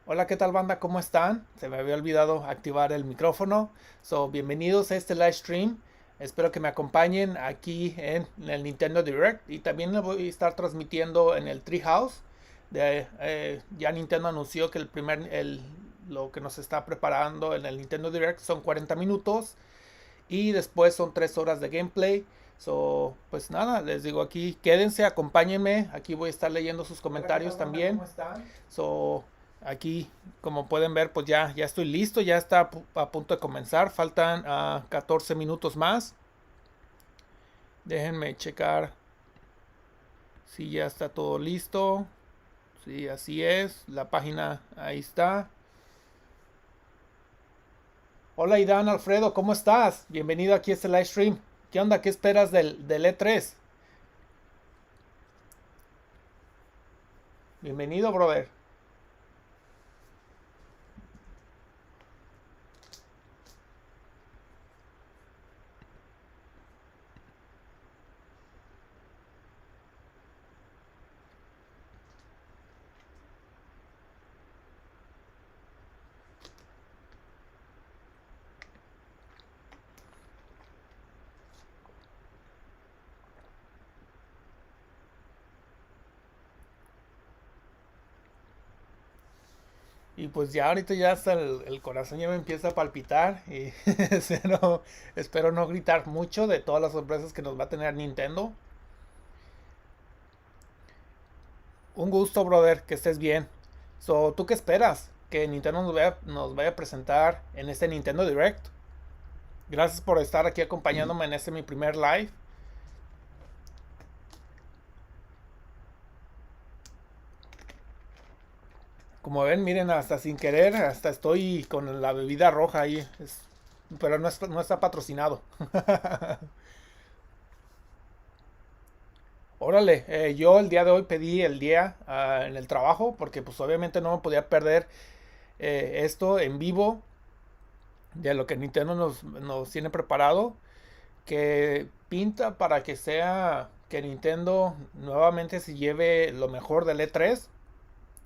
Hola, ¿qué tal banda? ¿Cómo están? Se me había olvidado activar el micrófono. Bienvenidos a este live stream. Espero que me acompañen aquí en el Nintendo Direct y también lo voy a estar transmitiendo en el TreeHouse. Ya Nintendo anunció que lo que nos está preparando en el Nintendo Direct son 40 minutos y después son 3 horas de gameplay. Pues nada, les digo aquí, quédense, acompáñenme. Aquí voy a estar leyendo sus comentarios también. ¿Cómo están? Aquí, como pueden ver, pues ya estoy listo, ya está a punto de comenzar. Faltan 14 minutos más. Déjenme checar si ya está todo listo. Sí, así es. La página ahí está. Hola Idan, Alfredo, ¿cómo estás? Bienvenido aquí a este live stream. ¿Qué onda? ¿Qué esperas del E3? Bienvenido, brother. Y pues ya ahorita ya hasta el corazón ya me empieza a palpitar y espero no gritar mucho de todas las sorpresas que nos va a tener Nintendo. Un gusto, brother, que estés bien. ¿Tú qué esperas? Que Nintendo nos vaya a presentar en este Nintendo Direct. Gracias por estar aquí acompañándome en este mi primer live. Como ven, miren, hasta sin querer, hasta estoy con la bebida roja ahí. Pero no está patrocinado. Órale, yo el día de hoy pedí el día en el trabajo porque pues obviamente no me podía perder esto en vivo de lo que Nintendo nos tiene preparado, que pinta para que sea que Nintendo nuevamente se lleve lo mejor del E3.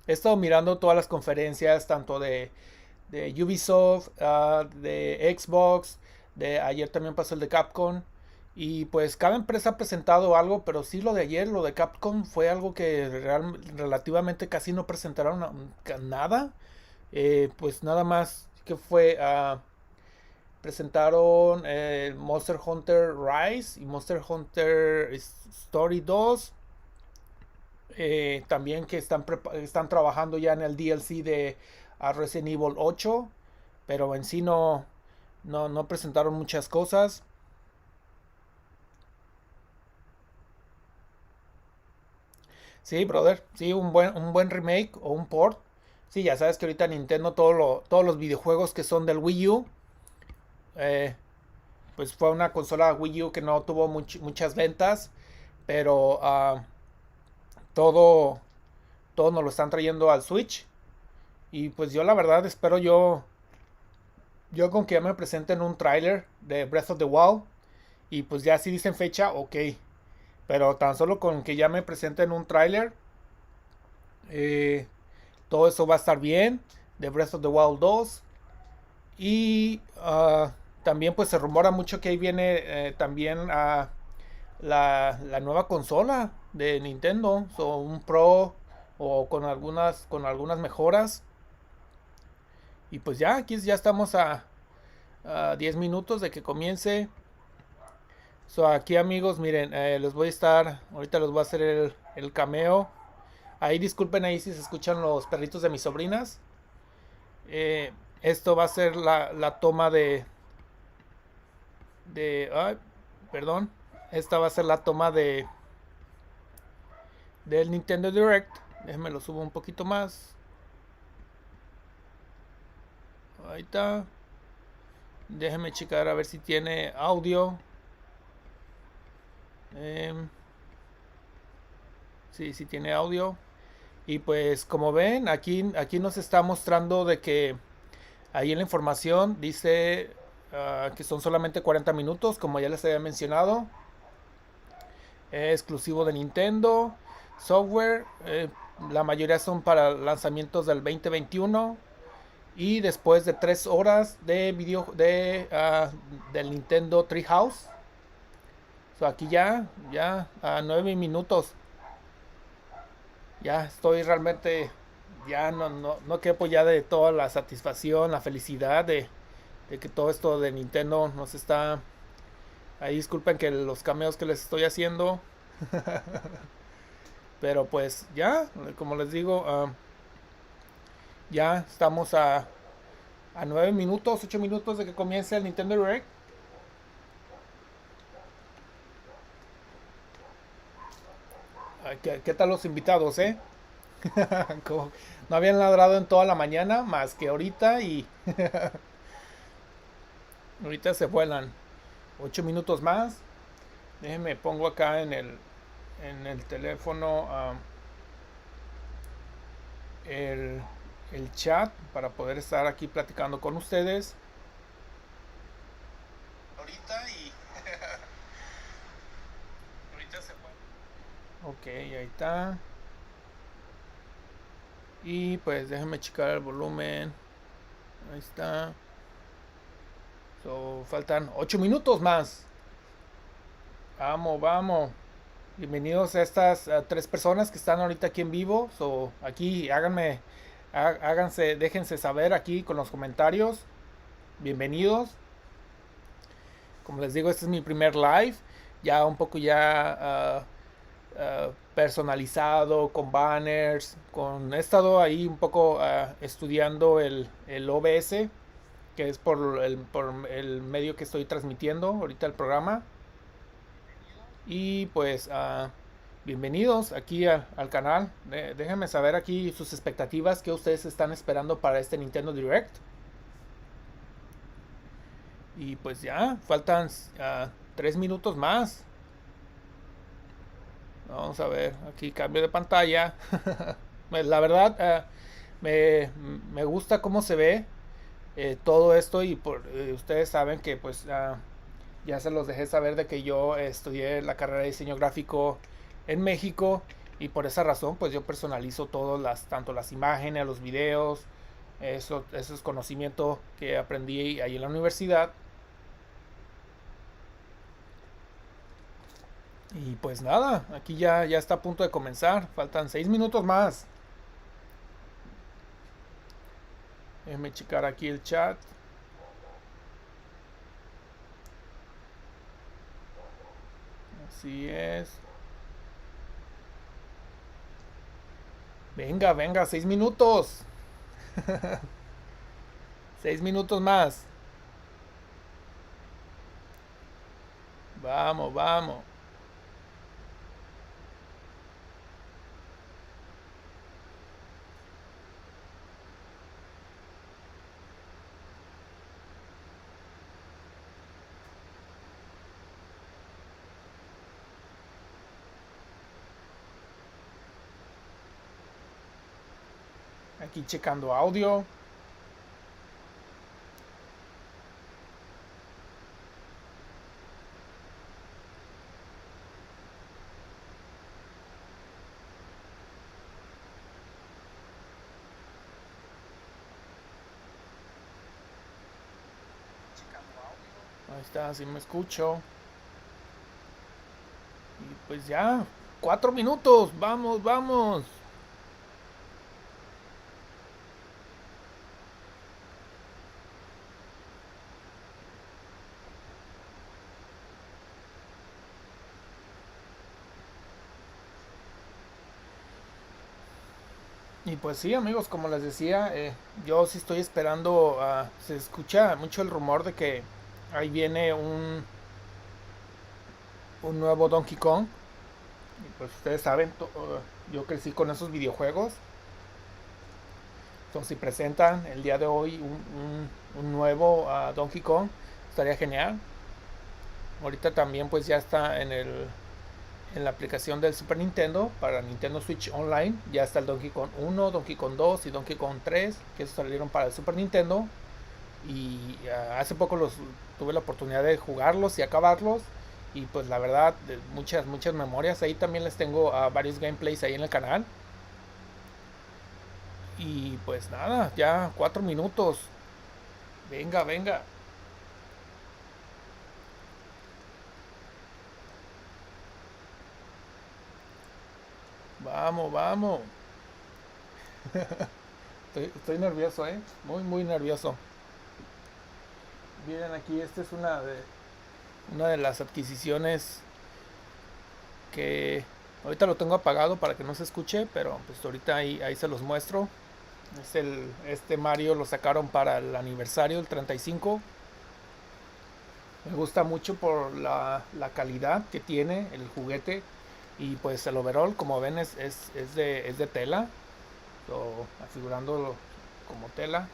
He estado mirando todas las conferencias, tanto de Ubisoft, de Xbox, de ayer también pasó el de Capcom. Y pues cada empresa ha presentado algo, pero sí lo de ayer, lo de Capcom, fue algo que relativamente casi no presentaron nada. Pues nada más que fue, presentaron Monster Hunter Rise y Monster Hunter Story 2. También que están trabajando ya en el DLC de Resident Evil 8, pero en sí no presentaron muchas cosas. Sí, brother, sí, un buen remake o un port. Sí, ya sabes que ahorita Nintendo, todos los videojuegos que son del Wii U, eh, pues fue una consola Wii U que no tuvo muchas ventas, pero todo, todo nos lo están trayendo al Switch. Y pues yo la verdad espero yo con que ya me presenten un tráiler de Breath of the Wild. Y pues ya si dicen fecha, ok. Pero tan solo con que ya me presenten un tráiler, eh, todo eso va a estar bien. De Breath of the Wild 2. Y también pues se rumora mucho que ahí viene también la nueva consola de Nintendo. Un Pro o con algunas mejoras. Y pues ya, aquí ya estamos a 10 minutos de que comience. Aquí amigos, miren, ahorita les voy a hacer el cameo. Ahí disculpen ahí si se escuchan los perritos de mis sobrinas. Esto va a ser la toma ay, perdón. Esta va a ser la toma del Nintendo Direct. Déjenme lo subo un poquito más. Ahí está. Déjenme checar a ver si tiene audio. Sí tiene audio. Y pues como ven, aquí nos está mostrando de que ahí en la información dice que son solamente 40 minutos, como ya les había mencionado. Es exclusivo de Nintendo. Software, La mayoría son para lanzamientos del 2021. Y después de 3 horas de video del Nintendo TreeHouse. So aquí ya a 9 minutos. Ya estoy realmente, ya no quepo ya de toda la satisfacción, la felicidad de que todo esto de Nintendo nos está... Ahí disculpen que los cameos que les estoy haciendo. Pero pues ya, como les digo, ya estamos a 9 minutos, 8 minutos de que comience el Nintendo Direct. ¿Qué tal los invitados, Como no habían ladrado en toda la mañana, más que ahorita y ahorita se vuelan. 8 minutos más. Déjenme pongo acá en el teléfono el, el chat para poder estar aquí platicando con ustedes. Ahorita y ahorita se fue. Ok, ahí está. Y pues déjenme checar el volumen. Ahí está. So, faltan 8 minutos más. Vamos. Bienvenidos a estas 3 personas que están ahorita aquí en vivo. So, aquí déjense saber aquí con los comentarios. Bienvenidos. Como les digo, este es mi primer live. Ya un poco personalizado, con banners. He estado ahí un poco estudiando el OBS, que es por el medio que estoy transmitiendo ahorita el programa. Y pues bienvenidos aquí al canal. Déjenme saber aquí sus expectativas, que ustedes están esperando para este Nintendo Direct. Y pues ya, faltan 3 minutos más. Vamos a ver, aquí cambio de pantalla. La verdad, me gusta cómo se ve todo esto, y ustedes saben que pues ya se los dejé saber de que yo estudié la carrera de diseño gráfico en México, y por esa razón pues yo personalizo tanto las imágenes, los videos, eso es conocimiento que aprendí ahí en la universidad. Y pues nada, aquí ya está a punto de comenzar, faltan 6 minutos más. Déjenme checar aquí el chat. Así es. Venga, 6 minutos. 6 minutos más. Vamos. Aquí checando audio. Ahí está, así me escucho. Y pues ya, 4 minutos, vamos. Y pues sí, amigos, como les decía, yo sí estoy esperando. Se escucha mucho el rumor de que ahí viene un nuevo Donkey Kong. Y pues ustedes saben, yo crecí con esos videojuegos. Entonces, si presentan el día de hoy un nuevo Donkey Kong, estaría genial. Ahorita también pues ya está en la aplicación del Super Nintendo para Nintendo Switch Online. Ya está el Donkey Kong 1, Donkey Kong 2 y Donkey Kong 3, que salieron para el Super Nintendo. Y hace poco tuve la oportunidad de jugarlos y acabarlos. Y pues la verdad, muchas memorias. Ahí también les tengo varios gameplays ahí en el canal. Y pues nada, ya 4 minutos. Venga, venga. Vamos, vamos. Estoy nervioso, muy, muy nervioso. Miren aquí, esta es una de las adquisiciones que ahorita lo tengo apagado para que no se escuche, pero pues ahorita ahí se los muestro. Este Mario lo sacaron para el aniversario, el 35. Me gusta mucho por la calidad que tiene el juguete. Y pues el overall, como ven, es de tela, afigurándolo como tela.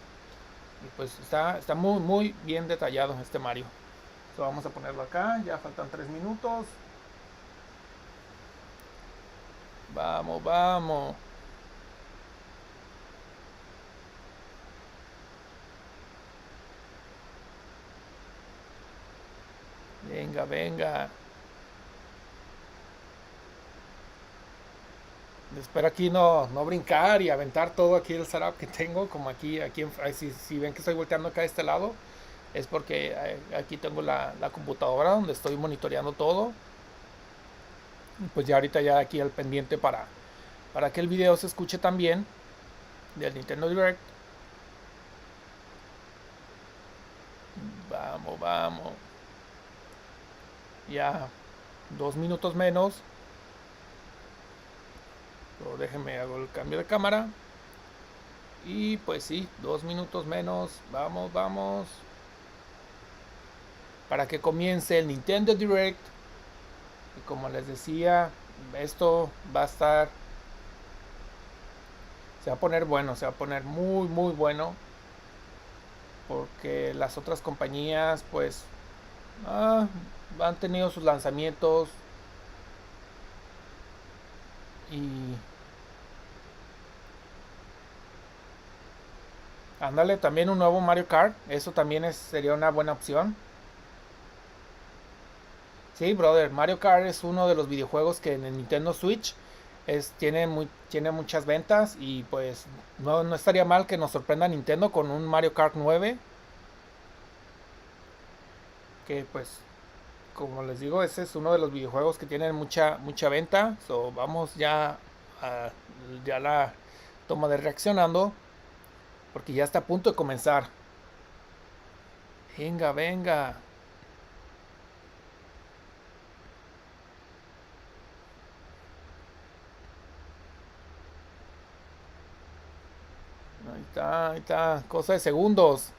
Y pues está muy, muy bien detallado este Mario. Vamos a ponerlo acá, ya faltan 3 minutos. Vamos, vamos. Venga, venga. Espero aquí no brincar y aventar todo aquí el setup que tengo, como aquí si ven que estoy volteando acá a este lado, es porque aquí tengo la computadora donde estoy monitoreando todo. Y pues ya ahorita ya aquí al pendiente para que el video se escuche también del Nintendo Direct. Vamos, vamos. Ya 2 minutos menos. Pero déjenme hago el cambio de cámara. Y pues sí, 2 minutos menos. Vamos, vamos. Para que comience el Nintendo Direct. Y como les decía, esto va a estar... Se va a poner bueno, se va a poner muy, muy bueno. Porque las otras compañías pues han tenido sus lanzamientos. Y ándale, también un nuevo Mario Kart. Eso también sería una buena opción. Sí, brother, Mario Kart es uno de los videojuegos que en el Nintendo Switch tiene muchas ventas. Y pues no estaría mal que nos sorprenda Nintendo con un Mario Kart 9. Que pues, como les digo, ese es uno de los videojuegos que tienen mucha venta. Vamos ya a la toma de reaccionando. Porque ya está a punto de comenzar. Venga, venga. Ahí está. Cosa de segundos.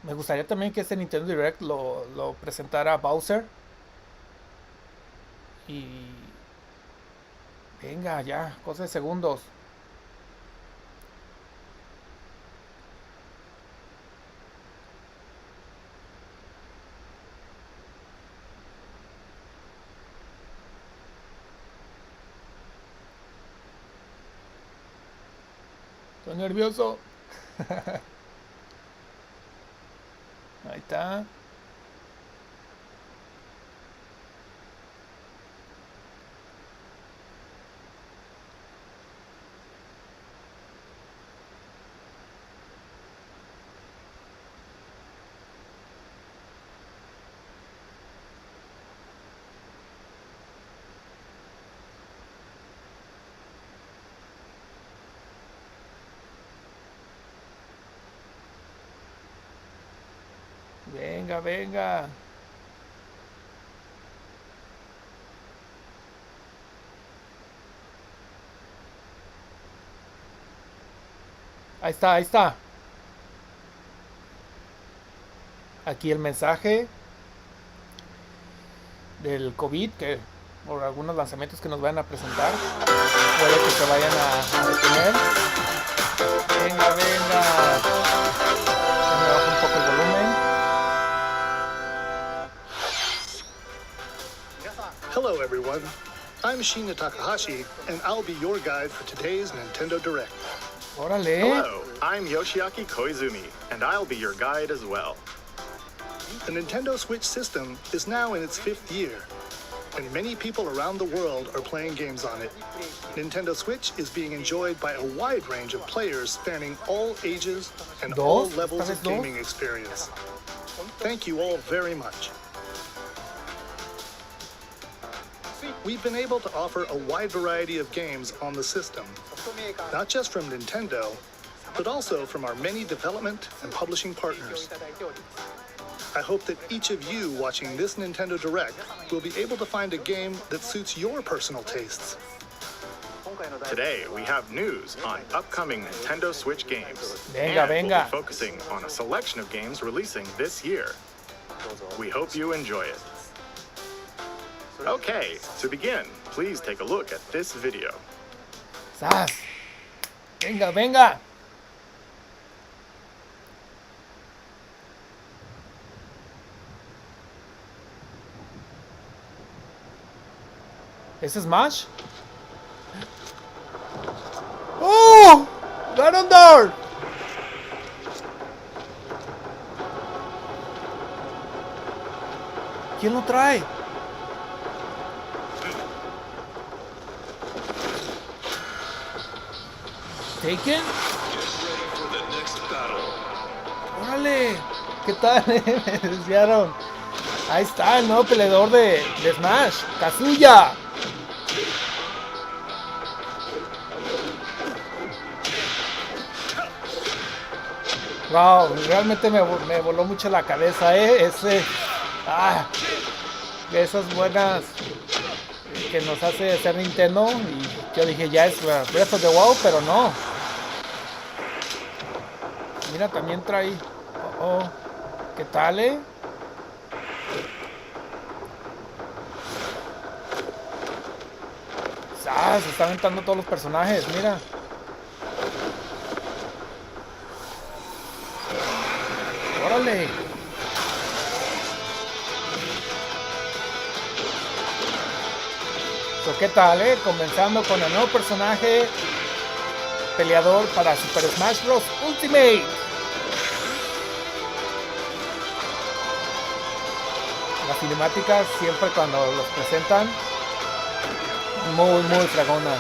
Me gustaría también que este Nintendo Direct lo presentara Bowser. Y venga, ya, cosa de segundos. Estoy nervioso. Ahí está. Venga, venga. Ahí está, ahí está. Aquí el mensaje del COVID, que por algunos lanzamientos que nos vayan a presentar, puede que se vayan a detener. Venga, venga. Me bajo un poco el volumen. Hello everyone, I'm Shinya Takahashi, and I'll be your guide for today's Nintendo Direct. Órale. Hello, I'm Yoshiaki Koizumi, and I'll be your guide as well. The Nintendo Switch system is now in its 5th year, and many people around the world are playing games on it. Nintendo Switch is being enjoyed by a wide range of players spanning all ages and all levels of gaming experience. Thank you all very much. We've been able to offer a wide variety of games on the system, not just from Nintendo, but also from our many development and publishing partners. I hope that each of you watching this Nintendo Direct will be able to find a game that suits your personal tastes. Today, we have news on upcoming Nintendo Switch games. Venga, and venga. we'll be focusing on a selection of games releasing this year. We hope you enjoy it. Okay, to begin, please take a look at this video. ¡Sas! Venga, venga. ¿Es Smash? ¡Oh! ¡Ganondorf! ¿Quién lo trae? ¿Taken? ¡Órale! ¿Qué tal? Me desviaron. Ahí está el nuevo peleador de Smash, Kazuya. Wow, realmente me voló mucho la cabeza, esas buenas que nos hace hacer Nintendo. Y yo dije, ya es Breath of the Wild, pero no. Mira, también trae. ¿Qué tal, Se están aventando todos los personajes, mira. ¡Órale! ¿Qué tal, comenzando con el nuevo personaje peleador para Super Smash Bros. Ultimate. Las cinemáticas siempre cuando los presentan muy fragonas.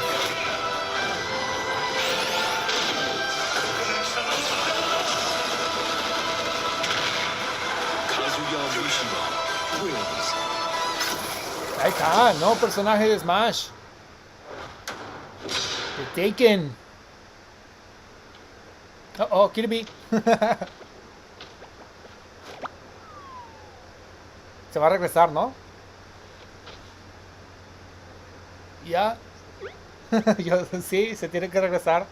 Ahí está, nuevo personaje de Smash. The Taken. Kirby. Se va a regresar, ¿no? Ya. Sí, se tiene que regresar.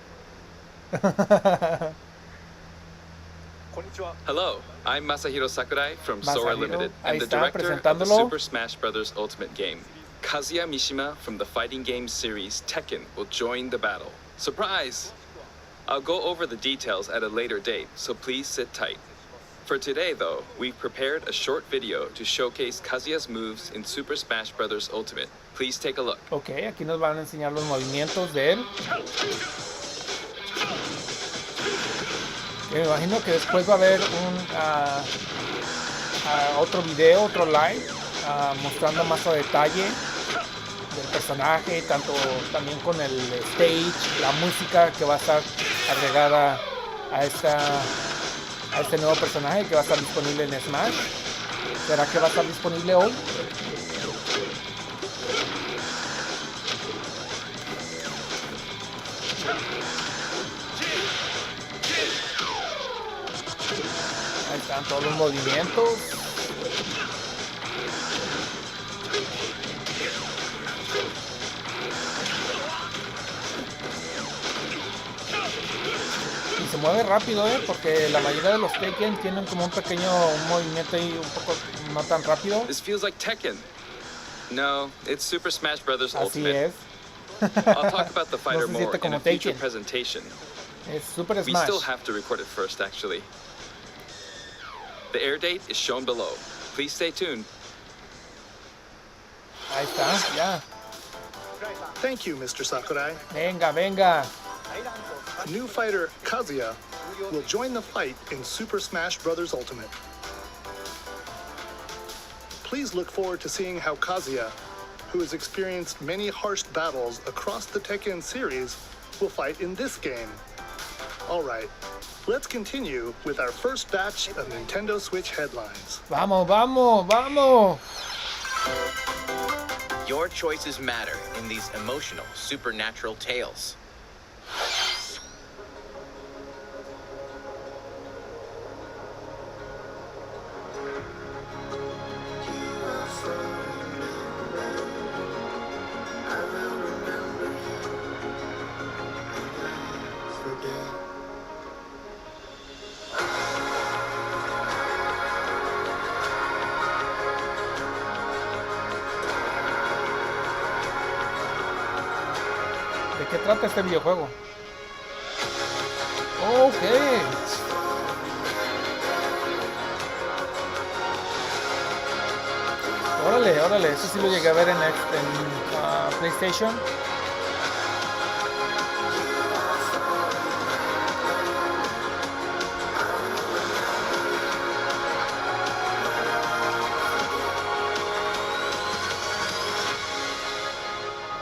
Hello, I'm Masahiro Sakurai from Sora Limited and the está, director of the Super Smash Bros. Ultimate game. Kazuya Mishima from the fighting game series Tekken will join the battle. Surprise! I'll go over the details at a later date, so please sit tight. For today, though, we've prepared a short video to showcase Kazuya's moves in Super Smash Bros. Ultimate. Please take a look. Ok, aquí nos van a enseñar los movimientos de él. Me imagino que después va a haber otro video, otro live, mostrando más a detalle del personaje, también con el stage, la música que va a estar agregada a este nuevo personaje que va a estar disponible en Smash. ¿Será que va a estar disponible hoy? Ahí están todos los movimientos. Y se mueve rápido, porque la mayoría de los Tekken tienen como un movimiento ahí un poco no tan rápido. This feels like Tekken. No, it's Super Smash Bros. Así Ultimate. es. I'll talk about the fighter No se more siente in como a future Tekken. presentation. Es Super We Smash. still have to record it first, actually. The air date is shown below. Please stay tuned. Ahí está, ya. Thank you, Mr. Sakurai. Venga. new fighter Kazuya will join the fight in Super Smash Bros. Ultimate. Please look forward to seeing how Kazuya, who has experienced many harsh battles across the Tekken series, will fight in this game. Alright, let's continue with our first batch of Nintendo Switch headlines. Vamos, vamos, vamos. Your choices matter in these emotional, supernatural tales. ¿De qué trata este videojuego? Ok. Órale, órale, eso sí lo llegué a ver en PlayStation.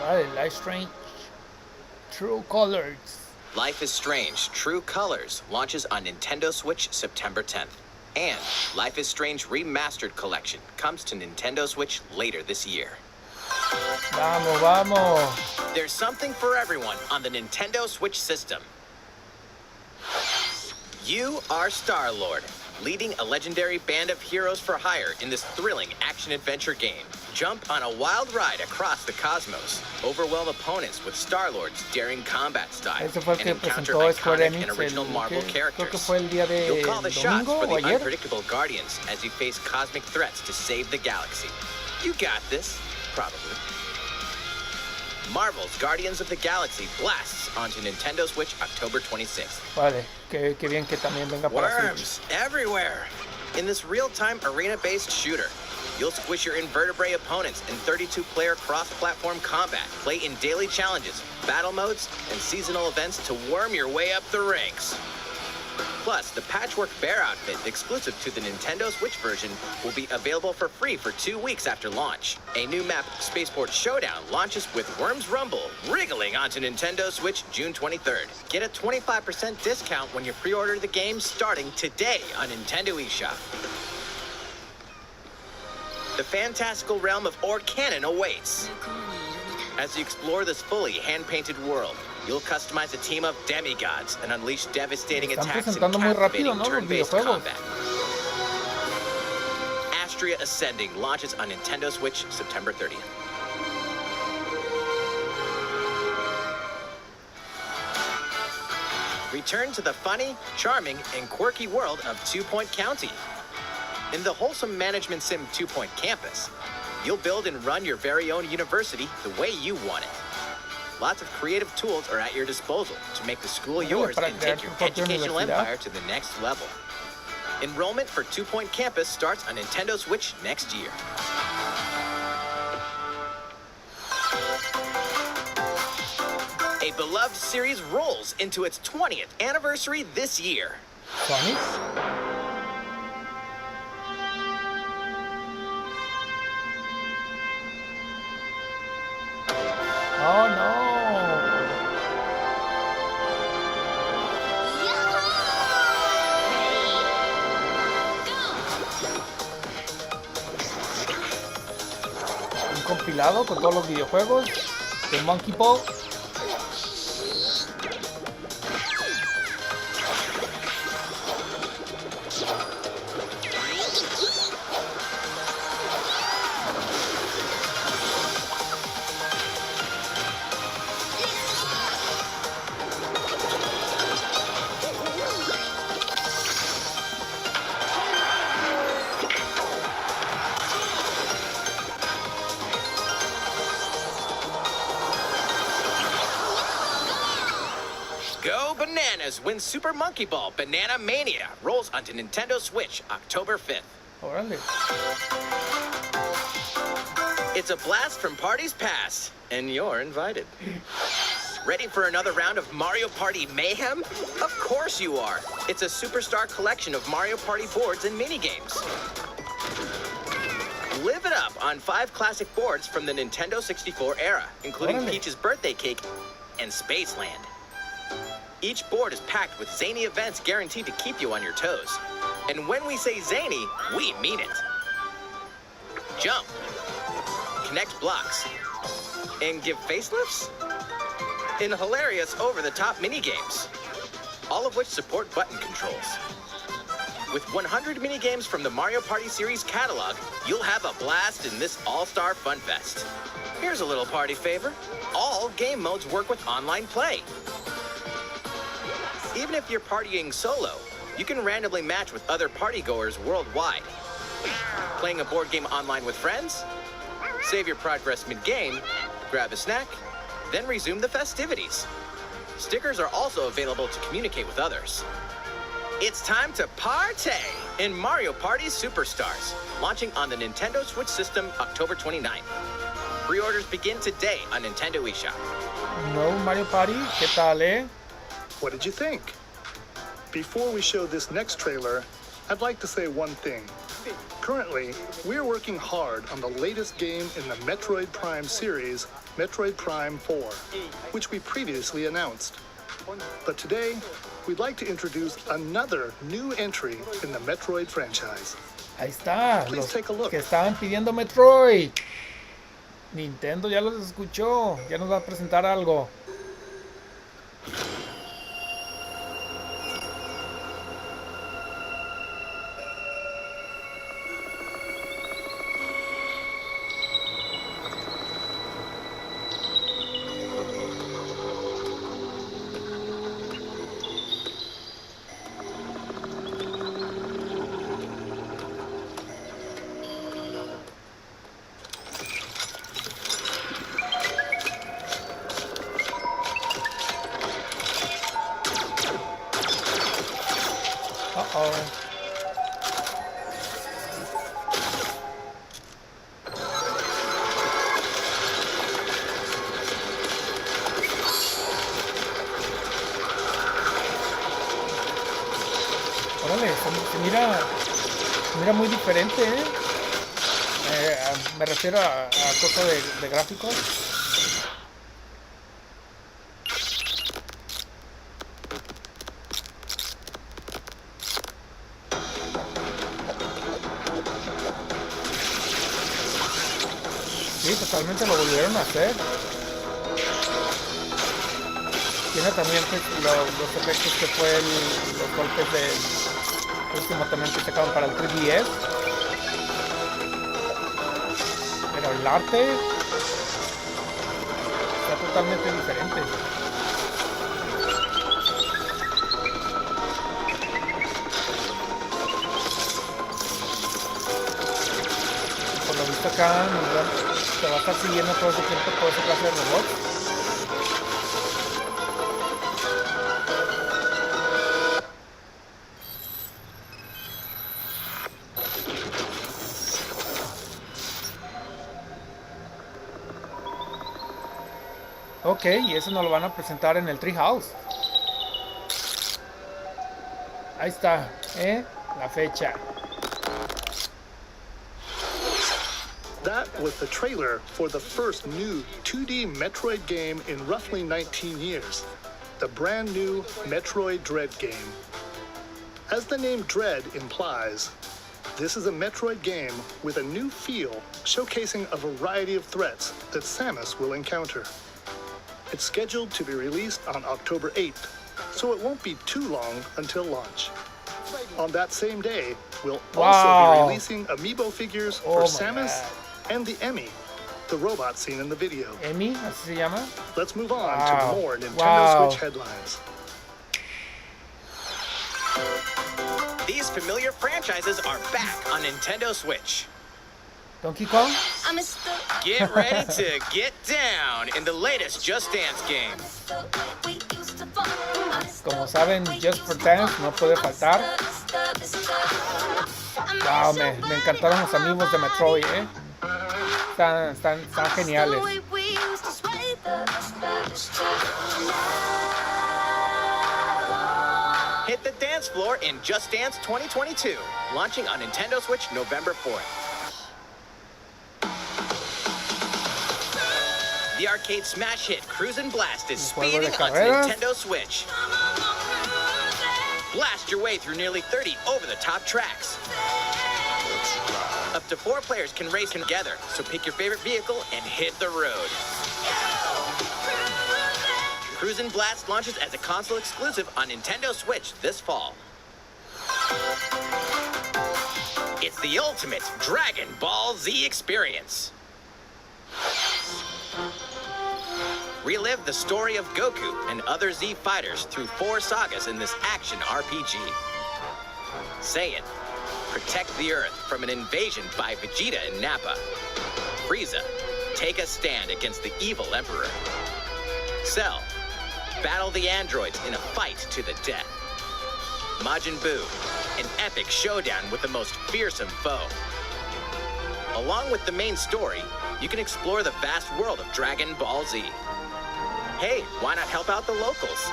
Vale, Life Strange True Colors. Life is Strange True Colors launches on Nintendo Switch September 10th. And Life is Strange Remastered Collection comes to Nintendo Switch later this year. Vamos, vamos. There's something for everyone on the Nintendo Switch system. You are Star-Lord, leading a legendary band of heroes for hire in this thrilling action-adventure game. Jump on a wild ride across the cosmos, overwhelm opponents with Star-Lord's daring combat style, Ese fue el and que encounter presentó Square iconic Enix and original Marvel creo que characters. fue el día de You'll call the shots domingo for o the ayer. unpredictable Guardians as you face cosmic threats to save the galaxy. You got this, probably. Marvel's Guardians of the Galaxy blasts onto Nintendo Switch October 26th. Vale, qué bien que también venga para Switch. Worms everywhere! In this real-time arena-based shooter, you'll squish your invertebrate opponents in 32-player cross-platform combat, play in daily challenges, battle modes, and seasonal events to worm your way up the ranks. Plus, the Patchwork Bear outfit, exclusive to the Nintendo Switch version, will be available for free for 2 weeks after launch. A new map, Spaceport Showdown, launches with Worms Rumble, wriggling onto Nintendo Switch June 23rd. Get a 25% discount when you pre-order the game starting today on Nintendo eShop. The fantastical realm of Orcanon awaits. As you explore this fully hand-painted world, you'll customize a team of demigods and unleash devastating Están attacks and presentando muy rápido, captivating ¿no? Los turn-based videojuegos. combat. Astria Ascending launches on Nintendo Switch September 30th. Return to the funny, charming, and quirky world of 2 Point County. In the wholesome management sim 2 Point Campus, you'll build and run your very own university the way you want it. Lots of creative tools are at your disposal to make the school yours para and crear take your tu propia educational universidad. empire to the next level. Enrollment for 2 Point Campus starts on Nintendo Switch next year. A beloved series rolls into its 20th anniversary this year. Sonic. Oh no. Un compilado con todos los videojuegos de Monkey Ball. Go Bananas wins Super Monkey Ball Banana Mania rolls onto Nintendo Switch October 5th. Órale. It's a blast from parties past, and you're invited. Ready for another round of Mario Party mayhem? Of course you are. It's a superstar collection of Mario Party boards and minigames. Live it up on 5 classic boards from the Nintendo 64 era, including Peach's Birthday Cake and Spaceland. Each board is packed with zany events guaranteed to keep you on your toes. And when we say zany, we mean it. Jump, connect blocks, and give facelifts? In hilarious over-the-top minigames, all of which support button controls. With 100 minigames from the Mario Party series catalog, you'll have a blast in this all-star fun fest. Here's a little party favor. All game modes work with online play. Even if you're partying solo, you can randomly match with other partygoers worldwide. Playing a board game online with friends? Save your progress mid-game, grab a snack, then resume the festivities. Stickers are also available to communicate with others. It's time to partay in Mario Party Superstars, launching on the Nintendo Switch system October 29th. Pre-orders begin today on Nintendo eShop. No Mario Party, ¿qué tal, eh? What did you think? Before we show this next trailer, I'd like to say one thing. Currently, we're working hard on the latest game in the Metroid Prime series, Metroid Prime 4, which we previously announced. But today, we'd like to introduce another new entry in the Metroid franchise. Ahí está, Please los take a look. que estaban pidiendo Metroid. Nintendo ya los escuchó, ya nos va a presentar algo. Órale, se mira muy diferente, ¿eh? Me refiero a cosas de gráficos. Sí, totalmente lo volvieron a hacer. Tiene también pues, los efectos que fue los golpes de último también que sacaron para el 3DS. Pero el arte está totalmente diferente. Por lo visto acá te va a estar siguiendo todo ese tiempo toda esa clase de robots. Ok, y eso nos lo van a presentar en el TreeHouse. Ahí está, la fecha. That was the trailer for the first new 2D Metroid game in roughly 19 years, the brand new Metroid Dread game. As the name Dread implies, this is a Metroid game with a new feel, showcasing a variety of threats that Samus will encounter. It's scheduled to be released on October 8th, so it won't be too long until launch. On that same day, we'll also be releasing amiibo figures for Samus and the Emmy, the robot seen in the video. ¿Emmy? ¿Así se llama? Let's move on to more Nintendo Switch headlines. These familiar franchises are back on Nintendo Switch. Donkey Kong? Get ready to get down in the latest Just Dance game. Como saben, Just for Dance no puede faltar. Wow, me encantaron los amigos de Metroid, Están geniales. dance floor in Just Dance 2022, launching on Nintendo Switch November 4th. The arcade smash hit Cruisin' Blast is speeding onto Nintendo Switch. Blast your way through nearly 30 over-the-top tracks. Up to 4 players can race together, so pick your favorite vehicle and hit the road. Cruisin' Blast launches as a console exclusive on Nintendo Switch this fall. It's the ultimate Dragon Ball Z experience. Relive the story of Goku and other Z fighters through 4 sagas in this action RPG. Saiyan, protect the Earth from an invasion by Vegeta and Nappa. Frieza, take a stand against the evil Emperor. Cell, battle the androids in a fight to the death. Majin Buu, an epic showdown with the most fearsome foe. Along with the main story, you can explore the vast world of Dragon Ball Z. Hey, why not help out the locals?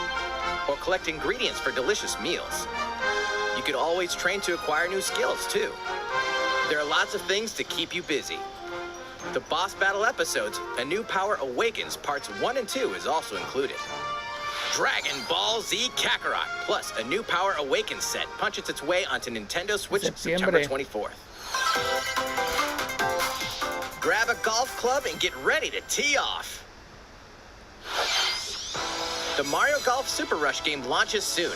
Or collect ingredients for delicious meals. You could always train to acquire new skills, too. There are lots of things to keep you busy. The boss battle episodes, A New Power Awakens Parts 1 and 2 is also included. Dragon Ball Z Kakarot, plus A New Power Awakens set punches its way onto Nintendo Switch September 24th. Grab a golf club and get ready to tee off. The Mario Golf Super Rush game launches soon.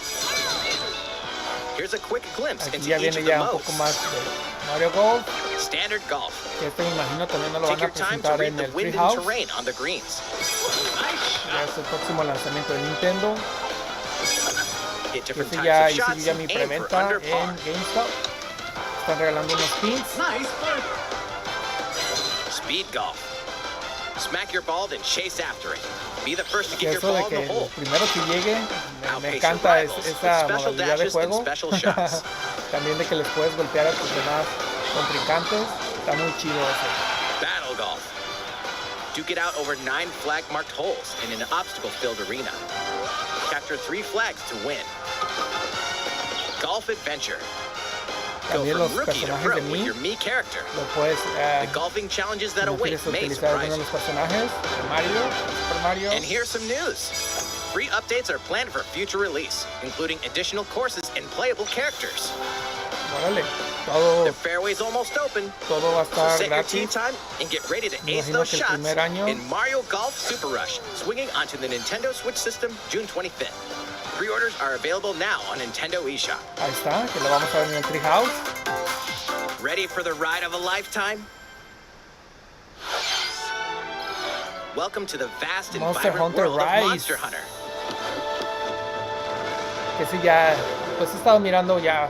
Here's a quick glimpse Aquí into ya each viene of the ya un modes. poco más de Mario Golf. Standard Golf. Que este me imagino también no lo Take van a your time to presentar read en the el wind and TreeHouse. terrain on the greens. Ya es el próximo lanzamiento de Nintendo. Hit different Este types ya of hice shots ya mi and aim for preventa under en par. GameStop. Están regalando unos pins. Speed Golf. Smack your ball, then chase after it. Be the first to Que get your eso de ball in que the el hole. primero que llegue, me Outpace encanta your rivals esa with special modalidad de dashes and juego. special shots. También de que les puedes golpear a tus demás contrincantes. Está muy chido eso. Battle Golf. Duke it out over 9 flag-marked holes in an obstacle-filled arena. Capture 3 flags to win. Golf Adventure. Go También los from rookie to personajes pro de with Mii your Mii character. lo puedes, The golfing challenges that no await quieres may utilizar surprise alguno de you. los personajes de Mario, Super Mario. And here's some news. Free updates are planned for future release, including additional courses and playable characters. Órale, todo, The fairway's almost open, todo va a so estar set your tee gratis. time and get ready to Me ace imagino those que el shots primer año- in Mario Golf Super Rush, swinging onto the Nintendo Switch system June 25th. Pre-orders are available now on Nintendo eShop. Ahí está, que lo vamos a ver en el TreeHouse. Ready for the ride of a lifetime? Welcome to the vast and Monster vibrant Hunter world Rise. of Monster Hunter. Que sí ya, pues he estado mirando ya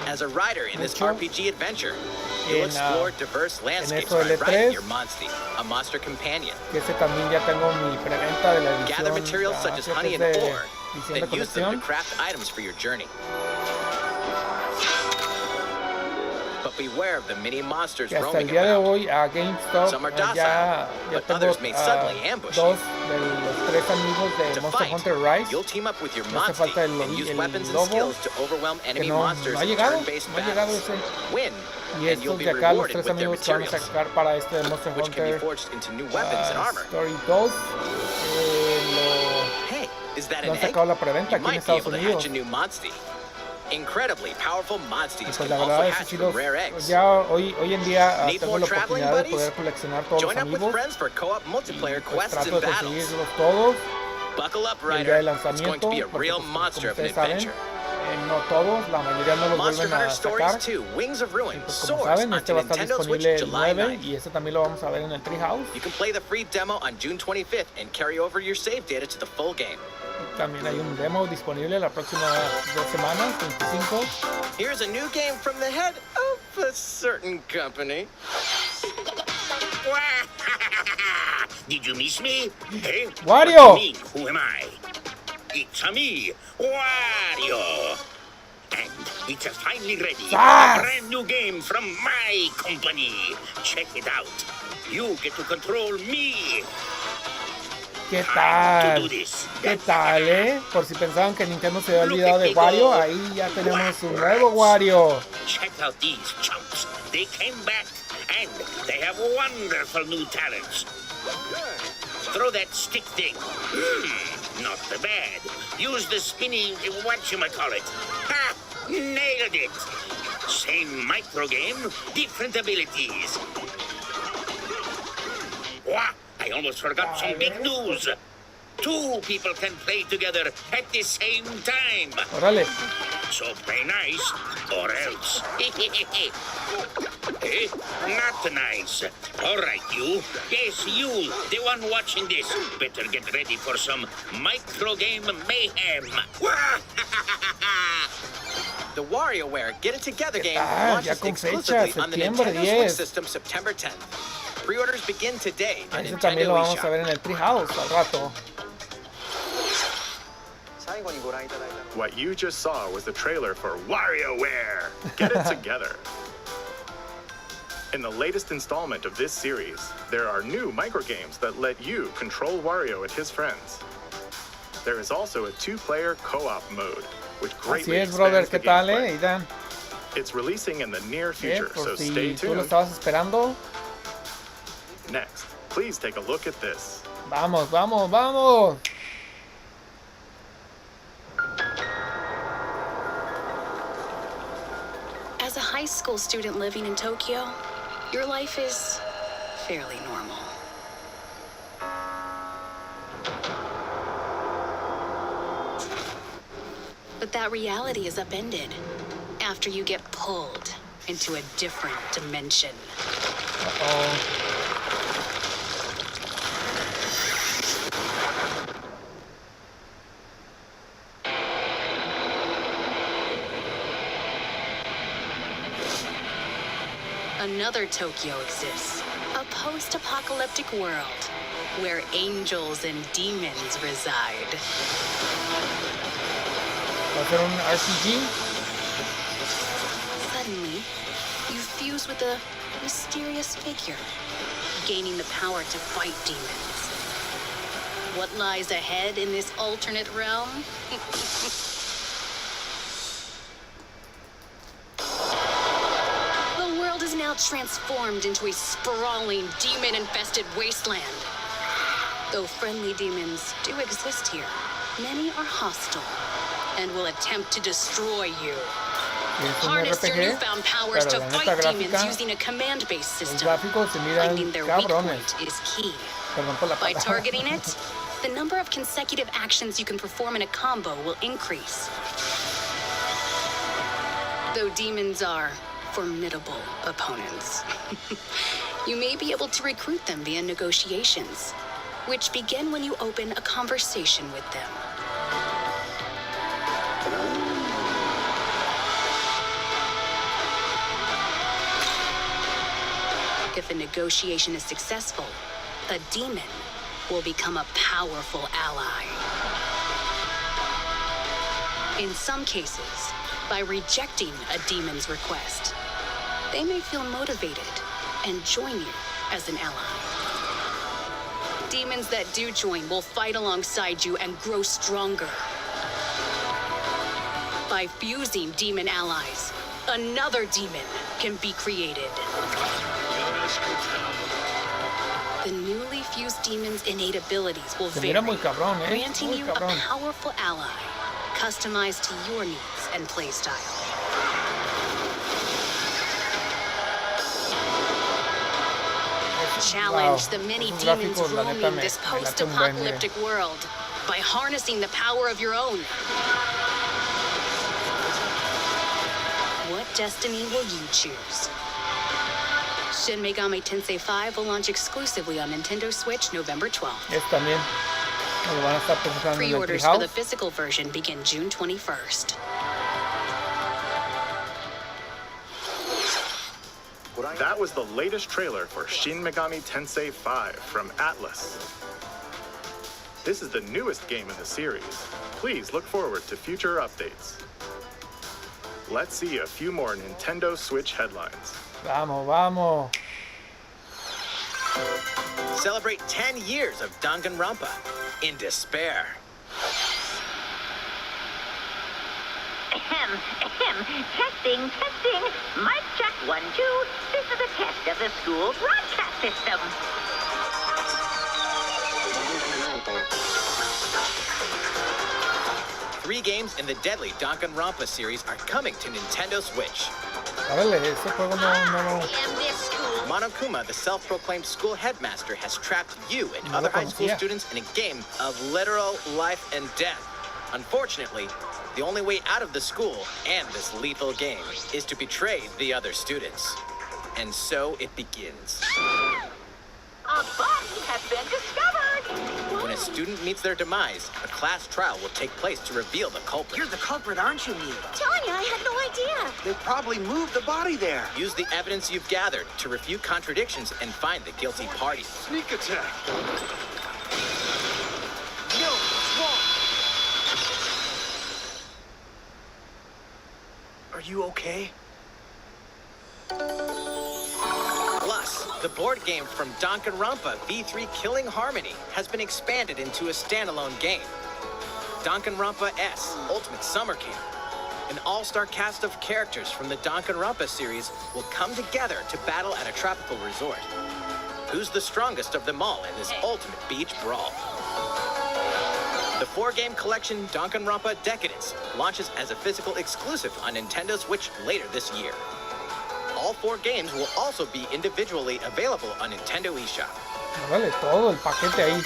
As a rider in this Mucho. RPG adventure, you'll En, explore diverse landscapes eso by del riding E3. your Monstie, a monster companion. que ese también ya tengo mi preventa de la edición. Gather materials such as creo que honey es and de ore, edición de then use them to colección. craft items for your journey. But beware of the many monsters Que hasta el roaming día de around. hoy a GameStop Some are ya, docile, ya but tengo others may suddenly ambush you. 2 de los 3 amigos de To Monster fight, Hunter Rise. you'll team up with your Me hace Monstie falta el and use el weapons and lobo, skills to overwhelm que enemy no monsters ha in llegado, turn-based no ha llegado battles. ese. Win, Y and you'll estos be de acá, los rewarded 3 with their amigos que van a materials, sacar para este Monster which can be Hunter forged into new weapons and armor. Story 2. Hey, is that Lo an han egg? sacado la preventa You aquí en might be Estados able to Unidos. hatch a new Monstie. Incredibly powerful Monsties Pues can la also verdad es que hatch sí from los, rare eggs. ya hoy en día Need tengo more la traveling oportunidad de buddies? poder coleccionar todos los Join up with amigos. friends for co-op multiplayer Pues quests trato and de battles. conseguirlos todos. Buckle up, El día Rider. de It's going lanzamiento, to be a porque, real pues, monster como of an ustedes saben, adventure. no todos, la mayoría no los Monster vuelven Hunter a Stories sacar. 2 Wings of Y Ruin pues como soars saben, este onto va a estar Nintendo Switch disponible el July 9 9th. y este también lo vamos a ver en el TreeHouse. You can play the free demo on June 25th and carry over your save data to the full game. También hay un demo disponible la próxima 2 semanas, 25. Here's a new game from the head of a certain company. Did you miss me? Hey? Wario! What do you mean, who am I? It's a me, Wario. And it's finally ready. Ah! A brand new game from my company. Check it out. You get to control me. ¿Qué Time to tal? do this. ¿Qué tal, Por si pensaban que Nintendo se había olvidado de Wario, ahí ya tenemos un nuevo Wario. Check out these chumps. They came back and they have wonderful new talents. Throw that stick thing. Not bad. Use the spinning, whatchamacallit. Ha! Nailed it. Same micro game, different abilities. Wah! I almost forgot some big news. 2 people can play together at the same time. Órale. So play nice, or else. Eh? Not nice. All right, you. Yes, you, the one watching this. Better get ready for some micro game mayhem. The WarioWare Get It Together game tal? launches Ya con fecha, exclusively on the septiembre Nintendo Switch 10. system September 10th. Pre-orders begin today on Ese también Nintendo lo vamos a ver eShop. en el TreeHouse al rato. What you just saw was the trailer for WarioWare. Get it together. In the latest installment of this series, there are new microgames that let you control Wario and his friends. There is also a 2-player co-op mode, which Así greatly es, brother. expands the ¿Qué tal, gameplay. Aidan? It's releasing in the near future, so Por si stay tú lo tuned. estabas esperando. Next, please take a look at this. Vamos, vamos, vamos. As a high school student living in Tokyo, your life is fairly normal. But that reality is upended after you get pulled into a different dimension. Uh-oh. Another Tokyo exists, a post-apocalyptic world where angels and demons reside. ¿Va a ser un RPG? Suddenly, you fuse with a mysterious figure, gaining the power to fight demons. What lies ahead in this alternate realm? The world is now transformed into a sprawling, demon-infested wasteland. Though friendly demons do exist here, many are hostile and will attempt to destroy you. Y es un Harness your RPG, newfound powers pero to la fight neta demons gráfica, using a command-based los system. gráficos se miran Finding their weak cabrones. point is key. Perdón por la By palabra. targeting it, the number of consecutive actions you can perform in a combo will increase. Though demons are formidable opponents, you may be able to recruit them via negotiations, which begin when you open a conversation with them. If a negotiation is successful, a demon will become a powerful ally. In some cases, by rejecting a demon's request, they may feel motivated and join you as an ally. Demons that do join will fight alongside you and grow stronger. By fusing demon allies, another demon can be created. The newly fused demon's innate abilities will Se vary, mira muy cabrón, granting Muy you cabrón. a powerful ally, customized to your needs and playstyle. Challenge the many Esos demons gráficos, la neta, roaming me this late un buen, post-apocalyptic world by harnessing the power of your own. What destiny will you choose? Shin Megami Tensei 5 will launch exclusively on Nintendo Switch November 12th. Es también. Lo van a estar presentando en el Pre-orders for the TreeHouse. physical version begin June 21st. That was the latest trailer for Shin Megami Tensei 5 from Atlas. This is the newest game in the series. Please look forward to future updates. Let's see a few more Nintendo Switch headlines. Vamos, vamos. Celebrate 10 years of Danganronpa in despair. Testing. Mic check 1, 2. This is a test of the school broadcast system. Three games in the deadly Danganronpa series are coming to Nintendo Switch. Órale, ese juego no. Monokuma, the self-proclaimed school headmaster, has trapped you and other high school students in a game of literal life and death. Unfortunately, the only way out of the school and this lethal game is to betray the other students. And so it begins. A body has been discovered! When a student meets their demise, a class trial will take place to reveal the culprit. You're the culprit, aren't you, Mia? Tanya, I had no idea. They probably moved the body there. Use the evidence you've gathered to refute contradictions and find the guilty party. Sneak attack. No, what's wrong? Are you okay? Plus, the board game from Danganronpa V3 Killing Harmony has been expanded into a standalone game. Danganronpa S Ultimate Summer Camp. An all-star cast of characters from the Danganronpa series will come together to battle at a tropical resort. Who's the strongest of them all in this ultimate beach brawl? The 4-game collection Danganronpa Decadence launches as a physical exclusive on Nintendo Switch later this year. All 4 games will also be individually available on Nintendo eShop. Vale, todo el paquete ahí.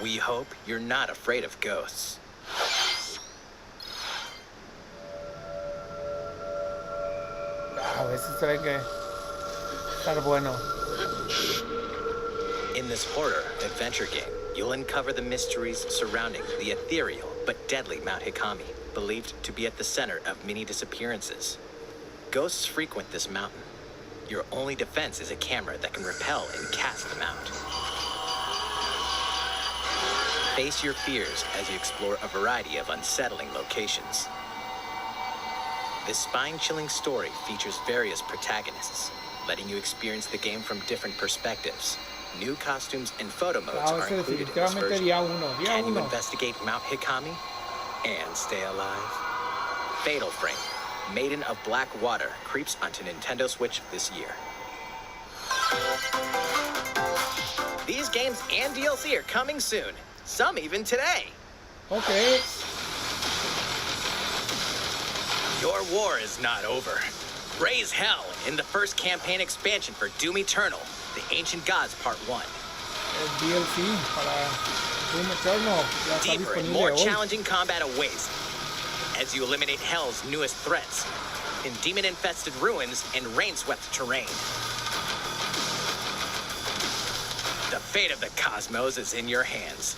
We hope you're not afraid of ghosts. A veces se ve que estar bueno. In this horror adventure game, you'll uncover the mysteries surrounding the ethereal but deadly Mount Hikami, believed to be at the center of many disappearances. Ghosts frequent this mountain. Your only defense is a camera that can repel and cast them out. Face your fears as you explore a variety of unsettling locations. This spine-chilling story features various protagonists, letting you experience the game from different perspectives. New costumes and photo modes are included in this version. Can you investigate Mount Hikami and stay alive? Fatal Frame, Maiden of Black Water, creeps onto Nintendo Switch this year. These games and DLC are coming soon, some even today. Okay. Your war is not over. Raise hell in the first campaign expansion for Doom Eternal, The Ancient Gods Part 1. El DLC para Doom Eternal ya está Deeper and disponible more hoy. challenging combat awaits as you eliminate Hell's newest threats in demon-infested ruins and rain-swept terrain. The fate of the cosmos is in your hands.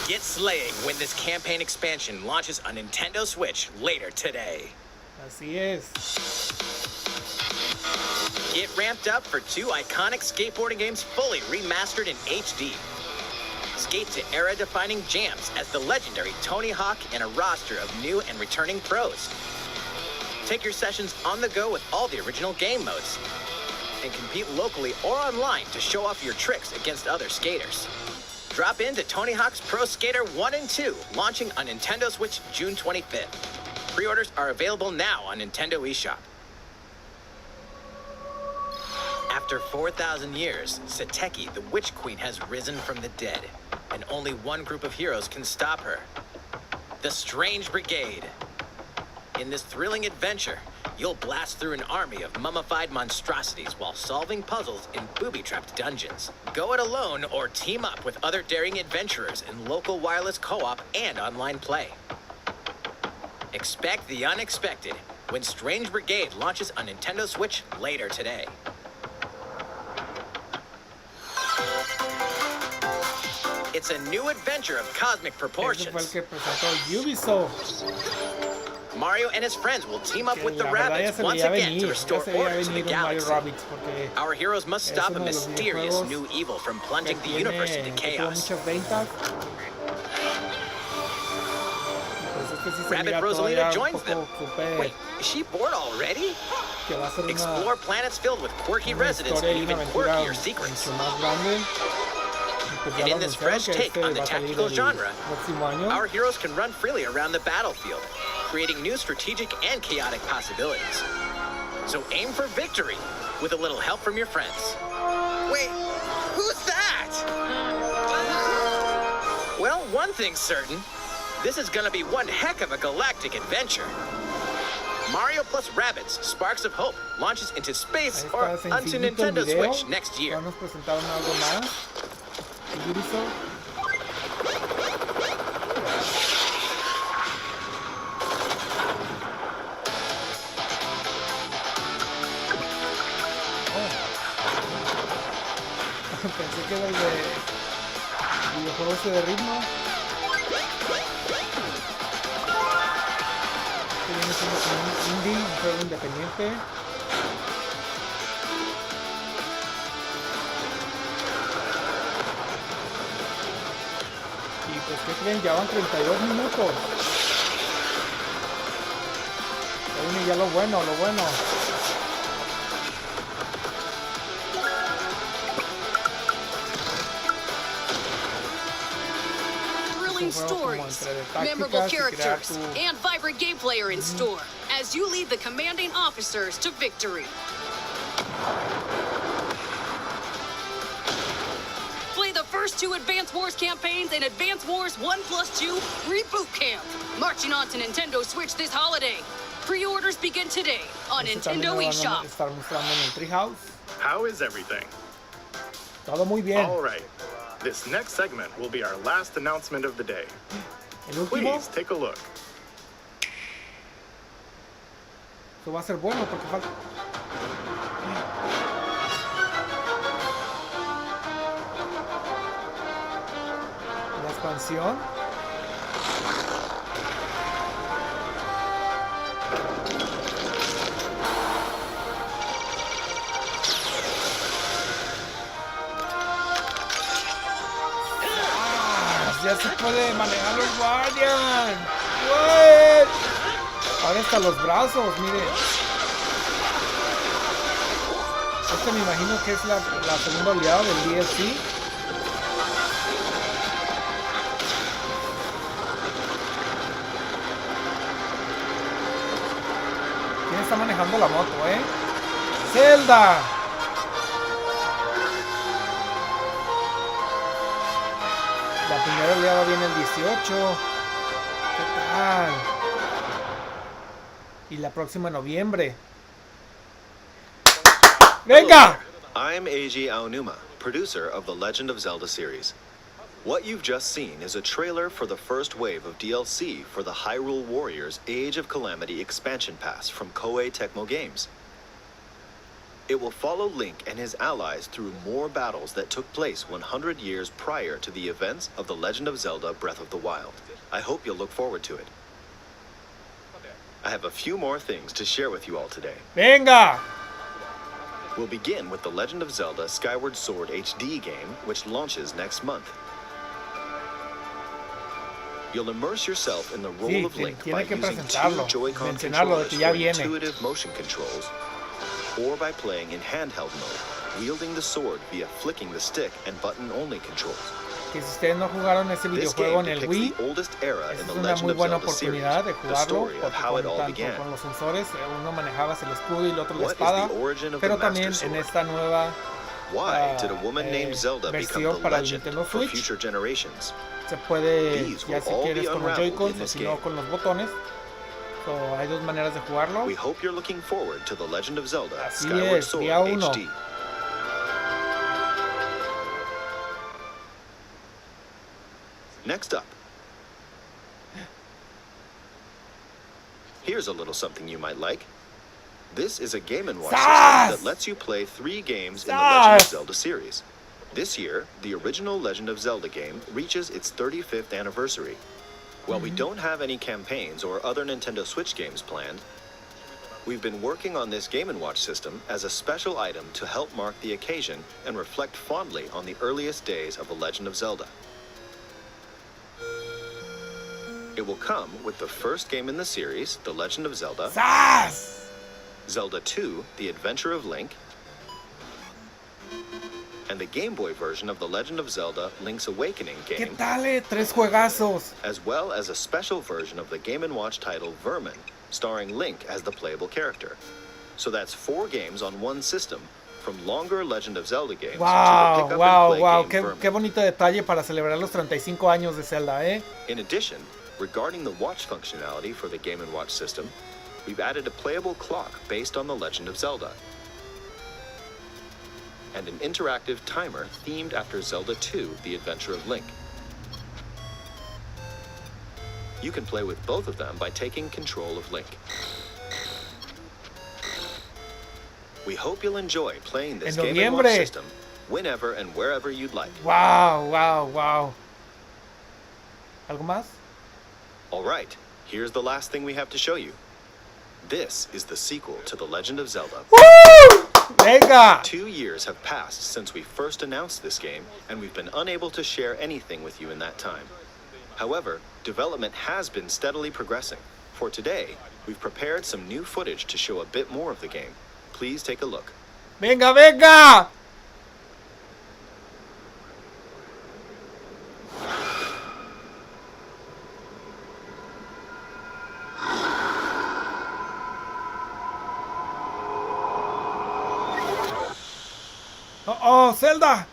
Get slaying when this campaign expansion launches on Nintendo Switch later today. Así es. Get ramped up for 2 iconic skateboarding games fully remastered in HD. Skate to era-defining jams as the legendary Tony Hawk and a roster of new and returning pros. Take your sessions on the go with all the original game modes. And compete locally or online to show off your tricks against other skaters. Drop into Tony Hawk's Pro Skater 1 and 2, launching on Nintendo Switch June 25th. Pre-orders are available now on Nintendo eShop. After 4,000 years, Sateki, the Witch Queen, has risen from the dead, and only one group of heroes can stop her. The Strange Brigade. In this thrilling adventure, you'll blast through an army of mummified monstrosities while solving puzzles in booby-trapped dungeons. Go it alone or team up with other daring adventurers in local wireless co-op and online play. Expect the unexpected when Strange Brigade launches on Nintendo Switch later today. It's a new adventure of cosmic Ese fue el proportions. que presentó Ubisoft. Mario and his friends will team up Que with the la verdad ya rabbits se once veía again to venir. Ya restore se veía order to the venir un Mario galaxy. Rabbids porque Our heroes must es stop a uno de los mysterious videojuegos new evil from que plunging the universe into tiene, que tuvo chaos. muchas ventas. Pues este sí se Rabbit mira Rosalina todavía un joins them. poco súper Wait, is she bored already? que va a ser Explore planets filled with quirky una residents historia and y una even aventura quirkier secrets. mucho más grande. Y pues ya And lo in this anunciaron fresh que take on the va a salir tactical el genre, próximo año. our heroes can run freely around the battlefield, creating new strategic and chaotic possibilities. So aim for victory with a little help from your friends. Wait, who's that? Well, one thing's certain. This is gonna be one heck of a galactic adventure. Mario plus Rabbids Sparks of Hope launches into space or Ahí está, onto sencillito el Nintendo video. Switch next year. Ya nos presentaron algo más. Ubisoft. Pensé que era el de videojuego ese de ritmo. Que viene siendo como un indie, un juego independiente. Y pues, ¿qué creen? Ya van 32 minutos. Ahí viene ya lo bueno, lo bueno. Stories, memorable characters, and vibrant gameplay are in store as you lead the commanding officers to victory. Play the first 2 Advance Wars campaigns in Advance Wars 1+2 Reboot Camp, marching on to Nintendo Switch this holiday. Pre-orders begin today on Nintendo eShop. Estar mostrando en el TreeHouse. How is everything? Todo muy bien. All right. This next segment will be our last announcement of the day. El último, Please take a look. esto va a ser bueno porque falta. La expansión. Ya se puede manejar los Guardian. What? Ahora hasta los brazos, miren. Este me imagino que es la segunda oleada del DLC. ¿Quién está manejando la moto, ¡Zelda! La primera oleada viene el 18. ¿Qué tal? Y la próxima en noviembre. ¡Venga! I'm Eiji Aonuma, producer of the Legend of Zelda series. What you've just seen is a trailer for the first wave of DLC for the Hyrule Warriors Age of Calamity expansion pass from Koei Tecmo Games. It will follow Link and his allies through more battles that took place 100 years prior to the events of The Legend of Zelda Breath of the Wild. I hope you'll look forward to it. I have a few more things to share with you all today. ¡Venga! We'll begin with The Legend of Zelda Skyward Sword HD game, which launches next month. You'll immerse yourself in the role Sí, of Link tiene by que using presentarlo, 2 Joy-Con mencionarlo de controllers que ya for viene. intuitive motion controls, or by playing in handheld mode, wielding the sword via flicking the stick and button-only controls. Que si ustedes no jugaron ese This videojuego game en el depicts Wii, the oldest era esa in es the una Legend muy of buena Zelda series, oportunidad de the jugarlo, story of porque how it con, all tanto began. con los sensores, uno manejabas el escudo y el otro la What is espada, the origin of pero the también Master en Sword? esta nueva Why did a woman named Zelda become versión the para el legend Nintendo for Switch future generations? se puede, These ya will si all quieres be con los unraveled Joy-Cons in o this si no game. con los botones. So, hay dos maneras de jugarlo. We hope you're looking forward to The Legend of Zelda Así Skyward es, Sword día 1. HD. Next up, here's a little something you might like. This is a Game & Watch system that lets you play 3 games in the Legend of Zelda series. This year, the original Legend of Zelda game reaches its 35th anniversary. While we don't have any campaigns or other Nintendo Switch games planned, we've been working on this Game & Watch system as a special item to help mark the occasion and reflect fondly on the earliest days of The Legend of Zelda. It will come with the first game in the series, The Legend of Zelda, ¡Sas! Zelda 2, The Adventure of Link, and the Game Boy version of The Legend of Zelda Link's Awakening ¿Qué game, tal, Tres juegazos. as well as a special version of the Game & Watch title Vermin, starring Link as the playable character. So that's 4 games on one system, from longer Legend of Zelda games to the Wow, pick up wow, and play wow. game Qué Vermin. bonito detalle para celebrar los 35 años de Zelda, In addition, regarding the watch functionality for the Game & Watch system, we've added a playable clock based on The Legend of Zelda, and an interactive timer themed after Zelda 2, The Adventure of Link. You can play with both of them by taking control of Link. We hope you'll enjoy playing this En Game & Watch noviembre. system whenever and wherever you'd like. Wow, wow, wow. ¿Algo más? All right, here's the last thing we have to show you. This is the sequel to The Legend of Zelda. ¡Woo! ¡Venga! 2 years have passed since we first announced this game, and we've been unable to share anything with you in that time. However, development has been steadily progressing. For today, we've prepared some new footage to show a bit more of the game. Please take a look. ¡Venga, venga! ¡Oh, oh, Zelda!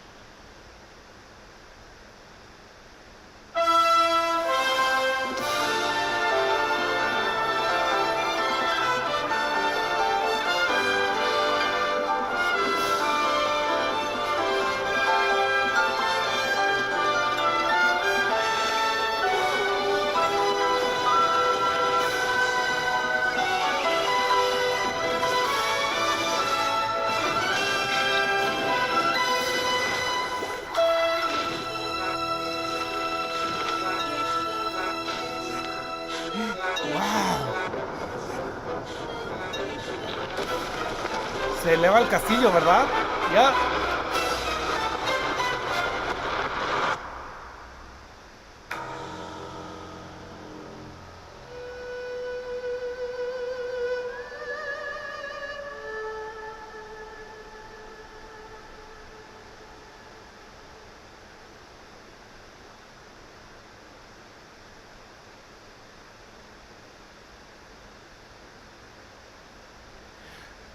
Se eleva el castillo, ¿verdad? Ya.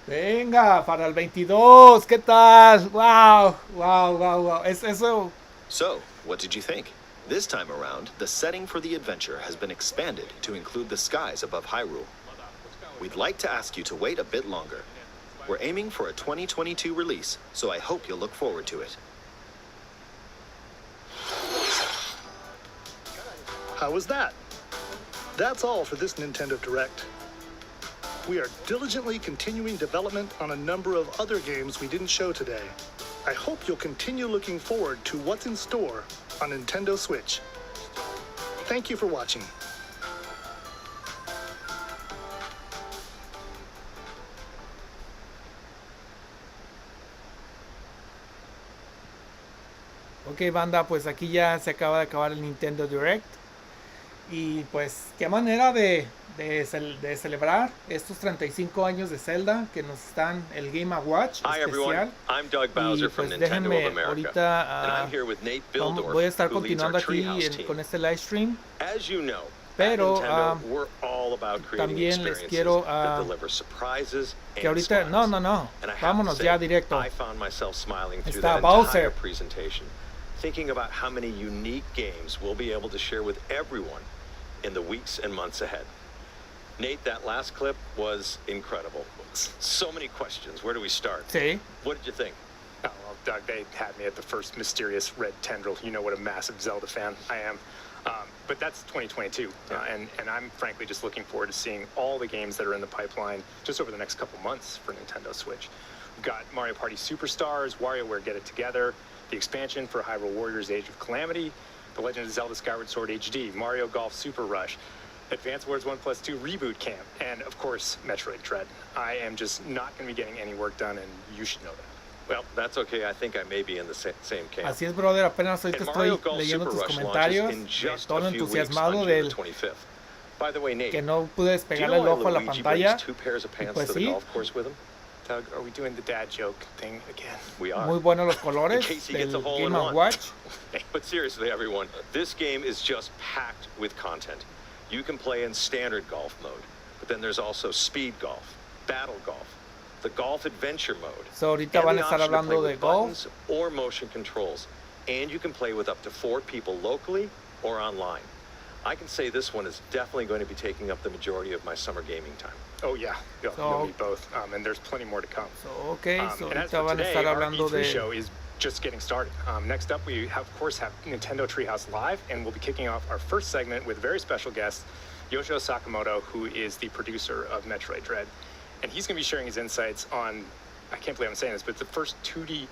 Venga, para el 22, ¿qué tal? Wow, wow, wow, wow. Eso. So, what did you think? This time around, the setting for the adventure has been expanded to include the skies above Hyrule. We'd like to ask you to wait a bit longer. We're aiming for a 2022 release, so I hope you'll look forward to it. How was that? That's all for this Nintendo Direct. We are diligently continuing development on a number of other games we didn't show today. I hope you'll continue looking forward to what's in store on Nintendo Switch. Thank you for watching. Ok, banda, pues aquí ya se acaba de acabar el Nintendo Direct. Y pues, qué manera de celebrar estos 35 años de Zelda que nos están el Game Watch Hi everyone, especial. I'm Doug Bowser Y from pues Nintendo déjenme of America, ahorita and I'm here with Nate Bildorf, voy a estar who leads our continuando aquí TreeHouse team. con este live stream. As you know, Pero, at Nintendo, we're all about creating también les experiences quiero that deliver surprises que and ahorita smiles. no, And I have vámonos to say, ya directo. I found myself smiling through Está that Bowser. entire presentation, thinking about how many unique games we'll be able to share with everyone in the weeks and months ahead. Nate, that last clip was incredible. So many questions. Where do we start? Sí. What did you think? Oh, well, Doug, they had me at the first mysterious red tendril. You know what a massive Zelda fan I am. But that's 2022, and I'm frankly just looking forward to seeing all the games that are in the pipeline just over the next couple months for Nintendo Switch. We've got Mario Party Superstars, WarioWare Get It Together, the expansion for Hyrule Warriors Age of Calamity, The Legend of Zelda Skyward Sword HD, Mario Golf Super Rush, Advance Wars 1+2 Reboot Camp, and of course, Metroid Dread. I am just not going to be getting any work done, and you should know that. Well, that's okay. I think I may be in the same camp. Así es, brother, apenas ahorita estoy leyendo tus comentarios, todo entusiasmado del By the way, Nate, que no pude despegarle el ojo a la pantalla. Y pues sí, Doug, are we doing the dad joke thing again? We are. muy buenos los colores del Game & Watch. But seriously, everyone, this game is just packed with content. You can play in standard golf mode, but then there's also speed golf, battle golf, the golf adventure mode, So ahorita van a estar and the option to hablando play de with golf. buttons or motion controls. And you can play with up to 4 people locally or online. I can say this one is definitely going to be taking up the majority of my summer gaming time. Oh yeah, So- you'll need both, and there's plenty more to come. So, okay, so And as ahorita for van a today, estar our hablando E3 de... show is just getting started. Next up, we have, of course, have Nintendo TreeHouse Live, and we'll be kicking off our first segment with very special guest, Yoshio Sakamoto, who is the producer of Metroid Dread. And he's going to be sharing his insights on, I can't believe I'm saying this, but the first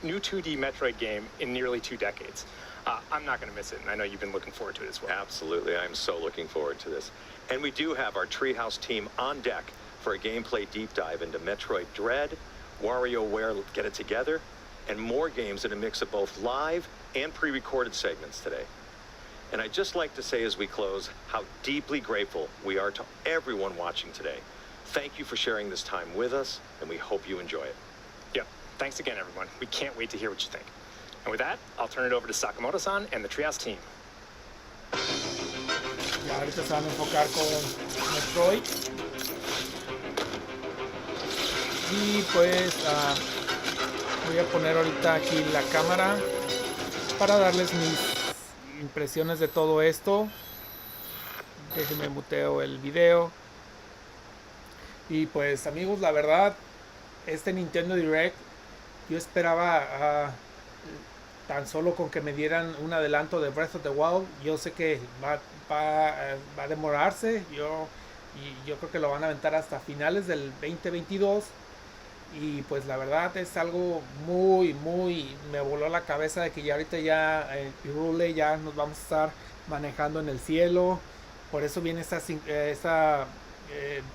new 2D Metroid game in nearly 2 decades. I'm not going to miss it, and I know you've been looking forward to it as well. Absolutely, I'm so looking forward to this. And we do have our TreeHouse team on deck for a gameplay deep dive into Metroid Dread, WarioWare Get It Together, and more games in a mix of both live and pre-recorded segments today. And I'd just like to say as we close how deeply grateful we are to everyone watching today. Thank you for sharing this time with us, and we hope you enjoy it. Yeah, thanks again, everyone. We can't wait to hear what you think. And with that, I'll turn it over to Sakamoto-san and the TreeHouse team. Ya ahorita se van a enfocar con Metroid. Y pues voy a poner ahorita aquí la cámara para darles mis impresiones de todo esto. Déjenme muteo el video. Y pues amigos, la verdad, este Nintendo Direct, yo esperaba tan solo con que me dieran un adelanto de Breath of the Wild. Yo sé que va a demorarse. Yo creo que lo van a aventar hasta finales del 2022. Y pues la verdad es algo muy me voló la cabeza de que ya ahorita ya Hyrule ya nos vamos a estar manejando en el cielo. Por eso viene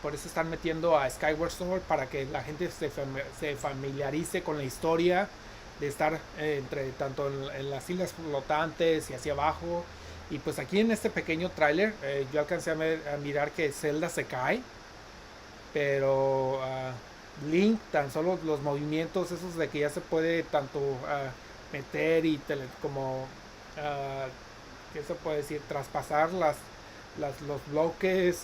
por eso están metiendo a Skyward Sword, para que la gente se familiarice con la historia de estar tanto en las islas flotantes y hacia abajo. Y pues aquí en este pequeño tráiler yo alcancé a mirar que Zelda se cae, pero Link, tan solo los movimientos esos de que ya se puede tanto meter y como ¿qué se puede decir? Traspasar los bloques.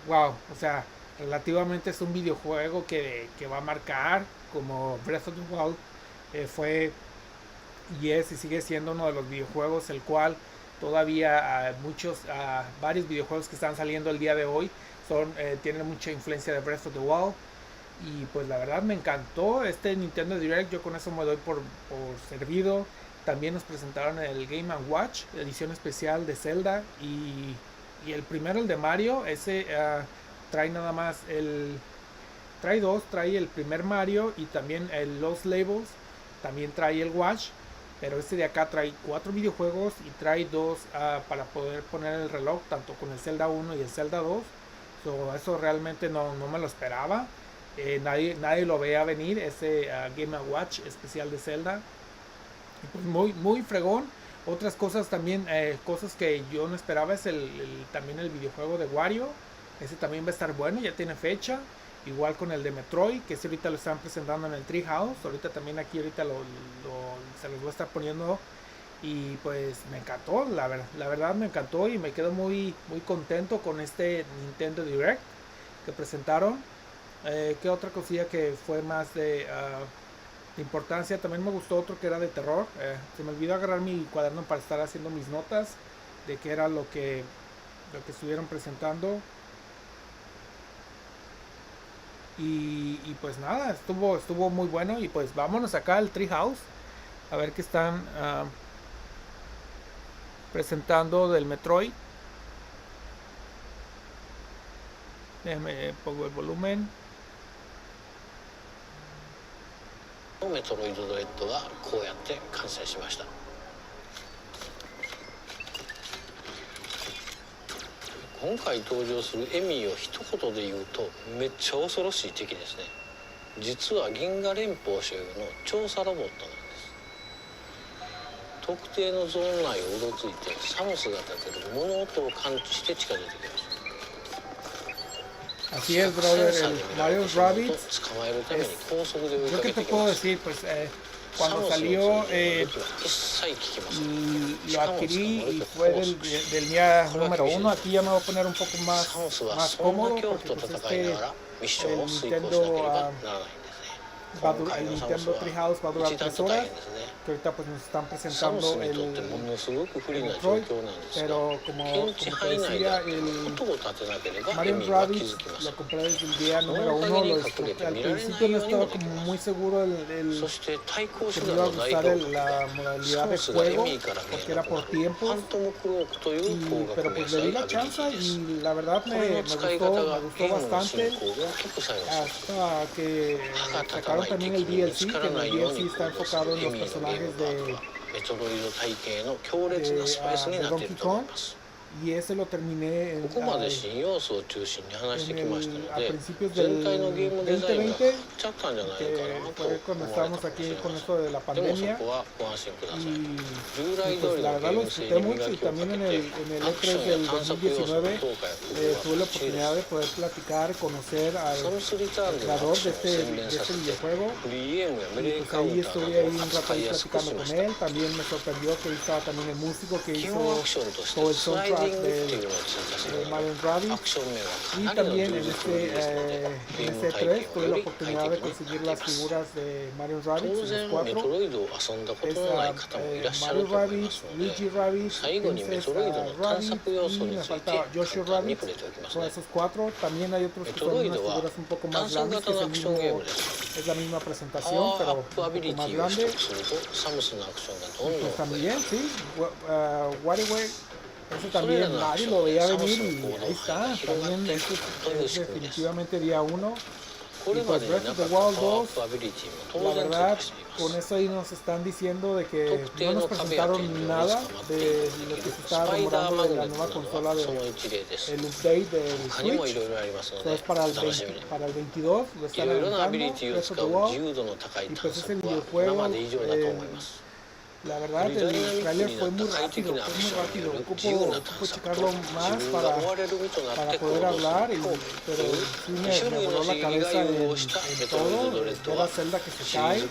Wow, o sea, relativamente es un videojuego que va a marcar como Breath of the Wild fue y sigue siendo uno de los videojuegos el cual todavía varios videojuegos que están saliendo el día de hoy tienen mucha influencia de Breath of the Wild. Y pues la verdad me encantó este Nintendo Direct. Yo con eso me doy por servido. También nos presentaron el Game & Watch, edición especial de Zelda, y el primero, el de Mario, ese trae nada más trae el primer Mario y también los labels, también trae el Watch, pero este de acá trae 4 videojuegos y trae 2 para poder poner el reloj, tanto con el Zelda 1 y el Zelda 2. Eso realmente no me lo esperaba. Nadie lo veía venir, ese Game & Watch especial de Zelda. Y pues muy fregón. Otras cosas también, cosas que yo no esperaba, es también el videojuego de Wario. Ese también va a estar bueno, ya tiene fecha. Igual con el de Metroid, que ese ahorita lo están presentando en el TreeHouse. Ahorita también aquí se los voy a estar poniendo. Y pues me encantó, la verdad me encantó, y me quedo muy contento con este Nintendo Direct que presentaron. ¿Qué otra cosilla que fue más de importancia? También me gustó otro que era de terror. Se me olvidó agarrar mi cuaderno para estar haciendo mis notas de qué era lo que estuvieron presentando. Y pues nada, estuvo muy bueno. Y pues vámonos acá al TreeHouse a ver qué están presentando del Metroid. Déjame pongo el volumen. メトロイドドレッドがこうやって完成しました。今回登場するエミーを一言で言うとめっちゃ恐ろしい敵ですね。実は銀河連邦周の調査ロボットなんです。特定のゾーン内をうろついてサムスが立てる物音を感知して近づいてきます。 Así es, brother, el Mario Rabbids. Yo que te puedo decir, pues cuando salió lo adquirí y fue del día número 1. Aquí ya me voy a poner un poco más cómodo porque pues el Nintendo TreeHouse va a durar 3 horas. Que ahorita pues nos están presentando el Metroid, pero como te decía, el Mario Rabbids lo compré desde el día número 1. Al principio no estaba como muy seguro que me iba a gustar la modalidad de juego porque era por tiempos, pero pues le di la chance y la verdad me gustó bastante hasta que sacaron también el DLC, que el DLC está enfocado en los personajes de Donkey Kong, y ese lo terminé a principios del 2020, que fue cuando estábamos aquí con esto de la pandemia, y pues la verdad lo disfruté mucho. Y también en el E3 del 2019 tuve la oportunidad de poder platicar, conocer al creador de este videojuego, y pues ahí estuve un rato ahí platicando con él. También me sorprendió que ahí estaba también el músico que hizo todo el soundtrack de Mario Rabbids, y también en este 3 tuve la oportunidad de conseguir las figuras de Mario Rabbids, los 4. Es Mario Rabbids, Luigi Rabbids, Princess Rabbids, y me falta Yoshi Rabbids. Son esos 4. También hay otros que son unas figuras un poco más grandes, que es la misma presentación, pero un poco más grande. Y pues también, sí, WarioWare. Ese también nadie lo veía venir y ahí está. También este es definitivamente día 1. Y pues Breath of the Wild 2, la verdad, con eso ahí nos están diciendo de que no nos presentaron nada de lo que se estaba rumorando de la nueva consola, el update del Switch. Entonces para el 22 lo están adelantando, Breath of the Wild, y pues ese videojuego, la verdad, el trailer fue muy rápido, ocupo checarlo más para poder hablar, pero sí me voló la cabeza en todo, ver a Zelda que se cae,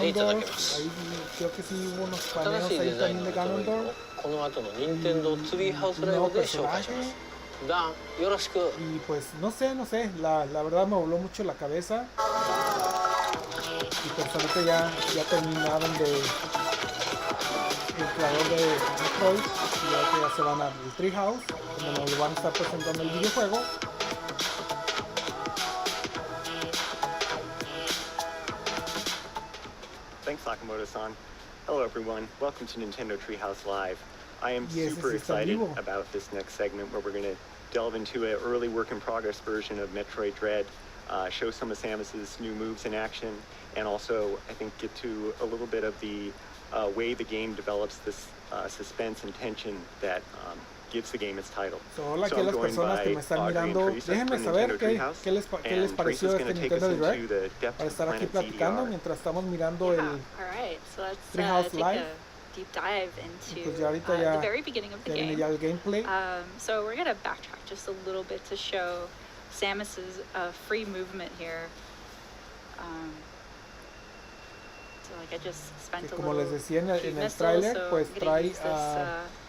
Ganondorf, ahí creo que sí hubo unos paneos ahí también de Ganondorf, un nuevo personaje, y pues no sé, la verdad me voló mucho la cabeza. Y pues ahorita ya terminaron el creador de Metroid, y ya se van al TreeHouse, donde nos lo van a estar presentando el videojuego. Thanks, Sakamoto-san. Hello everyone, welcome to Nintendo TreeHouse Live. I am super excited about this next segment where we're going to delve into an early work-in-progress version of Metroid Dread, show some of Samus's new moves in action, and also, I think, get to a little bit of the way the game develops this suspense and tension that gives the game its title. Hola, aquí a las personas que me están mirando, déjenme saber qué les pareció este Nintendo Direct, para estar aquí platicando mientras estamos mirando el TreeHouse Live. Deep dive into pues ya the very beginning of the game. Ya el gameplay. So we're gonna backtrack just a little bit to show Samus's free movement here. So like I just spent como les decía en el trailer, pues trae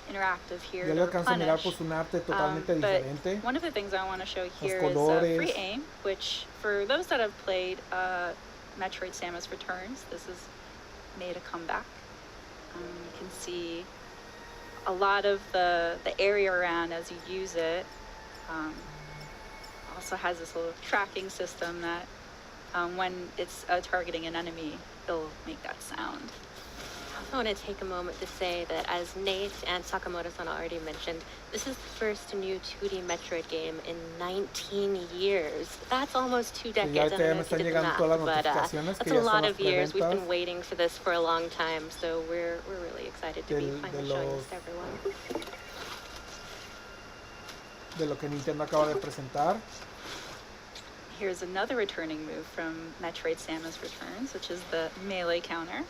interactive here. Ya le alcanzo a mirar pues un arte totalmente diferente. One of the things I want to show here is free aim, which for those that have played Metroid Samus Returns, this has made a comeback. You can see a lot of the area around as you use it. Also has this little tracking system that when it's targeting an enemy, it'll make that sound. I want to take a moment to say that, as Nate and Sakamoto-san already mentioned, this is the first new 2D Metroid game in 19 years. That's almost 2 decades. I don't know if you did the math, but that's a lot of years. We've been waiting for this for a long time, so we're really excited to be finally showing this to everyone. De lo que Nintendo acaba de presentar. here's another returning move from Metroid Samus Returns, which is the melee counter.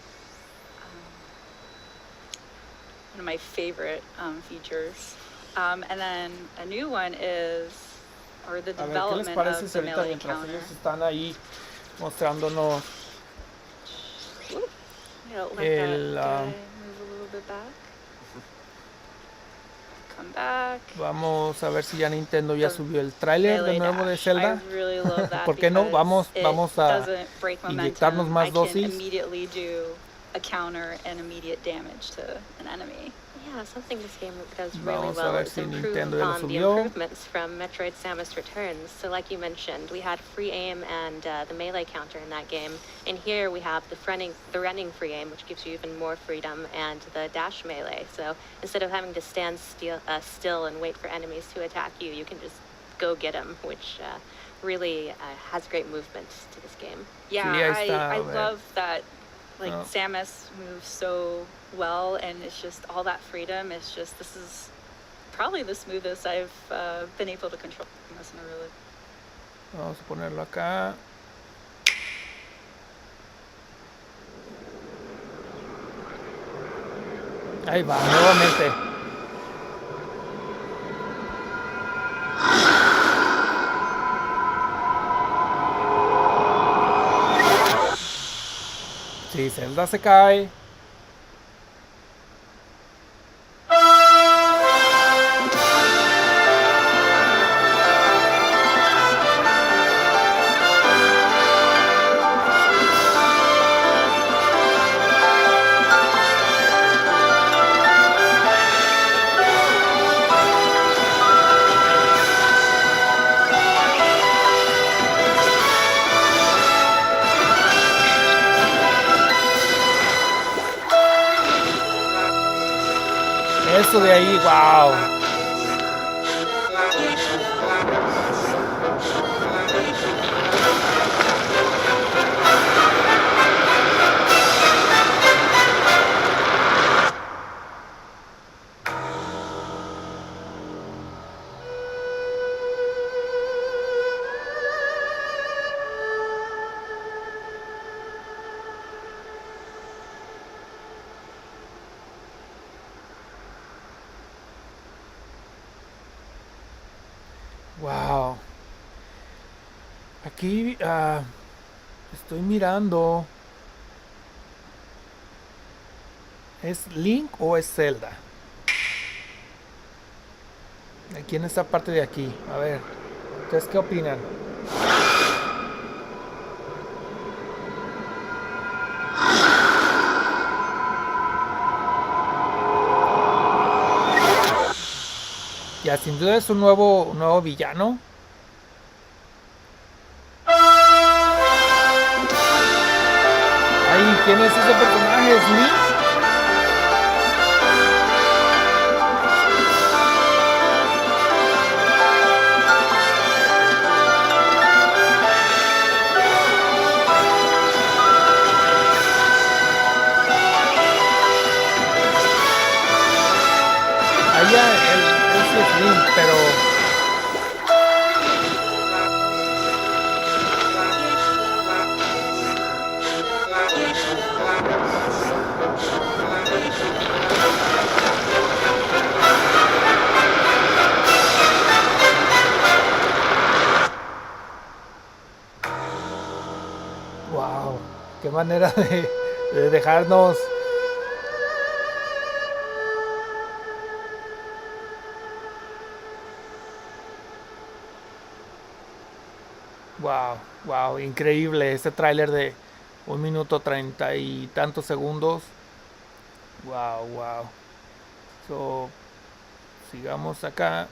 One of my favorite features. And then a new one is, or the development of the melee counter. Ellos están ahí mostrándonos move a little bit back. Come back. Vamos a ver si ya Nintendo ya subió el tráiler de nuevo de Zelda. Really love that. ¿Por qué no? Vamos a inyectarnos más dosis. I can immediately do a counter and immediate damage to an enemy. Yeah, something this game does really Vamos well a ver is si improve Nintendo ya lo on the subió. improvements from Metroid Samus Returns. So like you mentioned, we had free aim and the melee counter in that game. And here we have the running free aim, which gives you even more freedom, and the dash melee. So instead of having to stand still and wait for enemies to attack you, you can just go get them, which really has great movement to this game. Yeah, I love that. Like Samus moves so well, and it's just all that freedom. It's just, this is probably the smoothest I've been able to control this in a really. Vamos a ponerlo acá. Ahí va, nuevamente. Sí, Zelda se cae. Eso de ahí, wow. Wow. Aquí estoy mirando. ¿Es Link o es Zelda? Aquí en esta parte de aquí. A ver, ¿ustedes qué opinan? Ya, sin duda es un nuevo villano. Ay, ¿quién es ese personaje? ¿Es Link? Allá es Link, pero wow, qué manera de dejarnos. Wow, increíble este tráiler de 1 minuto 30 y tantos segundos. Wow. So, sigamos acá.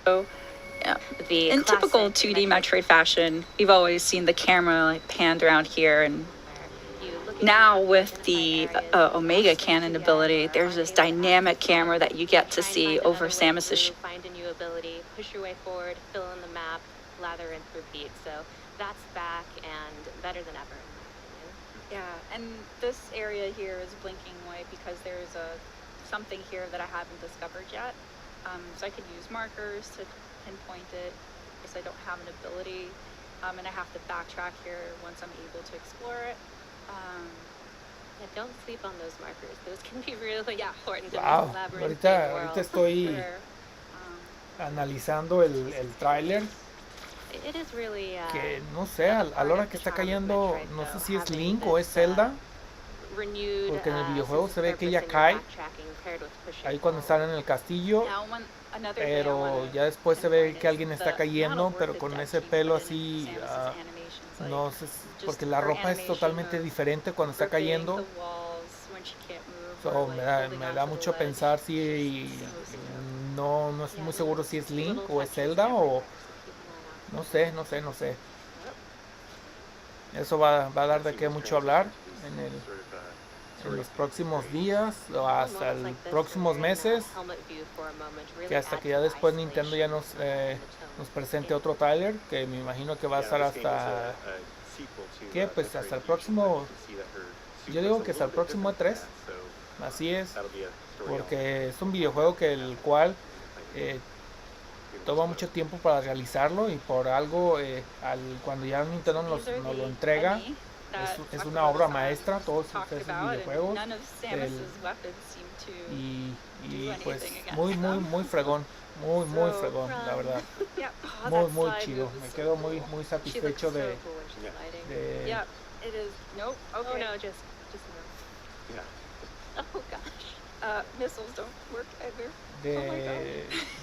So, yeah, in typical 2D Metroid fashion, we've always seen the camera like panned around here, and now with the Omega Cannon ability, there's this dynamic camera that you get to see over Samus's. Find a new ability, push your way forward, fill in the map, lather, and repeat. So that's back and better than ever, in my opinion. Yeah, and this area here is blinking white because there's a something here that I haven't discovered yet. So I can use markers to pinpoint it if I don't have an ability, and I have to backtrack here once I'm able to explore it. Yeah, don't sleep on those markers. Those can be really important. Wow, ahorita estoy analizando el tráiler. It is really, que no sé, a la hora que está cayendo, no sé si es Link o es Zelda, porque en el videojuego se ve que ella cae ahí cuando están en el castillo, pero ya después se ve que alguien está cayendo, pero con ese pelo así, no sé, porque la ropa es totalmente diferente cuando está cayendo. So, me da mucho a pensar si no estoy muy seguro si es Link o es Zelda o no sé. Eso va a dar de qué mucho hablar en los próximos días o hasta los próximos meses, que hasta que ya después Nintendo ya nos presente otro tráiler, que me imagino que va a estar hasta pues hasta el próximo, yo digo que hasta el próximo E3, así es, porque es un videojuego que el cual toma mucho tiempo para realizarlo, y por algo cuando ya Nintendo nos lo entrega es una obra maestra, todos esos videojuegos, y pues muy fregón, muy fregón, la verdad, muy chido. Me quedo muy satisfecho de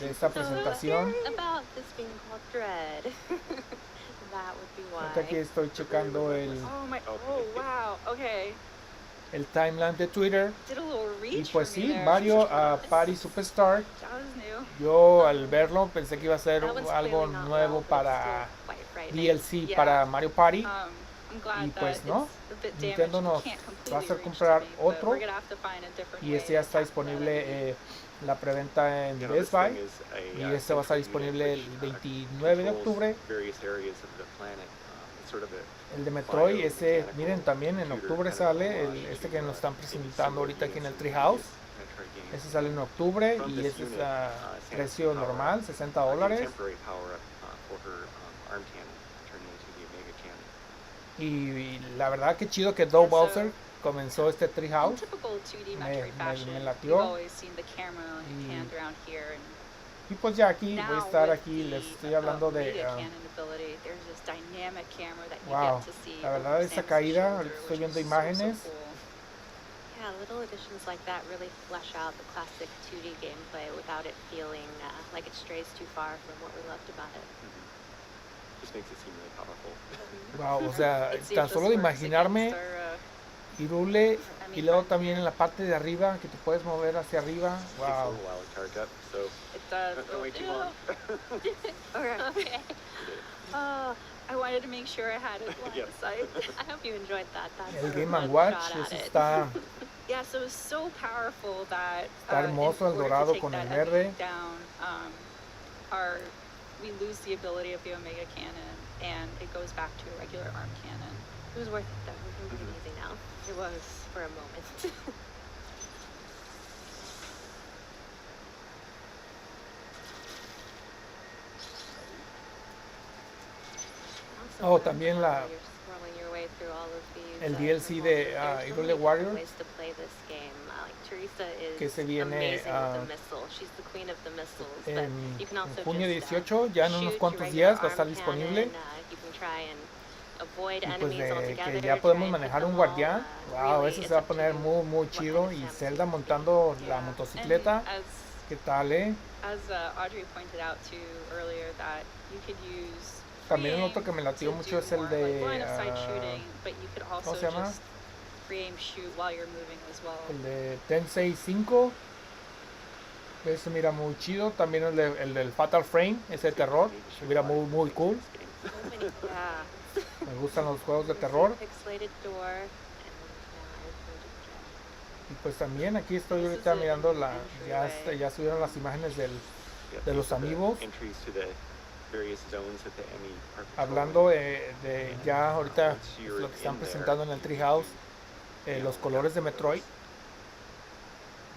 esta presentación. Ahorita aquí estoy checando el timeline de Twitter, y pues sí, Mario Party Superstar, yo al verlo pensé que iba a ser algo nuevo para DLC para Mario Party, y pues no, Nintendo nos va a hacer comprar otro, y este ya está disponible la preventa en Best Buy, y este va a estar disponible el 29 de octubre. El de Metroid, ese, miren, también en octubre sale, este que nos están presentando ahorita aquí en el TreeHouse. Ese sale en octubre, y ese es a precio normal, $60. Y la verdad que chido que Doe Bowser comenzó este TreeHouse. Me latió. Y pues ya aquí voy a estar aquí, les estoy hablando de wow, la verdad esa caída, ahorita estoy viendo imágenes. Yeah, little additions like that really flesh out the classic 2D gameplay without it feeling like it strays too far from what we loved about it. Just makes it seem really powerful. Wow, o sea, tan solo de imaginarme Hyrule, y luego también en la parte de arriba que te puedes mover hacia arriba. Wow. I wanted to make sure I had it line of sight. I hope you enjoyed that. El Game & Watch, eso está. Yeah, so it's so powerful that está hermoso el dorado con el verde. We lose the ability of the Omega Cannon, and it goes back to a regular arm cannon. It was worth it though. It was really easy now. It was for a moment. Oh, también el DLC de Hyrule Warriors, que se viene en junio 18, ya en unos cuantos días va a estar disponible. Y pues que ya podemos manejar un guardián. Wow, eso se va a poner muy chido. Y Zelda montando la motocicleta. ¿Qué tal, También el otro que me latió mucho es el de ¿cómo se llama? El de Tensei 5. Ese mira muy chido. También el del Fatal Frame, ese de terror, se mira muy cool. Me gustan los juegos de terror. Y pues también aquí estoy ahorita mirando ya subieron las imágenes de los amigos. Hablando de ya ahorita lo que están presentando en el TreeHouse, los colores de Metroid.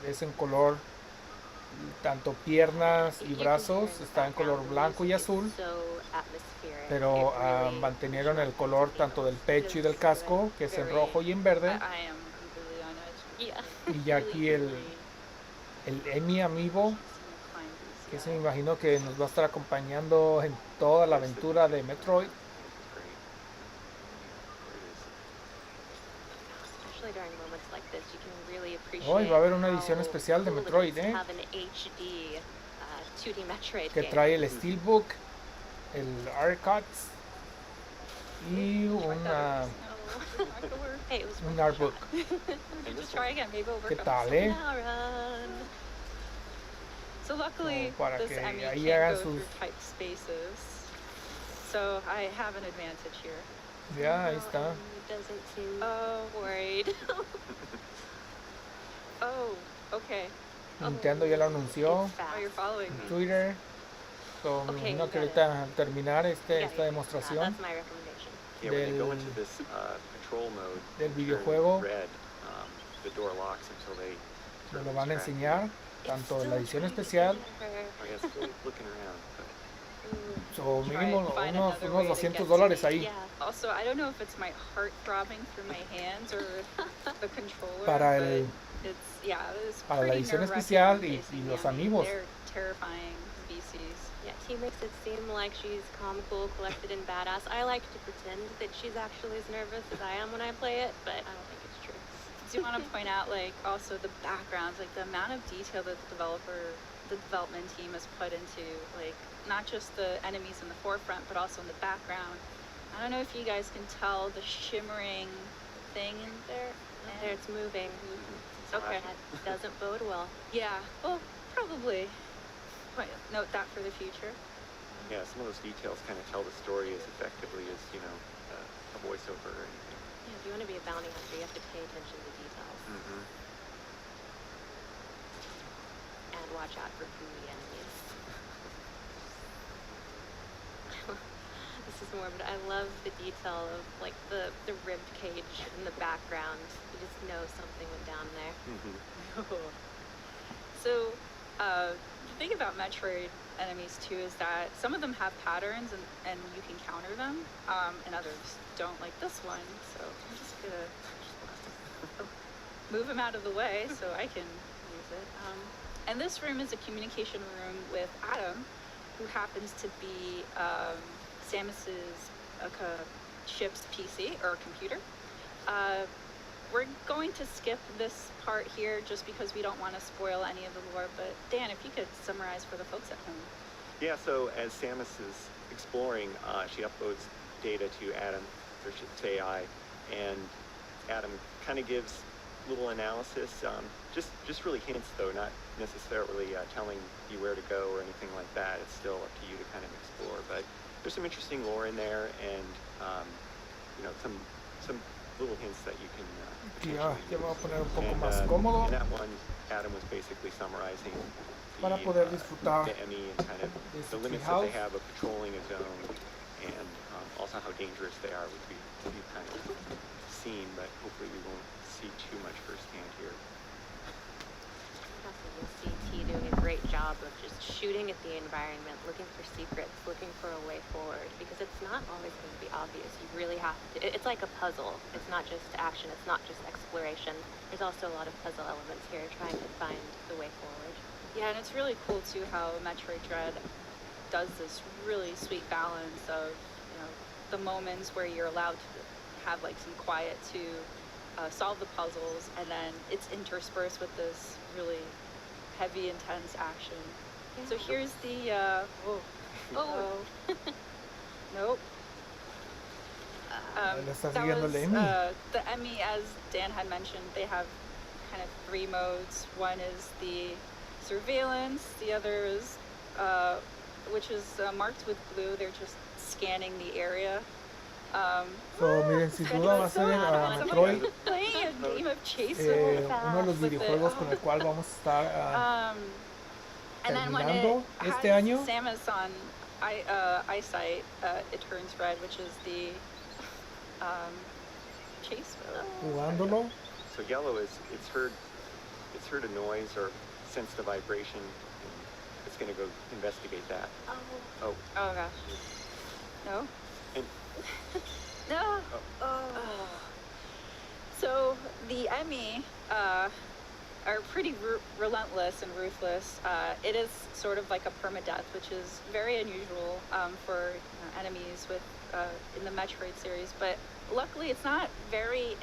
es en color, tanto piernas y brazos está en color blanco y azul, pero mantenieron el color tanto del pecho y del casco, que es en rojo y en verde. Y ya aquí el Emmy Amiibo, que se me imagino que nos va a estar acompañando en toda la aventura de Metroid. Hoy va a haber una edición especial de Metroid, que trae el Steelbook, el Archives y un artbook. ¿Qué tal, So luckily, para this que Emmy ahí can't hagan go through sus... type spaces, so I have an advantage here. Ya, ahí está. Doesn't seem worried. Oh, okay. Nintendo ya lo anunció Oh, you're following en me. Twitter. So, me imagino que ahorita al terminar esta demostración Yeah, when they go into this control mode, del turn videojuego, red, the door locks until they nos lo van a enseñar, tanto en la edición especial, I guess still looking around, but so Try mínimo and find unos another way to get to $200 me. ahí. Yeah. Also, I don't know if it's my heart throbbing through my hands or the controller. Para but el- it's para la pretty edición nerve-wracking especial y facing los Emmy. amigos. They're terrifying species. Yeah, he makes it seem like she's calm, cool, collected, and badass. I like to pretend that she's actually as nervous as I am when I play it, but I don't think it's true. Do you want to point out, like, also the backgrounds, like the amount of detail that the development team has put into, like, not just the enemies in the forefront, but also in the background. I don't know if you guys can tell the shimmering thing in there. There, it's moving. Okay. That doesn't bode well. Yeah, well, probably. Note that for the future. yeah, some of those details kind of tell the story as effectively as, you know, a voiceover or anything. Yeah, if you want to be a bounty hunter, you have to pay attention to details. Mm-hmm. And watch out for gooey enemies. This is morbid. I love the detail of, like, the ribbed cage in the background. You just know something went down there. Mm-hmm. So, the thing about Metroid enemies too is that some of them have patterns and you can counter them, and others don't, like this one. So I'm just gonna move him out of the way so I can use it. And this room is a communication room with Adam, who happens to be Samus's ship's PC or computer. We're going to skip this part here just because we don't want to spoil any of the lore, but Dan, if you could summarize for the folks at home. Yeah, so as Samus is exploring, she uploads data to Adam, or should say AI, and Adam kind of gives little analysis, just really hints though, not necessarily telling you where to go or anything like that. It's still up to you to kind of explore, but there's some interesting lore in there, and you know, some little hints that you can Ya voy a poner un poco and, más cómodo in that one, Adam was basically summarizing para poder disfrutar the Emmy and kind of de the este limits that they TreeHouse. have of patrolling a zone, and also how dangerous they are, which we've kind of seen, but hopefully we won't see too much firsthand here. Also, you'll see T doing a great job of just shooting at the environment, looking for secrets, looking for a way forward, because it's not always going to be obvious. You really have to, it's like a puzzle. It's not just action, it's not just exploration. There's also a lot of puzzle elements here, trying to find the way forward. Yeah, and it's really cool too how Metroid Dread does this really sweet balance of, you know, the moments where you're allowed to have like some quiet to solve the puzzles, and then it's interspersed with this really heavy, intense action. Yeah. So here's the nope. Le está That siguiendo was el Emmy. the Emmy, as Dan had mentioned. They have kind of three modes. One is the surveillance. The other is, which is marked with blue. They're just scanning the area. So, miren, sin duda va a ser Metroid Playing a game of chase uno de los videojuegos con el cual vamos a estar and then when terminando it este has año. Samus on eyesight, it turns red, which is the chase mode. Jugándolo. So yellow is it's heard a noise or sensed a vibration, it's going to go investigate that. Oh gosh. No? And no. Oh. So the Emmy are pretty relentless and ruthless. It is sort of like a permadeath, which is very unusual for enemies with in the Metroid series. But luckily, it's not very.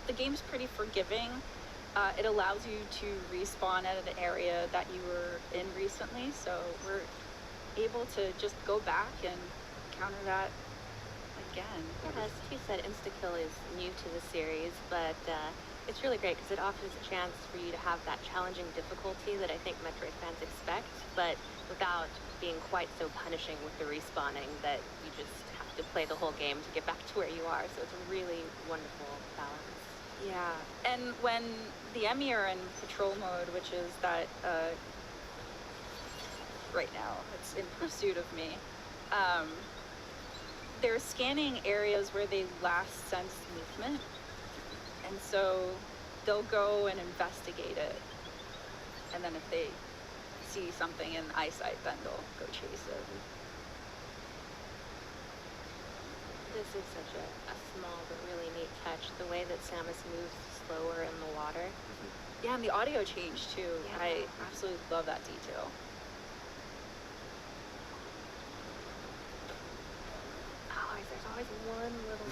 The game's pretty forgiving. It allows you to respawn at an area that you were in recently, so we're able to just go back and counter that again. Yeah, as Steve said, insta-kill is new to the series, but it's really great because it offers a chance for you to have that challenging difficulty that I think Metroid fans expect, but without being quite so punishing with the respawning that you just have to play the whole game to get back to where you are. So it's a really wonderful balance. Yeah, and when the Emmy are in patrol mode, which is that right now, it's in pursuit of me, they're scanning areas where they last sensed movement, and so they'll go and investigate it, and then if they see something in eyesight, then they'll go chase it. This is such a small but really neat touch, the way that Samus moves slower in the water. Yeah, and the audio change too. Yeah. I absolutely love that detail. There's always one little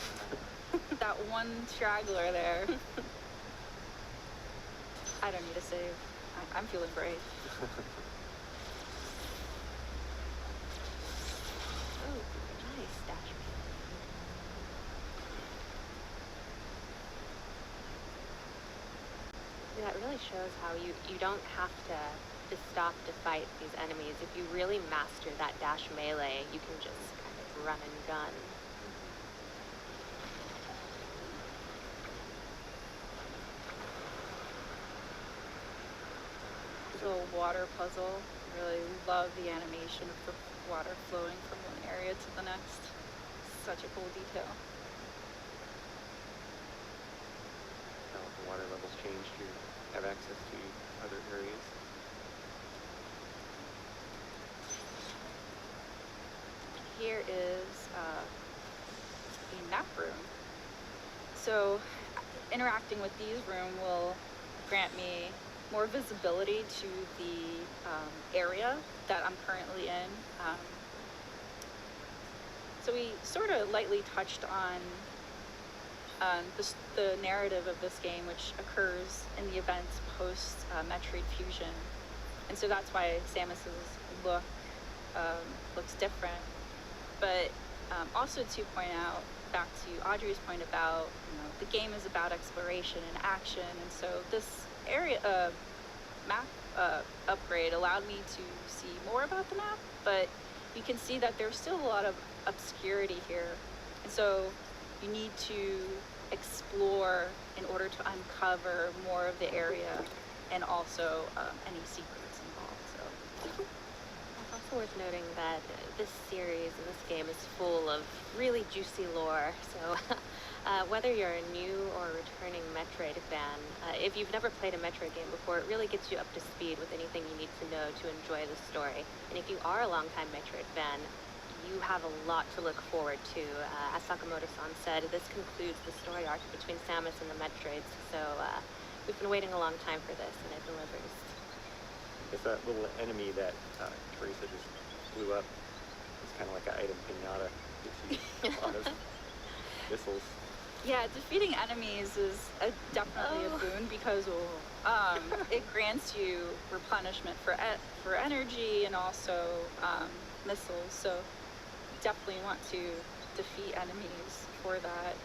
that one straggler there. I don't need a save. I'm feeling brave. Oh, nice statue. That really shows how you don't have to stop to fight these enemies. If you really master that dash melee, you can just kind of run and gun. Little water puzzle. Really love the animation of the water flowing from one area to the next. Such a cool detail. Now the water levels change, you have access to other areas. Here is a map room. So interacting with these rooms will grant me more visibility to the area that I'm currently in. So we sort of lightly touched on the narrative of this game, which occurs in the events post Metroid Fusion, and so that's why Samus's look looks different. But also to point out, back to Audrey's point about, the game is about exploration and action, and so this area map upgrade allowed me to see more about the map, but you can see that there's still a lot of obscurity here, and so you need to explore in order to uncover more of the area and also any secrets involved. So it's also worth noting that this series and this game is full of really juicy lore, so whether you're a new or returning Metroid fan, if you've never played a Metroid game before, it really gets you up to speed with anything you need to know to enjoy the story. And if you are a longtime Metroid fan, you have a lot to look forward to. As Sakamoto-san said, this concludes the story arc between Samus and the Metroids, so we've been waiting a long time for this, and it delivers. It's that little enemy that Teresa just blew up. It's kind of like an item pinata. Gives you a lot of missiles. yeah, defeating enemies is definitely a boon because it grants you replenishment for energy and also missiles. So definitely want to defeat enemies for that.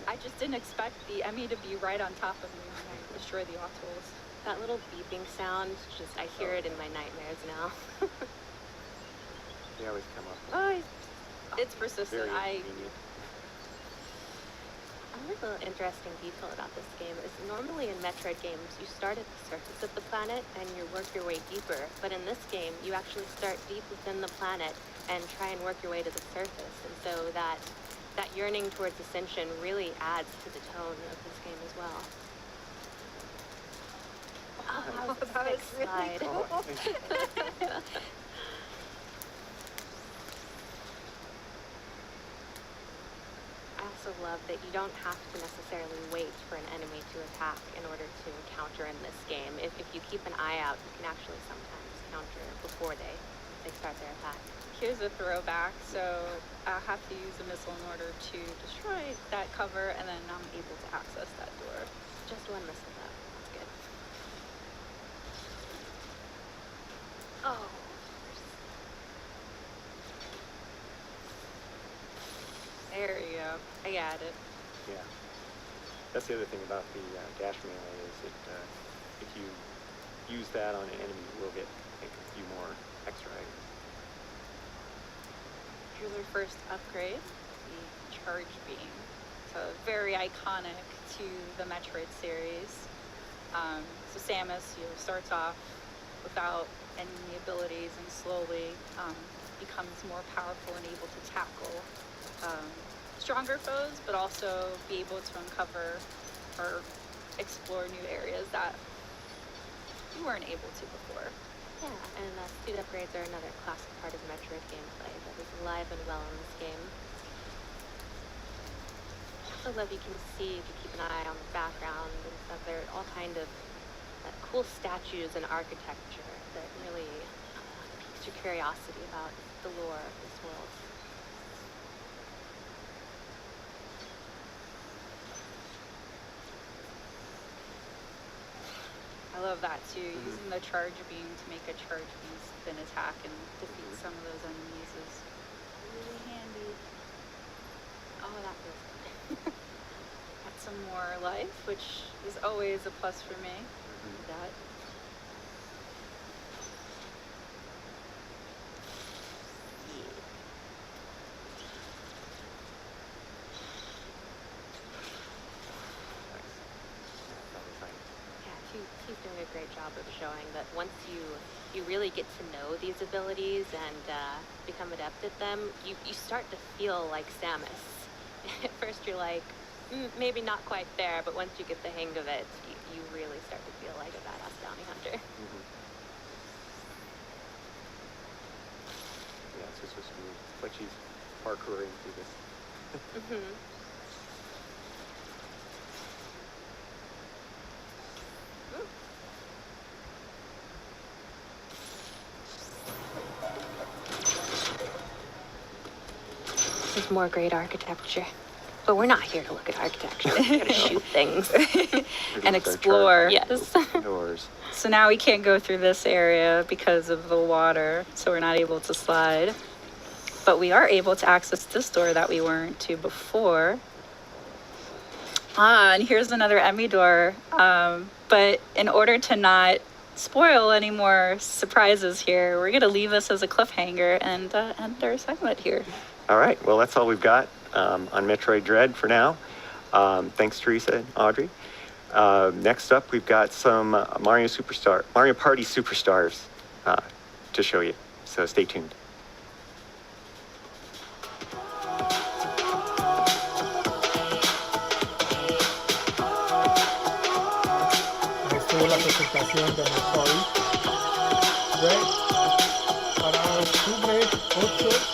I just didn't expect the Emmy to be right on top of me when I destroy the Autols. That little beeping sound, I hear it in my nightmares now. They always come up. Oh, it's persistent. Very convenient. Another interesting detail about this game is normally in Metroid games, you start at the surface of the planet and you work your way deeper. But in this game, you actually start deep within the planet and try and work your way to the surface. And so that yearning towards ascension really adds to the tone of this game as well. Oh, that was really cool. I also love that you don't have to necessarily wait for an enemy to attack in order to counter in this game. If you keep an eye out, you can actually sometimes counter before they start their attack. Here's a throwback, so I have to use a missile in order to destroy that cover, and then I'm able to access that door. Just one missile though. That's good. Oh. There you go. I got it. Yeah. That's the other thing about the dash melee is that if you use that on an enemy, you will get, I think, a few more extra items. Here's our first upgrade, the Charge Beam. So very iconic to the Metroid series. So Samus, starts off without any abilities and slowly becomes more powerful and able to tackle stronger foes, but also be able to uncover or explore new areas that you weren't able to before. Yeah, and speed upgrades are another classic part of Metroid gameplay that is alive and well in this game. I also love you can see, if you keep an eye on the background and stuff, there are all kind of cool statues and architecture that really piques your curiosity about the lore of this world. I love that too, using the charge beam to make a charge beam spin attack and defeat some of those enemies is really handy. Oh, that feels good. Got some more life, which is always a plus for me. That. He's doing a great job of showing that once you really get to know these abilities and become adept at them, you start to feel like Samus. At first you're like, maybe not quite there, but once you get the hang of it, you really start to feel like a badass bounty hunter. Yeah, it's just so smooth. It's like she's parkouring through this. There's more great architecture. But we're not here to look at architecture. We're here to shoot things. And explore. Yes. Doors. So now we can't go through this area because of the water, so we're not able to slide. But we are able to access this door that we weren't to before. And here's another Emmy door. But in order to not spoil any more surprises here, we're going to leave this as a cliffhanger and end our segment here. All right, well, that's all we've got on Metroid Dread for now. Thanks, Teresa and Audrey. Next up, we've got some Mario Party Superstars to show you, so stay tuned. Ahí estuvo la presentación de Metroid Dread para octubre 8.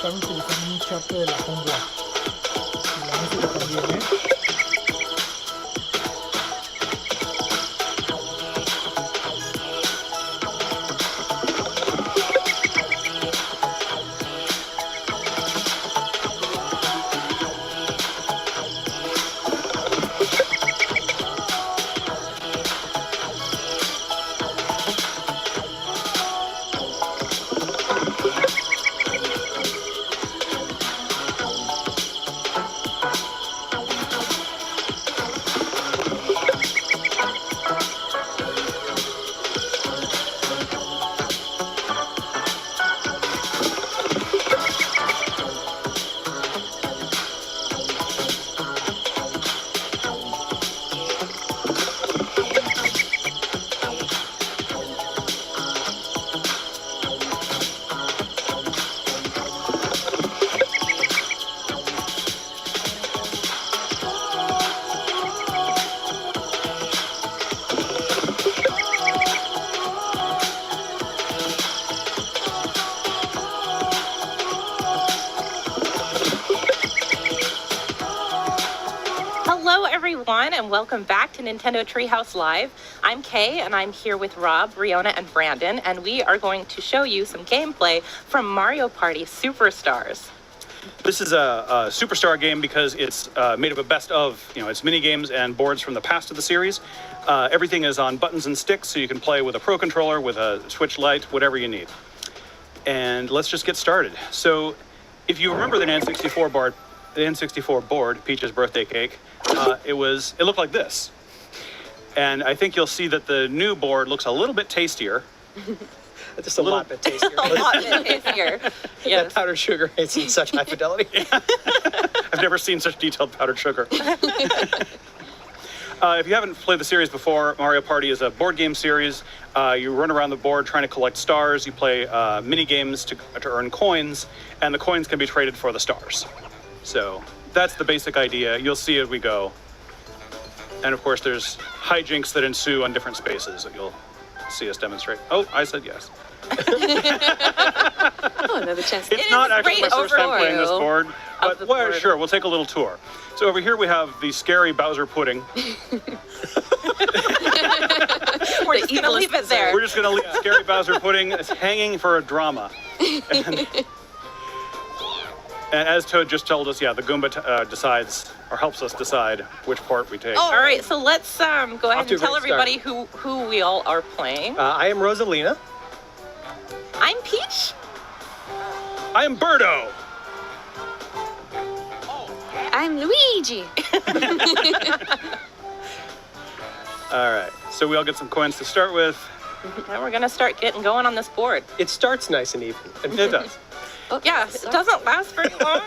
Están utilizando un charte de la jungla y la música también, everyone, and welcome back to Nintendo TreeHouse Live. I'm Kay, and I'm here with Rob, Riona, and Brandon, and we are going to show you some gameplay from Mario Party Superstars. This is a Superstar game because it's made up of best of, it's mini games and boards from the past of the series. Everything is on buttons and sticks, so you can play with a Pro Controller, with a Switch Lite, whatever you need. And let's just get started. So, if you remember the N64 board, Peach's birthday cake, it looked like this. And I think you'll see that the new board looks a little bit tastier. Just a lot bit tastier. A lot bit tastier. Yes. That powdered sugar is in such high fidelity. I've never seen such detailed powdered sugar. If you haven't played the series before, Mario Party is a board game series. You run around the board trying to collect stars. You play mini games to earn coins, and the coins can be traded for the stars. So that's the basic idea. You'll see as we go. And of course, there's hijinks that ensue on different spaces that you'll see us demonstrate. Oh, I said yes. Another chance. It's not actually my first time playing this board, but well, sure, we'll take a little tour. So over here we have the scary Bowser pudding. We're just going to leave it there. We're just going to leave scary Bowser pudding. It's hanging for a drama. And as Toad just told us, yeah, the Goomba decides, or helps us decide, which part we take. Oh, all right, so let's go ahead and tell everybody who we all are playing. I am Rosalina. I'm Peach. I am Birdo. I'm Luigi. All right, so we all get some coins to start with. Now we're going to start getting going on this board. It starts nice and even. It does. Oh, yeah, it doesn't last very long.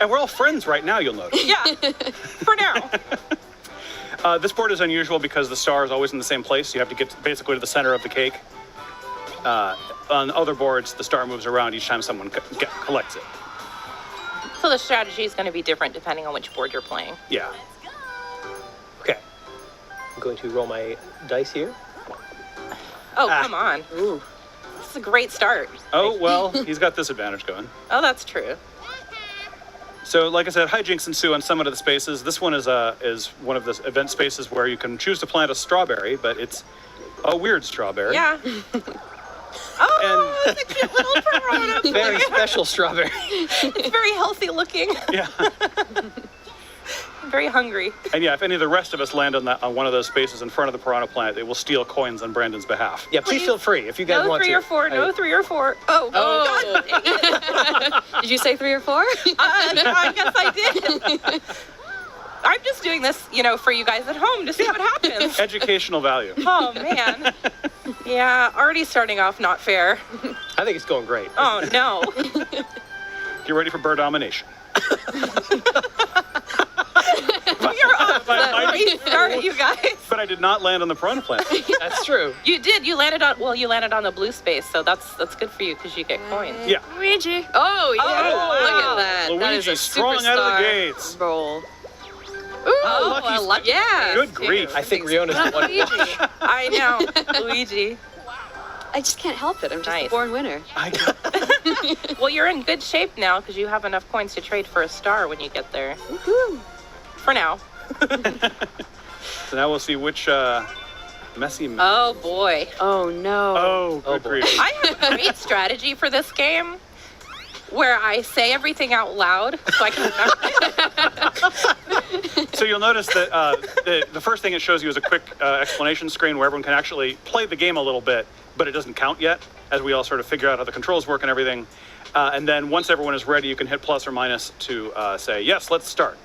And we're all friends right now, you'll notice. Yeah, for now. This board is unusual because the star is always in the same place. You have to get basically to the center of the cake. On other boards, the star moves around each time someone collects it. So the strategy is going to be different depending on which board you're playing. Yeah. Okay. I'm going to roll my dice here. Oh, come on. Ooh. This is a great start. Oh, well, he's got this advantage going. Oh, that's true. So, like I said, hijinks ensue on some of the spaces. This one is one of the event spaces where you can choose to plant a strawberry, but it's a weird strawberry. Yeah. Oh, it's a cute little piranha. Very special strawberry. It's very healthy looking. Yeah. Very hungry. And yeah, if any of the rest of us land on one of those spaces in front of the piranha plant, they will steal coins on Brandon's behalf. Yeah, please feel free if you guys want to. No 3 or 4. No 3 or 4. Oh, God. Dang it. Did you say 3 or 4? I guess I did. I'm just doing this, for you guys at home to see what happens. Educational value. Oh, man. Yeah, already starting off not fair. I think it's going great. Oh, no. Get ready for bird domination. You're off to a great start, you guys. But I did not land on the piranha plant. That's true. You did. You landed on the blue space, so that's good for you because you get coins. Yeah. Luigi. Oh, yeah. Oh, look at that. Luigi, that is a strong superstar out of the gates. Roll. Ooh, lucky. Yeah. Good grief. I think Riona's the one. I know. Luigi. I just can't help it. I'm just a born winner. Well, you're in good shape now because you have enough coins to trade for a star when you get there. Woohoo. For now. So now we'll see which messy. Oh, boy. Oh, no. Oh, good grief. I have a great strategy for this game where I say everything out loud so I can remember. So you'll notice that the first thing it shows you is a quick explanation screen where everyone can actually play the game a little bit, but it doesn't count yet, as we all sort of figure out how the controls work and everything. And then once everyone is ready, you can hit plus or minus to say, yes, let's start.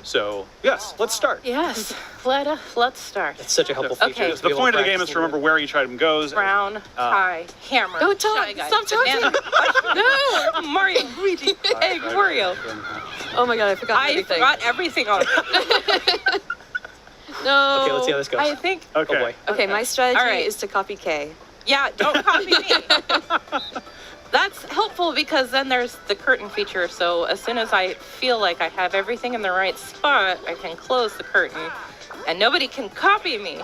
So, yes, let's start. Yes, let's start. It's such a helpful feature. Okay. The point of the game is to remember where each item goes. Brown, tie, hammer. Don't talk. Shy Guy, Stop talking. No, Mario, Luigi, egg, Wario. Oh my God, I forgot everything. I forgot everything on it. No. Okay, let's see how this goes. I think. Okay. Oh boy. Okay, my strategy All right. is to copy Kay. Yeah, don't copy me. That's helpful because then there's the curtain feature. So as soon as I feel like I have everything in the right spot, I can close the curtain and nobody can copy me.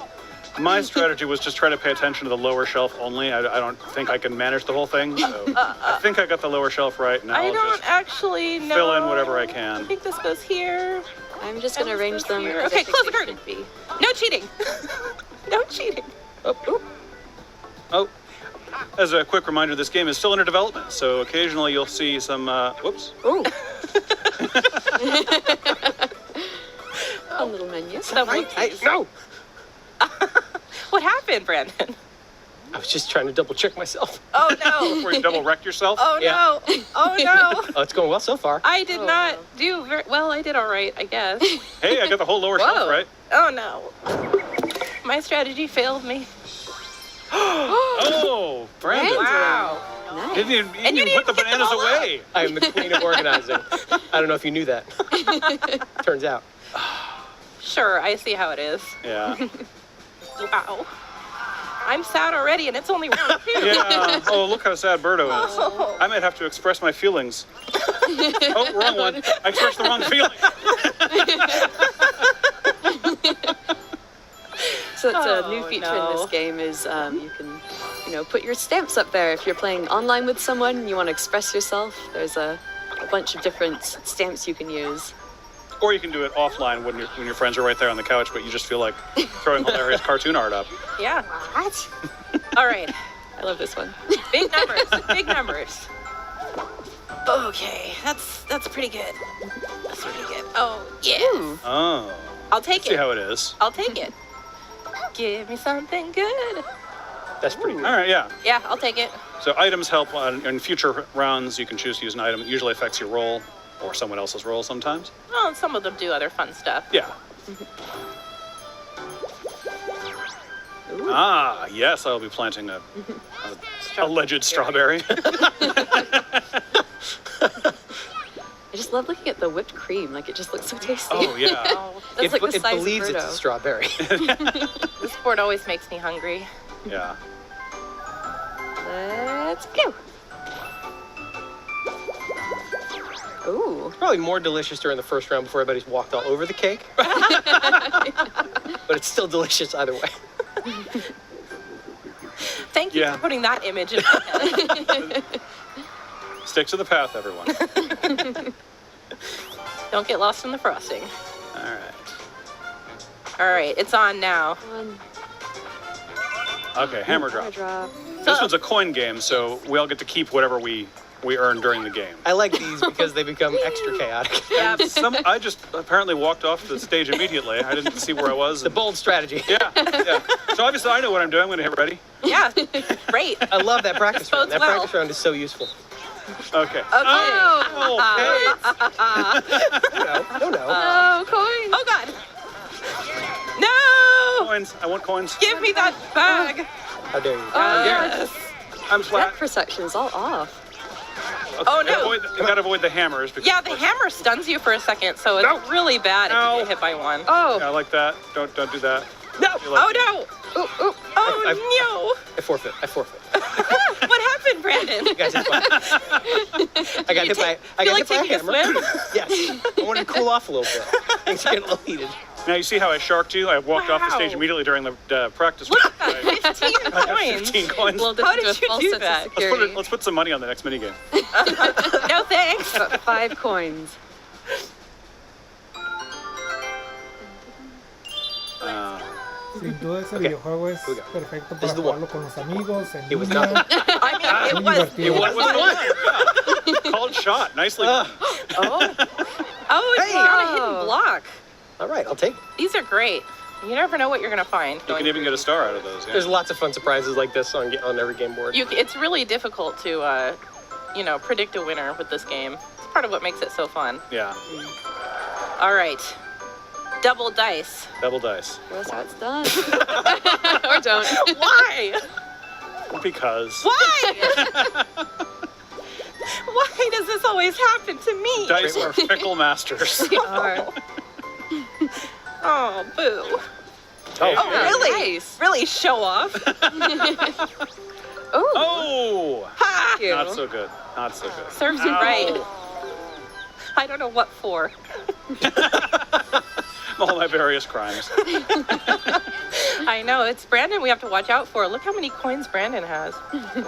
My strategy was just try to pay attention to the lower shelf only. I don't think I can manage the whole thing. So I think I got the lower shelf right. Now I I'll don't just actually know. fill in whatever I I can. think this goes here. I'm just gonna arrange them. Here. Okay, close the curtain. No cheating. No cheating. Oh, as a quick reminder, this game is still under development, so occasionally you'll see some, whoops. Ooh. A little menu. No! What happened, Brandon? I was just trying to double check myself. Oh, no. Where you double wrecked yourself? Oh, no. Oh, no. Oh, it's going well so far. I did not do very well. I did all right, I guess. Hey, I got the whole lower shelf right. Oh, no. My strategy failed me. Oh, Brandon. Wow. Nice. Didn't you put the bananas away. I am the queen of organizing. I don't know if you knew that. Turns out. Sure, I see how it is. Yeah. Wow. I'm sad already, and it's only round 2. Yeah. Oh, look how sad Birdo is. Oh. I might have to express my feelings. Oh, wrong one. I expressed the wrong feeling. So it's a new feature in this game is you can, put your stamps up there. If you're playing online with someone and you want to express yourself, there's a bunch of different stamps you can use. Or you can do it offline when your friends are right there on the couch, but you just feel like throwing hilarious cartoon art up. Yeah. What? All right. I love this one. Big numbers. Big numbers. Okay, that's pretty good. That's pretty good. Oh, yeah. Oh. I'll take it. See how it is. I'll take it. Give me something good. That's pretty good. All right, yeah. Yeah, I'll take it. So items help in future rounds. You can choose to use an item. It usually affects your roll or someone else's roll sometimes. Well, and some of them do other fun stuff. Yeah. Ah, yes, I'll be planting a alleged strawberry. I just love looking at the whipped cream. Like, it just looks so tasty. Oh, yeah. That's like the it size believes of it's a strawberry. This board always makes me hungry. Yeah. Let's go. Ooh. It's probably more delicious during the first round before everybody's walked all over the cake. But it's still delicious either way. Thank you for putting that image in my head. Stick to the path, everyone. Don't get lost in the frosting. All right. All right, it's on now. Okay, hammer drop. This one's a coin game, so we all get to keep whatever we earn during the game. I like these because they become extra chaotic. Yeah. I just apparently walked off the stage immediately. I didn't see where I was. The bold strategy. Yeah. So obviously I know what I'm doing. I'm going to hit ready. Yeah, great. I love that practice round. That practice round is so useful. Okay. Oh, No. Oh, coins. Oh, God. No! Coins. I want coins. Give me that bag. How dare you? Yes. I'm flat. Depth perception's all off. Okay. Oh, no. You got to avoid the hammers. Because Yeah, the hammer stuns you for a second, so it's really bad if you get hit by one. Oh. Yeah, I like that. Don't do that. No. Like No. Ooh, ooh. Oh, no. I forfeit. What happened, Brandon? You guys had fun. I got hit by a hammer. Yes. I wanted to cool off a little bit. Things are getting a little heated. Now you see how I sharked you? I walked off the stage immediately during the practice. Look at that, 15 I got coins. 15 coins. Well, How did you do that? Let's put some money on the next minigame. No, thanks. 5 coins. Sin duda ese videojuego es perfecto para jugarlo con los amigos, en It was línea. nothing. I mean, Muy it divertido. was one. Called shot. Nicely. Oh, it's not a hidden block. All right, I'll take it. These are great. You never know what you're going to find. You can even get a star out of those. Yeah. There's lots of fun surprises like this on every game board. It's really difficult to, predict a winner with this game. It's part of what makes it so fun. Yeah. All right. Double dice. Double dice. That's how it's done. Or don't. Why? Because. Why? Why does this always happen to me? Dice are fickle masters. They are. Oh, boo. Oh, really? Nice. Really show off? Oh! Ha! Not so good. Not so good. Serves you right. I don't know what for. All my various crimes. I know. It's Brandon we have to watch out for. Look how many coins Brandon has.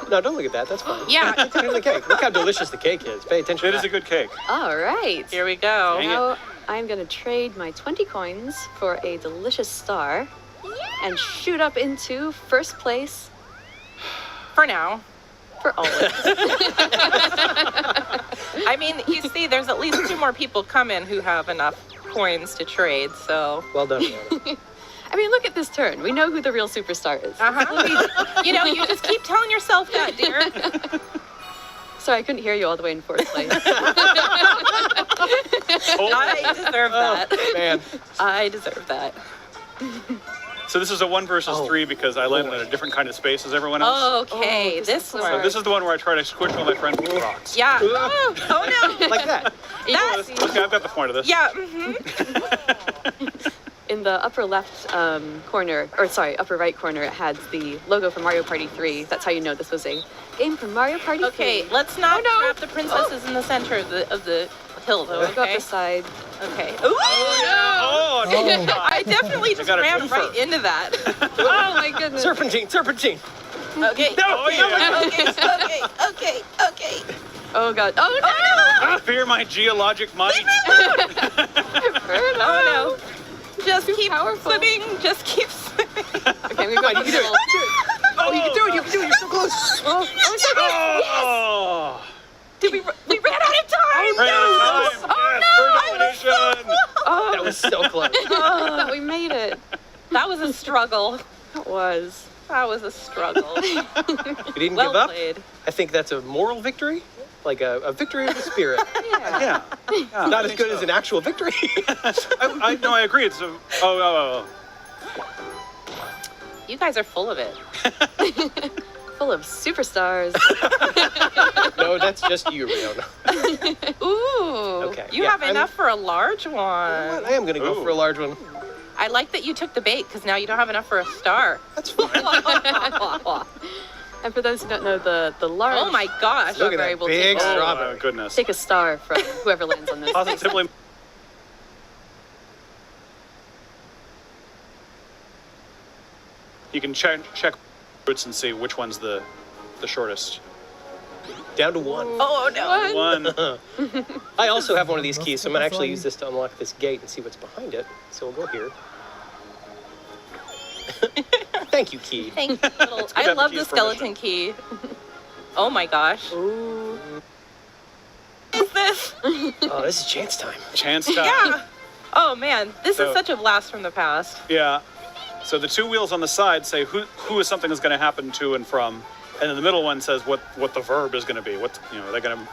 No, don't look at that. That's fine. Yeah. Pay attention to the cake. Look how delicious the cake is. Pay attention It to is that. a good cake. All right. Here we go. Dang it. Now, I'm going to trade my 20 coins for a delicious star and shoot up into first place. For now. For always. I mean, you see, there's at least 2 more people coming who have enough coins to trade, so... Well done, Leona. I mean, look at this turn. We know who the real superstar is. You know, you just keep telling yourself that, dear. Sorry, I couldn't hear you all the way in fourth place. I deserve that. Man. I deserve that. So this is a 1 versus 3 because I landed in a different kind of space as everyone else. Okay, this one. So this is the one where I try to squish all my friends with rocks. Yeah. Oh no. Like that. Okay, I've got the point of this. Yeah. In the upper left corner, or sorry, upper right corner, it had the logo for Mario Party 3. That's how you know this was a game from Mario Party 3. Okay, let's not trap the princesses in the center of the hill, though, Go up the side. Okay. Ooh! Oh, no. I definitely just ran right into that. Oh, my goodness. Serpentine. Okay. Oh, yeah. Okay. Oh, God. Oh, no! I fear my geologic might. Oh, no. Just keep swimming. Just keep swimming. Okay, we go. You can do it. Oh, you can do it. You're so close. Oh, so close. Oh. Did we ran out of time? Ran out of time. Yes, for domination. That was so close. Oh, we made it. That was a struggle. That was. That was a struggle. You didn't give up? Played. I think that's a moral victory. Like a victory of the spirit. Yeah. Not as good as an actual victory. I agree. It's You guys are full of it. Full of superstars. No, that's just you, Riona. Ooh. Okay. You have enough for a large one. I am going to go for a large one. I like that you took the bait because now you don't have enough for a star. That's fine. And for those who don't know, the large. Oh my gosh! Look at that big strawberry. Oh my goodness! Take a star from whoever lands on this. Positively. You can check routes and see which one's the shortest. Down to 1. Oh no! 1. I also have one of these keys, so I'm gonna actually use this to unlock this gate and see what's behind it. So we'll go here. Thank you, key. Thank you, little. I love the skeleton key. Oh my gosh. Ooh. What is this? Oh, this is chance time. Chance time. Yeah. Oh man, this is such a blast from the past. Yeah. So the 2 wheels on the side say who is something is going to happen to and from, and then the middle one says what the verb is going to be. What they're going to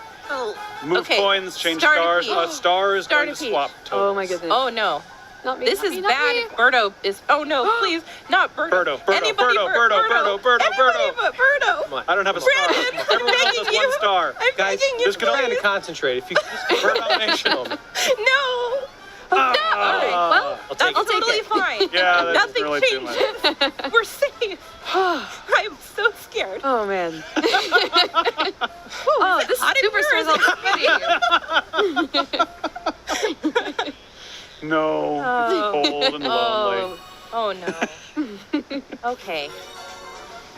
move coins, change stars. A star is going to swap totals. Oh my goodness. Oh no. Not me, this not is me, not bad me. if Birdo is... Oh, no, please. Not Birdo. Anybody but Birdo. Anybody but Birdo. I don't have a star. Brandon, Everyone else has 1 star. I'm Guys, begging you, just trying to concentrate. If you could just Bird domination. No. All right, well, That's totally fine. Yeah, that's Nothing really changes. too much. We're safe. I'm so scared. Oh man. Oh, this is superstars already. No, it's cold and lonely. Oh no. Okay.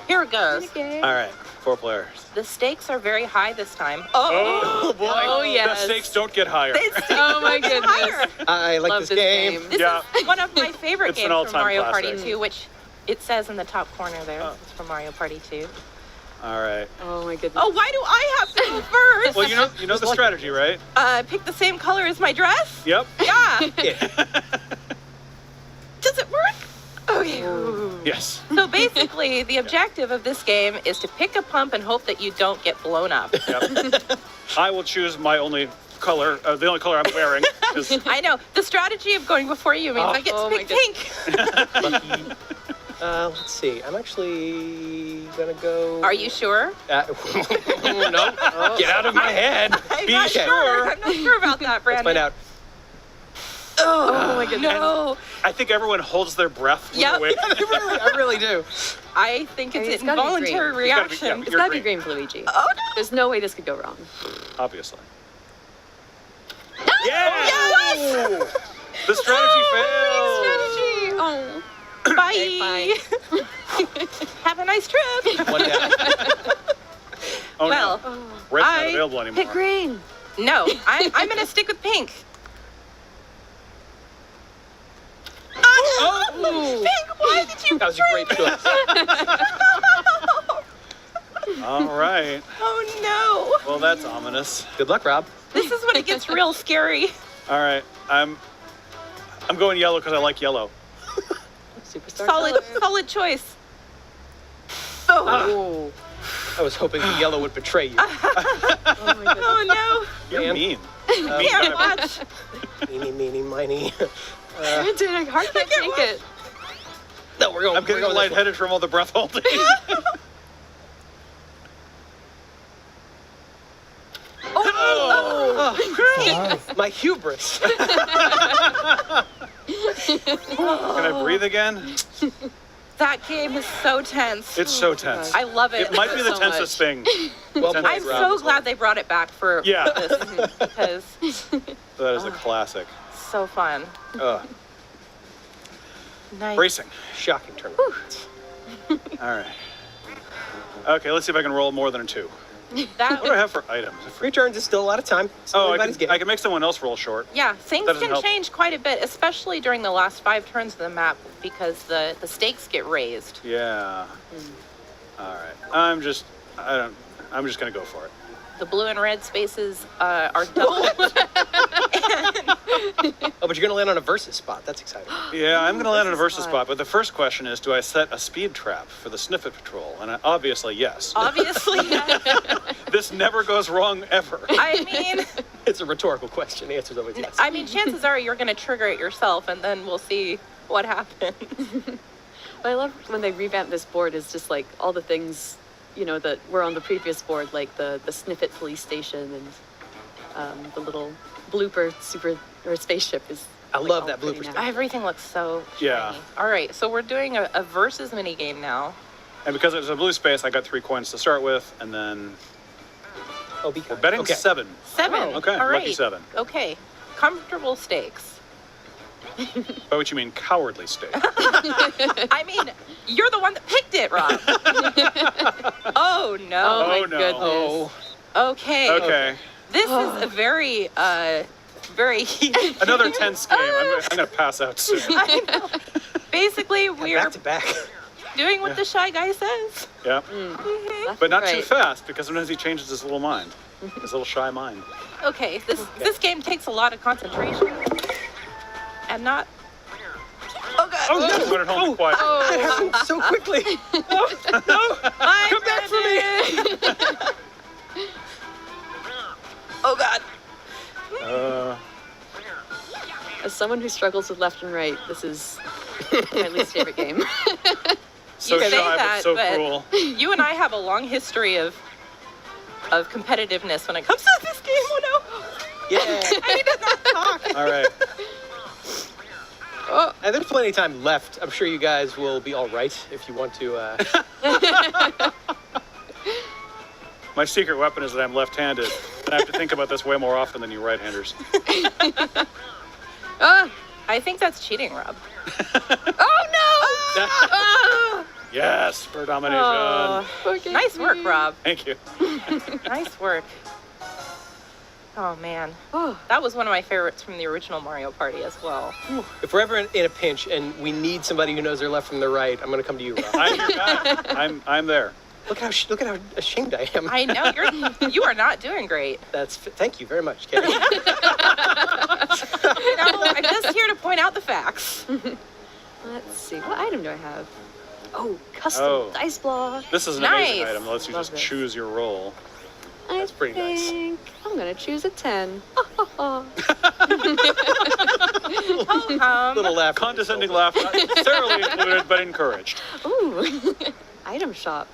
Here it goes. Okay. All right, 4 players. The stakes are very high this time. Oh boy. Oh, yes. The stakes don't get higher. Oh my goodness. I like Love this game. This is one of my favorite It's an games from all-time Mario classic. Party 2, which it says in the top corner there. It's from Mario Party 2. All right. Oh my goodness. Oh, why do I have to go first? Well, you know the strategy, right? Pick the same color as my dress? Yep. Yeah. Does it work? Okay. Yes. So basically, the objective of this game is to pick a pump and hope that you don't get blown up. Yep. I will choose my only color, the only color I'm wearing. I know. The strategy of going before you means I get to pick pink. Let's see. I'm actually gonna go. Are you sure? No. Get out of my head. I'm not sure. I'm not sure about that, Brandon. Let's find out. Oh my goodness. No. I think everyone holds their breath. Yep. I really do. I think it's an involuntary reaction. It's gotta be green for Luigi. Oh no. There's no way this could go wrong. Obviously. No! Yeah! Yes! The strategy failed. Strategy. Oh. Bye. Have a nice trip. One down. Oh well, no. Red's not available anymore. Pick green. No, I'm gonna stick with pink. Pink, why did you? That was a great choice. All right. Oh no. Well, that's ominous. Good luck, Rob. This is when it gets real scary. All right. I'm going yellow because I like yellow. Superstar. Solid choice. Oh. I was hoping the yellow would betray you. Oh my goodness. Oh no. You're mean. Can't watch. Meeny, miny. Dude, I hardly can't take it. No, we're going. I'm getting lightheaded from all the breath holding. My hubris. Can I breathe again? That game is so tense. It's so tense. I love it. It might be the so tensest thing. Well, I'm so glad they brought it back for this because That is a classic. so fun. Nice. Racing. Shocking turn. All right. Okay, let's see if I can roll more than a 2. That What do I have for items? Free turns is still a lot of time. Oh, I can make someone else roll short. Yeah, things That doesn't can help. change quite a bit, especially during the last 5 turns of the map because the stakes get raised. Yeah. All right. I'm just gonna go for it. The blue and red spaces are double. Oh, but you're gonna land on a versus spot. That's exciting. Yeah, I'm gonna land on a Versus versus spot. spot, but the first question is, do I set a speed trap for the Sniffit Patrol? And obviously, yes. Obviously, This never goes wrong ever. I mean, It's a rhetorical question. The answer's always yes. chances are you're going to trigger it yourself, and then we'll see what happens. What I love when they revamp this board is just like all the things, you know, that were on the previous board, like the Sniffit police station and the little blooper spaceship is. I like, love all that pretty blooper nice. stuff. Everything looks so shiny. Yeah. All right, so we're doing a versus mini game now. And because it was a blue space, I got 3 coins to start with, and then Oh, be we're kind. betting Okay. 7. 7. Okay, All right. lucky 7. Okay, comfortable stakes. By which you mean cowardly stake. I mean, you're the one that picked it, Rob. Oh no. Oh my Oh, no. goodness. Okay. Okay. This is a very heated. Another tense game. I'm gonna pass out soon. I know. Basically, we're Back to back. doing what the shy guy says. Yeah. Left But not and too right. fast, because sometimes he changes his little mind. His little shy mind. Okay, this game takes a lot of concentration, and not. Oh god! Oh, no! Put it home quiet. That happened so quickly. Come back for me. Oh god! As someone who struggles with left and right, this is my least favorite game. So You say shy, that, but so but cruel. You and I have a long history of competitiveness when it comes to this game. Oh no! Yeah. I need to not talk. All right. Oh, and there's plenty of time left. I'm sure you guys will be all right if you want to. My secret weapon is that I'm left-handed, and I have to think about this way more often than you right-handers. I think that's cheating, Rob. Oh no! Yes, for domination. Nice work, Rob. Thank you. Nice work. Oh man, that was one of my favorites from the original Mario Party as well. If we're ever in a pinch and we need somebody who knows their left from their right, I'm going to come to you, Rob. I'm your guy. I'm there. Look how ashamed I am. I know you are not doing great. Thank you very much, Kevin. No, I'm just here to point out the facts. Let's see, what item do I have? Oh, custom dice block. This is an amazing Nice. item. It lets you Love just this. choose your roll. That's pretty nice. I'm gonna choose a 10. Little laugh. Condescending laugh, not necessarily included, but encouraged. Ooh, item shop.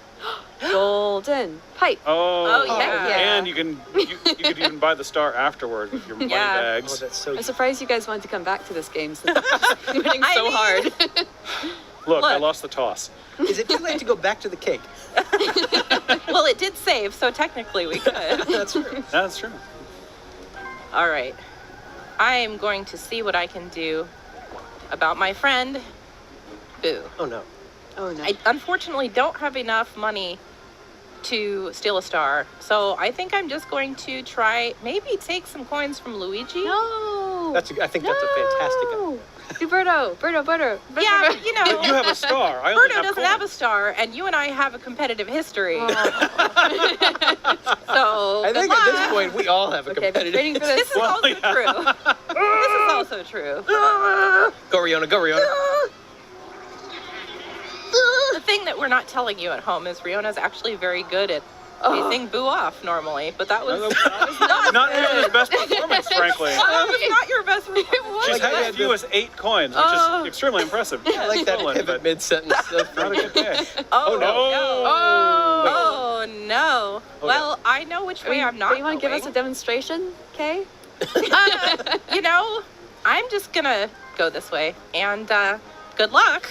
Golden pipe. Oh, yeah. And you could even buy the star afterward with your money Yeah. bags. Oh, that's so I'm surprised you guys wanted to come back to this game since it's winning so hard. Look, I Look. lost the toss. Is it too late to go back to the cake? Well, it did save, so technically we could. That's true. That's true. All right. I am going to see what I can do about my friend, Boo. Oh, no. Oh no. I unfortunately don't have enough money to steal a star, so I think I'm just going to try maybe take some coins from Luigi. No. I think that's a fantastic idea. Do Berto. Yeah, but you know. You have a star. I only Berto have doesn't coins. have a star, and you and I have a competitive history. So, I think at this point we all have a competitive. This is also true. This is also true. Go, Riona. Go, Riona. The thing that we're not telling you at home is Riona's actually very good at facing Boo off normally, but that was not Riona's best performance, frankly. That was not your best performance. She's had as few as 8 coins, which is extremely impressive. I like that pivot mid-sentence. Not a good day. Oh, no. Oh, no. Well, I know which way I'm not Do you want to give us a demonstration, Kay? You know, I'm just going to go this way, and good luck.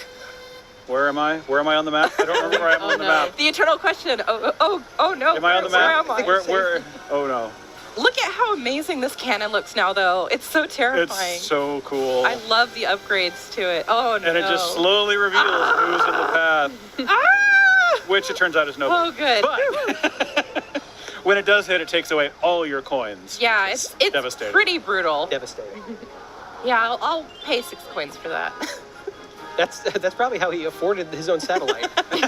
Where am I? Where am I on the map? I don't remember where I am on the map. The eternal question. Oh no. Am I on the map? Where am I? Where? Oh no. Look at how amazing this cannon looks now, though. It's so terrifying. It's so cool. I love the upgrades to it. Oh no. And it just slowly reveals who's in the path. Which it turns out is nobody. Oh, good. But when it does hit, it takes away all your coins. Yeah, it's devastating. pretty brutal. Devastating. Yeah, I'll pay 6 coins for that. That's probably how he afforded his own satellite. I'll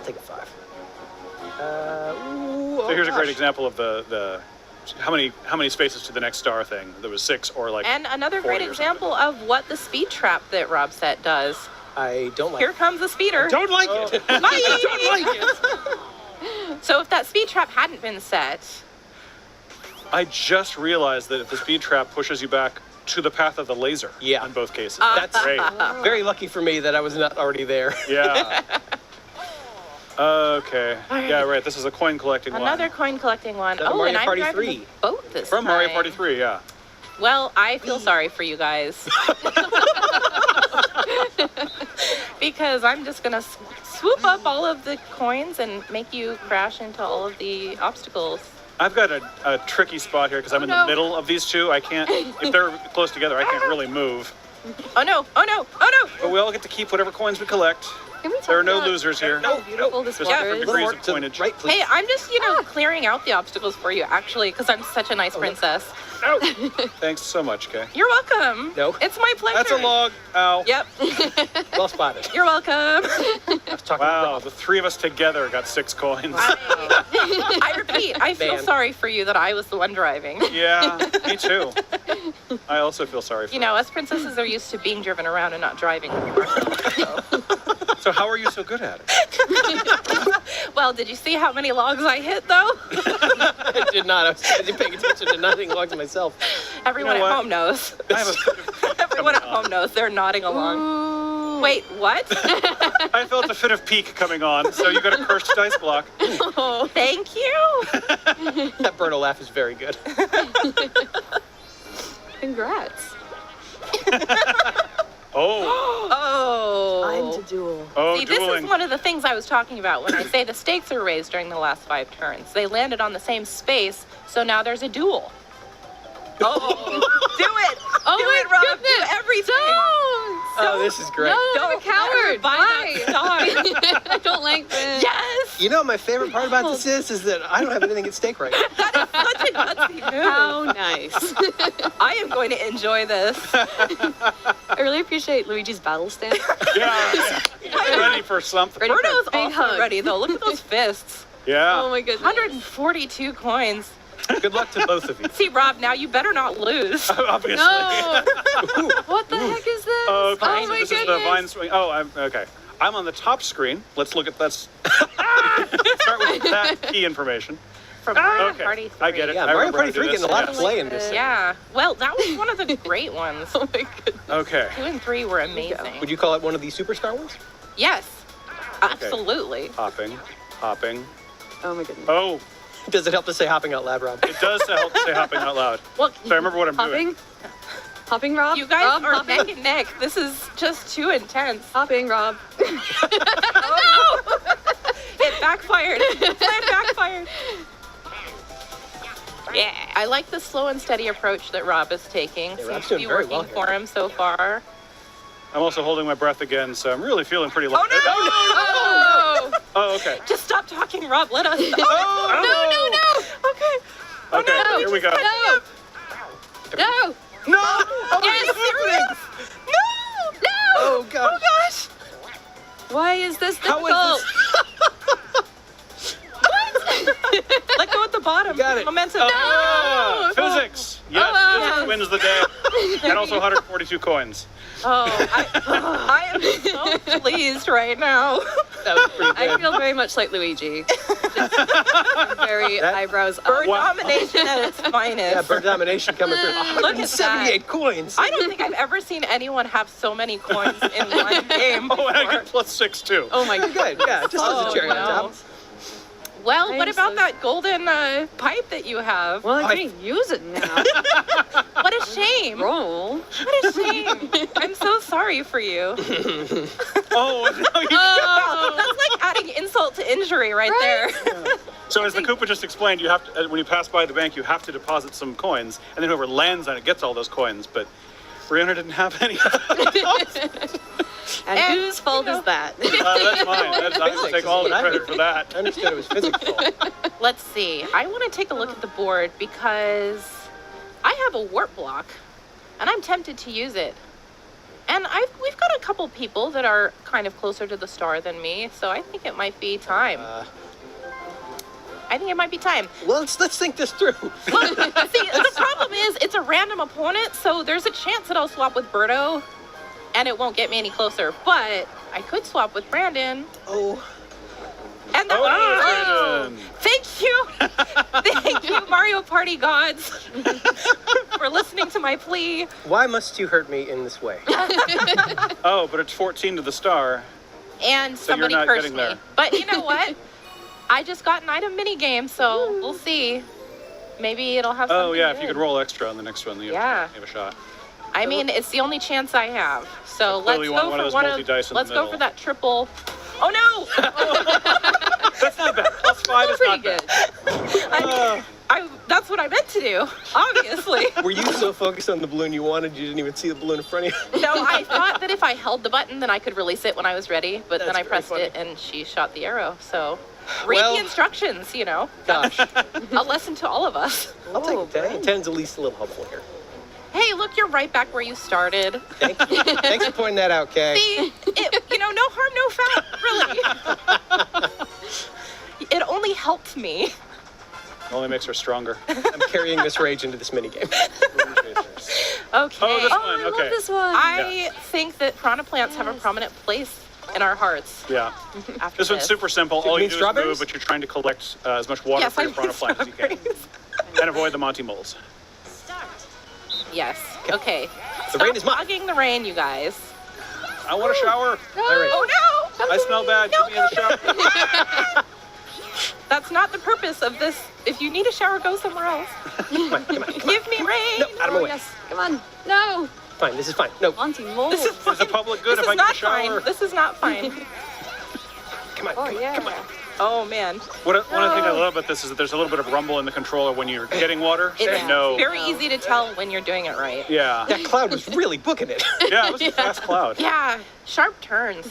take a 5. So here's a great example of the how many spaces to the next star thing. There was 6 or like. And another 40 great or example of what the speed trap that Rob set does. I don't like Here comes the speeder. I don't like it. I don't like it. So if that speed trap hadn't been set. I just realized that if the speed trap pushes you back to the path of the laser. Yeah. In both cases. That's great. Very lucky for me that I was not already there. Yeah. Okay. Yeah, right. This is a coin collecting Another coin collecting one. Another Mario and I'm Party driving 3. the boat this From time. Mario Party 3, yeah. Well, I feel sorry for you guys. Because I'm just going to swoop up all of the coins and make you crash into all of the obstacles. I've got a tricky spot here because I'm in the middle of these two. I can't, if they're close together, I can't really move. Oh no, oh no, oh no! But we all get to keep whatever coins we collect. Can we talk There are no about losers here. how beautiful this Just water different is? degrees of coinage. Right, please. Hey, I'm just, clearing out the obstacles for you, actually, because I'm such a nice princess. No. Thanks so much, Kay. You're welcome. No. It's my pleasure. That's a log. Ow. Yep. Well spotted. You're welcome. Wow, the 3 of us together got 6 coins. I repeat, I feel sorry for you that I was the one driving. Yeah, me too. I also feel sorry for You know, us princesses are used to being driven around and not driving. So how are you so good at it? Well, did you see how many logs I hit, though? I did not. I was busy paying attention to nothing logs myself. Everyone at home knows. Everyone at home knows. They're nodding along. Ooh. Wait, what? I felt a fit of pique coming on, so you got a cursed dice block. Oh, thank you. That Berto laugh is very good. Congrats. Oh. I'm to duel. Oh, See, dueling. this is one of the things I was talking about when I say the stakes are raised during the last 5 turns. They landed on the same space, so now there's a duel. Oh, do it! Oh do my it, Rob! goodness. Do everything! Oh, this is great. No, Don't I'm a coward. buy that I don't like this. Yes! You know, my favorite part about this is that I don't have anything at stake right now. That is such a gutsy move. How nice. I am going to enjoy this. I really appreciate Luigi's battle stance. Yeah. Ready for something. Ready for a Birdo's big also hug. ready, though. Look at those fists. Yeah. Oh my goodness. 142 coins. Good luck to both of you. See, Rob, now you better not lose. Obviously. No. What the heck is this? Okay, Oh so my this goodness. is the vine swing. Oh, okay. I'm on the top screen. Let's look at that. Start with that key information. From Mario Okay, Party 3. I get it. Yeah, I Mario remember Party how to do 3 getting this. a lot of Yeah. play in this. Yeah. Well, that was one of the great ones. Oh my goodness. Okay. 2 and 3 were amazing. Would you call it one of the superstar ones? Yes. Absolutely. Hopping. Oh my goodness. Oh, Does it help to say hopping out loud, Rob? it does help to say hopping out loud. Well, So I remember what I'm doing. Hopping, Rob? you guys Rob, are hopping. neck and neck. This is just too intense. Hopping, Rob. Oh, no! It backfired. It backfired. Yeah. I like the slow and steady approach that Rob is taking. Yeah, Seems Rob's to doing be very working well for him so far. I'm also holding my breath again, so I'm really feeling pretty low. Oh, no! Oh, no! Oh, okay. Just stop talking, Rob. Let us. Oh, no! Okay. Okay, no, here we go. No. No! No! Oh, Yes, there is! No! No! Oh, gosh. Oh, gosh! Why is this difficult? How is this? Let go at the bottom. Got it. Momentum. Oh, physics. Yes, Oh. physics wins the day. And also 142 coins. Oh, I am so pleased right now. That was pretty good. I feel very much like Luigi. Just very eyebrows up. Bird domination at its finest. Yeah, bird domination coming through. Look at 178 coins. I don't think I've ever seen anyone have so many coins in one game before. Oh, and I get +6 too. Oh my Good, yeah, just as a cherry on top. Well, what I'm about so- that golden pipe that you have? Well, I can't use it now. What a shame. Roll. What a shame. I'm so sorry for you. Oh, no, you Oh, that's like adding insult to injury right there. So as the Koopa just explained, you have to, when you pass by the bank, you have to deposit some coins, and then whoever lands on it gets all those coins. But Rihanna didn't have any. And whose fault is that? That's mine. I will take all the credit for that. I understood it was physics fault. Let's see. I want to take a look at the board because I have a warp block, and I'm tempted to use it. And we've got a couple people that are kind of closer to the star than me, so I think it might be time. I think it might be time. Well, let's think this through. Well, see, the problem is it's a random opponent, so there's a chance that I'll swap with Birdo, and it won't get me any closer. But I could swap with Brandon. Oh. And that Brandon. Thank you. Thank you, Mario Party gods, for listening to my plea. Why must you hurt me in this way? Oh, but it's 14 to the star. And So you're somebody not cursed getting me. there. But you know what? I just got an item mini game, so we'll see. Maybe it'll have something Oh, yeah, good. if you could roll extra on the next one, then you have a shot. I mean, it's the only chance I have. So let's clearly you want go one for of those one of. multi-dice in the Let's go middle. for that triple. Oh no! That's not bad. +5 is not Pretty bad. good. That's what I meant to do, obviously. Were you so focused on the balloon you wanted, you didn't even see the balloon in front of you? No, I thought that if I held the button, then I could release it when I was ready. But then That's I very pressed funny. it, and she shot the arrow. So read Well- the instructions, you know. Gosh. A lesson to all of us. I'll take a 10. 10's at least a little helpful here. Hey, look, you're right back where you started. Thank you. Thanks for pointing that out, Kay. See, no harm, no foul, really. It only helped me. Only makes her stronger. I'm carrying this rage into this minigame. Okay. Oh, this one. I Okay. love this one. I think that piranha plants have a prominent place in our hearts. Yeah. After This one's super simple. So you All you mean do is strawberries? move, but you're trying to collect as much water Yes, for I your mean piranha plant as you can. And avoid the Monty moles. Yes. Okay. The rain is mine. Fogging the rain, you guys. I want a shower. All right. Oh no! I smell bad. No, Get me in the shower. That's not the purpose of this. If you need a shower, go somewhere else. Come on, come on, come on. Give me rain. No, out of my way. Yes. Come on. No. Fine, this is fine. No, Monty Mole. This is It's a public good This if I is get a not shower. fine. This is not fine. come on, Oh, come on, yeah. come on. Oh man. One of the things I love about this is that there's a little bit of rumble in the controller when you're getting water. It's and no. very easy to tell when you're doing it right. Yeah. That cloud was really booking it. Yeah, it was a fast cloud. Yeah, sharp turns.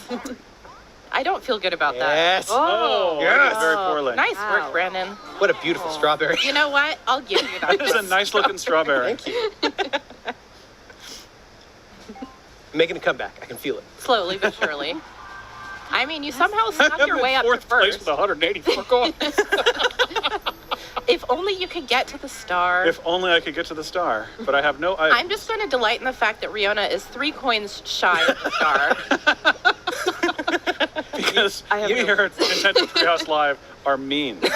I don't feel good about that. Yes. Oh, Yes. very poorly. Nice Wow. work, Brandon. What a beautiful strawberry. You know what? I'll give you that. This is a nice looking strawberry. Thank you. I'm making a comeback. I can feel it. Slowly but surely. I mean, you somehow snuck I'm your in way up to fourth place first. with 184 coins. If only you could get to the star. If only I could get to the star, but I have no. I'm just going to delight in the fact that Riona is 3 coins shy of the star. because I have you no- here at Nintendo TreeHouse Live are mean. No,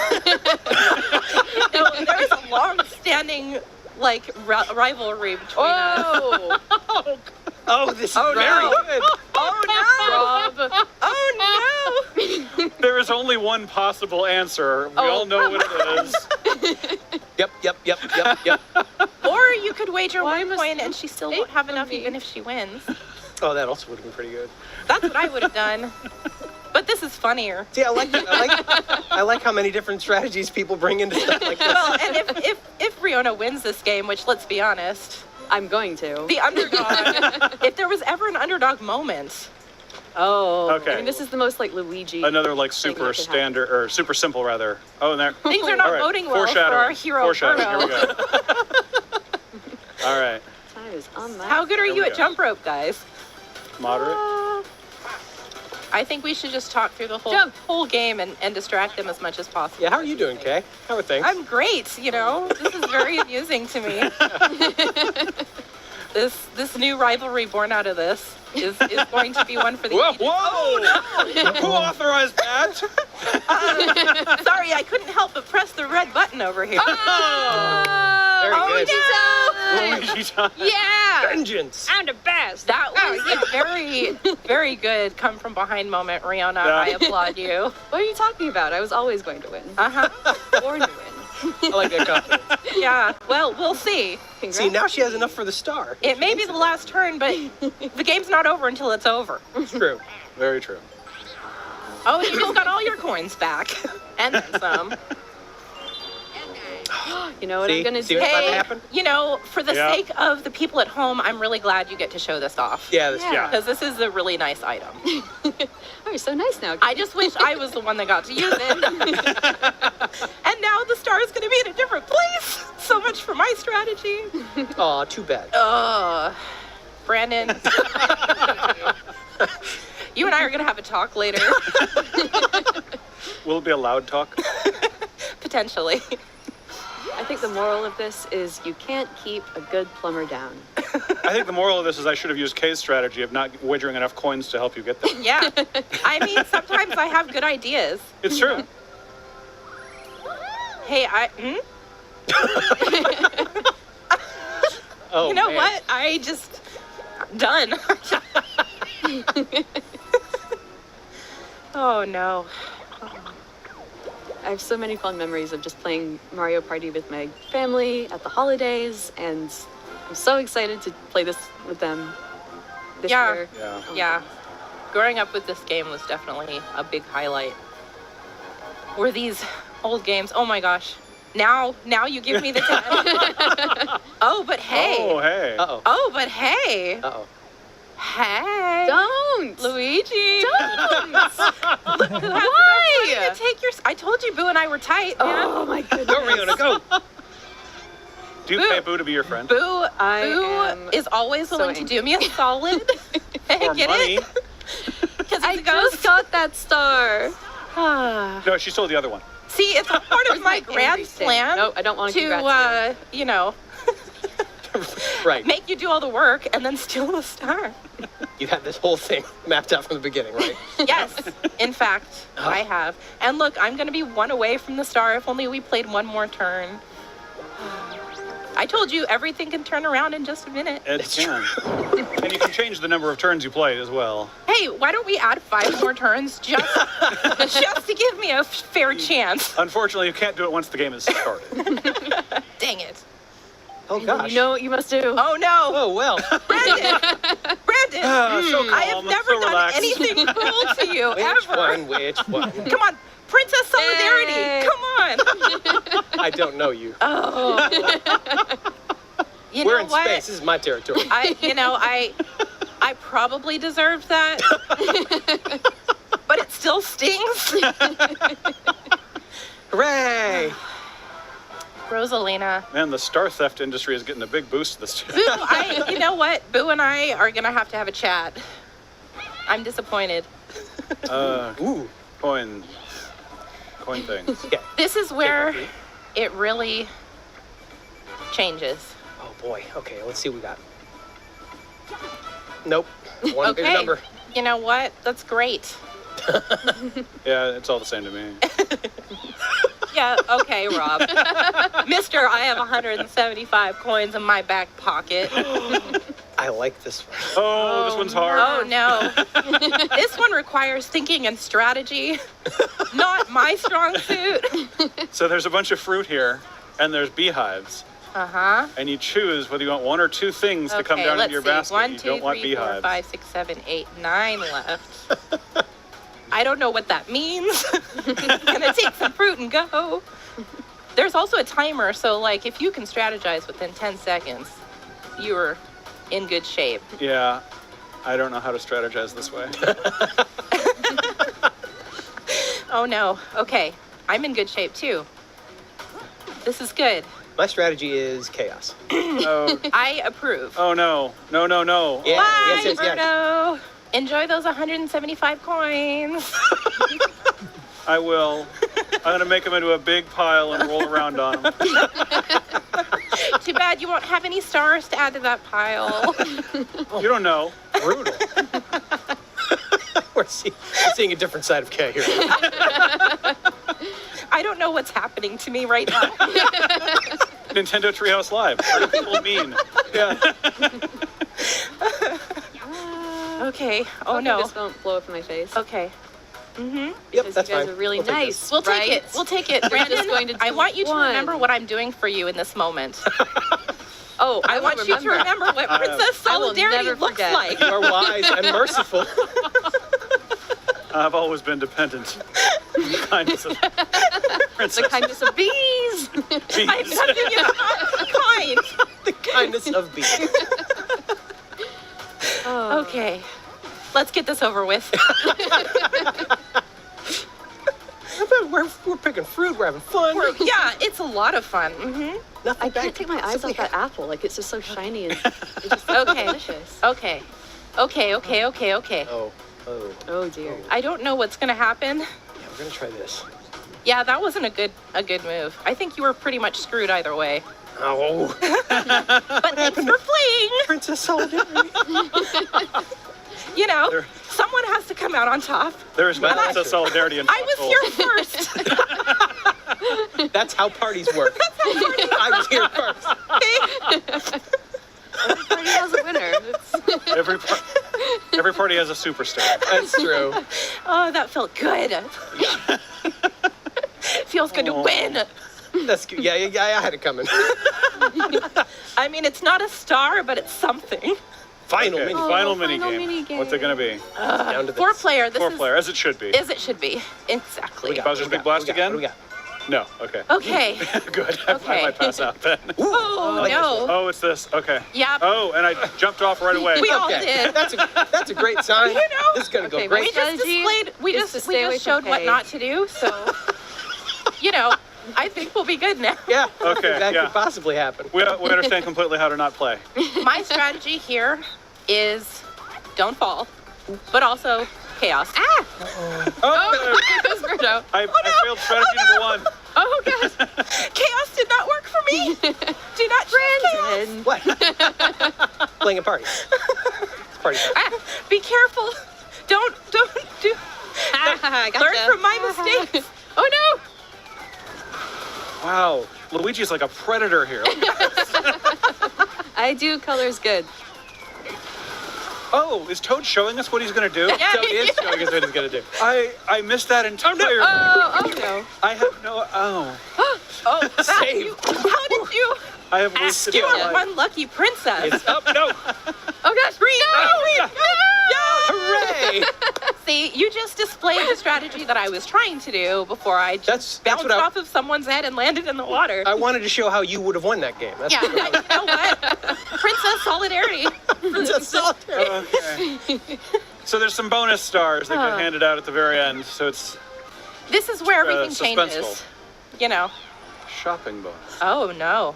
there is a long-standing rivalry between us. Oh, this is Oh, very no. good. Oh no! Rob. Oh no! There is only one possible answer. We all know what it is. Yep. Or you could wager Why 1 must point you and she still take won't have from enough me? even if she wins. Oh, that also would have been pretty good. That's what I would have done. But this is funnier. See, I like how many different strategies people bring into stuff like this. Well, and if Riona wins this game, which let's be honest, I'm going to. the underdog. If there was ever an underdog moment, Oh. Okay. I mean, this is the most like Luigi. Another like thing that super could standard or super simple rather. Oh, and there. things are not All right, boding well for foreshadowing. our hero Foreshadowing. Birdo. Here we go. All right. Time is on my... How good are you at jump rope, guys? Moderate. I think we should just talk through the whole game and distract them as much as possible. Yeah, how are you doing, Kay? How are things? I'm great, you know. This is very amusing to me. This new rivalry born out of this is going to be one for the ages. Whoa! Oh, no! Who authorized that? Sorry, I couldn't help but press the red button over here. Very good. Luigi time. Yeah! Vengeance! I'm the best. That was a very, very good come from behind moment, Rihanna. Yeah. I applaud you. What are you talking about? I was always going to win. Uh-huh. Born to win. I like that confidence. Yeah, well, we'll see. See, now she has enough for the star. It may be the last turn, but the game's not over until it's over. It's true. Very true. Oh, you just got all your coins back. And then some. You know what I'm gonna do? See what's about to happen? You know, for the sake of the people at home, I'm really glad you get to show this off. Yeah, that's true. Because this is a really nice item. Oh, you're so nice now. I just wish I was the one that got to use it. And now the star is going to be in a different place. So much for my strategy. Aw, too bad. Brandon. You and I are going to have a talk later. Will it be a loud talk? Potentially. I think the moral of this is you can't keep a good plumber down. I think the moral of this is I should have used Kay's strategy of not wagering enough coins to help you get there. Yeah. I mean, sometimes I have good ideas. It's true. Hey, Oh, you know man. what? I'm done. Oh, no. I have so many fond memories of just playing Mario Party with my family at the holidays, and I'm so excited to play this with them this year. Yeah. Growing up with this game was definitely a big highlight. Were these old games? Oh my gosh. Now you give me the 10. Oh, but hey. Oh, hey. Uh-oh. Oh, but hey. Uh-oh. Hey. Don't. Luigi. Don't. Look who has Why? to take your... I told you Boo and I were tight, man. Oh my goodness. Go, Rihanna, go. Do you pay Boo to be your friend? Boo am is always willing to do me a solid. For Get money? it? Because I just got that star. No, she stole the other one. See, it's a part of my grand plan. No, I don't want to you know, Right. make you do all the work and then steal the star. You had this whole thing mapped out from the beginning, right? Yes, in fact, I have. And look, I'm going to be one away from the star if only we played one more turn. I told you everything can turn around in just a minute. It can. And you can change the number of turns you play as well. Hey, why don't we add 5 more turns just to give me a fair chance? Unfortunately, you can't do it once the game is started. Dang it. Oh, gosh. You know what you must do. Oh, no. Oh, well. Brandon, So calm, I have never so done relaxed. anything cruel to you, Which one? Come on, Princess Solidarity, Hey. come on. I don't know you. Oh. You We're know in what? space. This is my territory. I probably deserved that, but it still stings. Hooray! Rosalina. Man, the star theft industry is getting a big boost this year. Boo, you know what? Boo and I are gonna have to have a chat. I'm disappointed. Ooh. Coin things. Yeah. This is where it really changes. Oh, boy. Okay, let's see what we got. Nope. One big Okay. number. You know what? That's great. Yeah, it's all the same to me. Yeah, okay, Rob. Mister, I have 175 coins in my back pocket. I like this one. Oh, this one's hard. Oh, no. This one requires thinking and strategy. Not my strong suit. So there's a bunch of fruit here, and there's beehives. Uh-huh. And you choose whether you want 1 or 2 things to come down into your basket. 1, You 2, don't want 3, 4, beehives. 5, 6, 7, 8, 9 left. I don't know what that means. Gonna take some fruit and go. There's also a timer, so like if you can strategize within 10 seconds, you're in good shape. Yeah, I don't know how to strategize this way. Oh no. Okay, I'm in good shape too. This is good. My strategy is chaos. Oh. I approve. Oh no. No, no, no. Yeah, Bye, yes. Bruno. Enjoy those 175 coins. I will. I'm going to make them into a big pile and roll around on them. Too bad you won't have any stars to add to that pile. You don't know. Brutal. We're seeing a different side of Kay here. I don't know what's happening to me right now. Nintendo TreeHouse Live. What do people mean? Yeah. Okay. Oh no. This won't blow up in my face. Okay. Mm-hmm. Yep, that's you guys fine. are really We'll take nice. this. We'll take right? it. We'll take it. We're Brandon, just going to I do want you to one. remember what I'm doing for you in this moment. Oh, I want you to remember what Princess I will Solidarity never looks forget. like. You are wise and merciful. I've always been dependent. The kindness of Princess. The kindness of bees. I'm something kind. The kindness of bees. Oh. Okay. Let's get this over with. We're picking fruit. We're having fun. Yeah, it's a lot of fun. Mm-hmm. I can't take my eyes off that apple. Like, it's just so shiny and it just looks Okay. delicious. Okay. Okay. Oh dear. I don't know what's gonna happen. Yeah, we're gonna try this. Yeah, that wasn't a good move. I think you were pretty much screwed either way. Oh. But thanks for playing. Princess Solidarity. You know, someone has to come out on top. There is no Princess Solidarity in I was here first. That's how parties work. I was here first. Every party has a winner. Every party has a superstar. That's true. Oh, that felt good. Feels good to win. That's good. Yeah, I had it coming. I mean, it's not a star, but it's something. Final Okay, mini. final minigame. What's it going to be? Down to this. 4-player. This is 4-player, as it should be. As it should be. Exactly. Bowser's Big Blast again? What do we got? No, okay. Okay. Good. I might pass out then. Oh, no. Oh, it's this. Okay. Yep. Oh, and I jumped off right away. We all did. That's a great sign. You know, this is gonna go okay, great. We just displayed. We just showed what not to do. So, you know, I think we'll be good now. Yeah. Okay, That yeah. could possibly happen. We understand completely how to not play. My strategy here is don't fall, but also chaos. Ah! Oh, there's Bruno. I failed strategy number 1. Oh, gosh. Chaos did not work for me. Do not Brandon. What? Playing a party. Party. Be careful. Don't do. Gotcha. Learn from my mistakes. Oh no. Wow. Luigi's like a predator here. I do colors good. Oh, is Toad showing us what he's going to do? Yeah. So he is showing us what he's gonna do. I missed that entirely. Oh no. I have no. Oh. Oh, that, Save. how did you? I have wasted You my are life. one lucky princess. It's up. No. Oh gosh. Green. Hooray! See, you just displayed the strategy that I was trying to do before I just That's bounced what off of someone's head and landed in the water. I wanted to show how you would have won that game. That's Yeah, what I you know what? Princess Solidarity. Princess Solidarity. Okay. So there's some bonus stars that get handed out at the very end. So it's This is where everything suspenseful. changes. You know. Shopping bonus. Oh no.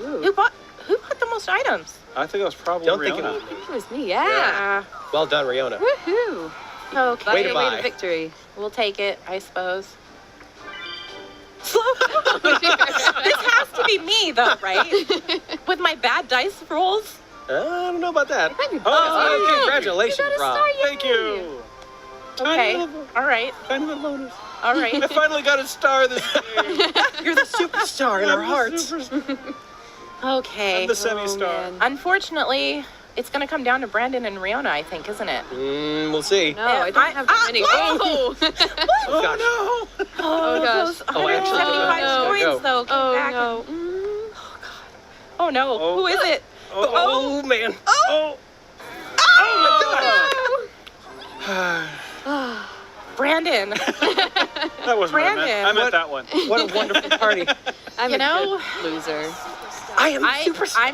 Ooh. Who bought the most items? I think it was probably Don't think Rihanna. it I think it was me. Yeah. Well done, Riona. Woohoo. Okay. Way to Way buy. to victory. We'll take it, I suppose. Slow. This has to be me, though, right? With my bad dice rolls. I don't know about that. Oh, Congratulations, you got a Rob. star, Thank you. Okay. Little, All right. tiny little bonus. All right. I finally got a star this game. You're the superstar in our hearts. Okay. I'm the semi-star. Unfortunately, it's going to come down to Brandon and Riona, I think, isn't it? We'll see. No, I don't have that many. Whoa! Oh, gosh. Oh, gosh. those Oh, actually, 175 no. coins, though, came Oh back. no. Oh, no. Oh. Who is it? Oh, man. Oh. Brandon. That wasn't what I meant. Brandon. I meant that one. What a wonderful party. I'm You a know- good loser. I am I'm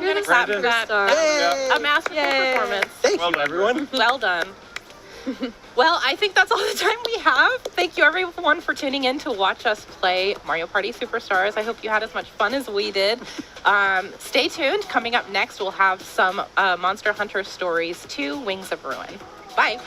going to clap for that. Brandon. A masterful performance. Thank Well you, done, everyone. Well done. Well, I think that's all the time we have. Thank you everyone for tuning in to watch us play Mario Party Superstars. I hope you had as much fun as we did. Stay tuned. Coming up next, we'll have some Monster Hunter Stories 2 Wings of Ruin. Bye.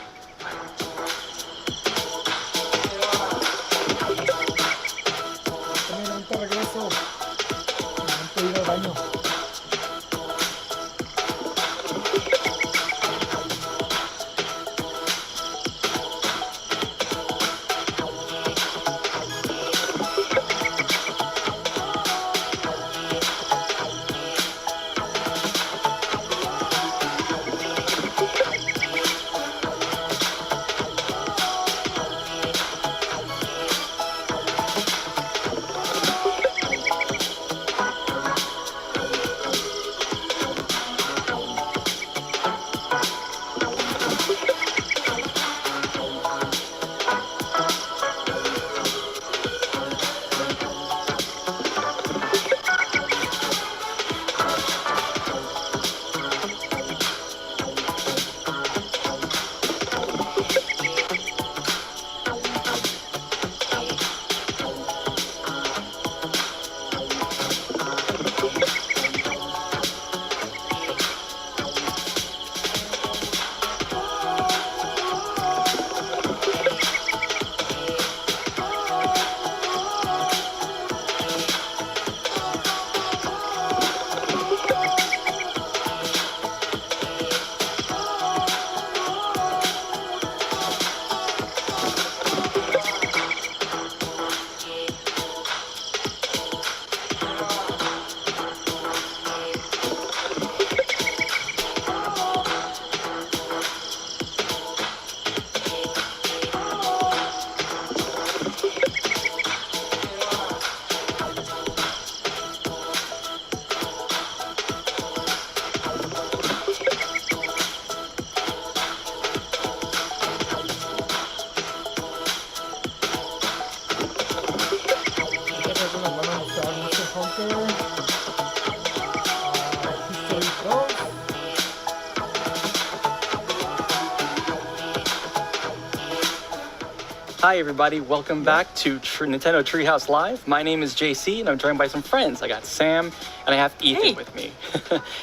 Hi everybody, welcome back to Nintendo TreeHouse Live. My name is JC and I'm joined by some friends. I got Sam and I have Ethan with me.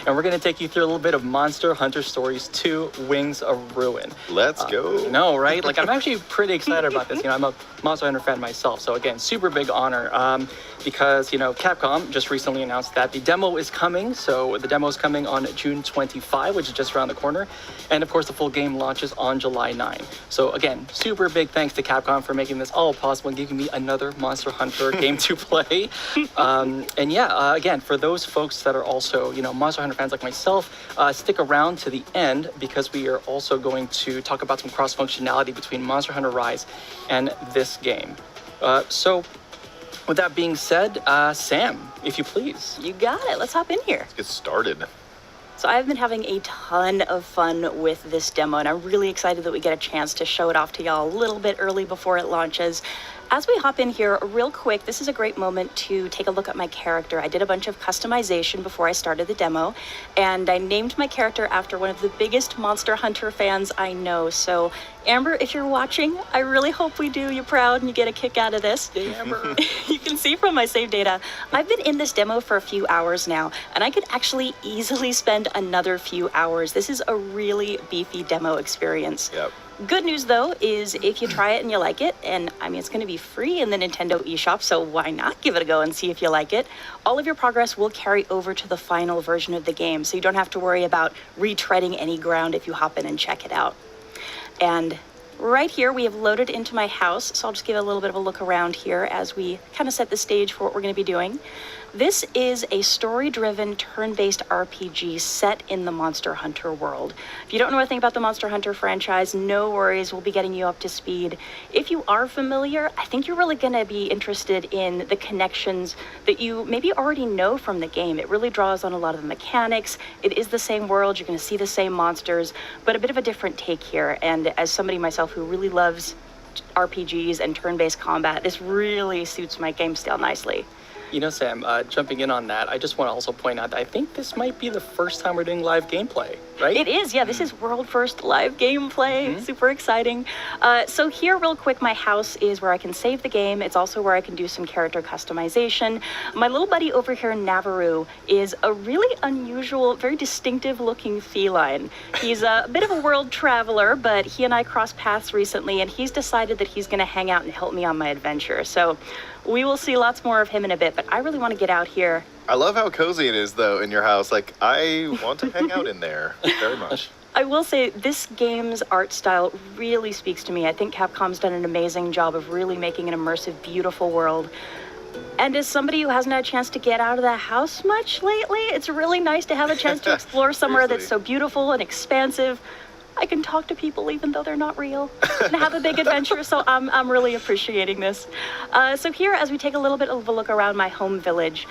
And we're going to take you through a little bit of Monster Hunter Stories 2 Wings of Ruin. Let's go. No, right? Like I'm actually pretty excited about this. You know, I'm a Monster Hunter fan myself. So again, super big honor because, you know, Capcom just recently announced that the demo is coming. So the demo is coming on June 25, which is just around the corner. And of course, the full game launches on July 9. So again, super big thanks to Capcom for making this all possible and giving me another Monster Hunter game to play. And yeah, again, for those folks that are also, you know, Monster Hunter fans like myself, stick around to the end because we are also going to talk about some cross-functionality between Monster Hunter Rise and this game. So with that being said, Sam, if you please. You got it. Let's hop in here. Let's get started. So I've been having a ton of fun with this demo, and I'm really excited that we get a chance to show it off to y'all a little bit early before it launches. As we hop in here real quick, this is a great moment to take a look at my character. I did a bunch of customization before I started the demo, and I named my character after one of the biggest Monster Hunter fans I know. So Amber, if you're watching, I really hope we do you proud and you get a kick out of this. Amber. You can see from my save data, I've been in this demo for a few hours now, and I could actually easily spend another few hours. This is a really beefy demo experience. Yep. Good news, though, is if you try it and you like it, and I mean, it's going to be free in the Nintendo eShop, so why not give it a go and see if you like it? All of your progress will carry over to the final version of the game, so you don't have to worry about retreading any ground if you hop in and check it out. And right here, we have loaded into my house, so I'll just give a little bit of a look around here as we kind of set the stage for what we're going to be doing. This is a story-driven, turn-based RPG set in the Monster Hunter world. If you don't know anything about the Monster Hunter franchise, no worries, we'll be getting you up to speed. If you are familiar, I think you're really going to be interested in the connections that you maybe already know from the game. It really draws on a lot of the mechanics. It is the same world, you're going to see the same monsters, but a bit of a different take here. And as somebody myself who really loves RPGs and turn-based combat, this really suits my game style nicely. You know, Sam, jumping in on that, I just want to also point out that I think this might be the first time we're doing live gameplay, right? It is, yeah. This is world first live gameplay. Super exciting. So here, real quick, my house is where I can save the game. It's also where I can do some character customization. My little buddy over here, Navaroo, is a really unusual, very distinctive looking feline. He's a bit of a world traveler, but he and I crossed paths recently, and he's decided that he's going to hang out and help me on my adventure. So we will see lots more of him in a bit, but I really want to get out here. I love how cozy it is, though, in your house. Like, I want to hang out in there very much. I will say this game's art style really speaks to me. I think Capcom's done an amazing job of really making an immersive, beautiful world. And as somebody who hasn't had a chance to get out of the house much lately, it's really nice to have a chance to explore somewhere that's so beautiful and expansive. I can talk to people even though they're not real and have a big adventure, so I'm really appreciating this. So here, as we take a little bit of a look around my home village,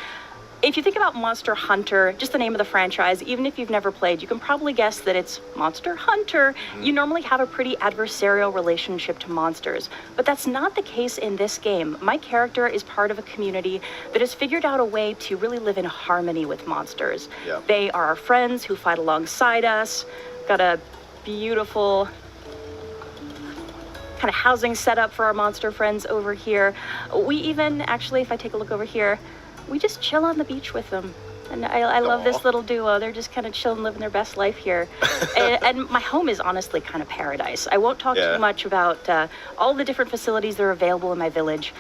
if you think about Monster Hunter, just the name of the franchise, even if you've never played, you can probably guess that it's Monster Hunter. You normally have a pretty adversarial relationship to monsters, but that's not the case in this game. My character is part of a community that has figured out a way to really live in harmony with monsters. Yeah. They are our friends who fight alongside us. Got a beautiful kind of housing setup for our monster friends over here. We even, actually, if I take a look over here, we just chill on the beach with them. And I love this little duo. They're just kind of chilling, living their best life here. and my home is honestly kind of paradise. I won't talk too much about all the different facilities that are available in my village.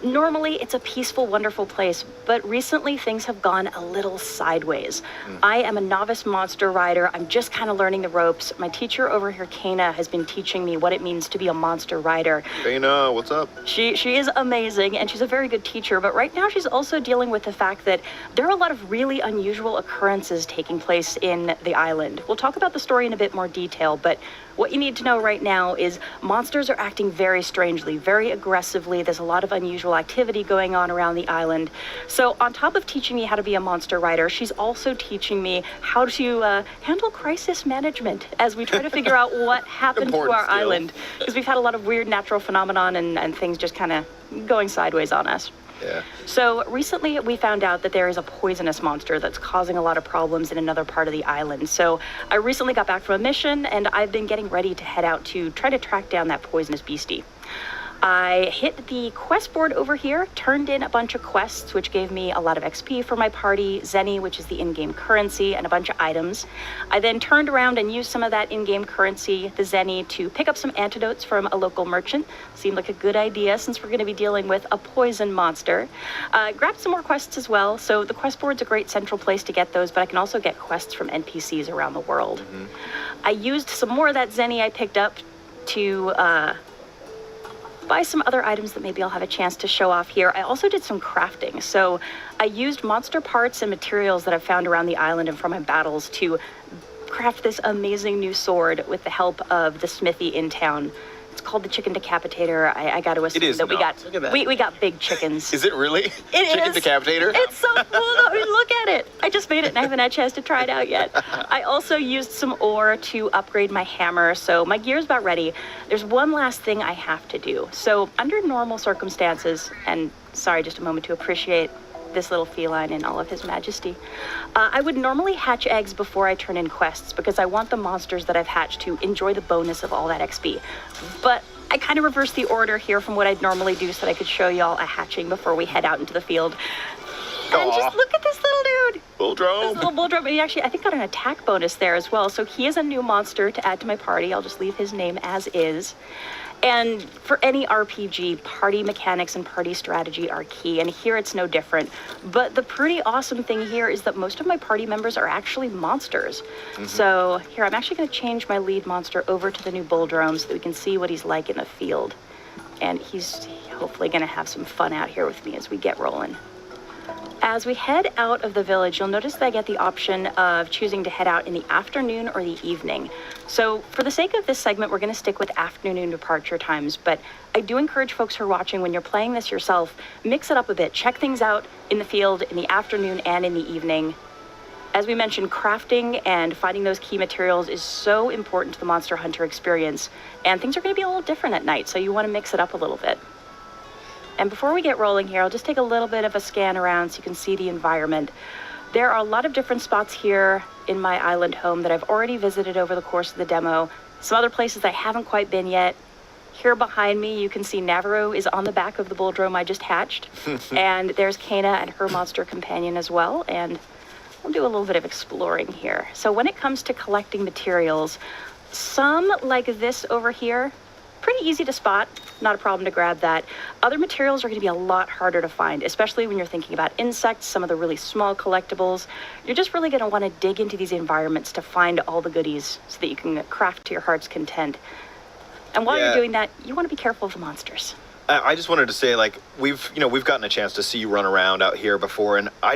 Normally, it's a peaceful, wonderful place, but recently things have gone a little sideways. I am a novice monster rider. I'm just kind of learning the ropes. My teacher over here, Kana, has been teaching me what it means to be a monster rider. Kana, what's up? She is amazing, and she's a very good teacher, but right now she's also dealing with the fact that there are a lot of really unusual occurrences taking place in the island. We'll talk about the story in a bit more detail, but what you need to know right now is monsters are acting very strangely, very aggressively. There's a lot of unusual activity going on around the island. So on top of teaching me how to be a monster rider, she's also teaching me how to handle crisis management as we try to figure out what happened to our island. Because we've had a lot of weird natural phenomenon and things just kind of going sideways on us. Yeah. So recently we found out that there is a poisonous monster that's causing a lot of problems in another part of the island. So I recently got back from a mission and I've been getting ready to head out to try to track down that poisonous beastie. I hit the quest board over here, turned in a bunch of quests, which gave me a lot of XP for my party, Zenny, which is the in-game currency, and a bunch of items. I then turned around and used some of that in-game currency, the Zenny, to pick up some antidotes from a local merchant. Seemed like a good idea since we're going to be dealing with a poison monster. Grabbed some more quests as well, so the quest board's a great central place to get those, but I can also get quests from NPCs around the world. I used some more of that Zenny I picked up to buy some other items that maybe I'll have a chance to show off here. I also did some crafting. So I used monster parts and materials that I've found around the island and from my battles to craft this amazing new sword with the help of the smithy in town. It's called the Chicken Decapitator. I got to assume that we got big chickens. Is it really? Chicken Decapitator? It's so cool though. I mean, look at it. I just made it and I haven't had a chance to try it out yet. I also used some ore to upgrade my hammer, so my gear's about ready. There's one last thing I have to do. So under normal circumstances, and sorry, just a moment to appreciate this little feline in all of his majesty. I would normally hatch eggs before I turn in quests because I want the monsters that I've hatched to enjoy the bonus of all that XP. But I kind of reversed the order here from what I'd normally do so that I could show y'all a hatching before we head out into the field. And just look at this little dude. Bulldrome. This little Bulldrome. He actually, I think, got an attack bonus there as well. So he is a new monster to add to my party. I'll just leave his name as is. And for any RPG, party mechanics and party strategy are key, and here it's no different. But the pretty awesome thing here is that most of my party members are actually monsters. So here, I'm actually going to change my lead monster over to the new Bulldrome so that we can see what he's like in the field. And he's hopefully going to have some fun out here with me as we get rolling. As we head out of the village, you'll notice that I get the option of choosing to head out in the afternoon or the evening. So for the sake of this segment, we're going to stick with afternoon departure times, but I do encourage folks who are watching, when you're playing this yourself, mix it up a bit. Check things out in the field in the afternoon and in the evening. As we mentioned, crafting and finding those key materials is so important to the Monster Hunter experience, and things are going to be a little different at night, so you want to mix it up a little bit. And before we get rolling here, I'll just take a little bit of a scan around so you can see the environment. There are a lot of different spots here in my island home that I've already visited over the course of the demo. Some other places I haven't quite been yet. Here behind me, you can see Navarro is on the back of the bulldrome I just hatched. And there's Kana and her monster companion as well. And we'll do a little bit of exploring here. So when it comes to collecting materials, some like this over here, pretty easy to spot, not a problem to grab that. Other materials are going to be a lot harder to find, especially when you're thinking about insects, some of the really small collectibles. You're just really going to want to dig into these environments to find all the goodies so that you can craft to your heart's content. And while you're doing that, you want to be careful of the monsters. I just wanted to say, like, we've gotten a chance to see you run around out here before, and I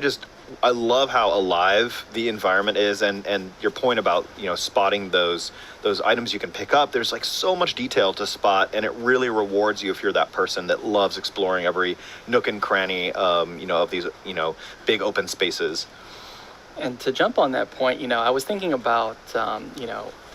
love how alive the environment is, and your point about, spotting those items you can pick up. There's like so much detail to spot, and it really rewards you if you're that person that loves exploring every nook and cranny, of these, big open spaces. And to jump on that point, I was thinking about,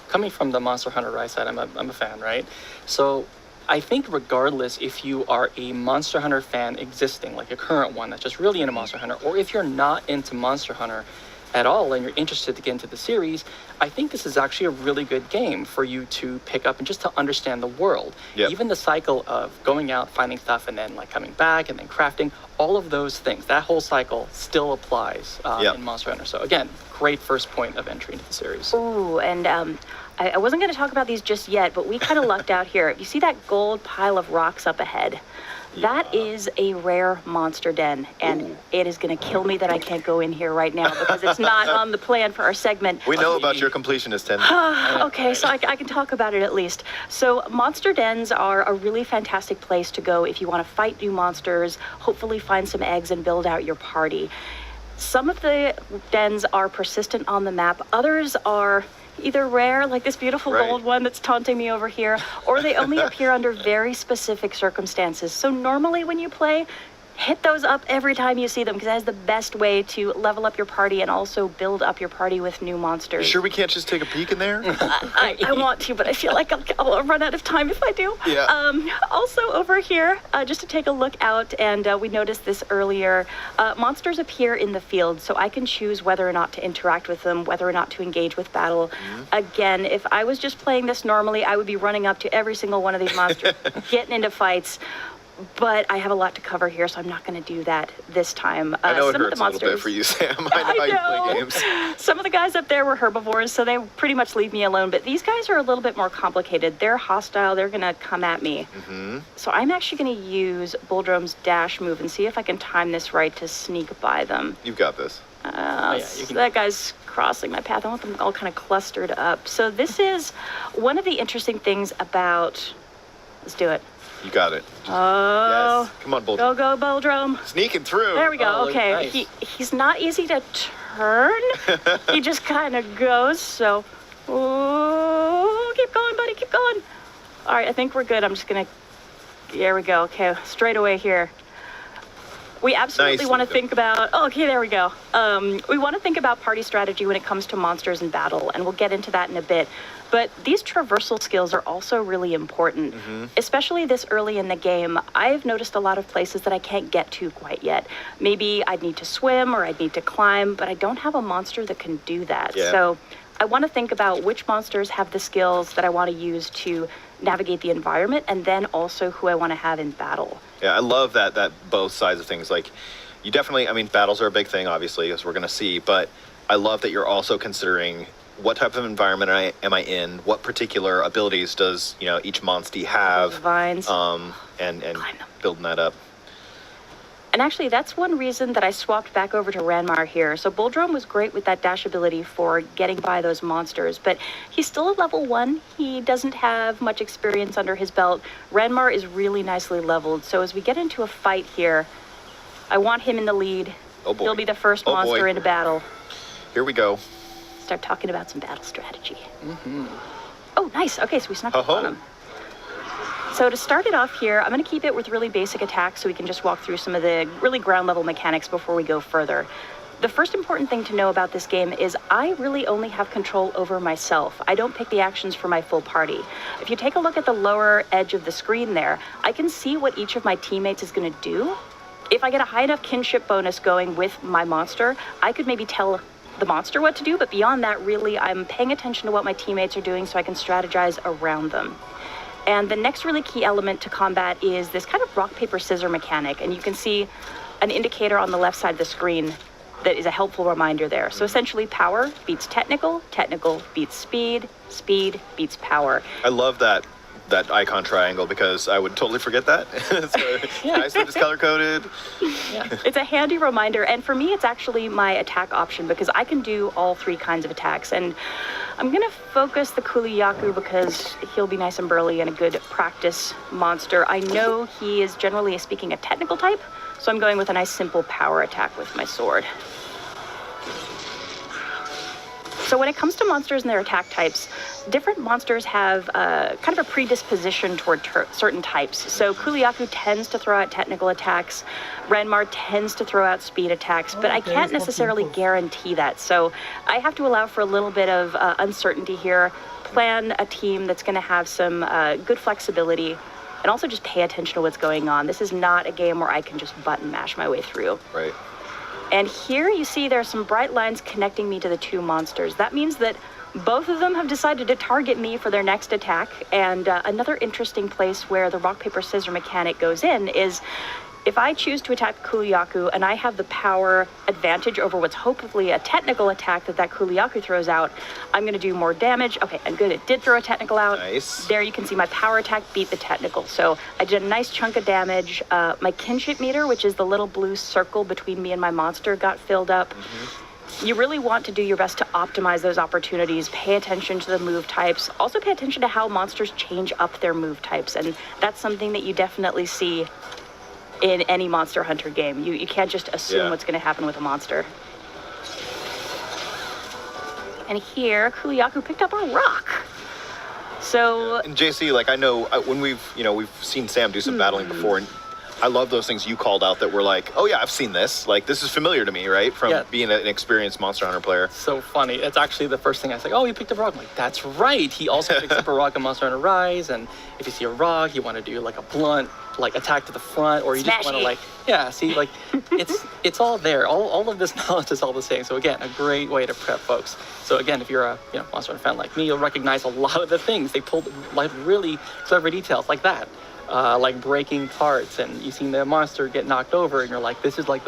coming from the Monster Hunter Rise side, I'm a fan, right? So I think regardless if you are a Monster Hunter fan existing, like a current one that's just really into Monster Hunter, or if you're not into Monster Hunter at all and you're interested to get into the series, I think this is actually a really good game for you to pick up and just to understand the world. Yep. Even the cycle of going out, finding stuff, and then like coming back and then crafting, all of those things, that whole cycle still applies in Monster Hunter. So again, great first point of entry into the series. Ooh, and I wasn't going to talk about these just yet, but we kind of lucked out here. You see that gold pile of rocks up ahead? That is a rare monster den, and it is going to kill me that I can't go in here right now because it's not on the plan for our segment. We know about your completionist tendency. Okay, so I can talk about it at least. So monster dens are a really fantastic place to go if you want to fight new monsters, hopefully find some eggs and build out your party. Some of the dens are persistent on the map. Others are either rare, like this beautiful gold one that's taunting me over here, or they only appear under very specific circumstances. So normally when you play, hit those up every time you see them, because that is the best way to level up your party and also build up your party with new monsters. You sure we can't just take a peek in there? I want to, but I feel like I'll run out of time if I do. Yeah. Also over here, just to take a look out, and we noticed this earlier, monsters appear in the field, so I can choose whether or not to interact with them, whether or not to engage with battle. Again, if I was just playing this normally, I would be running up to every single one of these monsters, getting into fights. But I have a lot to cover here, so I'm not going to do that this time. I know it hurts a little bit for you, Sam. I know how you play games. Some of the guys up there were herbivores, so they pretty much leave me alone. But these guys are a little bit more complicated. They're hostile. They're going to come at me. So I'm actually going to use Bulldrome's dash move and see if I can time this right to sneak by them. You've got this. So that guy's crossing my path. I want them all kind of clustered up. So this is one of the interesting things about... Let's do it. You got it. Oh. Yes. Come on, Bulldrome. Go, Bulldrome. Sneaking through. There we go. Oh, okay. nice. He's not easy to turn. He just kind of goes. So, ooh, keep going, buddy. Keep going. All right. I think we're good. I'm just going to, there we go. Okay. Straight away here. We absolutely want to think about, okay, there we go. We want to think about party strategy when it comes to monsters in battle, and we'll get into that in a bit. But these traversal skills are also really important, especially this early in the game. I've noticed a lot of places that I can't get to quite yet. Maybe I'd need to swim or I'd need to climb, but I don't have a monster that can do that. Yeah. So I want to think about which monsters have the skills that I want to use to navigate the environment, and then also who I want to have in battle. Yeah, I love that both sides of things. Like, you definitely, I mean, battles are a big thing, obviously, as we're going to see, but I love that you're also considering what type of environment am I in, what particular abilities does, each monster have, vines. And building that up. And actually, that's one reason that I swapped back over to Ranmar here. So Bulldrome was great with that dash ability for getting by those monsters, but he's still at level 1. He doesn't have much experience under his belt. Ranmar is really nicely leveled, so as we get into a fight here, I want him in the lead. Oh boy. He'll be the first monster into battle. Here we go. Start talking about some battle strategy. Oh, nice. Okay, so we snuck up on him. So to start it off here, I'm going to keep it with really basic attacks so we can just walk through some of the really ground level mechanics before we go further. The first important thing to know about this game is I really only have control over myself. I don't pick the actions for my full party. If you take a look at the lower edge of the screen there, I can see what each of my teammates is going to do. If I get a high enough kinship bonus going with my monster, I could maybe tell the monster what to do, but beyond that, really, I'm paying attention to what my teammates are doing so I can strategize around them. And the next really key element to combat is this kind of rock, paper, scissors mechanic, and you can see an indicator on the left side of the screen that is a helpful reminder there. So essentially, power beats technical, technical beats speed, speed beats power. I love that icon triangle because I would totally forget that. So nicely just color-coded. Yeah. It's a handy reminder, and for me, it's actually my attack option because I can do all three kinds of attacks. And I'm gonna focus the Kuliyaku because he'll be nice and burly and a good practice monster. I know he is generally speaking a technical type, so I'm going with a nice simple power attack with my sword. So when it comes to monsters and their attack types, different monsters have kind of a predisposition toward certain types. So Kuliyaku tends to throw out technical attacks, Renmar tends to throw out speed attacks, but I can't necessarily guarantee that. So I have to allow for a little bit of uncertainty here, plan a team that's going to have some good flexibility, and also just pay attention to what's going on. This is not a game where I can just button mash my way through. Right. And here you see there are some bright lines connecting me to the two monsters. That means that both of them have decided to target me for their next attack. And another interesting place where the rock, paper, scissors mechanic goes in is if I choose to attack Kuliyaku and I have the power advantage over what's hopefully a technical attack that Kuliyaku throws out, I'm going to do more damage. Okay, and good, it did throw a technical out. Nice. There you can see my power attack beat the technical. So I did a nice chunk of damage. My kinship meter, which is the little blue circle between me and my monster, got filled up. You really want to do your best to optimize those opportunities. Pay attention to the move types. Also pay attention to how monsters change up their move types. And that's something that you definitely see in any Monster Hunter game. You can't just assume what's going to happen with a monster. And here, Kuliyaku picked up a rock. So... And JC, like I know when we've seen Sam do some battling before, and I love those things you called out that were like, oh yeah, I've seen this. Like this is familiar to me, right? From being an experienced Monster Hunter player. So funny. It's actually the first thing I say, oh, you picked up a rock. I'm like, that's right. He also picks up a rock in Monster Hunter Rise, and if you see a rock, you want to do like a blunt, like attack to the front, or you just want to like, see, like it's all there. All of this knowledge is all the same. So again, a great way to prep folks. So again, if you're a Monster Hunter fan like me, you'll recognize a lot of the things. They pulled like really clever details like that. Like breaking parts, and you seen the monster get knocked over, and you're like, this is like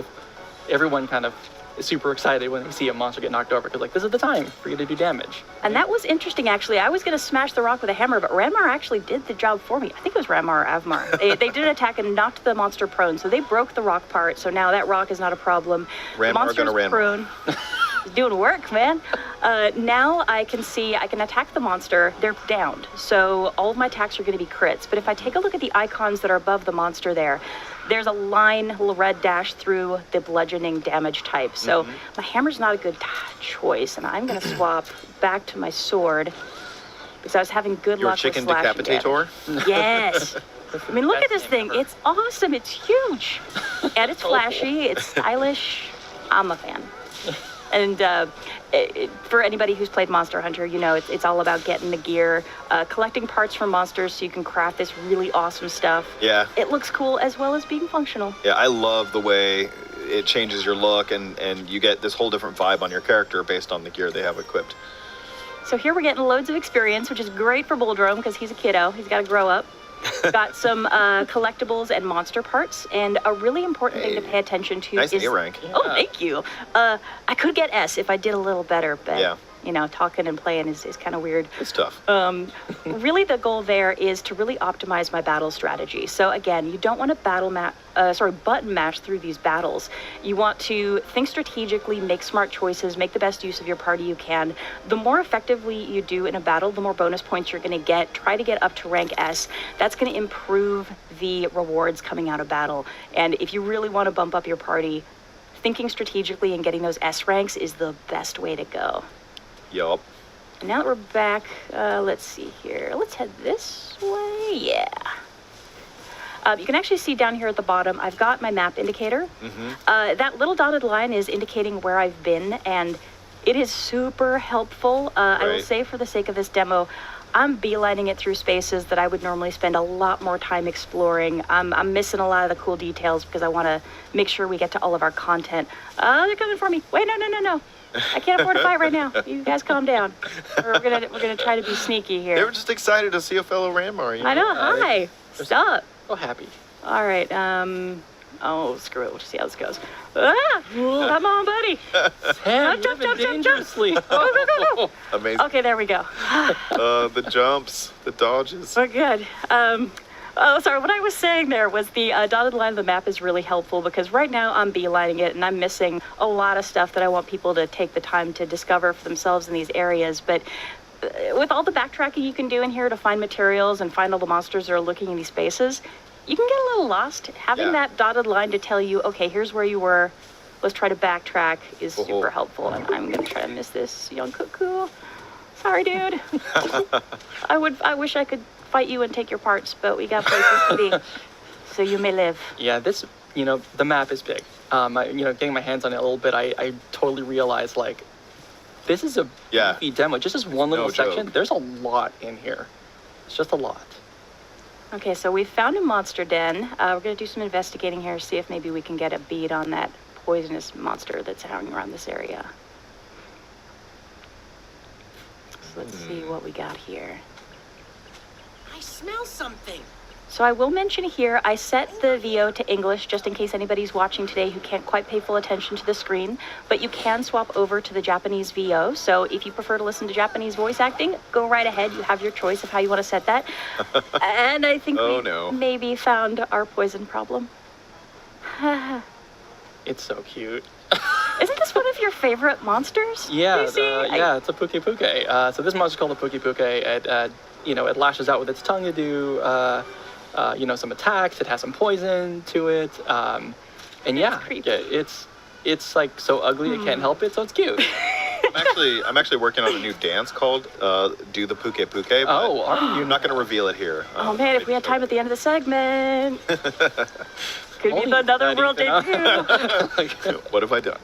everyone kind of is super excited when they see a monster get knocked over, because like this is the time for you to do damage. And that was interesting, actually. I was going to smash the rock with a hammer, but Renmar actually did the job for me. I think it was Renmar or Avmar. They did an attack and knocked the monster prone, so they broke the rock part, so now that rock is not a problem. Renmar gonna Renmar. Prone. He's doing work, man. Now I can attack the monster. They're downed, so all of my attacks are going to be crits. But if I take a look at the icons that are above the monster there's a line, little red dash through the bludgeoning damage type. So my hammer's not a good choice, and I'm going to swap back to my sword because I was having good luck with slashing Your chicken decapitator? Yes. I mean, look at this thing. It's awesome. It's huge. And it's flashy. It's stylish. I'm a fan. And for anybody who's played Monster Hunter, it's all about getting the gear, collecting parts from monsters so you can craft this really awesome stuff. Yeah. It looks cool as well as being functional. Yeah, I love the way it changes your look, and you get this whole different vibe on your character based on the gear they have equipped. So here we're getting loads of experience, which is great for Bulldrome because he's a kiddo. He's got to grow up. Got some collectibles and monster parts, and a really important thing to pay attention to is... Nice A rank. Oh, thank you. I could get S if I did a little better, but talking and playing is kind of weird. It's tough. Really the goal there is to really optimize my battle strategy. So again, you don't want to button mash through these battles. You want to think strategically, make smart choices, make the best use of your party you can. The more effectively you do in a battle, the more bonus points you're going to get. Try to get up to rank S. That's going to improve the rewards coming out of battle. And if you really want to bump up your party, thinking strategically and getting those S ranks is the best way to go. Yup. Now that we're back, let's see here. Let's head this way. Yeah. You can actually see down here at the bottom, I've got my map indicator. That little dotted line is indicating where I've been, and it is super helpful. I will say, for the sake of this demo, I'm beelining it through spaces that I would normally spend a lot more time exploring. I'm missing a lot of the cool details because I want to make sure we get to all of our content. They're coming for me. Wait, no. I can't afford to fight right now. You guys calm down. We're gonna try to be sneaky here. They were just excited to see a fellow Ranmar. I know. Hi. Stop. So happy. All right. Oh, screw it. We'll just see how this goes. Ah! Come on, buddy. Jump. Go. Amazing. Okay, there we go. The jumps, the dodges. We're good. Sorry, what I was saying there was the dotted line of the map is really helpful because right now I'm beelining it and I'm missing a lot of stuff that I want people to take the time to discover for themselves in these areas. But with all the backtracking you can do in here to find materials and find all the monsters that are looking in these spaces, you can get a little lost. Having that dotted line to tell you, okay, here's where you were, let's try to backtrack is super helpful. And I'm going to try to miss this young cuckoo. Sorry, dude. I wish I could fight you and take your parts, but we got places to be, so you may live. Yeah, this, the map is big. Getting my hands on it a little bit, I totally realized, like, this is a beefy demo. Just this one little section, there's a lot in here. It's just a lot. Okay, so we found a monster den. We're going to do some investigating here, see if maybe we can get a bead on that poisonous monster that's hanging around this area. So let's see what we got here. I smell something. So I will mention here, I set the VO to English just in case anybody's watching today who can't quite pay full attention to the screen, but you can swap over to the Japanese VO. So if you prefer to listen to Japanese voice acting, go right ahead. You have your choice of how you want to set that. And I think we maybe found our poison problem. It's so cute. Isn't this one of your favorite monsters? Yeah, it's a Puke Puke. So this monster's called a Puke Puke. It lashes out with its tongue to do some attacks. It has some poison to it, it's like so ugly it can't help it, so it's cute. I'm actually working on a new dance called Do the Puke Puke. But I'm not going to reveal it here. Oh man, if we had time at the end of the segment, could be another world debut. What have I done?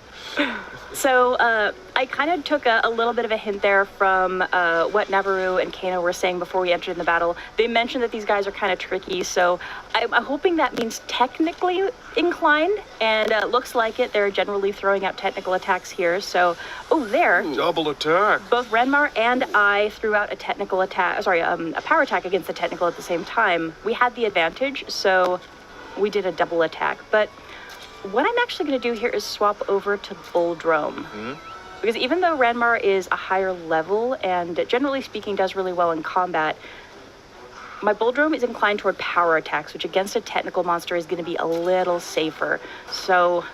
So I kind of took a little bit of a hint there from what Navarro and Kano were saying before we entered in the battle. They mentioned that these guys are kind of tricky, so I'm hoping that means technically inclined, and looks like it. They're generally throwing out technical attacks here, so... there. Double attack. Both Ranmar and I threw out a technical attack, a power attack against the technical at the same time. We had the advantage, so we did a double attack, but... What I'm actually going to do here is swap over to Bulldrome. Because even though Ranmar is a higher level and generally speaking does really well in combat, my Bulldrome is inclined toward power attacks, which against a technical monster is going to be a little safer. So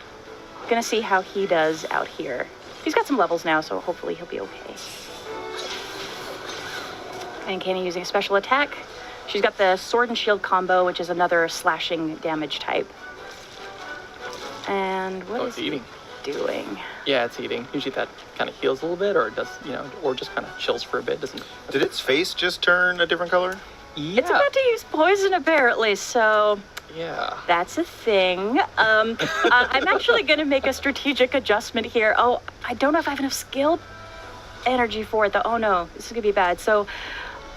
I'm going to see how he does out here. He's got some levels now, so hopefully he'll be okay. And Kano using a special attack. She's got the Sword and Shield combo, which is another slashing damage type. And what is he doing? Yeah, it's eating. Usually that kind of heals a little bit, or it does, or just kind of chills for a bit. Did its face just turn a different color? Yeah. It's about to use poison, apparently, so... Yeah. That's a thing. I'm actually going to make a strategic adjustment here. Oh, I don't know if I have enough skill energy for it, though. Oh, no. This is going to be bad. So,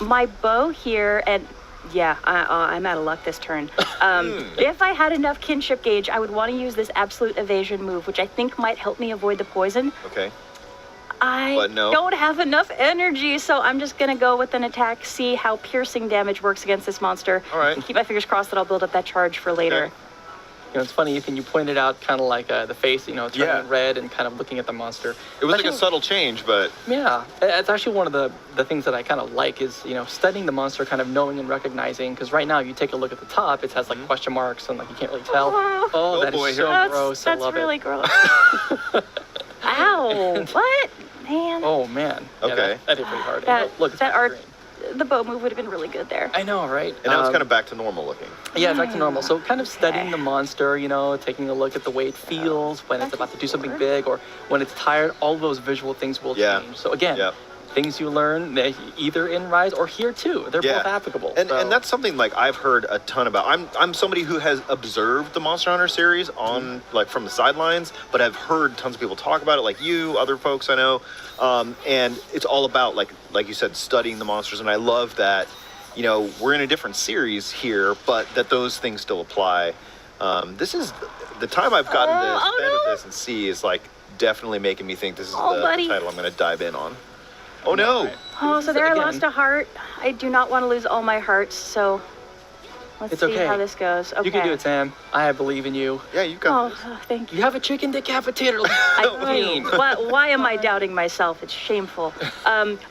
my bow here, and... Yeah, I'm out of luck this turn. If I had enough kinship gauge, I would want to use this absolute evasion move, which I think might help me avoid the poison. Okay. I don't have enough energy, so I'm just going to go with an attack, see how piercing damage works against this monster. All right. And keep my fingers crossed that I'll build up that charge for later. Okay. It's funny, Ethan, you pointed out kind of like the face, turning red and kind of looking at the monster. It was like a subtle change, but... Yeah, it's actually one of the things that I kind of like is, studying the monster, kind of knowing and recognizing, because right now, you take a look at the top, it has like question marks and like you can't really tell. Oh, that is so gross. I love it. That's really gross. Ow, what? Man. Oh, man. Okay. Yeah, that hit pretty hard. Look, it's the bow move would have been really good there. I know, right? And now it's kind of back to normal looking. Yeah, it's back to normal. So kind of studying the monster, taking a look at the way it feels when it's about to do something big or when it's tired, all of those visual things will change. So again, things you learn either in Rise or here too. They're both applicable. And that's something like I've heard a ton about. I'm somebody who has observed the Monster Hunter series on like from the sidelines, but I've heard tons of people talk about it, like you, other folks I know, and it's all about like you said, studying the monsters. And I love that, you know, we're in a different series here, but that those things still apply. This is the time I've gotten to spend with this and see is like definitely making me think this is the title I'm going to dive in on. Oh no! Oh, so there I lost a heart. I do not want to lose all my hearts, so let's see how this goes. Okay. You can do it, Sam. I believe in you. Yeah, you got this. Oh, thank you. You have a chicken decapitator. Why am I doubting myself? It's shameful.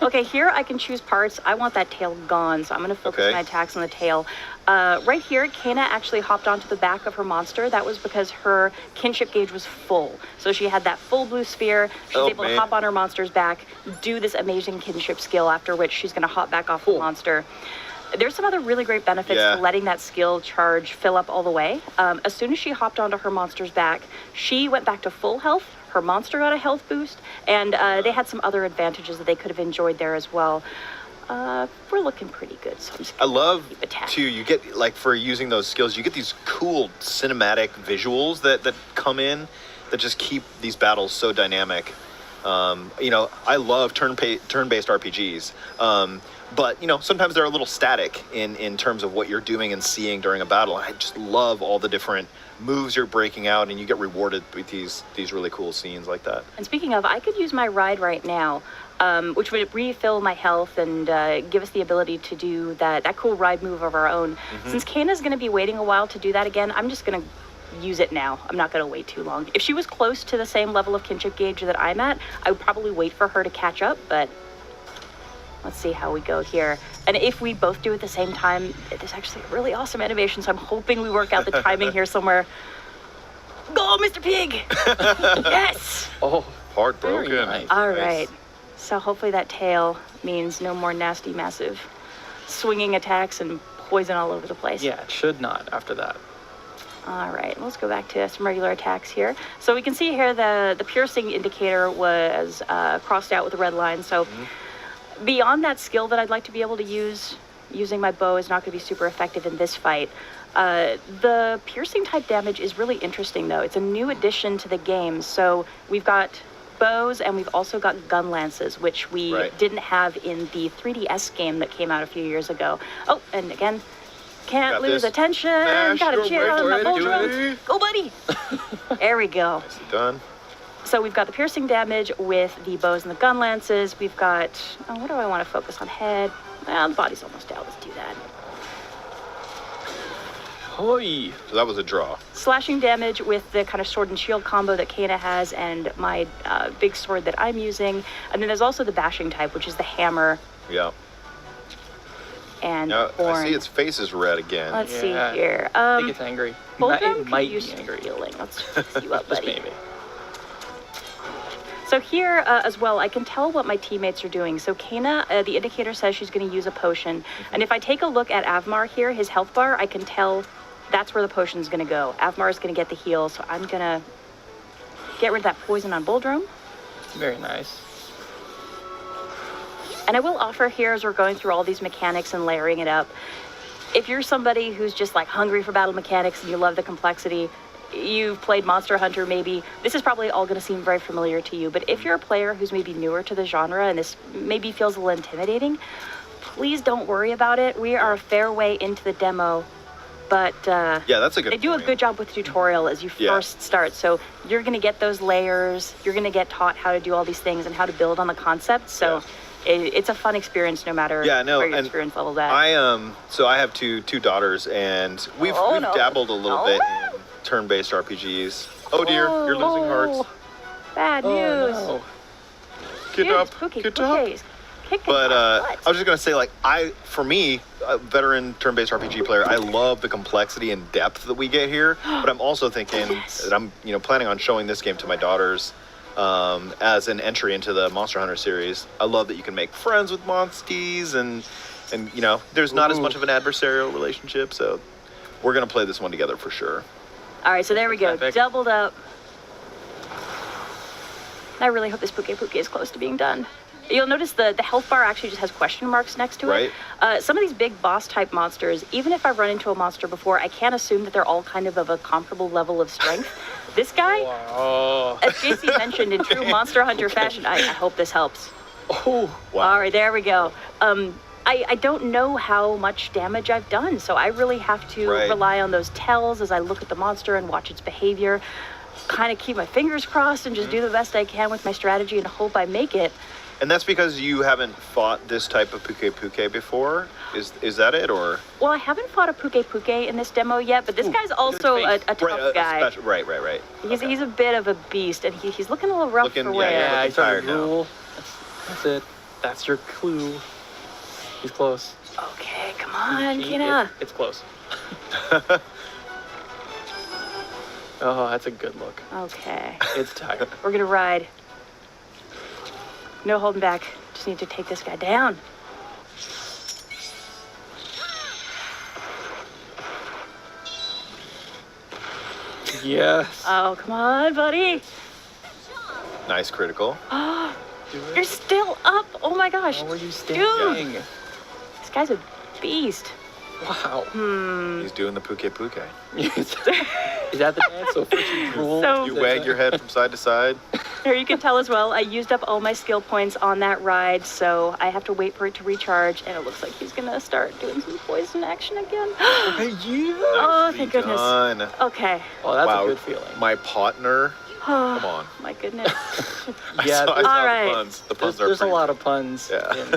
Okay, here I can choose parts. I want that tail gone, so I'm going to focus my attacks on the tail. Right here, Kana actually hopped onto the back of her monster. That was because her kinship gauge was full. So she had that full blue sphere. She's able to hop on her monster's back, do this amazing kinship skill, after which she's going to hop back off the monster. There's some other really great benefits to letting that skill charge fill up all the way. As soon as she hopped onto her monster's back, she went back to full health. Her monster got a health boost, and they had some other advantages that they could have enjoyed there as well. We're looking pretty good. So I love too. You get like for using those skills, you get these cool cinematic visuals that come in that just keep these battles so dynamic. You know, I love turn-based RPGs, but you know sometimes they're a little static in terms of what you're doing and seeing during a battle. And I just love all the different moves you're breaking out, and you get rewarded with these really cool scenes like that. And speaking of, I could use my ride right now. Which would refill my health and give us the ability to do that cool ride move of our own. Since Kana's going to be waiting a while to do that again, I'm just going to use it now. I'm not going to wait too long. If she was close to the same level of kinship gauge that I'm at, I would probably wait for her to catch up, but let's see how we go here. And if we both do it at the same time, there's actually a really awesome animation, so I'm hoping we work out the timing here somewhere. Go, Mr. Pig! Yes! Oh, heartbroken. Nice. All right. So hopefully that tail means no more nasty, massive swinging attacks and poison all over the place. Yeah, it should not after that. All right, let's go back to some regular attacks here. So we can see here the piercing indicator was crossed out with a red line. So beyond that skill that I'd like to be able to use, using my bow is not going to be super effective in this fight. The piercing type damage is really interesting though. It's a new addition to the game. So we've got bows and we've also got gun lances, which we didn't have in the 3DS game that came out a few years ago. Oh, and again, can't lose attention. Gotta cheer on my bow. Go, buddy. There we go. Nicely done. So we've got the piercing damage with the bows and the gun lances. We've got, what do I want to focus on? Head. Well, the body's almost out. Let's do that. Hoi. So that was a draw. Slashing damage with the kind of sword and shield combo that Kana has and my big sword that I'm using. And then there's also the bashing type, which is the hammer. Yeah. And now, I see its face is red again. Let's see here. I think it's angry. It might be angry. Healing. Let's fix you up, buddy. Just maybe. So here as well, I can tell what my teammates are doing. So Kana, the indicator says she's going to use a potion. And if I take a look at Avmar here, his health bar, I can tell that's where the potion's going to go. Avmar is going to get the heal, so I'm going to get rid of that poison on Boldrum. Very nice. And I will offer here, as we're going through all these mechanics and layering it up, if you're somebody who's just like hungry for battle mechanics and you love the complexity, you've played Monster Hunter maybe, this is probably all going to seem very familiar to you. But if you're a player who's maybe newer to the genre and this maybe feels a little intimidating, please don't worry about it. We are a fair way into the demo. But yeah, that's a good they do a good job with the tutorial as you first start. So you're going to get those layers. You're going to get taught how to do all these things and how to build on the concept. So it's a fun experience no matter where your experience level's at. So I have two daughters, and we've dabbled a little bit in turn-based RPGs. Oh dear, you're losing hearts. Bad news. No. Get up. But I was just gonna say, like, for me, a veteran turn-based RPG player, I love the complexity and depth that we get here. But I'm also thinking that I'm, planning on showing this game to my daughters as an entry into the Monster Hunter series. I love that you can make friends with monsties, and there's not as much of an adversarial relationship. So we're gonna play this one together for sure. All right, so there we go, doubled up. I really hope this Puke is close to being done. You'll notice the health bar actually just has question marks next to it. Some of these big boss type monsters, even if I've run into a monster before, I can't assume that they're all kind of a comparable level of strength. This guy, as JC mentioned, in true Monster Hunter fashion, I hope this helps. Oh, wow. All right, there we go. I don't know how much damage I've done, so I really have to rely on those tells as I look at the monster and watch its behavior, kind of keep my fingers crossed and just do the best I can with my strategy and hope I make it. And that's because you haven't fought this type of Puke before? Is that it, or? Well, I haven't fought a Puke in this demo yet, but this guy's also a tough guy. Right. He's a bit of a beast, and he's looking a little rough for wear. Yeah, he's tired now. That's it. That's your clue. He's close. Okay, come on, Kina. It's close. Oh, that's a good look. Okay. It's tired. We're gonna ride. No holding back. Just need to take this guy down. Yes. Oh, come on, buddy. Nice critical. Oh, you're still up. Oh my gosh. How are you standing? Dude. This guy's a beast. Wow. He's doing the Puke. Is that the dance? So first you drool. So, you wag your head from side to side. Here you can tell as well, I used up all my skill points on that ride, so I have to wait for it to recharge, and it looks like he's gonna start doing some poison action again. Oh, thank goodness. Done. Okay. Well, that's a good feeling. My partner. Come on. My goodness. Yeah. I saw all right. the puns. The puns are There's a pretty lot of puns. Yeah.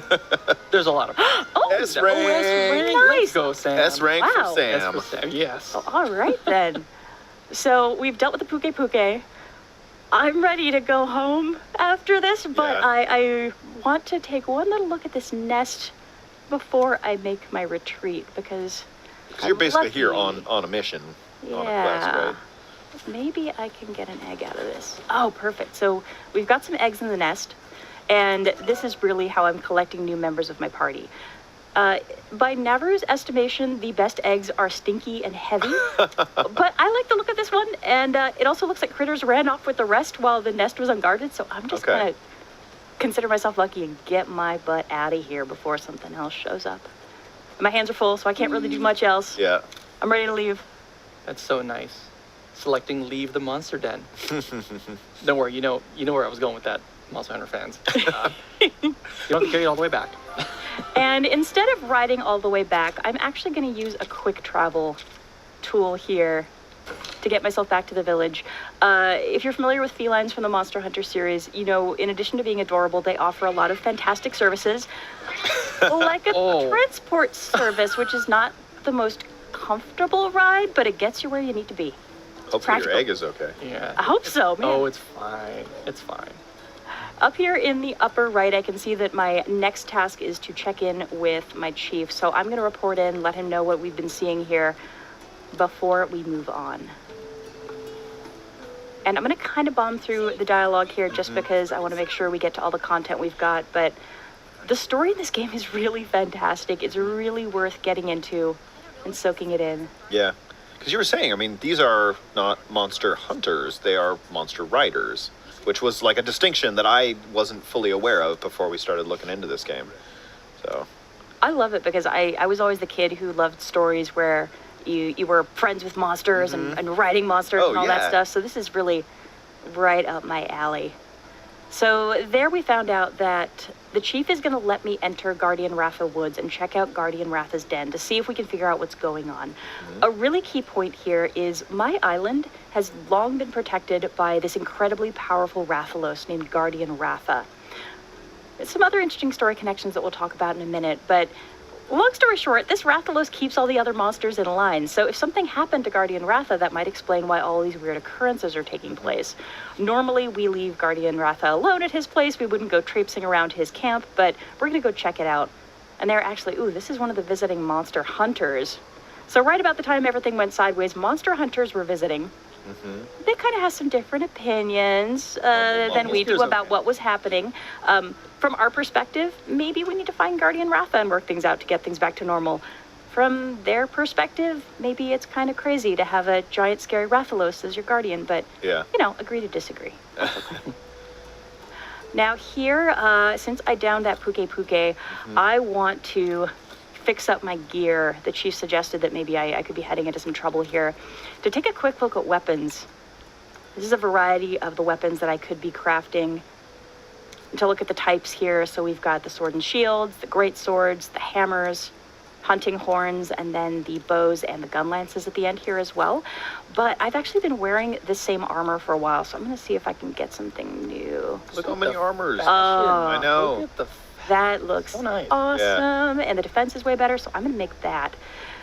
The's a lot of puns. S-rank. Nice. Let's go, Sam. S-rank Wow. for Sam. S for Sam. Yes. Oh, all right then. So we've dealt with the Puke. I'm ready to go home after this, but I want to take one little look at this nest before I make my retreat, because you're basically here on a mission, on a quest, right? Maybe I can get an egg out of this. Oh, perfect. So we've got some eggs in the nest, and this is really how I'm collecting new members of my party. By Navarro's estimation, the best eggs are stinky and heavy, but I like the look of this one, and it also looks like critters ran off with the rest while the nest was unguarded, so I'm just gonna consider myself lucky and get my butt out of here before something else shows up. My hands are full, so I can't really do much else. Yeah. I'm ready to leave. That's so nice. Selecting leave the monster den. Don't worry, you know where I was going with that, Monster Hunter fans. You don't have to carry it all the way back. And instead of riding all the way back, I'm actually going to use a quick travel tool here to get myself back to the village. If you're familiar with felines from the Monster Hunter series, you know, in addition to being adorable, they offer a lot of fantastic services, like a transport service, which is not the most comfortable ride, but it gets you where you need to be. Hopefully your egg is okay. Yeah. I hope so, man. Oh, it's fine. It's fine. Up here in the upper right, I can see that my next task is to check in with my chief. So I'm going to report in, let him know what we've been seeing here before we move on. And I'm going to kind of bomb through the dialogue here just because I want to make sure we get to all the content we've got. But the story in this game is really fantastic. It's really worth getting into and soaking it in. Yeah. Because you were saying, I mean, these are not monster hunters, they are monster riders, which was like a distinction that I wasn't fully aware of before we started looking into this game. So I love it because I was always the kid who loved stories where you were friends with monsters and riding monsters and all that stuff. So this is really right up my alley. So there we found out that the chief is going to let me enter Guardian Ratha Woods and check out Guardian Ratha's den to see if we can figure out what's going on. A really key point here is my island has long been protected by this incredibly powerful Rathalos named Guardian Ratha. Some other interesting story connections that we'll talk about in a minute, but long story short, this Rathalos keeps all the other monsters in line, so if something happened to Guardian Ratha, that might explain why all these weird occurrences are taking place. Normally, we leave Guardian Ratha alone at his place. We wouldn't go traipsing around his camp, but we're going to go check it out. And they're actually, this is one of the visiting monster hunters. So right about the time everything went sideways, monster hunters were visiting. They kind of have some different opinions than we do about what was happening. From our perspective, maybe we need to find Guardian Ratha and work things out to get things back to normal. From their perspective, maybe it's kind of crazy to have a giant scary Rathalos as your guardian, but, you know, agree to disagree. Now here, since I downed that Puke, I want to fix up my gear. The chief suggested that maybe I could be heading into some trouble here. To take a quick look at weapons, this is a variety of the weapons that I could be crafting. And to look at the types here, so we've got the sword and shields, the great swords, the hammers, hunting horns, and then the bows and the gun lances at the end here as well. But I've actually been wearing this same armor for a while, so I'm going to see if I can get something new. Look how many armors. Oh, I know. Look at that looks so nice. Awesome. And the defense is way better, so I'm going to make that.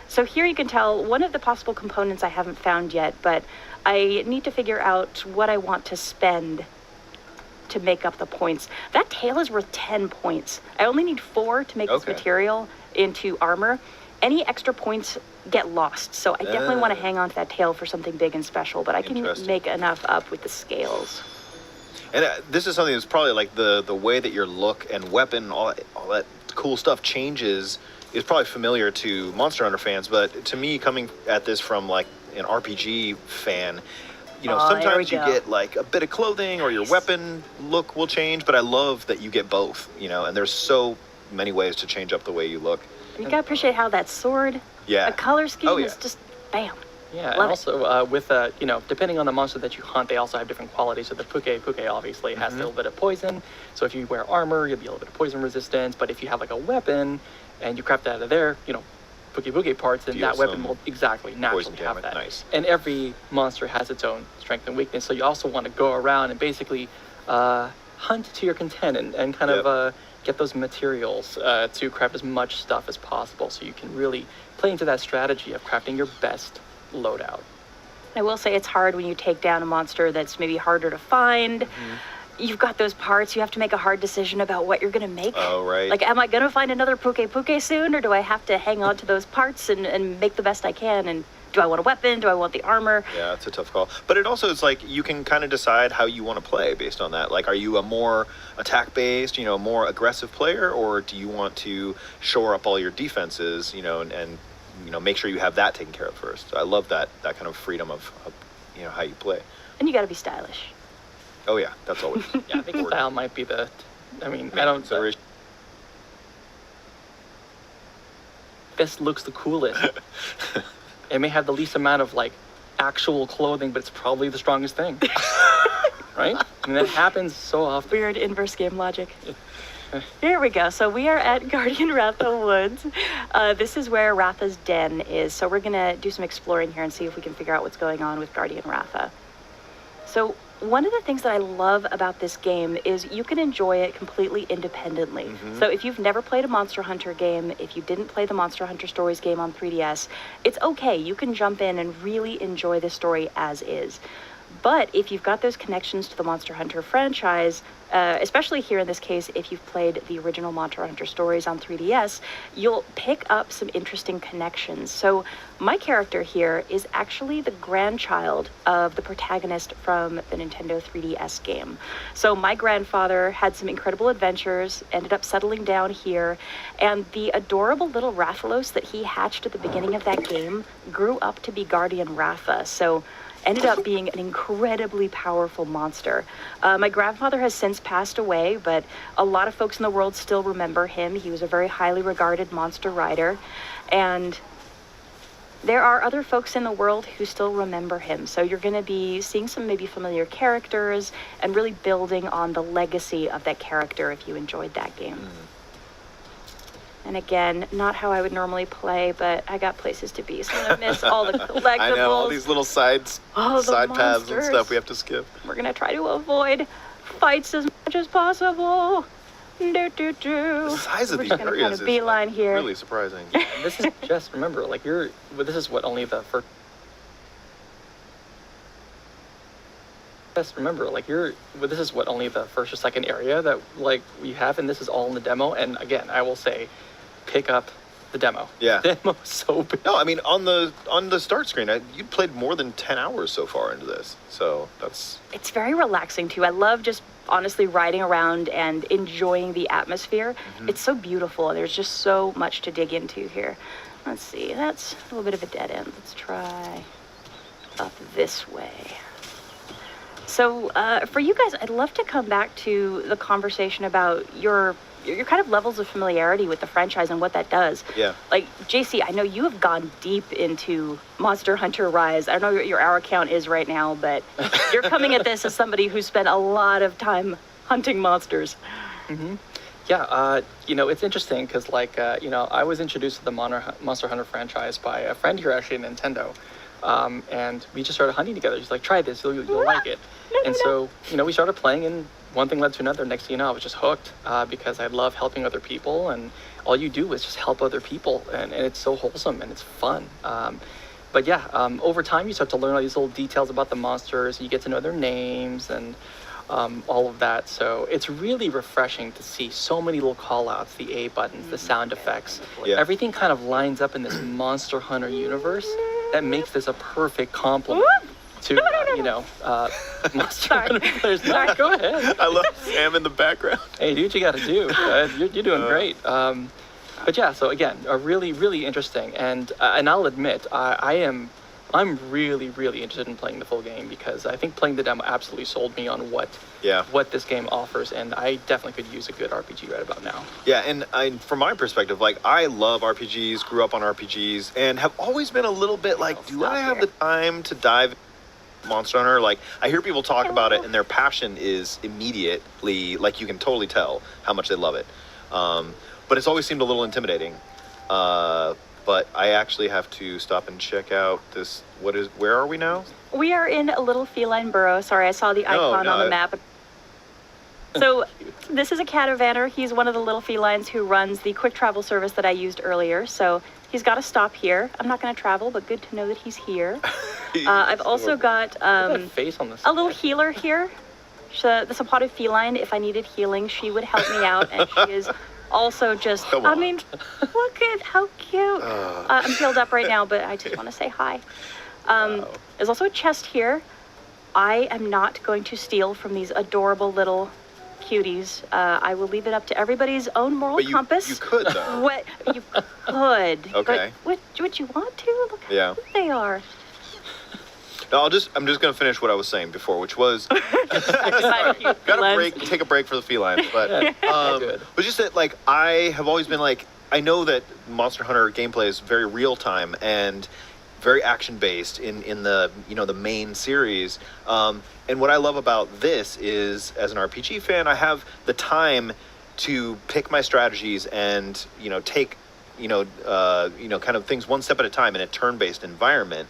So here you can tell one of the possible components I haven't found yet, but I need to figure out what I want to spend to make up the points. That tail is worth 10 points. I only need 4 to make this material into armor. Any extra points get lost, so I definitely want to hang on to that tail for something big and special, but I can make enough up with the scales. And this is something that's probably like the way that your look and weapon, all that cool stuff changes is probably familiar to Monster Hunter fans, but to me, coming at this from like an RPG fan, you know, sometimes you get like a bit of clothing or your weapon look will change, but I love that you get both, you know, and there's so many ways to change up the way you look. You gotta appreciate how that sword, a color scheme is just bam. Yeah, and also with, you know, depending on the monster that you hunt, they also have different qualities. So the Puke obviously has a little bit of poison. So if you wear armor, you'll be a little bit of poison resistance. But if you have like a weapon and you craft that out of their, you know, Puke parts, then that weapon will naturally have that. Nice. And every monster has its own strength and weakness. So you also want to go around and basically hunt to your content and kind of get those materials to craft as much stuff as possible. So you can really play into that strategy of crafting your best loadout. I will say it's hard when you take down a monster that's maybe harder to find. You've got those parts, you have to make a hard decision about what you're going to make. Oh, right. Like, am I going to find another Puke soon, or do I have to hang on to those parts and make the best I can? And do I want a weapon? Do I want the armor? Yeah, it's a tough call. But it also is like you can kind of decide how you want to play based on that. Like, are you a more attack-based, you know, more aggressive player, or do you want to shore up all your defenses, you know, and you know, make sure you have that taken care of first. I love that kind of freedom of you know, how you play. And you got to be stylish. Oh yeah, that's always. Yeah, I think style might be the. I mean, I don't. This looks the coolest. It may have the least amount of like actual clothing, but it's probably the strongest thing. Right? I mean, that happens so often. Weird inverse game logic. Here we go. So we are at Guardian Ratha Woods. This is where Ratha's den is. So we're going to do some exploring here and see if we can figure out what's going on with Guardian Ratha. So one of the things that I love about this game is you can enjoy it completely independently. So if you've never played a Monster Hunter game, if you didn't play the Monster Hunter Stories game on 3DS, it's okay. You can jump in and really enjoy the story as is. But if you've got those connections to the Monster Hunter franchise, especially here in this case, if you've played the original Monster Hunter Stories on 3DS, you'll pick up some interesting connections. So my character here is actually the grandchild of the protagonist from the Nintendo 3DS game. So my grandfather had some incredible adventures, ended up settling down here, and the adorable little Rathalos that he hatched at the beginning of that game grew up to be Guardian Ratha. So ended up being an incredibly powerful monster. My grandfather has since passed away, but a lot of folks in the world still remember him. He was a very highly regarded monster rider, and there are other folks in the world who still remember him. So you're going to be seeing some maybe familiar characters and really building on the legacy of that character if you enjoyed that game. And again, not how I would normally play, but I got places to be, so I'm going to miss all the collectibles. I know, all these little side paths and stuff we have to skip. We're going to try to avoid fights as much as possible. The size of these areas is beeline here. Really surprising. This is just, remember, like this is what only the first. Just remember, like this is what only the first or second area that like we have, and this is all in the demo. And again, I will say, pick up the demo. Yeah. The demo is so big. No, I mean on the start screen, you played more than 10 hours so far into this, so that's. It's very relaxing too. I love just honestly riding around and enjoying the atmosphere. It's so beautiful. There's just so much to dig into here. Let's see. That's a little bit of a dead end. Let's try up this way. So for you guys, I'd love to come back to the conversation about your kind of levels of familiarity with the franchise and what that does. Yeah. Like, JC, I know you have gone deep into Monster Hunter Rise. I don't know what your hour count is right now, but you're coming at this as somebody who spent a lot of time hunting monsters. Mm-hmm. Yeah, it's interesting because, I was introduced to the Monster Hunter franchise by a friend here, actually, at Nintendo. And we just started hunting together. She's like, try this, you'll like it. So, we started playing, and one thing led to another. Next thing you know, I was just hooked because I love helping other people, and all you do is just help other people, and it's so wholesome and it's fun. But yeah, over time you start to learn all these little details about the monsters, and you get to know their names and all of that. So it's really refreshing to see so many little call-outs, the A buttons, the sound effects. Yeah. Everything kind of lines up in this Monster Hunter universe that makes this a perfect complement to, Monster Hunter players. No, go ahead. I love Sam in the background. Hey, do what you got to do. You're doing great. But yeah, so again, really, really interesting. And I'll admit, I'm really, really interested in playing the full game because I think playing the demo absolutely sold me on what this game offers, and I definitely could use a good RPG right about now. Yeah, and from my perspective, I love RPGs, grew up on RPGs, and have always been a little bit like, do I have the time to dive into Monster Hunter? Like, I hear people talk about it, and their passion is immediately, like, you can totally tell how much they love it. But it's always seemed a little intimidating. But I actually have to stop and check out this. Where are we now? We are in a little feline burrow. Sorry, I saw the icon on the map. So this is a catavanner. He's one of the little felines who runs the quick travel service that I used earlier. So he's got to stop here. I'm not going to travel, but good to know that he's here. I've also got a little healer here. The Sapatu feline, if I needed healing, she would help me out, and she is also just, look at how cute. I'm healed up right now, but I just want to say hi. There's also a chest here. I am not going to steal from these adorable little cuties. I will leave it up to everybody's own moral compass. You could, though. What you could. Okay. But what you want to? Look how cute they are. No, I'm just gonna finish what I was saying before, which was take a break for the felines, but just that, like, I have always been like, I know that Monster Hunter gameplay is very real time and very action based in the the main series, and what I love about this is, as an RPG fan, I have the time to pick my strategies and take kind of things one step at a time in a turn-based environment.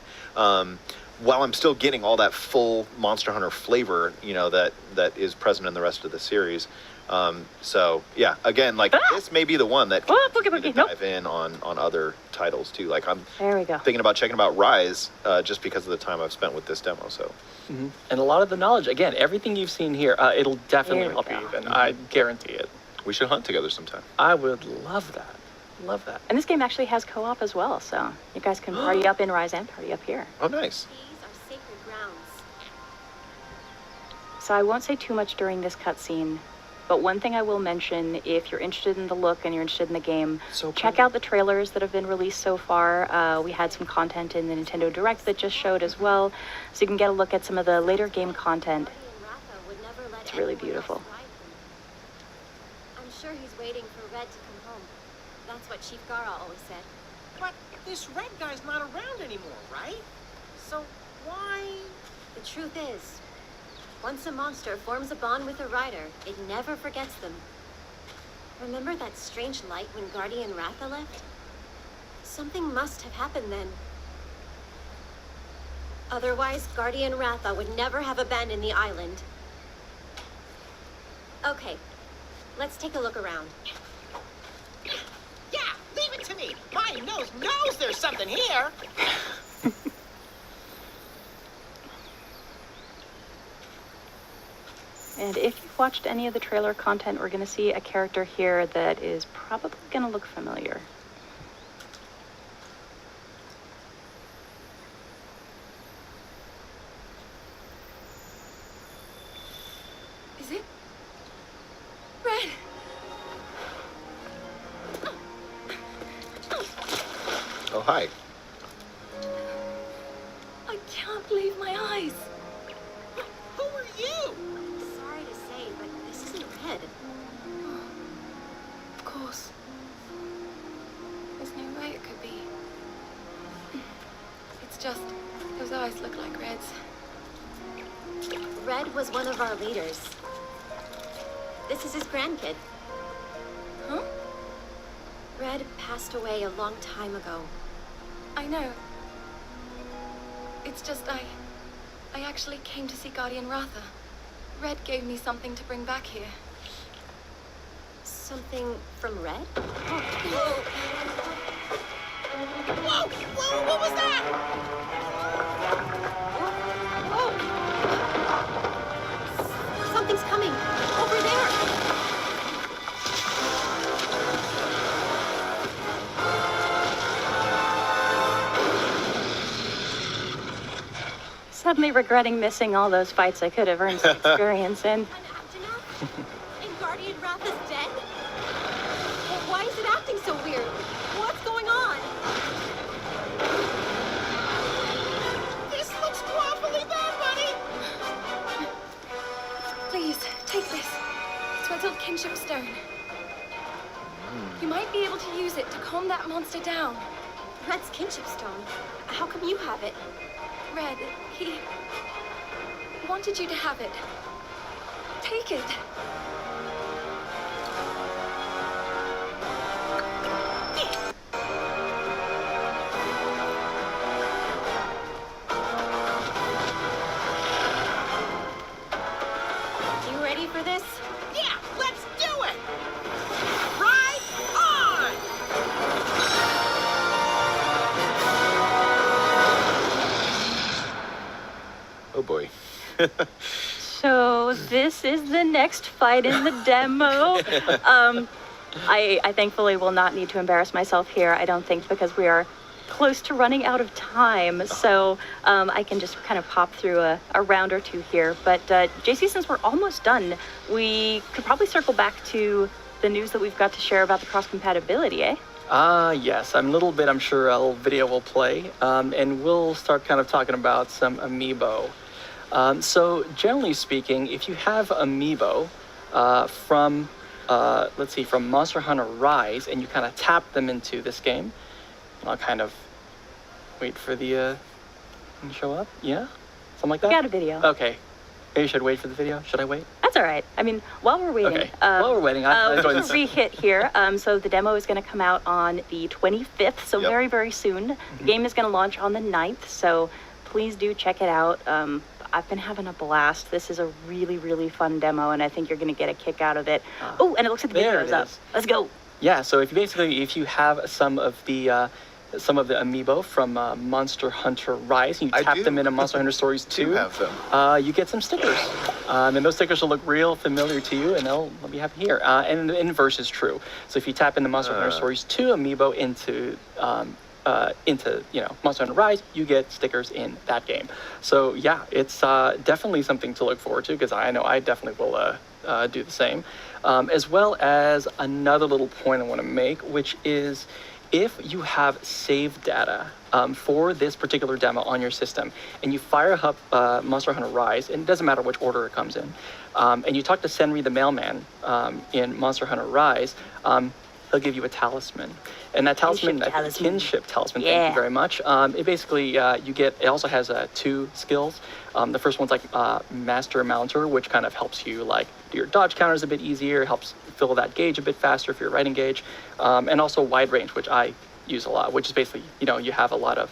While I'm still getting all that full Monster Hunter flavor, that is present in the rest of the series. So yeah, again, like this may be the one that can dive in on other titles too. Like I'm thinking about checking out Rise just because of the time I've spent with this demo. So, and a lot of the knowledge, again, everything you've seen here, it'll definitely help you even. I guarantee it. We should hunt together sometime. I would love that. Love that. And this game actually has co-op as well, so you guys can party up in Rise and party up here. Oh, nice. So I won't say too much during this cutscene, but one thing I will mention, if you're interested in the look and you're interested in the game, check out the trailers that have been released so far. We had some content in the Nintendo Direct that just showed as well, so you can get a look at some of the later game content. It's really beautiful. I'm sure he's waiting for Red to come home. That's what Chief Gara always said. But this Red guy's not around anymore, right? So why? The truth is, once a monster forms a bond with a rider, it never forgets them. Remember that strange light when Guardian Ratha left? Something must have happened then. Otherwise, Guardian Ratha would never have abandoned the island. Okay, let's take a look around. Yeah, leave it to me. My nose knows there's something here. And if you've watched any of the trailer content, we're going to see a character here that is probably going to look familiar. Is it? Red! Oh, hi. I can't believe my eyes. Who are Red was one of our leaders. This is his grandkid. Huh? Red passed away a long time ago. I know. It's just I actually came to see Guardian Ratha. Red gave me something to bring back here. Something from Red? Whoa! Whoa! What was that? Whoa! Something's coming! Over there! Suddenly regretting missing all those fights I could have earned some experience in. And Guardian Ratha's dead? Well, why is it acting so weird? What's going on? This looks awfully bad, buddy! Please, take this. It's Red's old kinship stone. You might be able to use it to calm that monster down. Red's kinship stone? How come you have it? Red, he wanted you to have it. Take it. You ready for this? Yeah, let's do it! Right on! Oh boy. So this is the next fight in the demo. I thankfully will not need to embarrass myself here, I don't think, because we are close to running out of time. So I can just kind of pop through a round or two here. But JC, since we're almost done, we could probably circle back to the news that we've got to share about the cross-compatibility, eh? Yes, I'm sure a little video will play, and we'll start kind of talking about some amiibo. So generally speaking, if you have amiibo from Monster Hunter Rise, and you kind of tap them into this game, I'll kind of wait for the to show up. Yeah, something like that. We got a video. Okay, maybe you should wait for the video. Should I wait? That's all right. I mean, while we're waiting, Okay. While we're waiting, I'll go ahead and re-hit here. So the demo is going to come out on the 25th, so Yep. very, very soon. The game is going to launch on the 9th, so please do check it out. I've been having a blast. This is a really, really fun demo, and I think you're going to get a kick out of it. Oh, and it looks like the there video's it up. is. Let's go. Yeah, so if you have some of the amiibo from Monster Hunter Rise, and you I tap do. them into Monster Hunter Stories 2, have them. you get some stickers. And those stickers will look real familiar to you, and they'll be happy here. And the inverse is true. So if you tap into Monster Hunter Stories 2 amiibo into Monster Hunter Rise, you get stickers in that game. So yeah, it's definitely something to look forward to, because I know I definitely will do the same. As well as another little point I want to make, which is if you have save data for this particular demo on your system, and you fire up Monster Hunter Rise, and it doesn't matter which order it comes in, and you talk to Senri the mailman in Monster Hunter Rise, he'll give you a talisman. And that talisman, kinship talisman, thank you very much. It basically, it also has 2 skills. The first one's like Master Mounter, which kind of helps you like do your dodge counters a bit easier, helps fill that gauge a bit faster if you're riding gauge. And also wide range, which I use a lot, which is basically, you have a lot of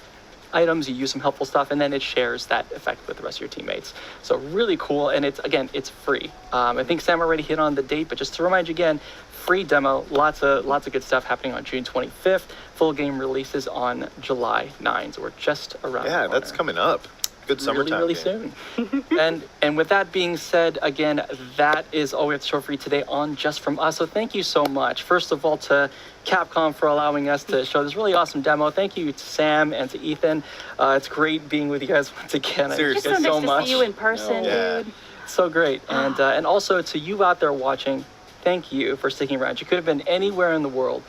items, you use some helpful stuff, and then it shares that effect with the rest of your teammates. So really cool, and it's free. I think Sam already hit on the date, but just to remind you again, free demo, lots of good stuff happening on June 25th. Full game releases on July 9th, so we're just around the corner. That's coming up. Good summertime really game. soon. and with that being said, again, that is all we have to show for you today on Just From Us. So thank you so much. First of all, to Capcom for allowing us to show this really awesome demo. Thank you to Sam and to Ethan. It's great being with you guys once again. Seriously. It's so nice to see you in person, dude. It's so great. And also to you out there watching, thank you for sticking around. You could have been anywhere in the world,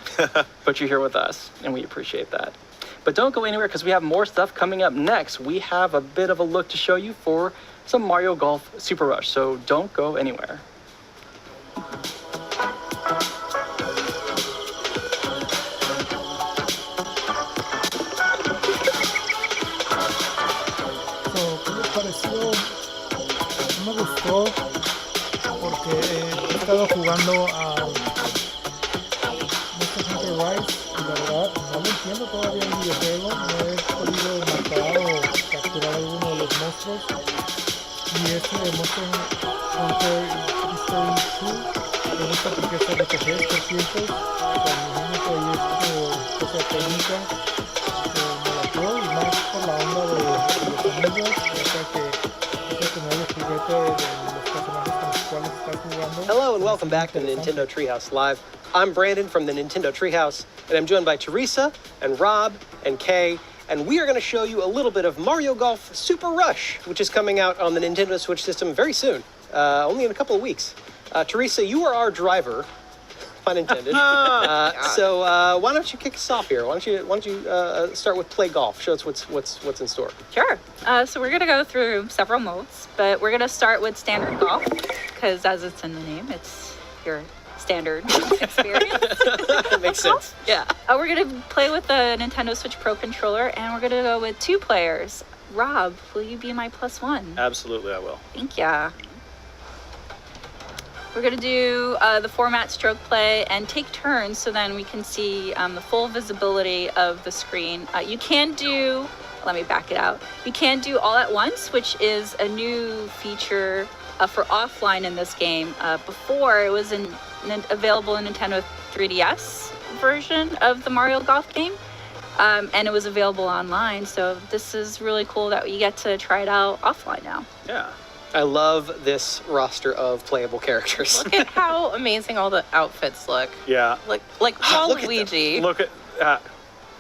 but you're here with us, and we appreciate that. But don't go anywhere, because we have more stuff coming up next. We have a bit of a look to show you for some Mario Golf Super Rush, so don't go anywhere. ¿Qué les pareció me gustó porque he estado jugando a Monster Hunter Rise y la verdad no lo entiendo todavía el videojuego, no he podido matar o capturar alguno de los monstruos y este de Monster Hunter History 2 me gusta porque es RPG por tiempos, con el único ahí es como cosa técnica me lató y más por la onda de los amigos, o sea que tener el juguete de los personajes con los cuales estás jugando. Hello and welcome back to Nintendo TreeHouse Live. I'm Brandon from the Nintendo TreeHouse, and I'm joined by Teresa and Rob and Kay, and we are going to show you a little bit of Mario Golf Super Rush, which is coming out on the Nintendo Switch system very soon, only in a couple of weeks. Teresa, you are our driver, pun intended. So why don't you kick us off here? Why don't you start with play golf? Show us what's in store. Sure. So we're gonna go through several modes, but we're gonna start with standard golf because, as it's in the name, it's your standard experience. Makes sense. Yeah. We're gonna play with the Nintendo Switch Pro controller, and we're gonna go with 2 players. Rob, will you be my +1? Absolutely, I will. Thank ya. We're going to do the format stroke play and take turns so then we can see the full visibility of the screen. You can do, let me back it out, you can do all at once, which is a new feature for offline in this game. Before, it was available in Nintendo 3DS version of the Mario Golf game, and it was available online, so this is really cool that you get to try it out offline now. Yeah. I love this roster of playable characters. Look at how amazing all the outfits look. Yeah. Like Waluigi. Look at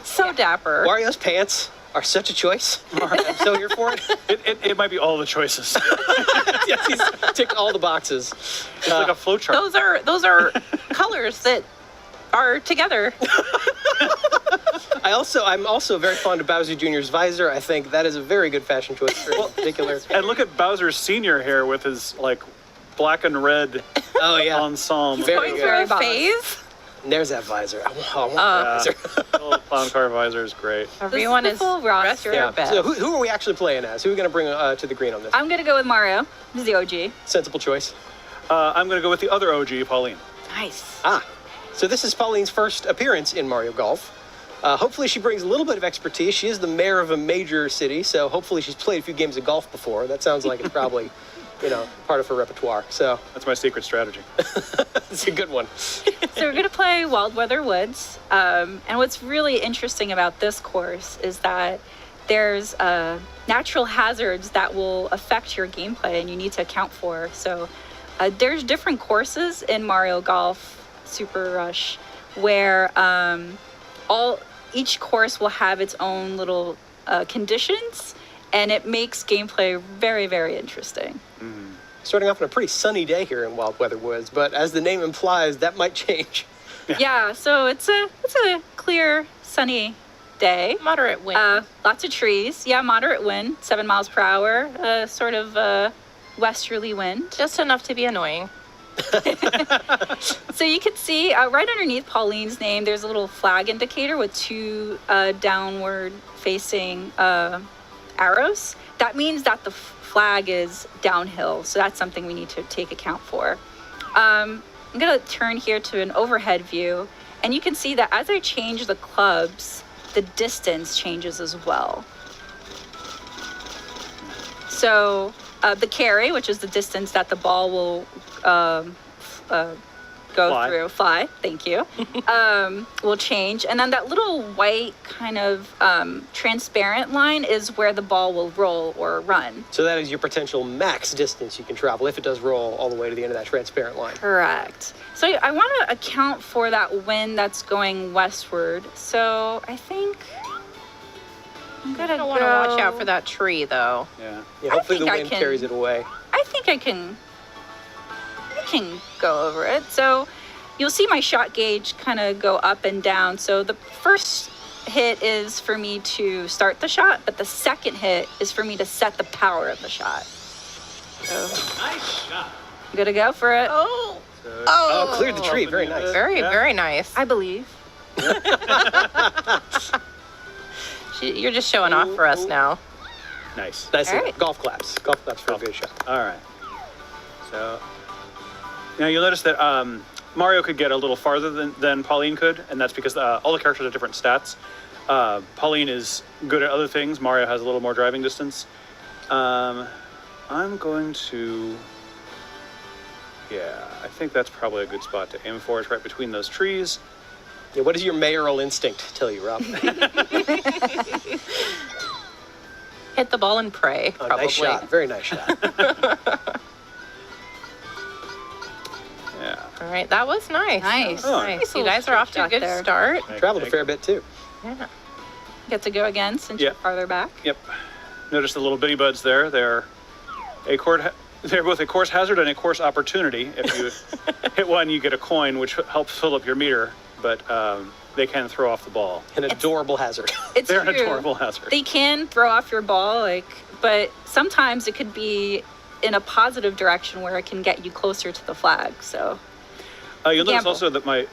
so dapper. Wario's pants are such a choice. I'm so here for it. It might be all the choices. Yes, he's ticked all the boxes. It's like a flowchart. Those are colors that are together. I'm also very fond of Bowser Jr.'s visor. I think that is a very good fashion choice for in particular. And look at Bowser Sr. here with his like black and red ensemble. He's going through a phase. And there's that visor. I want that visor. The little clown car visor is great. Everyone is full roster. Yeah. So who are we actually playing as? Who are we going to bring to the green on this? I'm going to go with Mario. He's the OG. Sensible choice. I'm going to go with the other OG, Pauline. Nice. So this is Pauline's first appearance in Mario Golf. Hopefully she brings a little bit of expertise. She is the mayor of a major city, so hopefully she's played a few games of golf before. That sounds like it's probably, part of her repertoire. So that's my secret strategy. It's a good one. So we're going to play Wild Weather Woods. And what's really interesting about this course is that there's natural hazards that will affect your gameplay and you need to account for. So there's different courses in Mario Golf Super Rush where each course will have its own little conditions, and it makes gameplay very, very interesting. Starting off on a pretty sunny day here in Wild Weather Woods, but as the name implies, that might change. Yeah, so it's a clear, sunny day. Moderate wind. Lots of trees. Yeah, moderate wind, 7 miles per hour, sort of westerly wind. Just enough to be annoying. So you can see right underneath Pauline's name, there's a little flag indicator with 2 downward facing arrows. That means that the flag is downhill. So that's something we need to take account for. I'm going to turn here to an overhead view, and you can see that as I change the clubs, the distance changes as well. So the carry, which is the distance that the ball will fly, thank you, will change. And then that little white kind of transparent line is where the ball will roll or run. So that is your potential max distance you can travel if it does roll all the way to the end of that transparent line. Correct. So I want to account for that wind that's going westward. So I think I'm going to want to watch out for that tree, though. Yeah. Hopefully the wind carries it away. I think I can go over it. So you'll see my shot gauge kind of go up and down. So the first hit is for me to start the shot, but the second hit is for me to set the power of the shot. So nice shot. I'm gonna go for it. Oh, cleared the tree. Very nice. Very, very nice. I believe. You're just showing off for us now. Nice. Nice. All right. Golf claps. Golf claps for a good shot. All right. So now you'll notice that Mario could get a little farther than Pauline could, and that's because all the characters have different stats. Pauline is good at other things. Mario has a little more driving distance. I'm going to... Yeah, I think that's probably a good spot to aim for. It's right between those trees. Yeah, what does your mayoral instinct tell you, Rob? Hit the ball and pray, probably. Nice shot. Very nice shot. Yeah. All right, that was nice. Nice. That was nice. You guys are off to a good start. Traveled a fair bit, too. Yeah. Get to go again since you're farther back. Yep. Notice the little bitty buds there. They're both a course hazard and a course opportunity. If you hit one, you get a coin, which helps fill up your meter, but they can throw off the ball. An adorable hazard. They're an adorable hazard. They can throw off your ball, but sometimes it could be in a positive direction where it can get you closer to the flag. So you'll notice also that my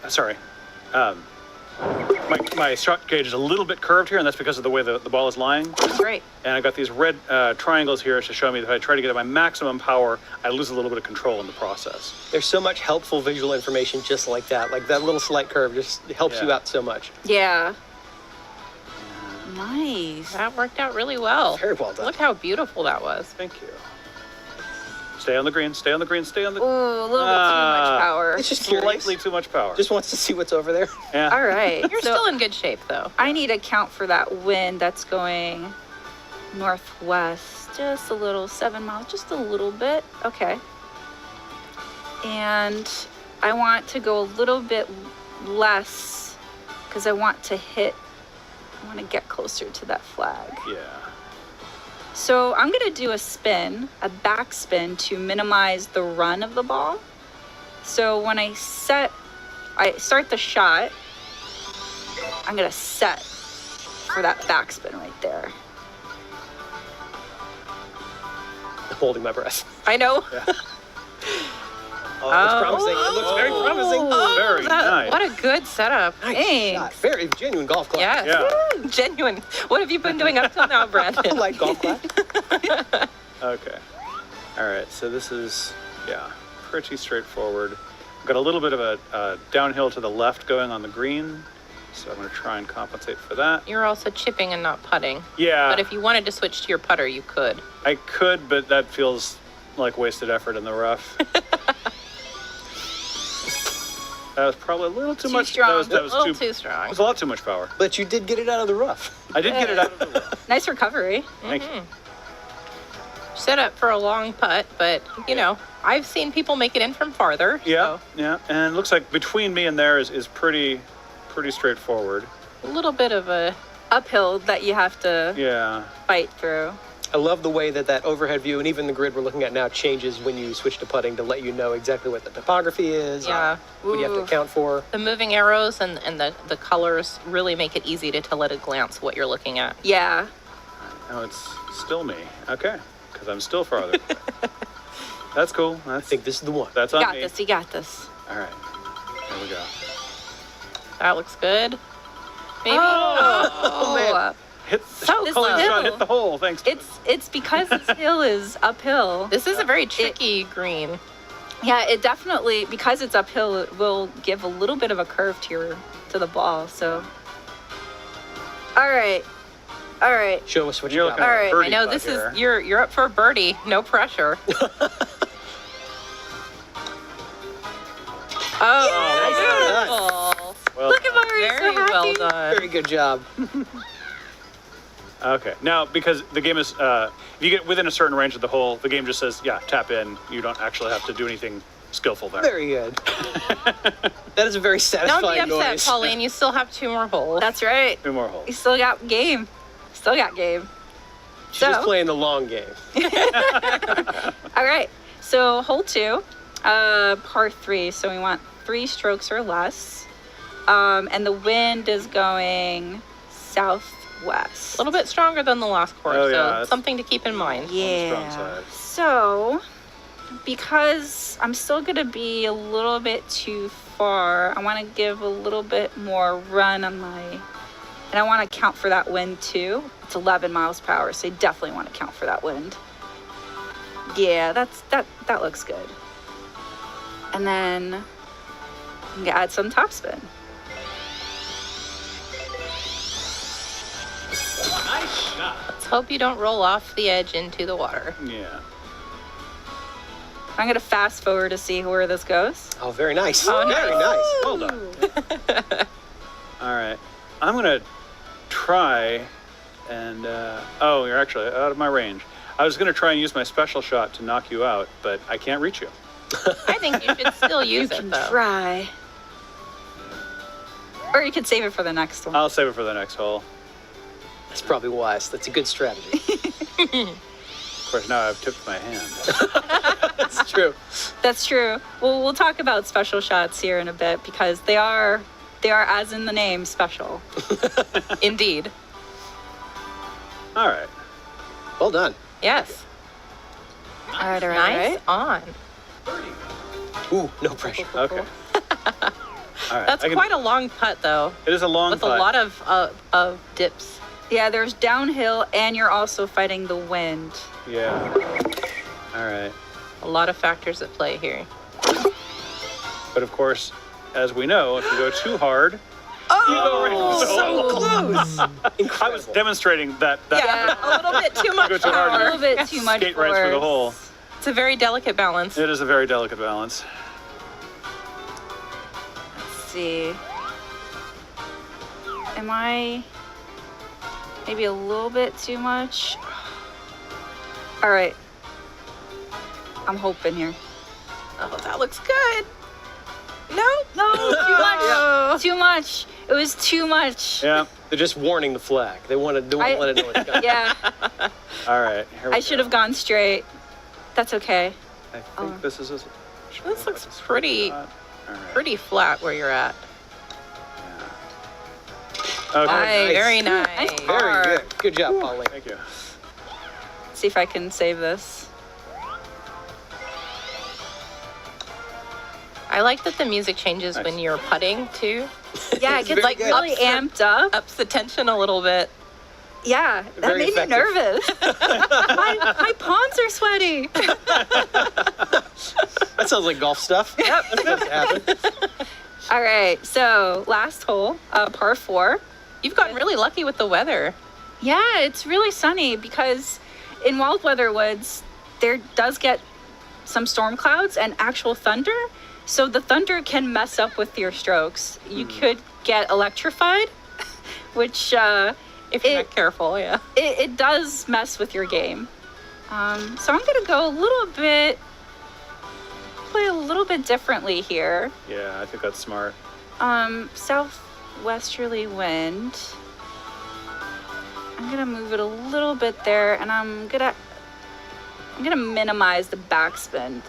shot gauge is a little bit curved here, and that's because of the way the ball is lying. Great. And I got these red triangles here to show me that if I try to get at my maximum power, I lose a little bit of control in the process. There's so much helpful visual information just like that. Like that little slight curve just helps you out so much. Yeah. Nice. That worked out really well. Very well done. Look how beautiful that was. Thank you. Stay on the green, stay on the green, stay on the... Ooh, a little bit too much power. It's just slightly too much power. Just wants to see what's over there. Yeah. All right. You're still in good shape, though. I need to account for that wind that's going northwest. Just a little, 7 miles, just a little bit. Okay. And I want to go a little bit less because I want to get closer to that flag. Yeah. So I'm going to do a back spin to minimize the run of the ball. So when I start the shot, I'm going to set for that back spin right there. Holding my breath. I know. Yeah. It's promising. It looks very promising. Very nice. What a good setup. Nice shot. Very genuine golf clap. Yes. Yeah. Genuine. What have you been doing up till now, Brandon? Like golf clap. Okay. All right. So this is, pretty straightforward. I've got a little bit of a downhill to the left going on the green, so I'm going to try and compensate for that. You're also chipping and not putting. Yeah. But if you wanted to switch to your putter, you could. I could, but that feels like wasted effort in the rough. That was probably a little too much. Strong. That was a little too strong. It was a lot too much power. But you did get it out of the rough. I did get it out of the rough. Nice recovery. Thank you. Set up for a long putt, but, I've seen people make it in from farther. Yeah, so. yeah. And it looks like between me and there is pretty straightforward. A little bit of a uphill that you have to fight through. I love the way that overhead view and even the grid we're looking at now changes when you switch to putting to let you know exactly what the topography is. Yeah. What you have to account for. The moving arrows and the colors really make it easy to tell at a glance what you're looking at. Yeah. Now it's still me. Okay. Because I'm still farther. That's cool. I think this is the one. That's on me. You got this. All right. There we go. That looks good. Maybe. Oh man. Hit So the shot, hit the hole. Thanks. It's because this hill is uphill. This is a very tricky green. Yeah, it definitely, because it's uphill, it will give a little bit of a curve to the ball. So, all right. Show us what you're you looking got. at. All right. Birdie I know putt this here. is you're up for a birdie. No pressure. Oh, Well, Look at Mario, Very so happy. well done. very good job. Okay. Now, because the game is, if you get within a certain range of the hole, the game just says, tap in. You don't actually have to do anything skillful there. Very good. That is a very Don't satisfying be upset, noise. Pauline. You still have 2 more holes. That's right. 2 more holes. You still got game. She's just playing the long game. All right. So hole 2, par 3. So we want 3 strokes or less. And the wind is going southwest. A little bit stronger than the last course, Oh, yeah, so that's- something to keep in mind. On the strong Yeah. side. So, because I'm still going to be a little bit too far, I want to give a little bit more run on and I want to account for that wind too. It's 11 miles per hour, so you definitely want to count for that wind. Yeah, that looks good. And then you can add some topspin. Nice shot. Let's hope you don't roll off the edge into the water. Yeah. I'm going to fast forward to see where this goes. Oh, very nice. Oh, very nice. Well done. All right. I'm going to try and... oh, you're actually out of my range. I was going to try and use my special shot to knock you out, but I can't reach you. I think you should still use it, though. Try. Or you could save it for the next one. I'll save it for the next hole. That's probably wise. That's a good strategy. Of course, now I've tipped my hand. That's true. That's true. Well, we'll talk about special shots here in a bit because they are, as in the name, special. Indeed. All right. Well done. Yes. All right. Nice on. Ooh, no pressure. Okay. All right. That's quite a long putt, though. It is a long with putt. a lot of dips. Yeah, there's downhill, and you're also fighting the wind. Yeah. All right. A lot of factors at play here. But of course, as we know, if you go too hard, so close. I was demonstrating that. Yeah, a little bit too much Go too hard, power. A little bit too much skate right through the hole. It's a very delicate balance. It is a very delicate balance. Let's see. Am I maybe a little bit too much? All right. I'm hoping here. Oh, that looks good. Nope. No, too much. Too much. It was too much. Yeah. They're just warning the flag. They want to let it know it's coming. Yeah. All right. I should have gone straight. That's okay. I think this is a... This looks pretty flat where you're at. Okay. Nice. Very nice. Very good. Good job, Polly. Thank you. See if I can save this. I like that the music changes when you're putting too. Yeah, it gets like really amped up. Ups the tension a little bit. Yeah, that Very made effective. me nervous. my palms are sweaty. That sounds like golf stuff. Yep. That's supposed to happen. All right, so last hole, par 4. You've gotten really lucky with the weather. Yeah, it's really sunny because in Wild Weather Woods, there does get some storm clouds and actual thunder. So the thunder can mess up with your strokes. You could get electrified, which... if you're not careful, yeah. It does mess with your game. So I'm going to go play a little bit differently here. Yeah, I think that's smart. Southwesterly wind. I'm going to move it a little bit there, and I'm going to minimize the backspin.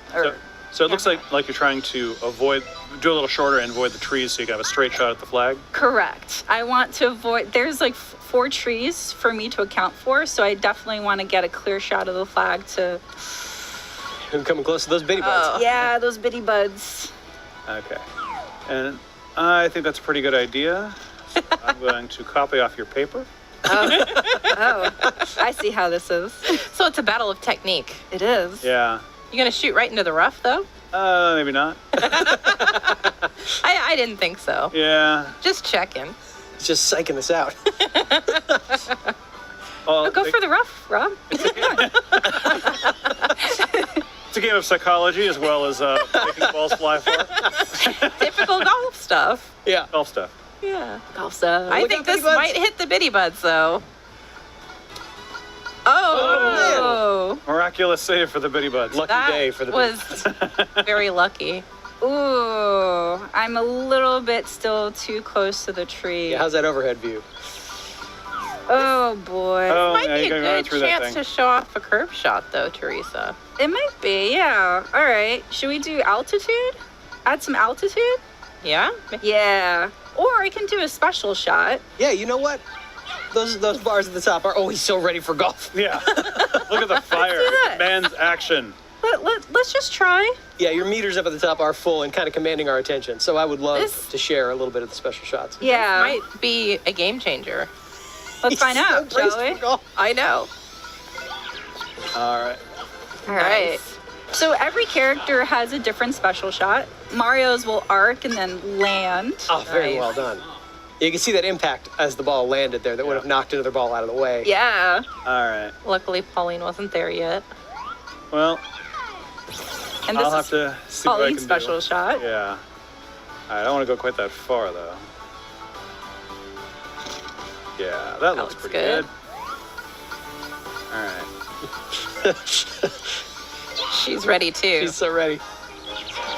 So it looks like you're trying to do a little shorter and avoid the trees so you can have a straight shot at the flag? Correct. I want to avoid, there's like 4 trees for me to account for, so I definitely want to get a clear shot of the flag to... I'm coming close to those bitty buds. Yeah, those bitty buds. Okay. And I think that's a pretty good idea. So I'm going to copy off your paper. Oh, I see how this is. So it's a battle of technique. It is. Yeah. You gonna shoot right into the rough, though? Maybe not. I didn't think so. Yeah. Just checking. It's just psyching us out. Well, Go for the rough, Rob. It's a game of psychology as well as making balls fly far. Typical golf stuff. Yeah. Golf stuff. Yeah. Golf stuff. I think this might hit the bitty buds, though. Oh! Miraculous save for the bitty buds. Lucky day for the bitty buds. Was very lucky. Ooh, I'm a little bit still too close to the tree. Yeah, how's that overhead view? Oh boy. Oh, Might yeah, be you a gotta run good through that chance thing. to show off a curve shot, though, Teresa. It might be, yeah. All right. Should we do altitude? Add some altitude? Yeah? Yeah. Or I can do a special shot. Yeah, you know what? Those bars at the top are always so ready for golf. Yeah. Look at the fire. that. Man's action. Let's just try. Yeah, your meters up at the top are full and kind of commanding our attention. So I would love to share a little bit of the special shots. Yeah. This might be a game changer. Let's find out, shall we? I know. All right. All right. Nice. So every character has a different special shot. Mario's will arc and then land. Oh, very well done. You can see that impact as the ball landed there that would have knocked another ball out of the way. Yeah. All right. Luckily, Pauline wasn't there yet. Well, and this I'll have to see what I can Pauline's special shot. Yeah. I don't want to go quite that far, though. Yeah, that looks pretty good. All right. She's ready, too. She's so ready.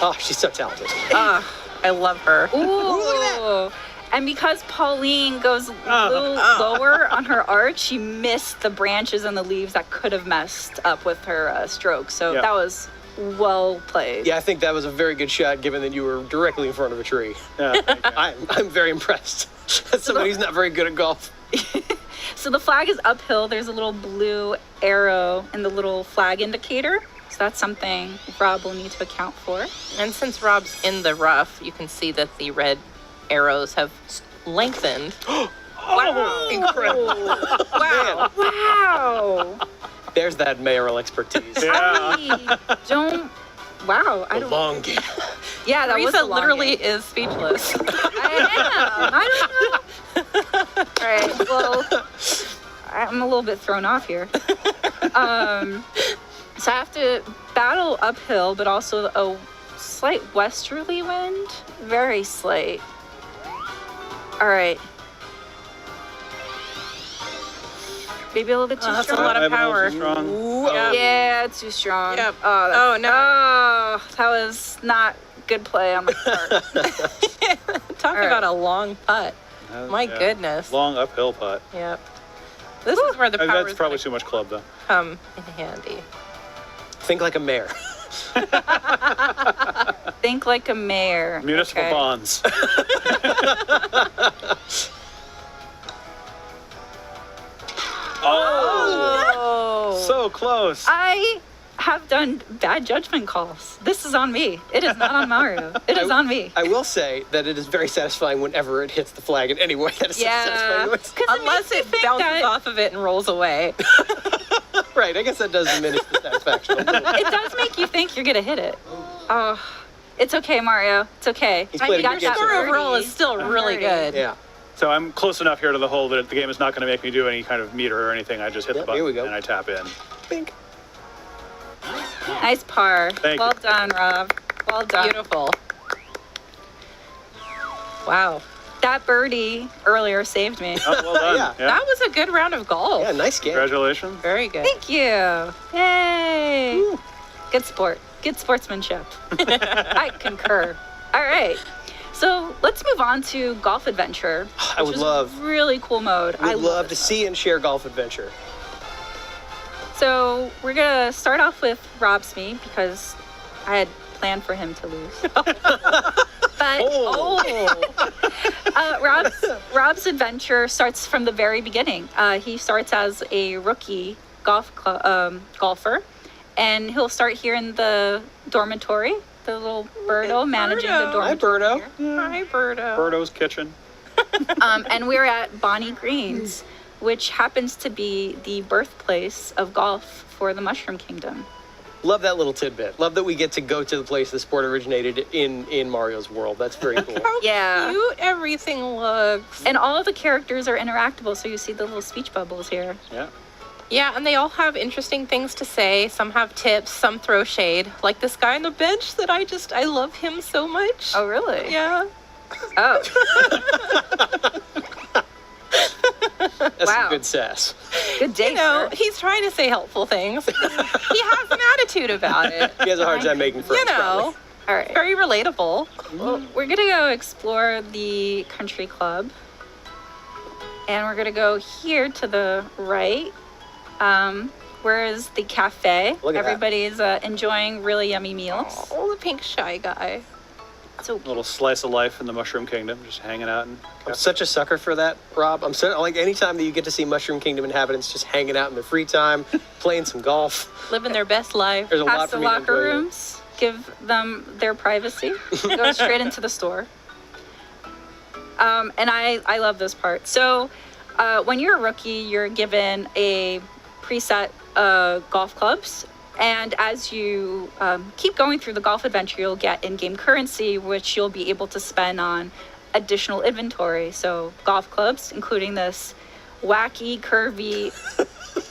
Oh, she's so talented. Ah, I love her. Ooh, look at that. And because Pauline goes a little lower on her arch, she missed the branches and the leaves that could have messed up with her stroke. So that was well played. Yeah, I think that was a very good shot, given that you were directly in front of a tree. Yeah, I'm very impressed. As somebody who's not very good at golf. So the flag is uphill. There's a little blue arrow in the little flag indicator. So that's something Rob will need to account for. And since Rob's in the rough, you can see that the red arrows have lengthened. Wow! Incredible! Wow! Wow! There's that mayoral expertise. I don't. Wow! I The don't. long game. Yeah, that was Teresa a long literally game. is speechless. I don't know. All right. Well, I'm a little bit thrown off here. So I have to battle uphill, but also a slight westerly wind. Very slight. All right. Maybe a little bit too That's strong. a lot of power. Yeah, too strong. Yep. Oh, no. Oh, that was not good play on my part. Talk about a long putt. My Yeah. goodness. Long uphill putt. Yep. This is where the power That's is probably too much club, though. come in handy. Think like a mayor. Think like a mayor. Municipal bonds. Oh! So close. I have done bad judgment calls. This is on me. It is not on Mario. It is on me. I will say that it is very satisfying whenever it hits the flag in any way. That is such a satisfying noise. Unless it bounces off of it and rolls away. Right, I guess that does diminish the satisfaction a little. It does make you think you're gonna hit it. Oh, it's okay, Mario. It's okay. He's played a good Your game. score overall is still really good. Yeah. So I'm close enough here to the hole that the game is not going to make me do any kind of meter or anything. I just hit the button here we go. and I tap in. Bink. Nice par. Thank well you. done, Rob. Well done. Beautiful. Wow. That birdie earlier saved me. Oh, well done. Yeah. That was a good round of golf. Yeah, nice game. Congratulations. Very good. Thank you. Yay. Woo. Good sport. Good sportsmanship. I concur. All right. So let's move on to Golf Adventure. I would which is love- a really cool mode. We'd love to see and share Golf Adventure. So we're gonna start off with Rob's me because I had planned for him to lose. But Rob's adventure starts from the very beginning. He starts as a rookie golfer, and he'll start here in the dormitory. The little Birdo managing the dormitory. Hi, Birdo. Hi, Birdo. Birdo's kitchen. And we're at Bonnie Green's, which happens to be the birthplace of golf for the Mushroom Kingdom. Love that little tidbit. Love that we get to go to the place the sport originated in Mario's world. That's very cool. Yeah. Cute everything looks. And all of the characters are interactable, so you see the little speech bubbles here. Yeah. Yeah, and they all have interesting things to say. Some have tips, some throw shade. Like this guy on the bench that I love him so much. Oh, really? Yeah. Oh. That's Wow. some good sass. Good day, You know, sir. he's trying to say helpful things. He has an attitude about it. He has a hard time making friends. You know, All right. very relatable. Well, we're going to go explore the country club. And we're going to go here to the right. Where is the cafe? Look at that. Everybody's enjoying really yummy meals. Oh, the pink shy guy. So A little slice of life in the Mushroom Kingdom, just hanging out. I'm such a sucker for that, Rob. I'm so like anytime that you get to see Mushroom Kingdom inhabitants just hanging out in their free time, playing some golf. Living their best life. There's a lot past for the me to locker enjoy there. rooms, give them their privacy, go straight into the store. And I love this part. So when you're a rookie, you're given a preset golf clubs. And as you keep going through the golf adventure, you'll get in-game currency, which you'll be able to spend on additional inventory. So golf clubs, including this wacky, curvy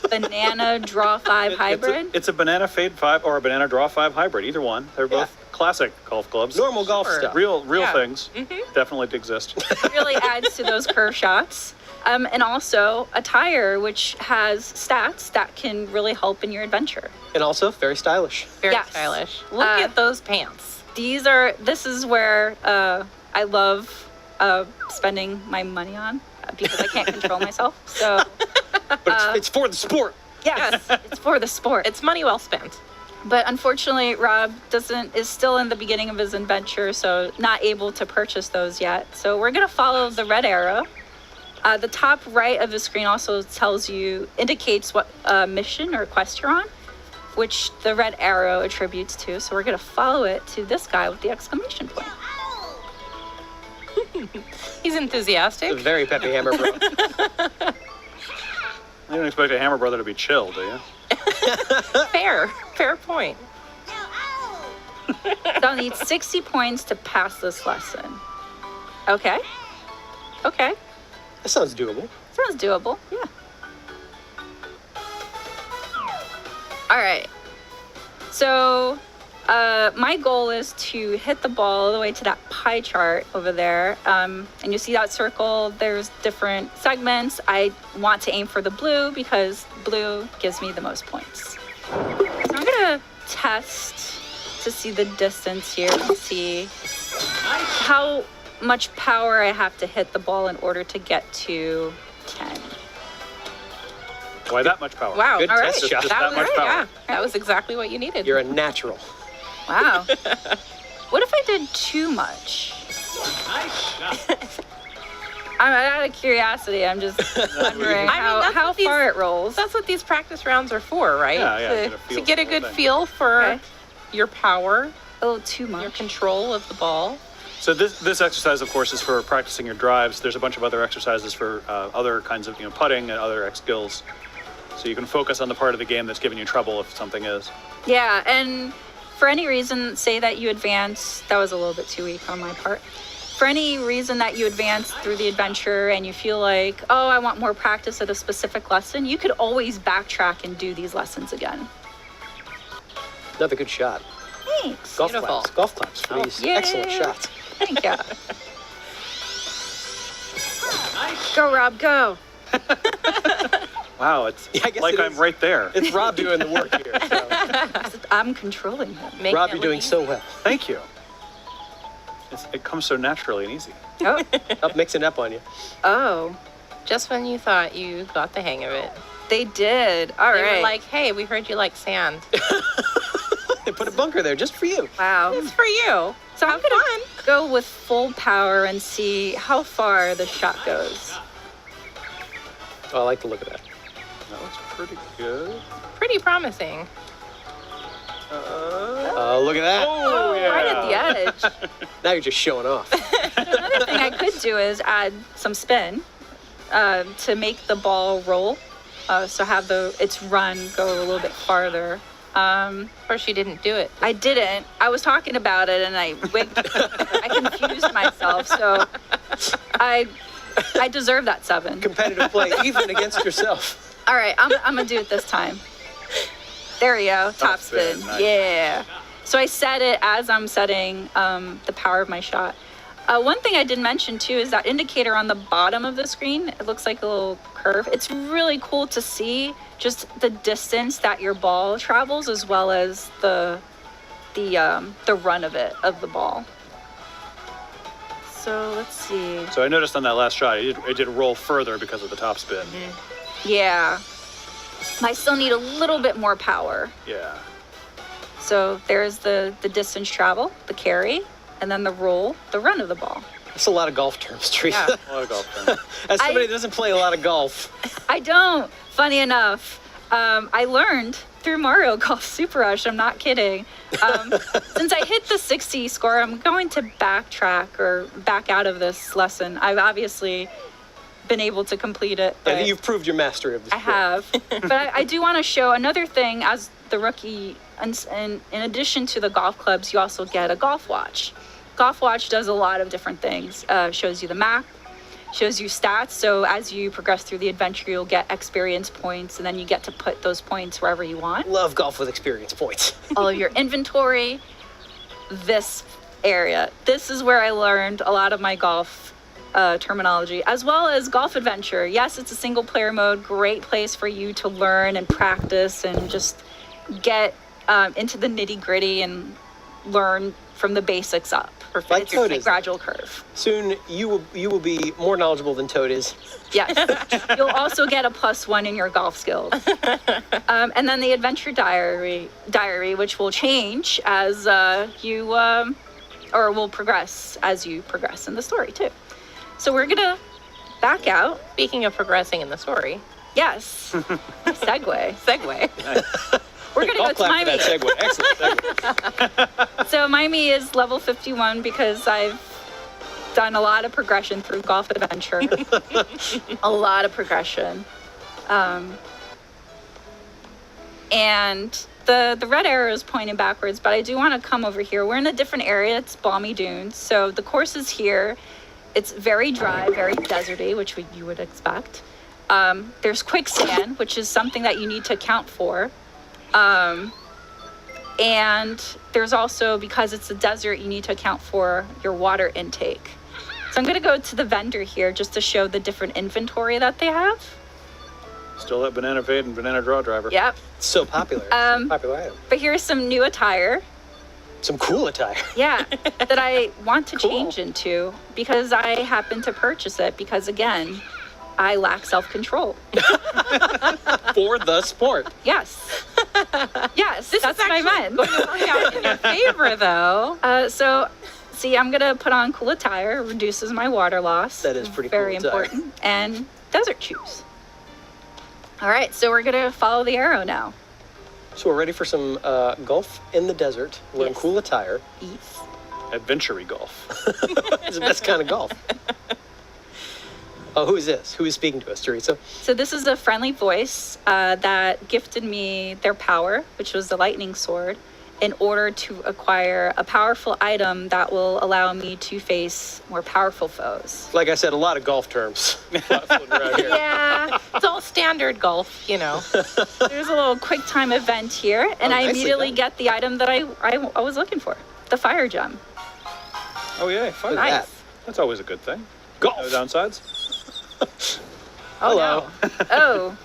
banana draw 5 hybrid. It's a banana fade 5 or a banana draw 5 hybrid. Either one. They're both classic golf clubs. Normal golf stuff. Real things. Definitely exist. Really adds to those curve shots. And also a tire, which has stats that can really help in your adventure. And also very stylish. Very stylish. Look at those pants. This is where I love spending my money on because I can't control myself. So, but it's for the sport. Yes, it's for the sport. It's money well spent. But unfortunately, Rob is still in the beginning of his adventure, so not able to purchase those yet. So we're gonna follow the red arrow. The top right of the screen also indicates what mission or quest you're on, which the red arrow attributes to. So we're gonna follow it to this guy with the exclamation point. He's enthusiastic. A very peppy hammer bro. You don't expect a hammer brother to be chill, do you? Fair point. So I'll need 60 points to pass this lesson. Okay. That sounds doable. Sounds doable, yeah. All right. So my goal is to hit the ball all the way to that pie chart over there. And you see that circle, there's different segments. I want to aim for the blue because blue gives me the most points. So I'm gonna test to see the distance here and see how much power I have to hit the ball in order to get to 10. Why that much power? Wow, good all test right. shot. That much power. Yeah, that was exactly what you needed. You're a natural. Wow. What if I did too much? I'm out of curiosity. I'm just wondering how far it rolls. That's what these practice rounds are for, right? Yeah, To get a good feel for your power. A little too much. Your control of the ball. So this exercise, of course, is for practicing your drives. There's a bunch of other exercises for other kinds of putting and other skills. So you can focus on the part of the game that's giving you trouble if something is. Yeah, and for any reason, say that you advance. That was a little bit too weak on my part. For any reason that you advance through the adventure and you feel like, oh, I want more practice at a specific lesson, you could always backtrack and do these lessons again. Another good shot. Thanks. Golf claps for these excellent shots. Thank you. Go, Rob, go. Wow, it's like I'm right there. It's Rob doing the work here. So. I'm controlling him. Rob, you're doing so well. Thank you. It comes so naturally and easy. Oh. Up mixing up on you. Oh. Just when you thought you got the hang of it. They did. All they right. were like, hey, we heard you like sand. They put a bunker there just for you. Wow. It's for you. So I'm going to go with full power and see how far the shot goes. Oh, I like the look of that. That looks pretty good. Pretty promising. Look at that. Oh, yeah. Right at the edge. Now you're just showing off. Another thing I could do is add some spin to make the ball roll. So have its run go a little bit farther. Of course, you didn't do it. I didn't. I was talking about it and I confused myself. So I deserve that 7. Competitive play, even against yourself. All right, I'm gonna do it this time. There we go, top spin. Nice. Yeah. So I set it as I'm setting the power of my shot. One thing I didn't mention too is that indicator on the bottom of the screen. It looks like a little curve. It's really cool to see just the distance that your ball travels, as well as the run of the ball. So let's see. So I noticed on that last shot, it did roll further because of the top spin. Mm-hmm. Yeah. I still need a little bit more power. Yeah. So there's the distance travel, the carry, and then the roll, the run of the ball. That's a lot of golf terms, Teresa. Yeah. A lot of golf terms. As somebody that doesn't play a lot of golf. I don't. Funny enough, I learned through Mario Golf Super Rush. I'm not kidding. Since I hit the 60 score, I'm going to backtrack or back out of this lesson. I've obviously been able to complete it. Yeah, you've proved your mastery of this. I have. But I do want to show another thing as the rookie, and in addition to the golf clubs, you also get a golf watch. Golf watch does a lot of different things. Shows you the map, shows you stats. So as you progress through the adventure, you'll get experience points, and then you get to put those points wherever you want. Love golf with experience points. All of your inventory. This area. This is where I learned a lot of my golf terminology, as well as golf adventure. Yes, it's a single player mode. Great place for you to learn and practice and just get into the nitty gritty and learn from the basics up. Perfect. Like It's Toad a is. gradual curve. Soon you will be more knowledgeable than Toad is. Yes. You'll also get a +1 in your golf skills. And then the adventure diary, which will change as you, or will progress as you progress in the story too. So we're gonna back out. Speaking of progressing in the story. Yes. Segue. We're gonna go to Clap for Miami. that segue. Excellent segue. So Miami is level 51 because I've done a lot of progression through golf adventure. A lot of progression. And the red arrow is pointing backwards, but I do want to come over here. We're in a different area. It's Balmy Dunes. So the course is here. It's very dry, very deserty, which you would expect. There's quicksand, which is something that you need to account for. And there's also, because it's a desert, you need to account for your water intake. So I'm going to go to the vendor here just to show the different inventory that they have. Still that banana fade and banana draw driver. Yep. So popular. It's a popular item. But here's some new attire. Some cool attire. Yeah, that I want to change into because I happen to purchase it because, again, I lack self-control. For the sport. Yes. Yes, This that's is what I actually meant. going to work out in your favor, though. So, see, I'm going to put on cool attire, reduces my water loss. That is pretty very cool attire. important. And desert shoes. All right, so we're going to follow the arrow now. So we're ready for some golf in the desert. We're in cool attire. Yes. Adventure-y golf. It's the best kind of golf. Oh, who is this? Who is speaking to us, Teresa? So this is a friendly voice that gifted me their power, which was the lightning sword, in order to acquire a powerful item that will allow me to face more powerful foes. Like I said, a lot of golf terms floating around here. Yeah, it's all standard golf, you know. There's a little quick time event here, and I nicely immediately done. get the item that I was looking for, the fire gem. Oh, yeah, fun. Look at that. That's always a good thing. Golf. No downsides. Hello. No. Oh.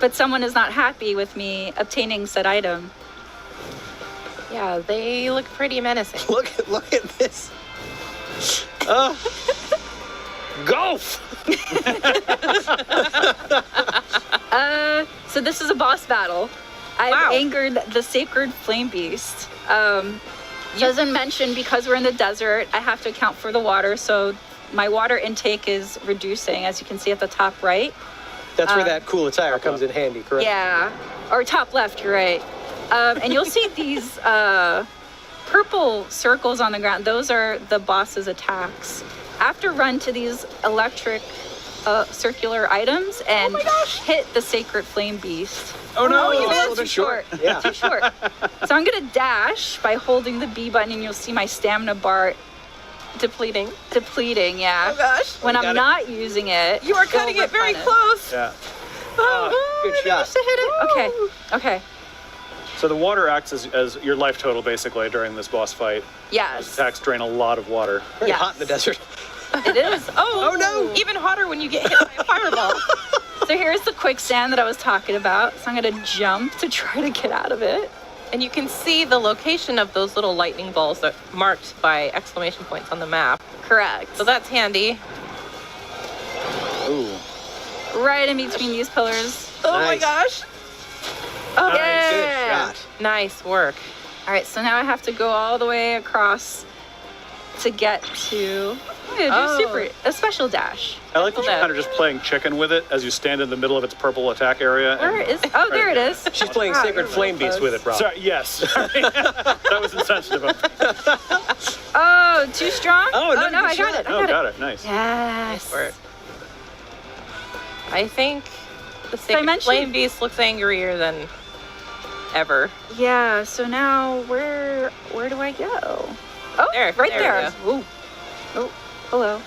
But someone is not happy with me obtaining said item. Yeah, they look pretty menacing. Look at this. Golf. So this is a boss battle. I've angered the sacred flame beast. Doesn't mention because we're in the desert, I have to account for the water, so my water intake is reducing, as you can see at the top right. That's where that cool attire comes in handy, correct? Yeah, or top left, you're right. And you'll see these purple circles on the ground. Those are the boss's attacks. I have to run to these electric circular items and hit the sacred flame beast. Oh no, you a little missed. bit Too short. Yeah. Too short. So I'm gonna dash by holding the B button, and you'll see my stamina bar Depleting. Yeah. Oh gosh. When got I'm it. not using it, You are it'll cutting it very replenish. close. Yeah. Good shot. To hit it. Okay. So the water acts as your life total, basically, during this boss fight. Those Yes. attacks drain a lot of water. Very Yes. hot in the desert. It is. Oh no. Even hotter when you get hit by a fireball. So here's the quicksand that I was talking about. So I'm gonna jump to try to get out of it. And you can see the location of those little lightning balls that marked by exclamation points on the map. Correct. So that's handy. Ooh. Right in between these pillars. Oh my Nice. gosh. Oh, Good shot. Nice work. All right, so now I have to go all the way across to get to a special dash. I like that you're kind of just playing chicken with it as you stand in the middle of its purple attack area. Where is? Oh, there it is. She's playing Wow, Sacred you're Flame really Beast close. with it, Rob. Sorry, yes. Sorry. That was insensitive of me. Oh, too strong? Oh, no, no, I got it. Oh, got it. Nice. Yes. Work. I think the Sacred mentioned- Flame Beast looks angrier than ever. Yeah, so now where do I go? Oh, There, right there there. Ooh. Oh, hello.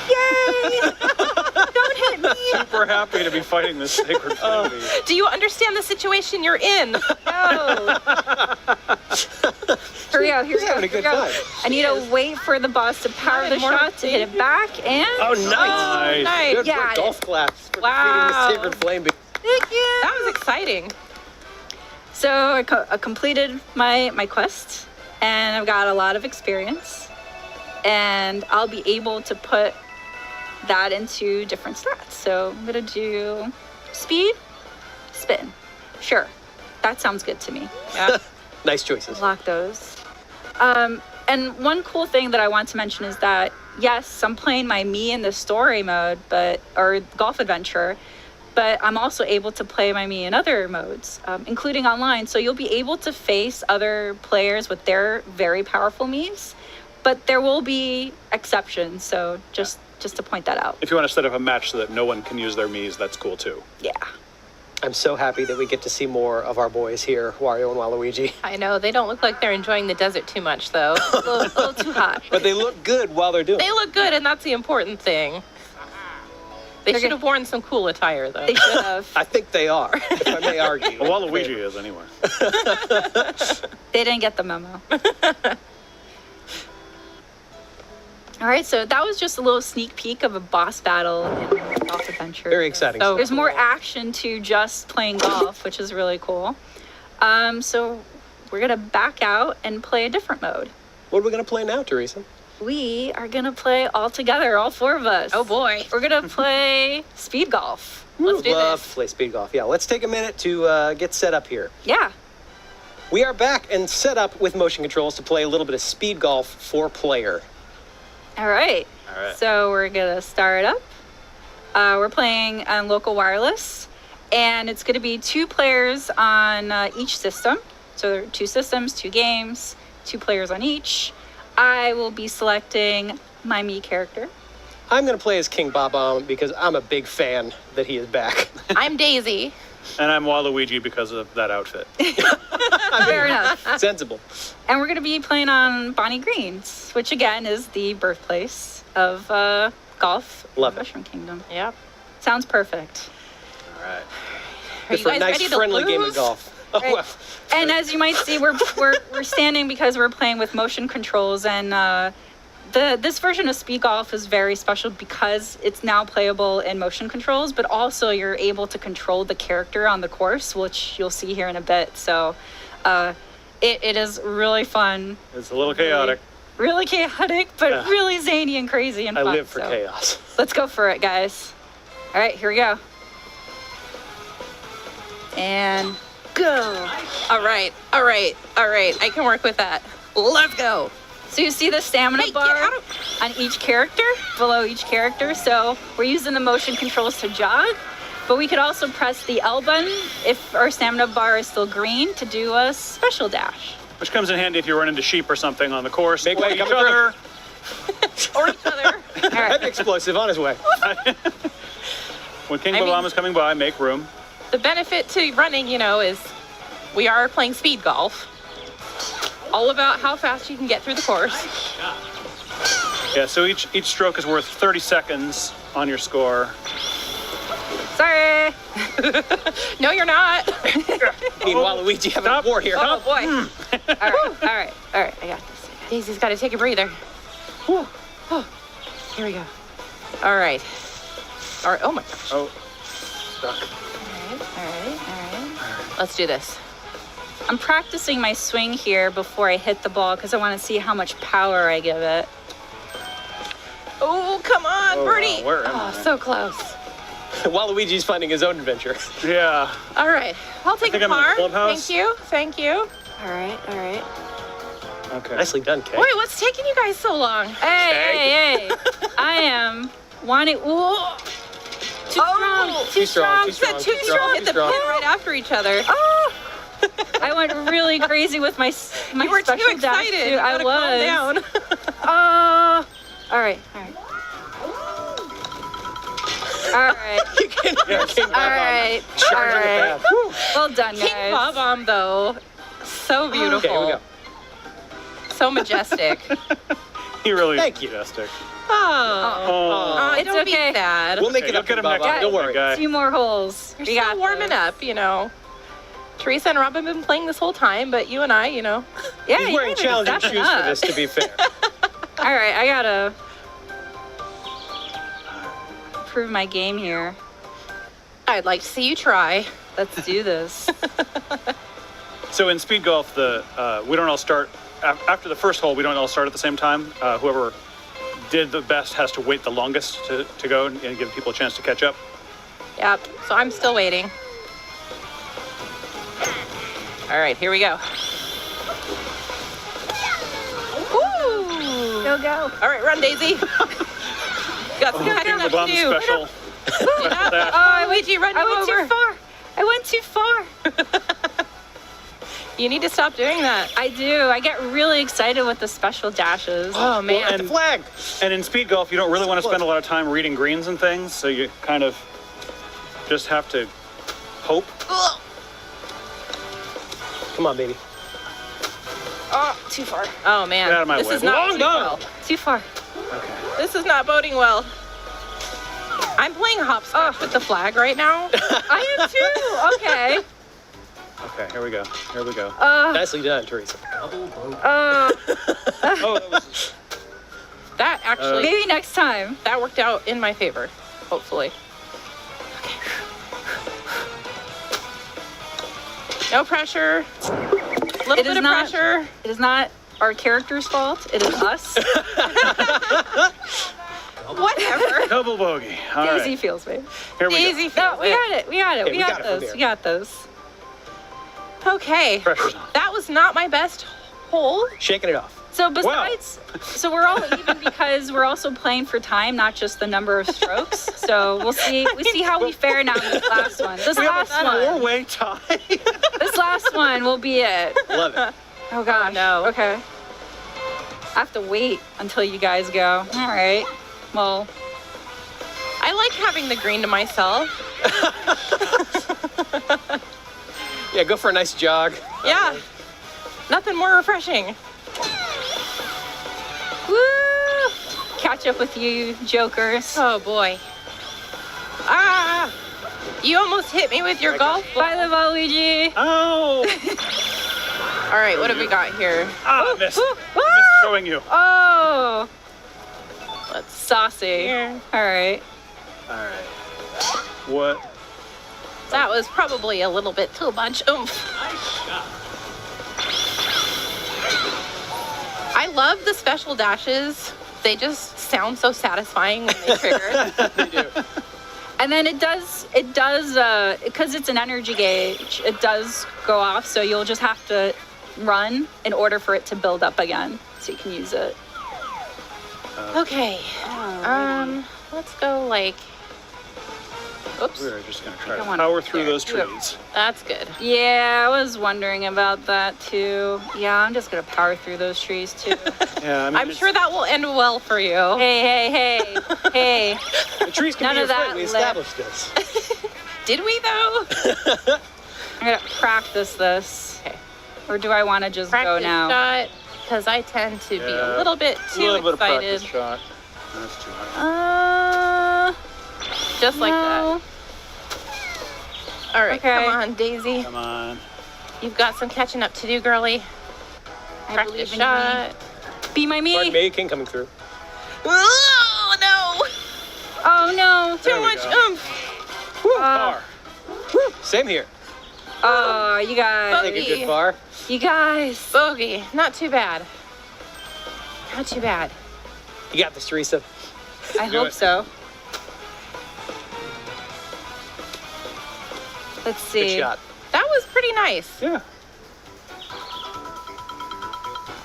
Yay! Don't hit me! Super happy to be fighting this sacred flame. Do you understand the situation you're in? No. Hurry out, here we go. having a good time. I need to wait for the boss to power the shot to hit it back, and... Oh, nice. Nice. Good Yeah, for golf claps for Wow. defeating the sacred flame beast. Thank you! That was exciting. So I completed my quest, and I've got a lot of experience, and I'll be able to put that into different stats. So I'm gonna do speed, spin. Sure, that sounds good to me. Yeah. Nice choices. Lock those. And one cool thing that I want to mention is that, yes, I'm playing my me in the story mode, or golf adventure, but I'm also able to play my me in other modes, including online. So you'll be able to face other players with their very powerful me's, but there will be exceptions. So just to point that out. If you want to set up a match so that no one can use their Mii's, that's cool too. Yeah. I'm so happy that we get to see more of our boys here, Wario and Waluigi. I know, they don't look like they're enjoying the desert too much, though. A little too hot. But they look good while they're doing They it. look good, and that's the important thing. They should have worn some cool attire, though. They should have. I think they are, if I may argue. Well, Waluigi is anyway. They didn't get the memo. All right, so that was just a little sneak peek of a boss battle in Golf Adventure. Very exciting. So There's more action to just playing golf, which is really cool. So we're gonna back out and play a different mode. What are we going to play now, Teresa? We are gonna play all together, all four of us. Oh boy. We're gonna play speed golf. Let's do Love this. to play speed golf. Yeah, let's take a minute to get set up here. Yeah. We are back and set up with motion controls to play a little bit of speed golf 4-player. All right. All right. So we're gonna start up. We're playing on local wireless, and it's gonna be 2 players on each system. So there are 2 systems, 2 games, 2 players on each. I will be selecting my me character. I'm going to play as King Bob-omb because I'm a big fan that he is back. I'm Daisy. And I'm Waluigi because of that outfit. Fair enough. Sensible. And we're going to be playing on Bonnie Greens, which again is the birthplace of golf Love in it. Mushroom Kingdom. Yep. Sounds perfect. All right. Are Good you for a guys nice, ready to friendly game of lose? golf. Oh, Right. well. And as you might see, we're standing because we're playing with motion controls, and this version of speed golf is very special because it's now playable in motion controls, but also you're able to control the character on the course, which you'll see here in a bit. So it is really fun, It's a little chaotic. really chaotic, but really zany and crazy and I fun. live for So chaos. let's go for it, guys. All right, here we go. And go. All right. I can work with that. Let's go. So you see the stamina bar on each character, below each character. So we're using the motion controls to jog, but we could also press the L button if our stamina bar is still green to do a special dash. Which comes in handy if you run into sheep or something on the course. Make or way, each coming other. Or each other. Heavy explosive on his way. When King I mean- Bob is coming by, make room. The benefit to running, is we are playing speed golf. All about how fast you can get through the course. Yeah, so each stroke is worth 30 seconds on your score. Sorry. No, you're not. Meanwhile, Luigi having a war here. Oh boy. All right. I got this. Daisy's got to take a breather. Whew. Oh, here we go. All right. Oh my gosh. Oh, stuck. All right. Let's do this. I'm practicing my swing here before I hit the ball because I want to see how much power I give it. Oh, come on, Oh, birdie. wow, where am I? So close. Waluigi's finding his own adventure. Yeah. All right. I'll take think a I'm in the par. clubhouse. Thank you. All right. Okay. Nicely done, Kay. Wait, what's taking you guys so long? Hey. I am wanting. Ooh. Too strong. Said too strong. Hit the pin right after each other. Oh. I went really crazy with my You were too special dash, excited. too. You I gotta was. calm down. All right. right. All right. All right. Well done, guys. King Bob-omb, though, so beautiful. Okay, here we go. So majestic. He really Thank is you. majestic. Oh, It's don't okay. be sad. We'll make it You'll up get to him Bob. next time. Don't worry. Guy. 2 more holes. You're We still got warming this. up, you know. Teresa and Rob have been playing this whole time, but you and I, you know. Yeah, He's wearing challenging shoes for this, to be fair. All right, I gotta prove my game here. I'd like to see you try. Let's do this. So in speed golf, we don't all start after the first hole. We don't all start at the same time. Whoever did the best has to wait the longest to go and give people a chance to catch up. Yep. So I'm still waiting. All right, here we go. Woo! Go, go. All right, run, Daisy. Got some catching The up to bomb do. special. I went too far. I went too far. You need to stop doing that. I do. I get really excited with the special dashes. Oh, man. And The flag. And in speed golf, you don't really want to spend a lot of time reading greens and things, so you kind of just have to hope. Ugh. Come on, baby. Oh, too far. Oh, man. Get out of my this way. is not Long boding ball. well. Too far. Okay. This is not boding well. I'm playing hopscotch with the flag right now. I am too. Okay. Okay, here we go. Here we go. Nicely done, Teresa. Oh, that was... That actually, Maybe next time. that worked out in my favor, hopefully. Okay. No pressure. Little It bit is of not- pressure. It is not our character's fault. It is us. Whatever. Double bogey. All Daisy right. feels me. Here we Daisy go. No, we got it. We got it. Okay, we we got got it from this. there. We got this. Okay. Pressure's on. That was not my best hole. Shaking it off. So besides, so we're all even because we're also playing for time, not just the number of strokes. So we'll see. We see how we fare now in this last one. This We have last a one. four-way tie. This last one will be it. Love it. Oh gosh. no. Okay. I have to wait until you guys go. All right. Well, I like having the green to myself. Yeah, go for a nice jog. Yeah. Nothing more refreshing. woo! Catch up with you, jokers. Oh boy. Ah! You almost hit me with your golf ball. Bye, Luigi. Oh! All right, what have we got here? Ah, I missed. Ooh, Missed showing you. Oh, Let's saucy. here. All right. All right. What? That was probably a little bit too much oomph. I love the special dashes. They just sound so satisfying when they trigger. They do. And then it does, because it's an energy gauge, it does go off, so you'll just have to run in order for it to build up again, so you can use it. Okay. Let's go like. Oops. We're just gonna try to Come on, power through there. those trees. That's good. Yeah, I was wondering about that too. Yeah, I'm just gonna power through those trees too. Yeah, I mean, I'm sure that will end well for you. Hey. The trees can None be your of that friend. We lip. established this. Did we though? I'm gonna practice this. Okay. Or do I want to just Practice go now? shot, because I tend to be a Yeah, little bit a too little bit of excited. practice shot. That's too high. Just like no. that. All right, Okay. come on, Daisy. Come on. You've got some catching up to do, girly. I Practice believe in shot. me. Be my me. Pardon me, King coming through. Oh no! Oh no. Too There we much go. oomph. Par. Woo. Same here. Oh, you guys. Take a good par. You guys. Bogey. Not too bad. Not too bad. You got this, Teresa. I Do hope it. so. Let's Good see. shot. That was pretty nice. Yeah.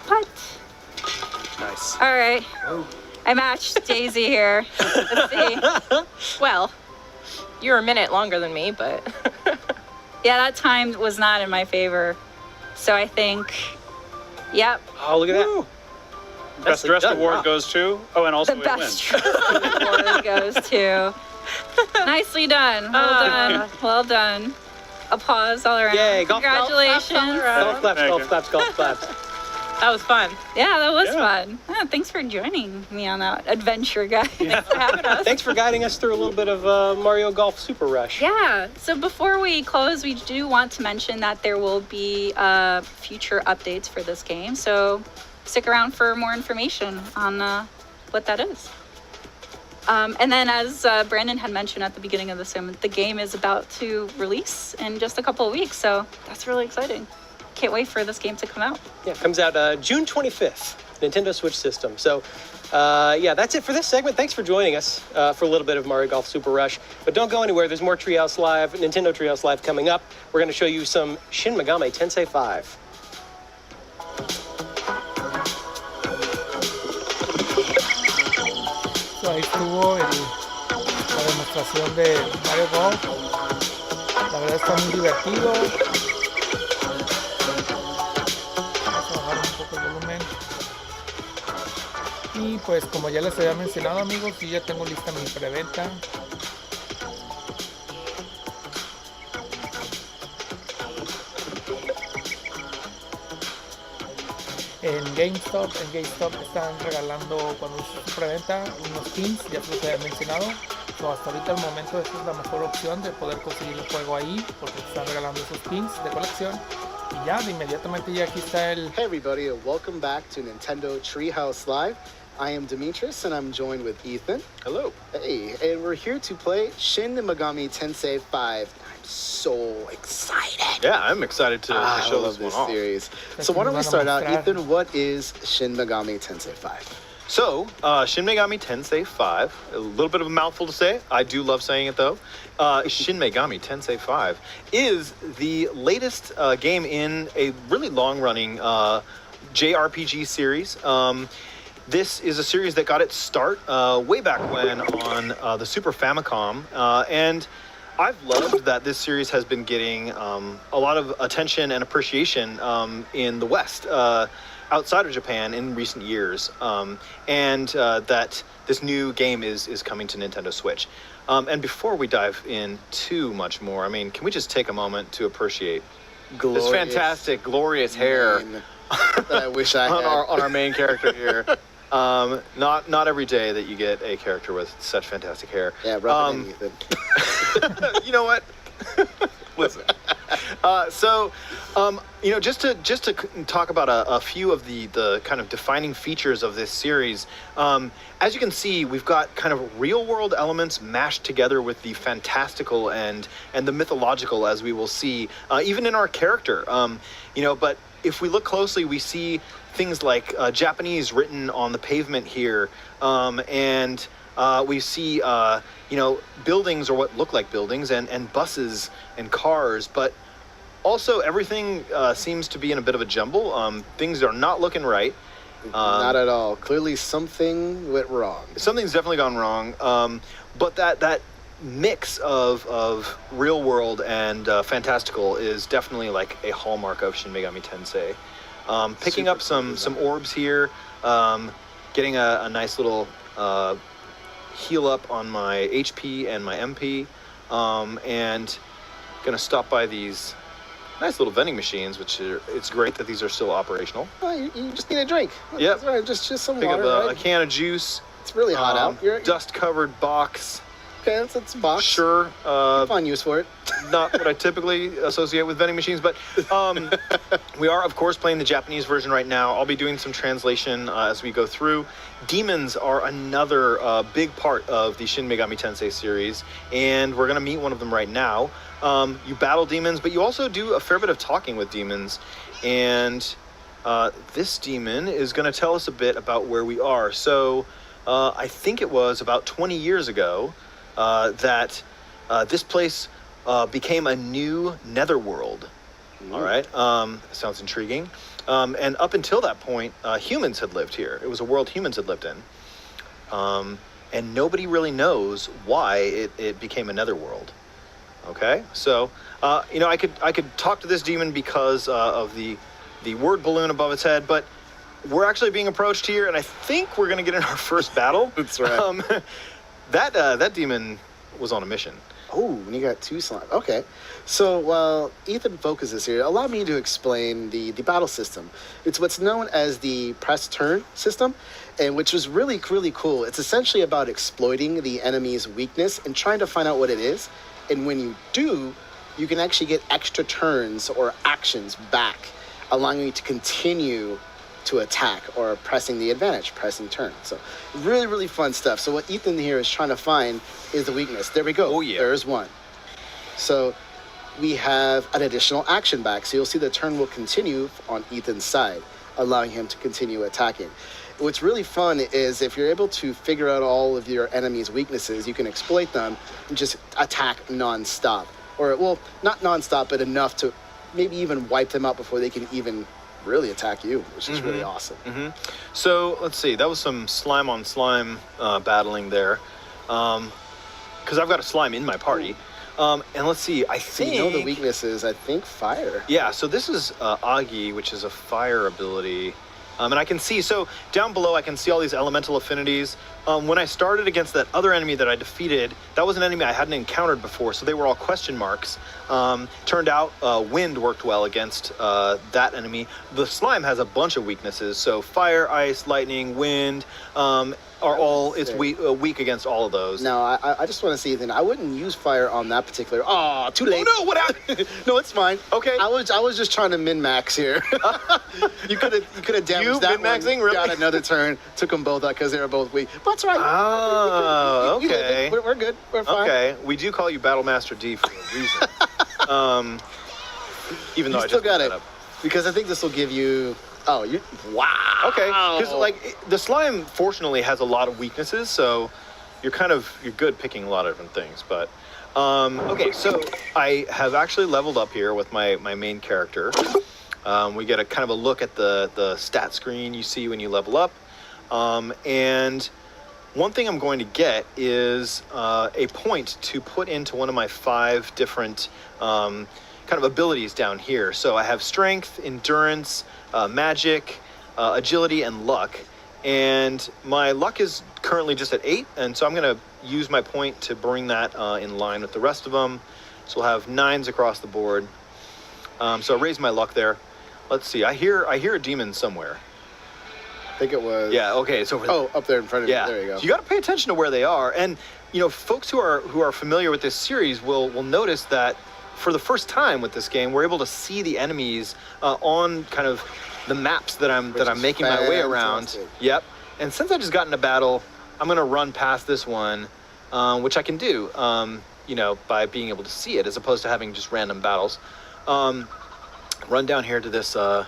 What? Nice. All right. I matched Daisy here. Let's see. Well, you're a minute longer than me, but Yeah, that time was not in my favor. So I think, yep, Oh, look at that. Woo. Best Nicely dressed done, award Rob. goes to. Oh, and also the it best wins. award goes to. Nicely done. Well done. Well done. Applause all around. Yay, golf Congratulations. Golf claps, golf claps, golf claps. That was fun. Yeah, that was fun. Oh, thanks for joining me on that adventure, guys. Thanks for having us. Thanks for guiding us through a little bit of Mario Golf Super Rush. Yeah, so before we close, we do want to mention that there will be future updates for this game. So stick around for more information on what that is. And then as Brandon had mentioned at the beginning of the segment, the game is about to release in just a couple of weeks. So that's really exciting. Can't wait for this game to come out. Yeah, it comes out June 25th, Nintendo Switch system. So, yeah, that's it for this segment. Thanks for joining us for a little bit of Mario Golf Super Rush. But don't go anywhere. There's more TreeHouse Live, Nintendo TreeHouse Live coming up. We're going to show you some Shin Megami Tensei 5. So, ahí estuvo la demostración de Mario Golf. La verdad está muy divertido. Y pues como ya les había mencionado, amigos, yo ya tengo lista mi preventa. En GameStop están regalando cuando se preventa unos pins, ya se los había mencionado. So, hasta ahorita el momento esta es la mejor opción de poder conseguir el juego ahí, porque están regalando esos pins de colección. Y ya, de inmediatamente ya aquí está el... Hey everybody, and welcome back to Nintendo TreeHouse Live. I am Demetrius, and I'm joined with Ethan. Hello. Hey, and we're here to play Shin Megami Tensei 5. I'm so excited. Yeah, I'm excited to show this one off. Series. So why don't we start out, Ethan? What is Shin Megami Tensei 5? So, Shin Megami Tensei 5, a little bit of a mouthful to say. I do love saying it, though. Shin Megami Tensei 5 is the latest game in a really long-running JRPG series. This is a series that got its start way back when on the Super Famicom, and I've loved that this series has been getting a lot of attention and appreciation in the West, outside of Japan in recent years, and that this new game is coming to Nintendo Switch. And before we dive in too much more, I mean, can we just take a moment to appreciate this fantastic, glorious hair that I wish I had on our main character here? Not every day that you get a character with such fantastic hair. Yeah, rub it in, Ethan. You know what? Listen. You know, just to talk about a few of the kind of defining features of this series. As you can see, we've got kind of real world elements mashed together with the fantastical and the mythological, as we will see, even in our character. You know, but if we look closely, we see things like Japanese written on the pavement here, and we see you know, buildings or what look like buildings, and buses and cars, but also everything seems to be in a bit of a jumble. Things are not looking right. Not at all. Clearly something went wrong. Something's definitely gone wrong. But that mix of real world and fantastical is definitely like a hallmark of Shin Megami Tensei. Picking up some orbs here, getting a nice little heal up on my HP and my MP, and gonna stop by these nice little vending machines, which it's great that these are still operational. Oh, you just need a drink. Yep. Right, just some Pick water, up right? a can of juice. It's really hot out. Dust-covered box. Okay, that's a box. Sure. Fun use for it. Not what I typically associate with vending machines, but we are, of course, playing the Japanese version right now. I'll be doing some translation as we go through. Demons are another big part of the Shin Megami Tensei series, and we're going to meet one of them right now. You battle demons, but you also do a fair bit of talking with demons, and this demon is going to tell us a bit about where we are. So I think it was about 20 years ago that this place became a new netherworld. All right, sounds intriguing. And up until that point, humans had lived here. It was a world humans had lived in. And nobody really knows why it became a netherworld. Okay, so you know, I could talk to this demon because of the word balloon above its head, but we're actually being approached here, and I think we're gonna get in our first battle. That's right. That demon was on a mission. Oh, and you got 2 slime. Okay. So while Ethan focuses here, allow me to explain the battle system. It's what's known as the press turn system, and which is really, really cool. It's essentially about exploiting the enemy's weakness and trying to find out what it is. And when you do, you can actually get extra turns or actions back, allowing you to continue to attack or pressing the advantage, pressing turn. So really, really fun stuff. So what Ethan here is trying to find is the weakness. There we go. Oh, yeah. There's one. So we have an additional action back. So you'll see the turn will continue on Ethan's side, allowing him to continue attacking. What's really fun is if you're able to figure out all of your enemy's weaknesses, you can exploit them and just attack non-stop. Or, well, not non-stop, but enough to maybe even wipe them out before they can even really attack you, which is really awesome. So let's see, that was some slime on slime battling there, because I've got a slime in my party. And let's see, I think... You know the weakness is, I think, fire. Yeah, so this is Agi, which is a fire ability. And I can see, so down below I can see all these elemental affinities. When I started against that other enemy that I defeated, that was an enemy I hadn't encountered before, so they were all question marks. Turned out wind worked well against that enemy. The slime has a bunch of weaknesses, so fire, ice, lightning, wind, are all, it's weak against all of those. Now, I just want to see, Ethan, I wouldn't use fire on that particular... Oh, too late. Oh, no, what happened? No, it's fine. Okay. I was just trying to min-max here. You could have damaged that min-maxing, one. really? Got another turn, took them both out because they were both weak. But that's right. Oh, okay. We're good. We're fine. Okay, we do call you Battle Master D for a reason. Even though you I still just got it. Up. Because I think this will give you... Oh, you... Wow. Okay, because like the slime fortunately has a lot of weaknesses, so you're good picking a lot of different things. But okay, so I have actually leveled up here with my main character. We get a kind of a look at the stat screen you see when you level up, and one thing I'm going to get is a point to put into one of my 5 different kind of abilities down here. So I have strength, endurance, magic, agility, and luck. And my luck is currently just at 8, and so I'm going to use my point to bring that in line with the rest of them. So we'll have 9s across the board. So I raised my luck there. Let's see. I hear a demon somewhere. I think it was... Yeah, okay, it's over there. Oh, up there in front of you. There you go. So you got to pay attention to where they are. And, you know, folks who are familiar with this series will notice that for the first time with this game, we're able to see the enemies on kind of the maps that I'm making my way around. Yep. And since I just got in a battle, I'm going to run past this one, which I can do, you know, by being able to see it as opposed to having just random battles. Run down here to this kind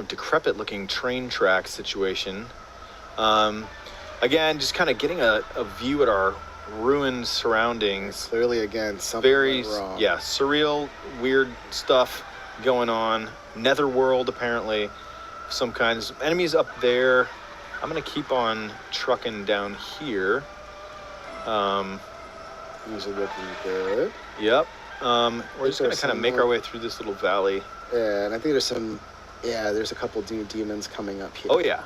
of decrepit-looking train track situation. Again, just kind of getting a view at our ruined surroundings. Clearly, again, something went wrong. Yeah, surreal, weird stuff going on. Netherworld, apparently, some kinds. Enemies up there. I'm gonna keep on trucking down here. These are looking good. Yep. We're just gonna kind of make our way through this little valley. Yeah, and I think there's some. Yeah, there's a couple new demons coming up here. Oh yeah.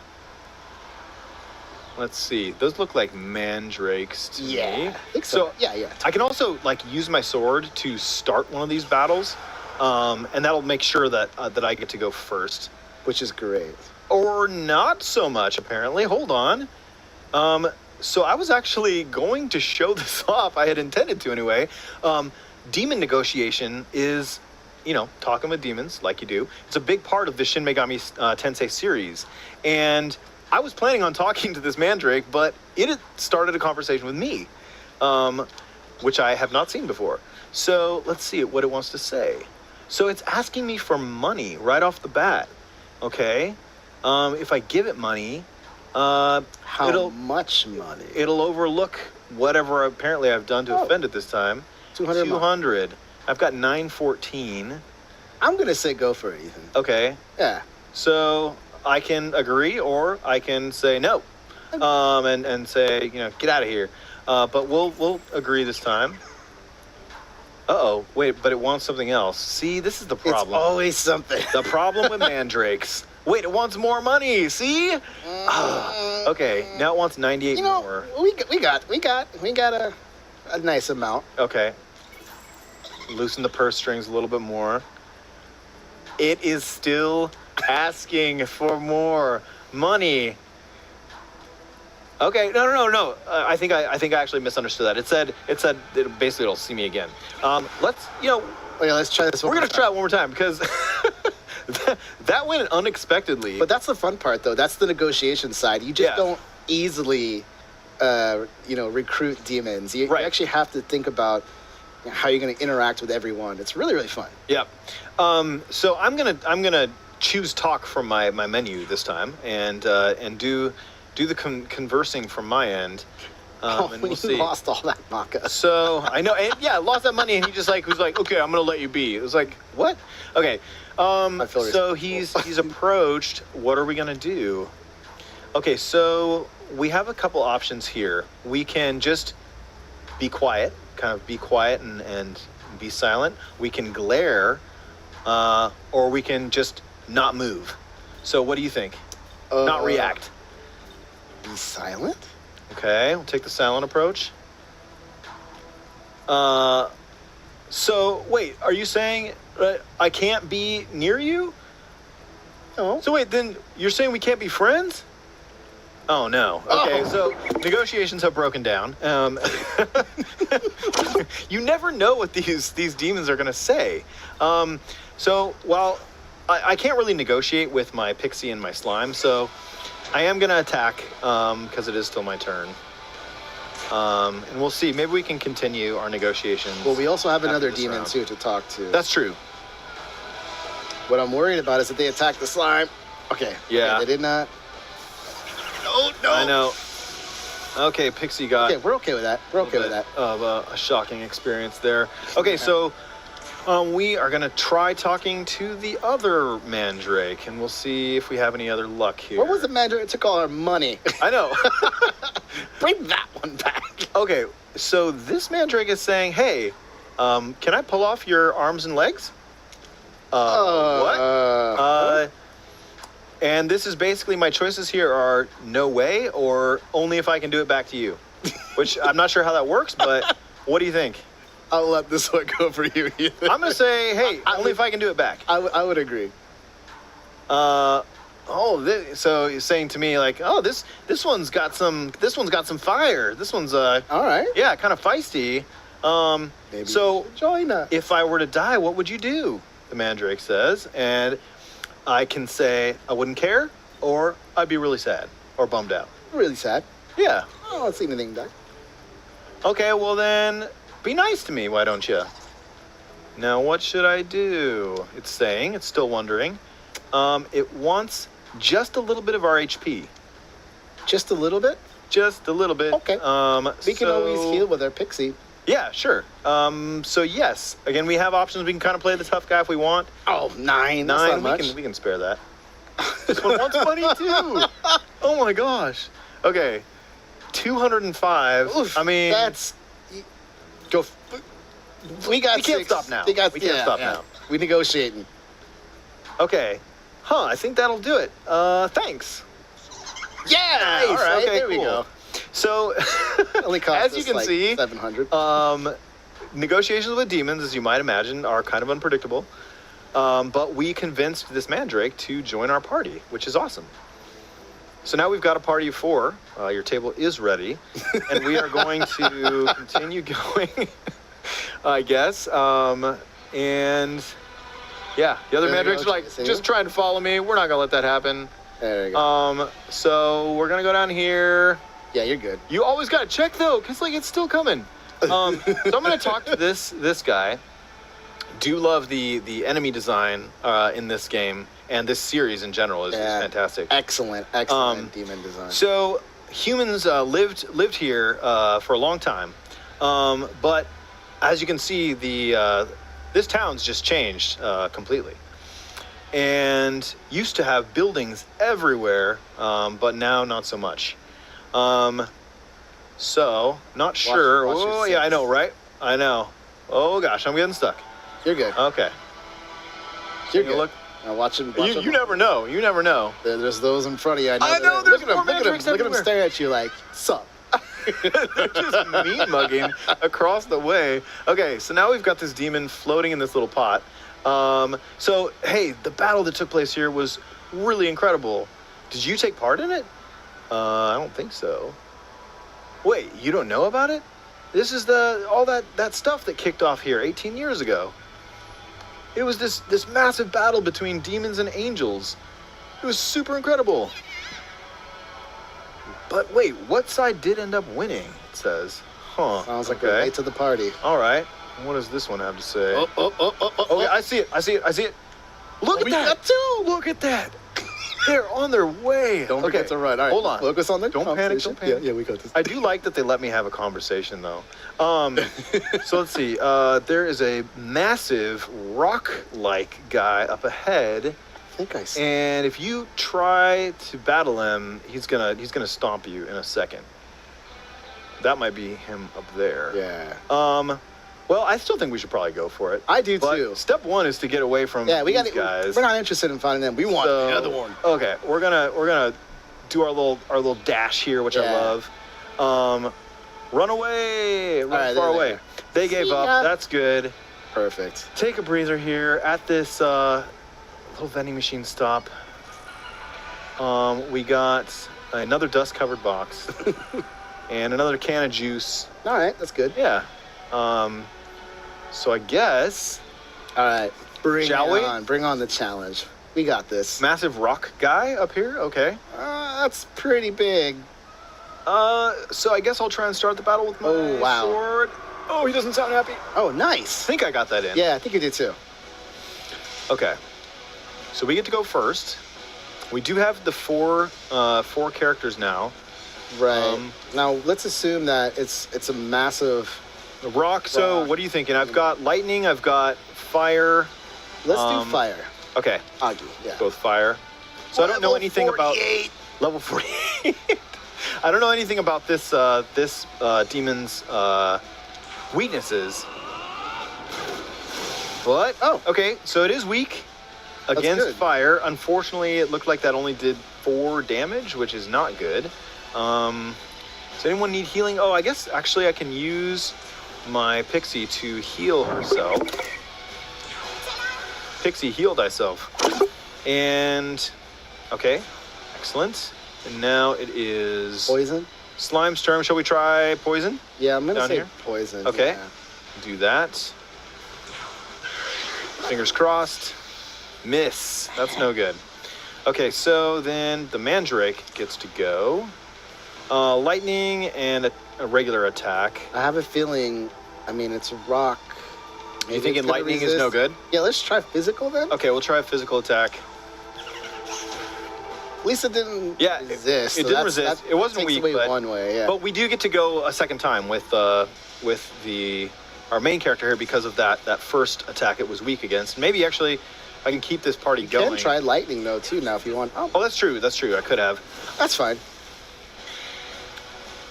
Let's see. Those look like mandrakes to me. I think so. Yeah. I can also like use my sword to start one of these battles, and that'll make sure that that I get to go first, which is great. Or not so much, apparently. Hold on. So I was actually going to show this off. I had intended to anyway. Demon negotiation is, you know, talking with demons like you do. It's a big part of the Shin Megami Tensei series, and I was planning on talking to this mandrake, but it had started a conversation with me, which I have not seen before. So let's see what it wants to say. So it's asking me for money right off the bat. Okay. If I give it money, how much money? It'll overlook whatever apparently I've done to offend it this time. 200. I've got 914. I'm going to say go for it, Ethan. Okay. Yeah. So I can agree or I can say no, and say, you know, get out of here. But we'll agree this time. Uh-oh, wait, but it wants something else. See, this is the problem. It's always something. The problem with mandrakes. Wait, it wants more money. See? Okay, now it wants 98 more. We got a a nice amount. Okay. Loosen the purse strings a little bit more. It is still asking for more money. Okay, no. I think I actually misunderstood that. It said basically it'll see me again. Let's let's try this. We're gonna try it one more time because that went unexpectedly. But that's the fun part, though. That's the negotiation side. You just don't easily, recruit demons. You actually have to think about how you're going to interact with everyone. It's really, really fun. Yep. So I'm gonna choose talk from my menu this time and do the conversing from my end. And we'll see. Lost all that Maka. So I know, and lost that money, and he just was like, okay, I'm gonna let you be. It was like, what? Okay. So he's approached. What are we gonna do? Okay, so we have a couple options here. We can just be quiet, and be silent. We can glare, or we can just not move. So what do you think? Not react. Be silent? Okay, we'll take the silent approach. So wait, are you saying I can't be near you? No. So wait, then you're saying we can't be friends? Oh no. Okay, so negotiations have broken down. You never know what these demons are gonna say. So while I can't really negotiate with my pixie and my slime, so I am gonna attack because it is still my turn. And we'll see. Maybe we can continue our negotiations. Well, we also have another demon too to talk to. That's true. What I'm worried about is that they attack the slime. Okay. Yeah. Okay, they did not. No. I know. Okay, Pixie got. Okay, we're okay with that. We're okay with that. Of a shocking experience there. Okay, so we are gonna try talking to the other Mandrake, and we'll see if we have any other luck here. What was the Mandrake? It took all our money. I know. Bring that one back. Okay, so this Mandrake is saying, "Hey, can I pull off your arms and legs?" What? And this is basically my choices here are no way or only if I can do it back to you. Which I'm not sure how that works, but what do you think? I'll let this one go for you. I'm gonna say, hey, only if I can do it back. I would agree. So you're saying to me like, oh, this one's got some fire. This one's all right. Yeah, kind of feisty. Maybe so join us. If I were to die, what would you do? The Mandrake says, and I can say I wouldn't care, or I'd be really sad or bummed out. Really sad? Yeah. I don't see anything die. Okay, well then, be nice to me, why don't you? Now, what should I do? It's saying, it's still wondering. It wants just a little bit of our HP. Just a little bit? Just a little bit. Okay. We can always heal with our pixie. Yeah, sure. So yes, again, we have options. We can kind of play the tough guy if we want. Oh, 9. That's not much. We can spare that. This one wants money too. Oh my gosh. Okay, 205. Oof, I mean, that's go. We can't stop now. We can't stop now. We negotiating. Okay. I think that'll do it. Thanks. Yeah. Nice. All right. Okay, there we go. So, only cost as you can see, 700. Negotiations with demons, as you might imagine, are kind of unpredictable. But we convinced this Mandrake to join our party, which is awesome. So now we've got a party of 4. Your table is ready, and we are going to continue going, I guess. And yeah, the other Mandrakes are like just trying to follow me. We're not gonna let that happen. There you go. So we're gonna go down here. Yeah, you're good. You always gotta check though, cause it's still coming. So I'm gonna talk to this guy. Do love the enemy design in this game, and this series in general is fantastic. Excellent demon design. So humans lived here for a long time, but as you can see, this town's just changed completely. And used to have buildings everywhere, but now not so much. So not sure. Oh yeah, I know, right? I know. Oh gosh, I'm getting stuck. You're good. Okay. You're good. Look. Now watch him. You never know. You never know. There's those in front of you. I know. There's more Look at him. Look at him stare at you like, sup. They're just mean mugging across the way. Okay, so now we've got this demon floating in this little pot. So, hey, the battle that took place here was really incredible. Did you take part in it? I don't think so. Wait, you don't know about it? This is all that stuff that kicked off here 18 years ago. It was this massive battle between demons and angels. It was super incredible. But wait, what side did end up winning? It says. Huh. Sounds like we're late to the party. All right. What does this one have to say? Okay, I see it. Look at that. Too. Look at that. They're on their way. Don't forget to run. All right. Hold on. Focus on the Don't panic. Don't panic. Yeah, we got this. I do like that they let me have a conversation, though. So let's see. There is a massive rock-like guy up ahead. I think I see. And if you try to battle him, he's gonna stomp you in a second. That might be him up there. Yeah. Well, I still think we should probably go for it. I do too. Step one is to get away from these guys. We're not interested in finding them. We want the other one. Okay, we're gonna do our little dash here, which I love. Run away, run far away. They gave up. That's good. Perfect. Take a breather here at this little vending machine stop. We got another dust-covered box and another can of juice. All right, that's good. Yeah. So I guess. All right. Bring we? On the challenge. We got this. Massive rock guy up here. Okay. That's pretty big. So I guess I'll try and start the battle with my sword. Oh, he doesn't sound happy. Oh, nice. I think I got that in. Yeah, I think you did too. Okay. So we get to go first. We do have the four characters now. Right. Now let's assume that it's a massive rock. So what are you thinking? I've got lightning. I've got fire. Let's do fire. Okay. Augie. Yeah. Both fire. So I don't know anything about level 48. I don't know anything about this demon's weaknesses. But okay. So it is weak against fire. Unfortunately, it looked like that only did 4 damage, which is not good. Does anyone need healing? Oh, I guess actually I can use my Pixie to heal herself. Pixie, heal thyself. And, okay, excellent. And now it is... Poison? Slime Storm. Shall we try poison? Yeah, I'm going to say here? poison. Okay, yeah. Do that. Fingers crossed. Miss. That's no good. Okay, so then the Mandrake gets to go. Lightning and a regular attack. I have a feeling, I mean, it's a rock. Maybe you thinking lightning is no good? Yeah, let's try physical then. Okay, we'll try a physical attack. At least it didn't resist. It didn't resist. It wasn't weak, but one way, yeah. But we do get to go a second time with our main character here because of that first attack it was weak against. Maybe actually I can keep this party going. You can try lightning though too now if you want. Oh, that's true. That's true. I could have. That's fine.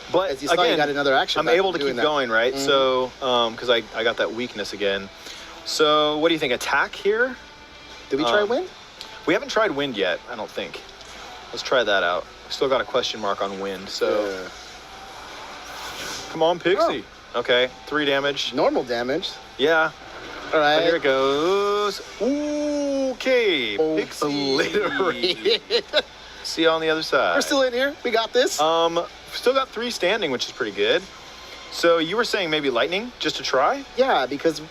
But as you saw, again, you got another action. I'm able to keep going, right? Mm-hmm. So, because I got that weakness again. So, what do you think? Attack here? Did we try wind? We haven't tried wind yet, I don't think. Let's try that out. Still got a question mark on wind, so. Yeah. Come on, Pixie. Oh. Okay, 3 damage. Normal damage. Yeah. All right. So here it goes. Okay, Pixie. Obliterated. See you on the other side. We're still in here. We got this. Still got 3 standing, which is pretty good. So you were saying maybe lightning, just to try? Yeah, because...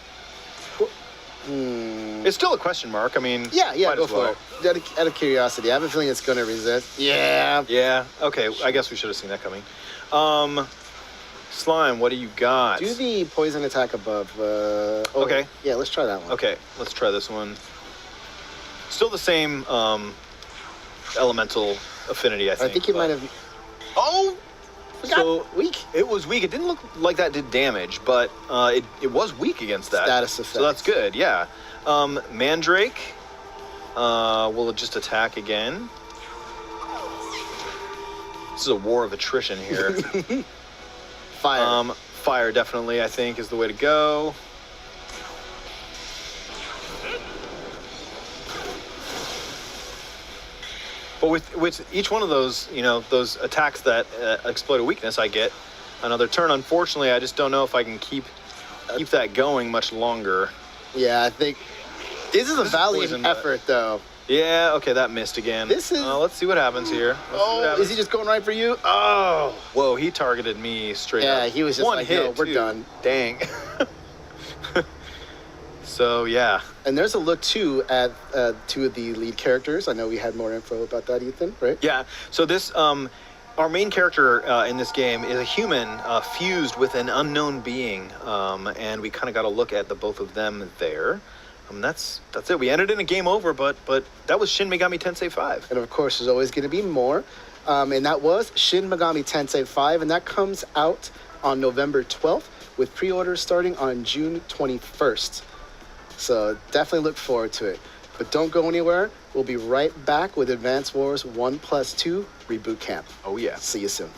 It's still a question mark. I mean, yeah, go for it. Out of curiosity, I have a feeling it's going to resist. Yeah. Yeah. Okay. I guess we should have seen that coming. Slime, what do you got? Do the poison attack above. Okay. Yeah, let's try that one. Okay, let's try this one. Still the same elemental affinity, I think. I think you might have. Oh. So weak. It was weak. It didn't look like that did damage, but it was weak against that. Status effect. So that's good. Yeah. Mandrake will just attack again. This is a war of attrition here. Fire. Fire definitely, I think, is the way to go. But with each one of those, those attacks that exploit a weakness, I get another turn. Unfortunately, I just don't know if I can keep that going much longer. Yeah, I think this is a valiant effort, though. Yeah, okay, that missed again. This is... let's see what happens here. Is he just going right for you? Oh! Whoa, he targeted me straight up. Yeah, he was just one like, hit, no, we're done. Dang. So, yeah. And there's a look, too, at two of the lead characters. I know we had more info about that, Ethan, right? Yeah, so this... our main character in this game is a human fused with an unknown being, and we kind of got a look at the both of them there. That's it. We ended in a game over, but that was Shin Megami Tensei 5. And of course, there's always going to be more. And that was Shin Megami Tensei 5, and that comes out on November 12th, with pre-orders starting on June 21st. So definitely look forward to it. But don't go anywhere. We'll be right back with Advance Wars 1+2 Reboot Camp. Oh, yeah. See you soon.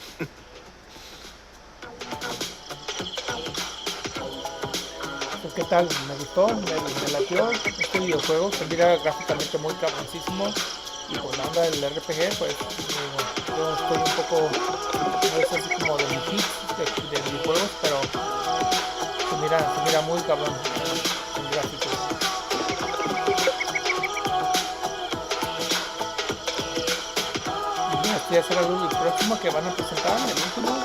¿Qué tal? Me gustó, me latió este videojuego, se mira gráficamente muy cabroncísimo y con la onda del RPG, pues yo estoy un poco, no es así como de mis hits de videojuegos, pero se mira muy cabrón en gráficos. Y este ya será el próximo que van a presentar, el último.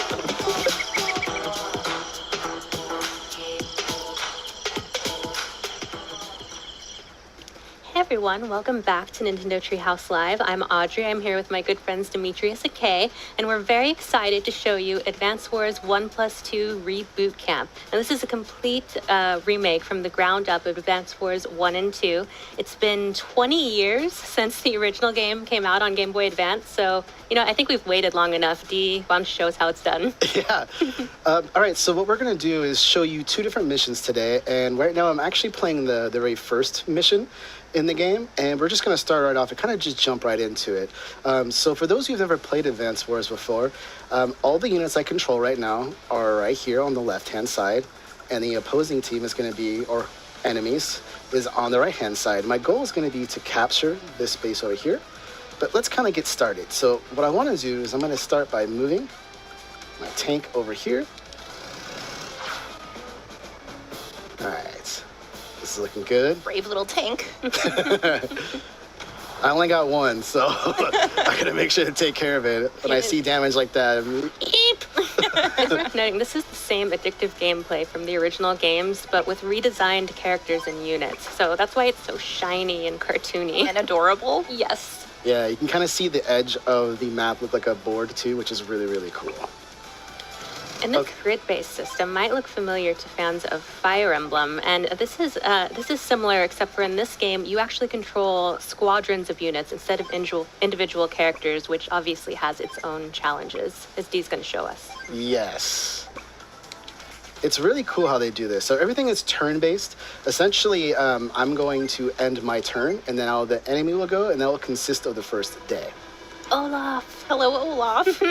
Hey everyone, welcome back to Nintendo TreeHouse Live. I'm Audrey. I'm here with my good friends Demetrius and Kay, and we're very excited to show you Advance Wars 1+2 Reboot Camp. And this is a complete remake from the ground up of Advance Wars 1 and 2. It's been 20 years since the original game came out on Game Boy Advance, so, you know, I think we've waited long enough. Dee, why don't you show us how it's done? Yeah. All right, so what we're going to do is show you two different missions today, and right now I'm actually playing the very first mission in the game, and we're just going to start right off and kind of just jump right into it. So for those who've never played Advance Wars before, all the units I control right now are right here on the left-hand side, and the opposing team is going to be, or enemies, is on the right-hand side. My goal is going to be to capture this base over here, but let's kind of get started. So what I want to do is I'm going to start by moving my tank over here. All right. This is looking good. Brave little tank. I only got one, so I gotta make sure to take care of it. When I see damage like that, It's worth noting, this is the same addictive gameplay from the original games, but with redesigned characters and units. So that's why it's so shiny and cartoony. And adorable. Yes. Yeah, you can kind of see the edge of the map look like a board too, which is really, really cool. And this grid-based system might look familiar to fans of Fire Emblem, and this is similar, except for in this game, you actually control squadrons of units instead of individual characters, which obviously has its own challenges, as Dee's going to show us. Yes. It's really cool how they do this. So everything is turn-based. Essentially, I'm going to end my turn, and then the enemy will go, and that will consist of the first day. Olaf. Hello, Olaf.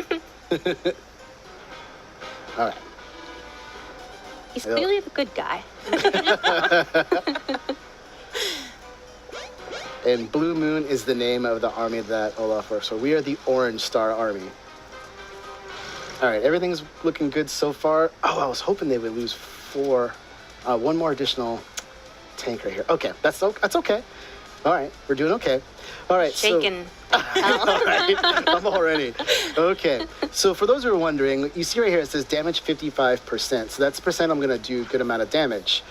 All right. He's clearly the good guy. And Blue Moon is the name of the army that Olaf works for. We are the Orange Star Army. All right, everything's looking good so far. Oh, I was hoping they would lose one more additional tank right here. Okay, that's okay. All right, we're doing okay. All right, shaken. All right, I'm all ready. Okay, so for those who are wondering, you see right here it says damage 55%. So that's percent I'm going to do a good amount of damage.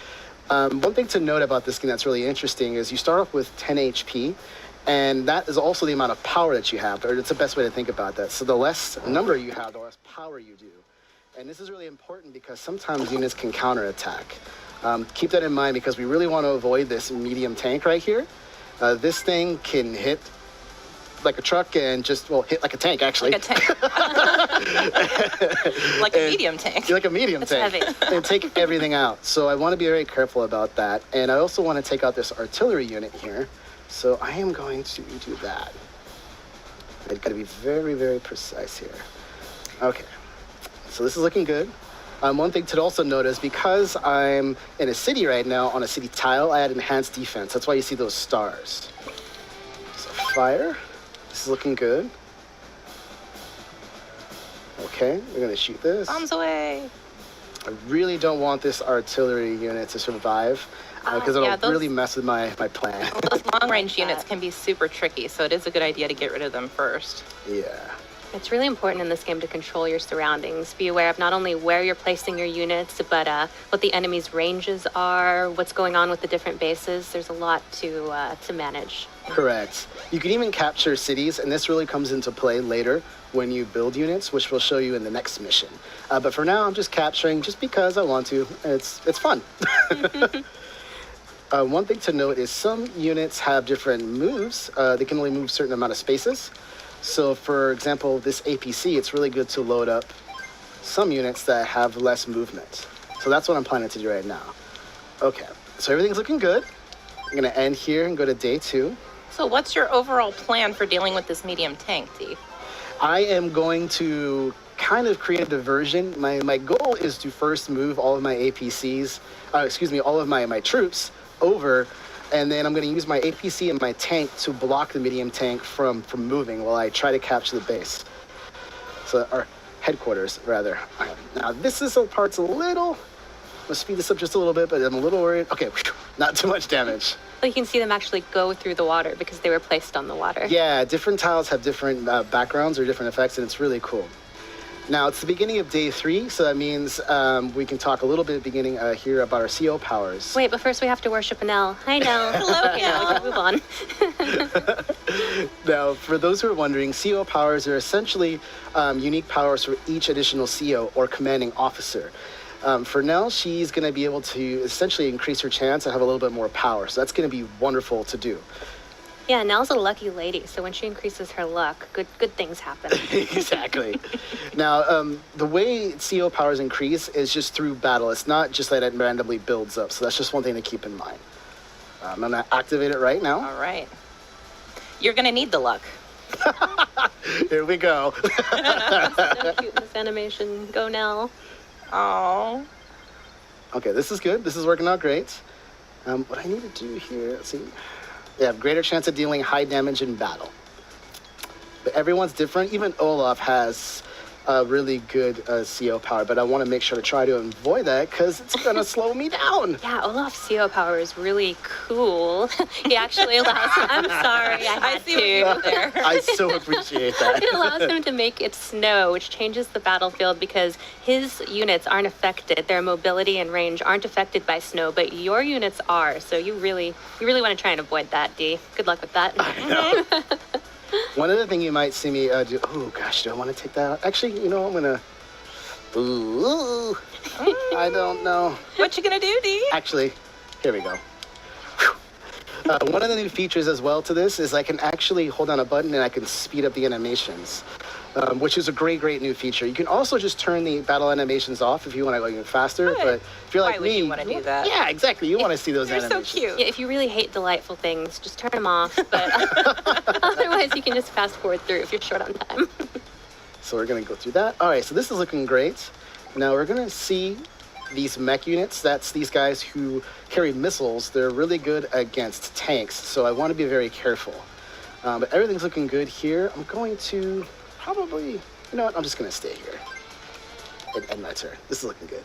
One thing to note about this game that's really interesting is you start off with 10 HP, and that is also the amount of power that you have. Or it's the best way to think about that. So the less number you have, the less power you do. And this is really important because sometimes units can counterattack. Keep that in mind because we really want to avoid this medium tank right here. This thing can hit like a truck and hit like a tank, actually. Like a tank. Like a medium tank. Like a medium tank. Heavy. And take everything out. So I want to be very careful about that. And I also want to take out this artillery unit here. So I am going to do that. I've got to be very, very precise here. Okay. So this is looking good. One thing to also notice, because I'm in a city right now, on a city tile, I had enhanced defense. That's why you see those stars. So fire. This is looking good. Okay, we're gonna shoot this. Bombs away. I really don't want this artillery unit to survive because it'll really mess with my plan. Those long-range units can be super tricky, so it is a good idea to get rid of them first. Yeah. It's really important in this game to control your surroundings. Be aware of not only where you're placing your units, but what the enemy's ranges are, what's going on with the different bases. There's a lot to manage. Correct. You can even capture cities, and this really comes into play later when you build units, which we'll show you in the next mission. But for now, I'm just capturing just because I want to. It's fun. One thing to note is some units have different moves. They can only move a certain amount of spaces. So for example, this APC, it's really good to load up some units that have less movement. So that's what I'm planning to do right now. Okay, so everything's looking good. I'm gonna end here and go to day 2. So what's your overall plan for dealing with this medium tank, D? I am going to kind of create a diversion. My goal is to first move all of my APCs, all of my troops over, and then I'm going to use my APC and my tank to block the medium tank from moving while I try to capture the base. So, our headquarters, rather. Now, this is part's a little, let's speed this up just a little bit, but I'm a little worried. Okay, not too much damage. Well, you can see them actually go through the water because they were placed on the water. Yeah, different tiles have different backgrounds or different effects, and it's really cool. Now, it's the beginning of day 3, so that means we can talk a little bit at the beginning here about our CO powers. Wait, but first we have to worship Nell. Hi, Nell. Hello, Nell. We can move on. Now, for those who are wondering, CO powers are essentially unique powers for each additional CO or commanding officer. For Nell, she's going to be able to essentially increase her chance and have a little bit more power, so that's going to be wonderful to do. Yeah, Nell's a lucky lady, so when she increases her luck, good things happen. Exactly. Now, the way CO powers increase is just through battle. It's not just that it randomly builds up, so that's just one thing to keep in mind. I'm going to activate it right now. All right. You're going to need the luck. Here we go. So cute in this animation. Go, Nell. Oh. Okay, this is good. This is working out great. What I need to do here, let's see. They have greater chance of dealing high damage in battle. But everyone's different. Even Olaf has a really good CO power, but I want to make sure to try to avoid that because it's going to slow me down. Yeah, Olaf's CO power is really cool. He actually allows him, I'm sorry, I see what you did there. I so appreciate that. It allows him to make it snow, which changes the battlefield because his units aren't affected. Their mobility and range aren't affected by snow, but your units are. So you really want to try and avoid that, Dee. Good luck with that. I know. One other thing you might see me do, oh gosh, do I want to take that out? Actually, you know, I'm going to, ooh, I don't know. What you going to do, Dee? Actually, here we go. One of the new features as well to this is I can actually hold down a button and I can speed up the animations, which is a great new feature. You can also just turn the battle animations off if you want to go even faster. Good. But if you're like Why me, would you want to do that? Yeah, exactly. You want to see those animations. So cute. Yeah, if you really hate delightful things, just turn them off. But otherwise, you can just fast forward through if you're short on time. So we're going to go through that. All right, so this is looking great. Now we're going to see these mech units. That's these guys who carry missiles. They're really good against tanks, so I want to be very careful. But everything's looking good here. I'm going to probably, you know what, I'm just going to stay here and end my turn. This is looking good.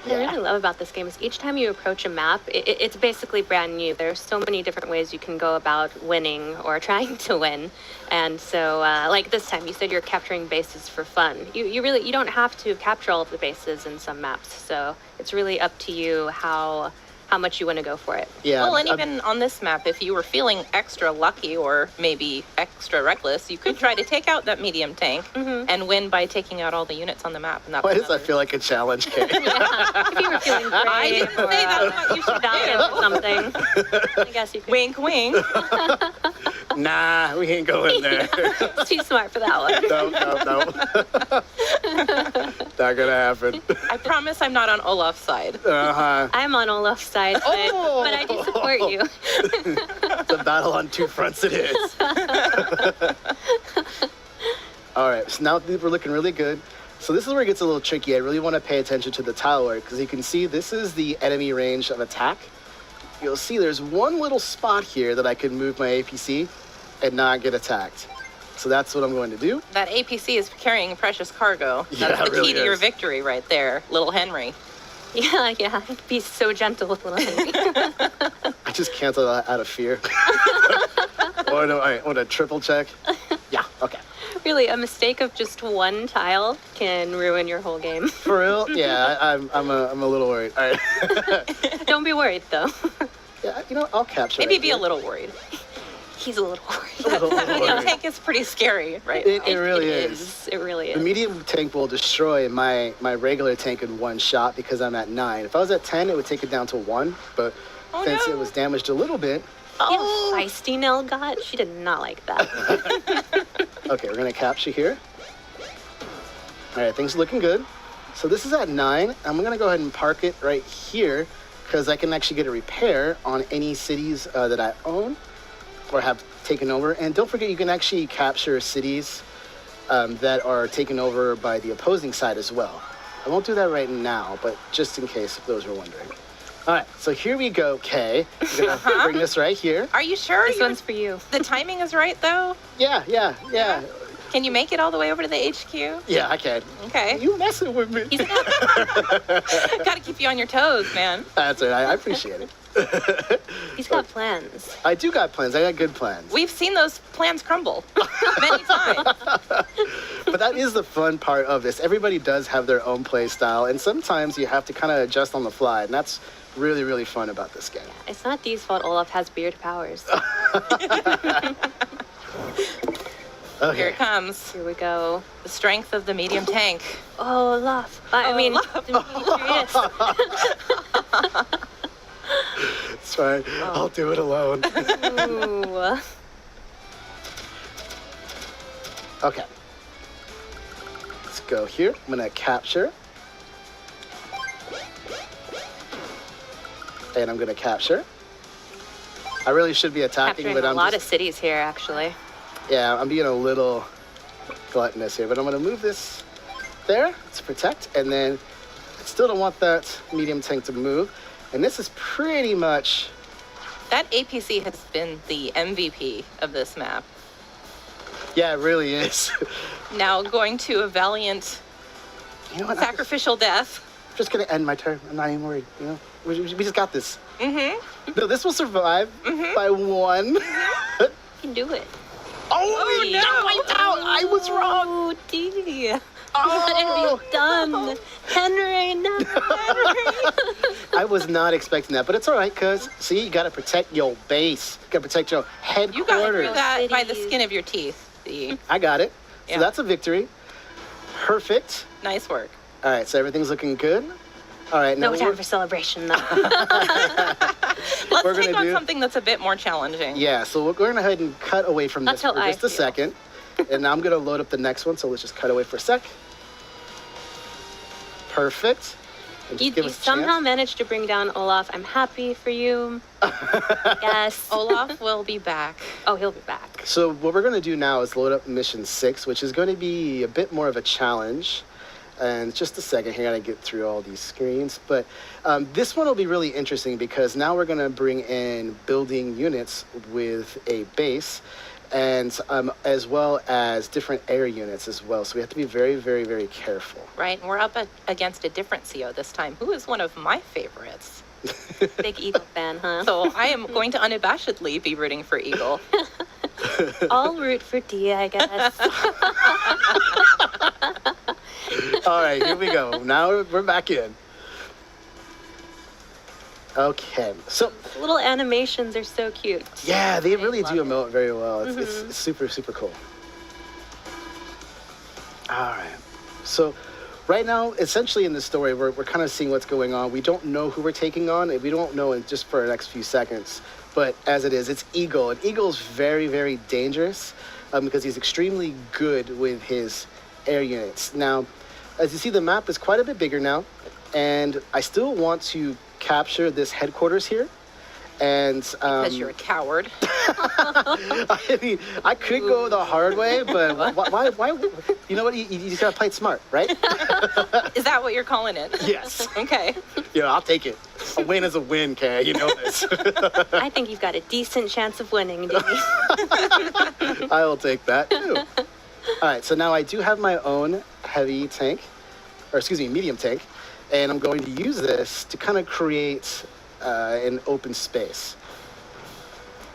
What I really love about this game is each time you approach a map, it's basically brand new. There's so many different ways you can go about winning or trying to win. And so, like this time, you said you're capturing bases for fun. You don't have to capture all of the bases in some maps. So it's really up to you how much you want to go for it. Yeah. Well, and even on this map, if you were feeling extra lucky or maybe extra reckless, you could try to take out that medium tank and win by taking out all the units on the map. And Why does that feel like a challenge, Kate? If you were feeling brave, I didn't say that's what you should do. Or something. I guess you could. Wink, wink. Nah, we ain't going there. It's too smart for that one. No. Not gonna happen. I promise I'm not on Olaf's side. I'm on Olaf's side, but I do support you. It's a battle on two fronts it is. All right, so now we're looking really good. So this is where it gets a little tricky. I really want to pay attention to the tile work because you can see this is the enemy range of attack. You'll see there's one little spot here that I can move my APC and not get attacked. So that's what I'm going to do. That APC is carrying precious cargo. That's Yeah, the it really key to your is. victory right there, little Henry. Yeah. Be so gentle with little Henry. I just canceled out of fear. Oh no! All right, want a triple check? Yeah. Okay. Really, a mistake of just one tile can ruin your whole game. For real? Yeah, I'm a little worried. All right. Don't be worried, though. Yeah, you know, I'll capture. Maybe right be here. a little worried. He's a little worried. That medium tank is pretty scary, right? It really is. It really is. The medium tank will destroy my regular tank in one shot because I'm at 9. If I was at 10, it would take it down to 1. But since it was damaged a little bit. Oh, feisty Nell got. She did not like that. Okay, we're gonna capture here. All right, things are looking good. So this is at 9. I'm gonna go ahead and park it right here because I can actually get a repair on any cities that I own or have taken over. And don't forget, you can actually capture cities that are taken over by the opposing side as well. I won't do that right now, but just in case if those were wondering. All right, so here we go, Kay. We're gonna bring this right here. Are you sure? This one's for you. The timing is right, though? Yeah. Can you make it all the way over to the HQ? Yeah, I can. Okay. You messing with me. Gotta keep you on your toes, man. That's right, I appreciate it. He's got plans. I do got plans. I got good plans. We've seen those plans crumble many times. But that is the fun part of this. Everybody does have their own play style, and sometimes you have to kind of adjust on the fly, and that's really, really fun about this game. It's not Dee's fault Olaf has weird powers. Okay. Here it comes. Here we go. The strength of the medium tank. Oh, Olaf. I mean, Demetrius. It's fine. I'll do it alone. Ooh. Okay. Let's go here. I'm gonna capture. And I'm gonna capture. I really should be attacking, Capturing but I'm a lot just, of cities here, actually. yeah, I'm being a little gluttonous here, but I'm gonna move this there to protect, and then I still don't want that medium tank to move. And this is pretty much... That APC has been the MVP of this map. Yeah, it really is. Now going to a valiant sacrificial death. I'm just gonna end my turn. I'm not even worried, you know? We just got this. Mm-hmm. No, this will survive by 1. You can do it. Oh, no! I was wrong! Oh, Dee. Oh. What have you done? Henry, no. I was not expecting that, but it's all right, because, see, you got to protect your base. You got to protect your headquarters. You got through that by the skin of your teeth. I got it. So Yeah. that's a victory. Perfect. Nice work. All right, so everything's looking good. All right, now No time for celebration, though. Let's We're take gonna on do- something that's a bit more challenging. Yeah, so we're going to go ahead and cut away from this That's for how I just a feel. second. And now I'm going to load up the next one, so let's just cut away for a sec. Perfect. And just You give us a somehow chance. managed to bring down Olaf. I'm happy for you. Yes. Olaf will be back. Oh, he'll be back. So what we're going to do now is load up mission 6, which is going to be a bit more of a challenge. And just a second here, I gotta get through all these screens. But this one will be really interesting because now we're gonna bring in building units with a base, and as well as different air units as well. So we have to be very, very, very careful. Right, and we're up against a different CO this time, who is one of my favorites. Big Eagle fan, huh? So I am going to unabashedly be rooting for Eagle. I'll root for Dee, I guess. All right, here we go. Now we're back in. Okay, so Little animations are so cute. yeah, they really do love emote very well. It's, Mhm. it's super, super cool. All right, so right now, essentially in the story, we're kind of seeing what's going on. We don't know who we're taking on, and we don't know in just for the next few seconds. But as it is, it's Eagle, and Eagle's very, very dangerous because he's extremely good with his air units. Now, as you see, the map is quite a bit bigger now, and I still want to capture this headquarters here. And Because you're a coward. I mean, I could go the hard way, but why? You know what? You just gotta play it smart, right? Is that what you're calling it? Yes. Okay. Yeah, I'll take it. A win is a win, Kay. You know this. I think you've got a decent chance of winning, Dee. I will take that, too. All right, so now I do have my own heavy tank, or excuse me, medium tank, and I'm going to use this to kind of create an open space.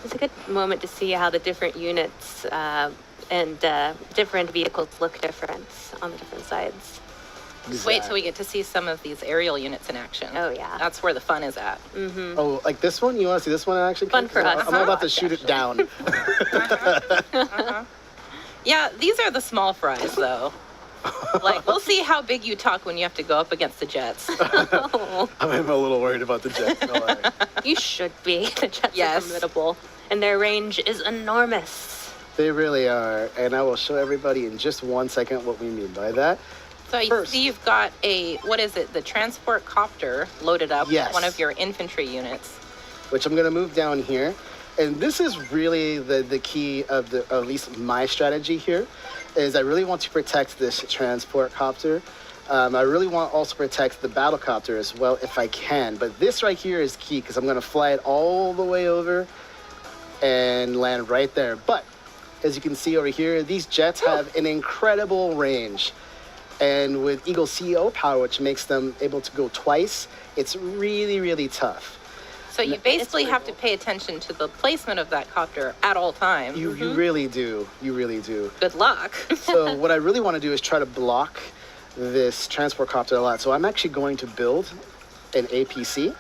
It's a good moment to see how the different units and different vehicles look different on the different sides. Just wait till we get to see some of these aerial units in action. Oh, yeah. That's where the fun is at. Mm-hmm. Oh, like this one? You want to see this one in action? Fun for us. I'm about to shoot it down. Yeah, these are the small fries, though. Like, we'll see how big you talk when you have to go up against the jets. I'm a little worried about the jets. No worry. You should be. The jets are formidable, and their range is enormous. They really are, and I will show everybody in just 1 second what we mean by that. So you see you've got a, what is it, the transport copter loaded up with one of your infantry units. Which I'm going to move down here. And this is really the key of at least my strategy here, is I really want to protect this transport copter. I really want to also protect the battle copter as well if I can. But this right here is key because I'm going to fly it all the way over and land right there. But as you can see over here, these jets have an incredible range. And with Eagle's CEO power, which makes them able to go twice, it's really, really tough. So you basically have to pay attention to the placement of that copter at all times. You really do. You really do. Good luck. So what I really want to do is try to block this transport copter a lot. So I'm actually going to build an APC.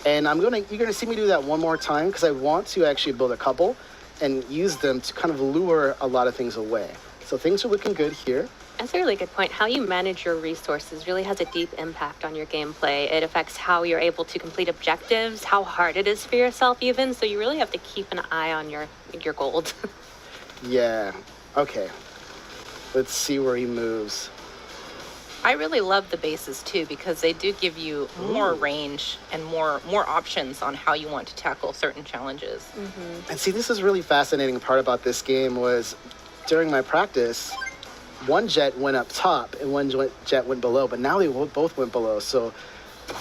And you're gonna see me do that one more time because I want to actually build a couple and use them to kind of lure a lot of things away. So things are looking good here. That's a really good point. How you manage your resources really has a deep impact on your gameplay. It affects how you're able to complete objectives, how hard it is for yourself even, so you really have to keep an eye on your gold. Yeah. Okay. Let's see where he moves. I really love the bases too because they do give you more range and more options on how you want to tackle certain challenges. And see, this is really fascinating part about this game was during my practice, one jet went up top and one jet went below, but now they both went below. So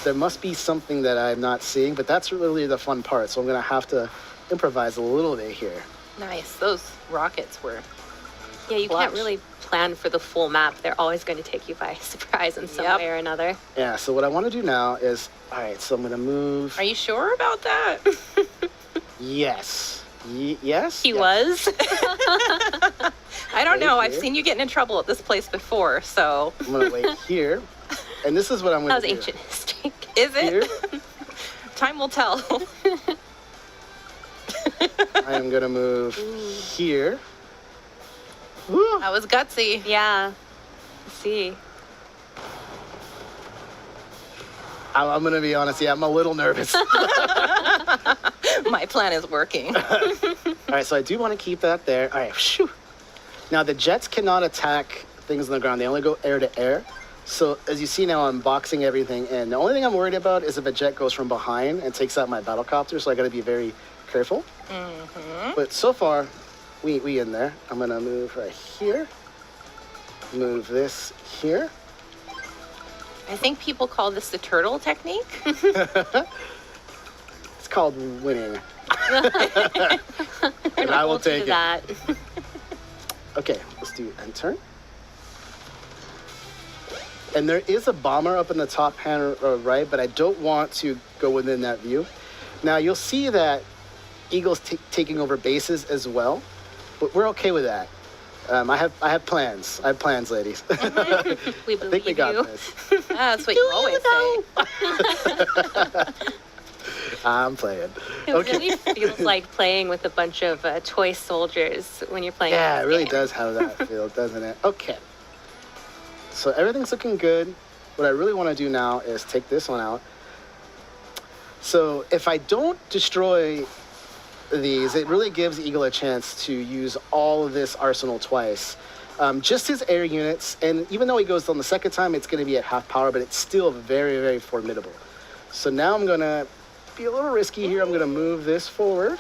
there must be something that I'm not seeing, but that's really the fun part. So I'm going to have to improvise a little bit here. Nice. Those rockets were Yeah, you can't really plan for the full map. They're always going to take you by surprise in some way or another. Yeah, so what I want to do now is, all right, so I'm going to move. Are you sure about that? Yes. Yes? He was? I don't know. I've seen you getting in trouble at this place before, so. I'm going to wait here. And this is what I'm going to do. That was ancient history. Is it? Time will tell. I am going to move here. That was gutsy. Yeah. Let's see. I'm going to be honest. Yeah, I'm a little nervous. My plan is working. All right, so I do want to keep that there. All right, shoo. Now, the jets cannot attack things on the ground. They only go air to air. So, as you see now, I'm boxing everything in. The only thing I'm worried about is if a jet goes from behind and takes out my battlecopter, so I got to be very careful. But so far, we in there. I'm going to move right here. Move this here. I think people call this the turtle technique. It's called winning. And I will take it. Okay, let's do enter. And there is a bomber up in the top hand right, but I don't want to go within that view. Now you'll see that Eagle's taking over bases as well, but we're okay with that. I have plans. I have plans, ladies. We believe I think we got this. That's what you always say. I'm playing. It really feels like playing with a bunch of toy soldiers when you're playing. Yeah, it really does have that feel, doesn't it? Okay. So everything's looking good. What I really want to do now is take this one out. So if I don't destroy these, it really gives Eagle a chance to use all of this arsenal twice. Just his air units, and even though he goes on the second time, it's going to be at half power, but it's still very, very formidable. So now I'm going to be a little risky here. I'm going to move this forward.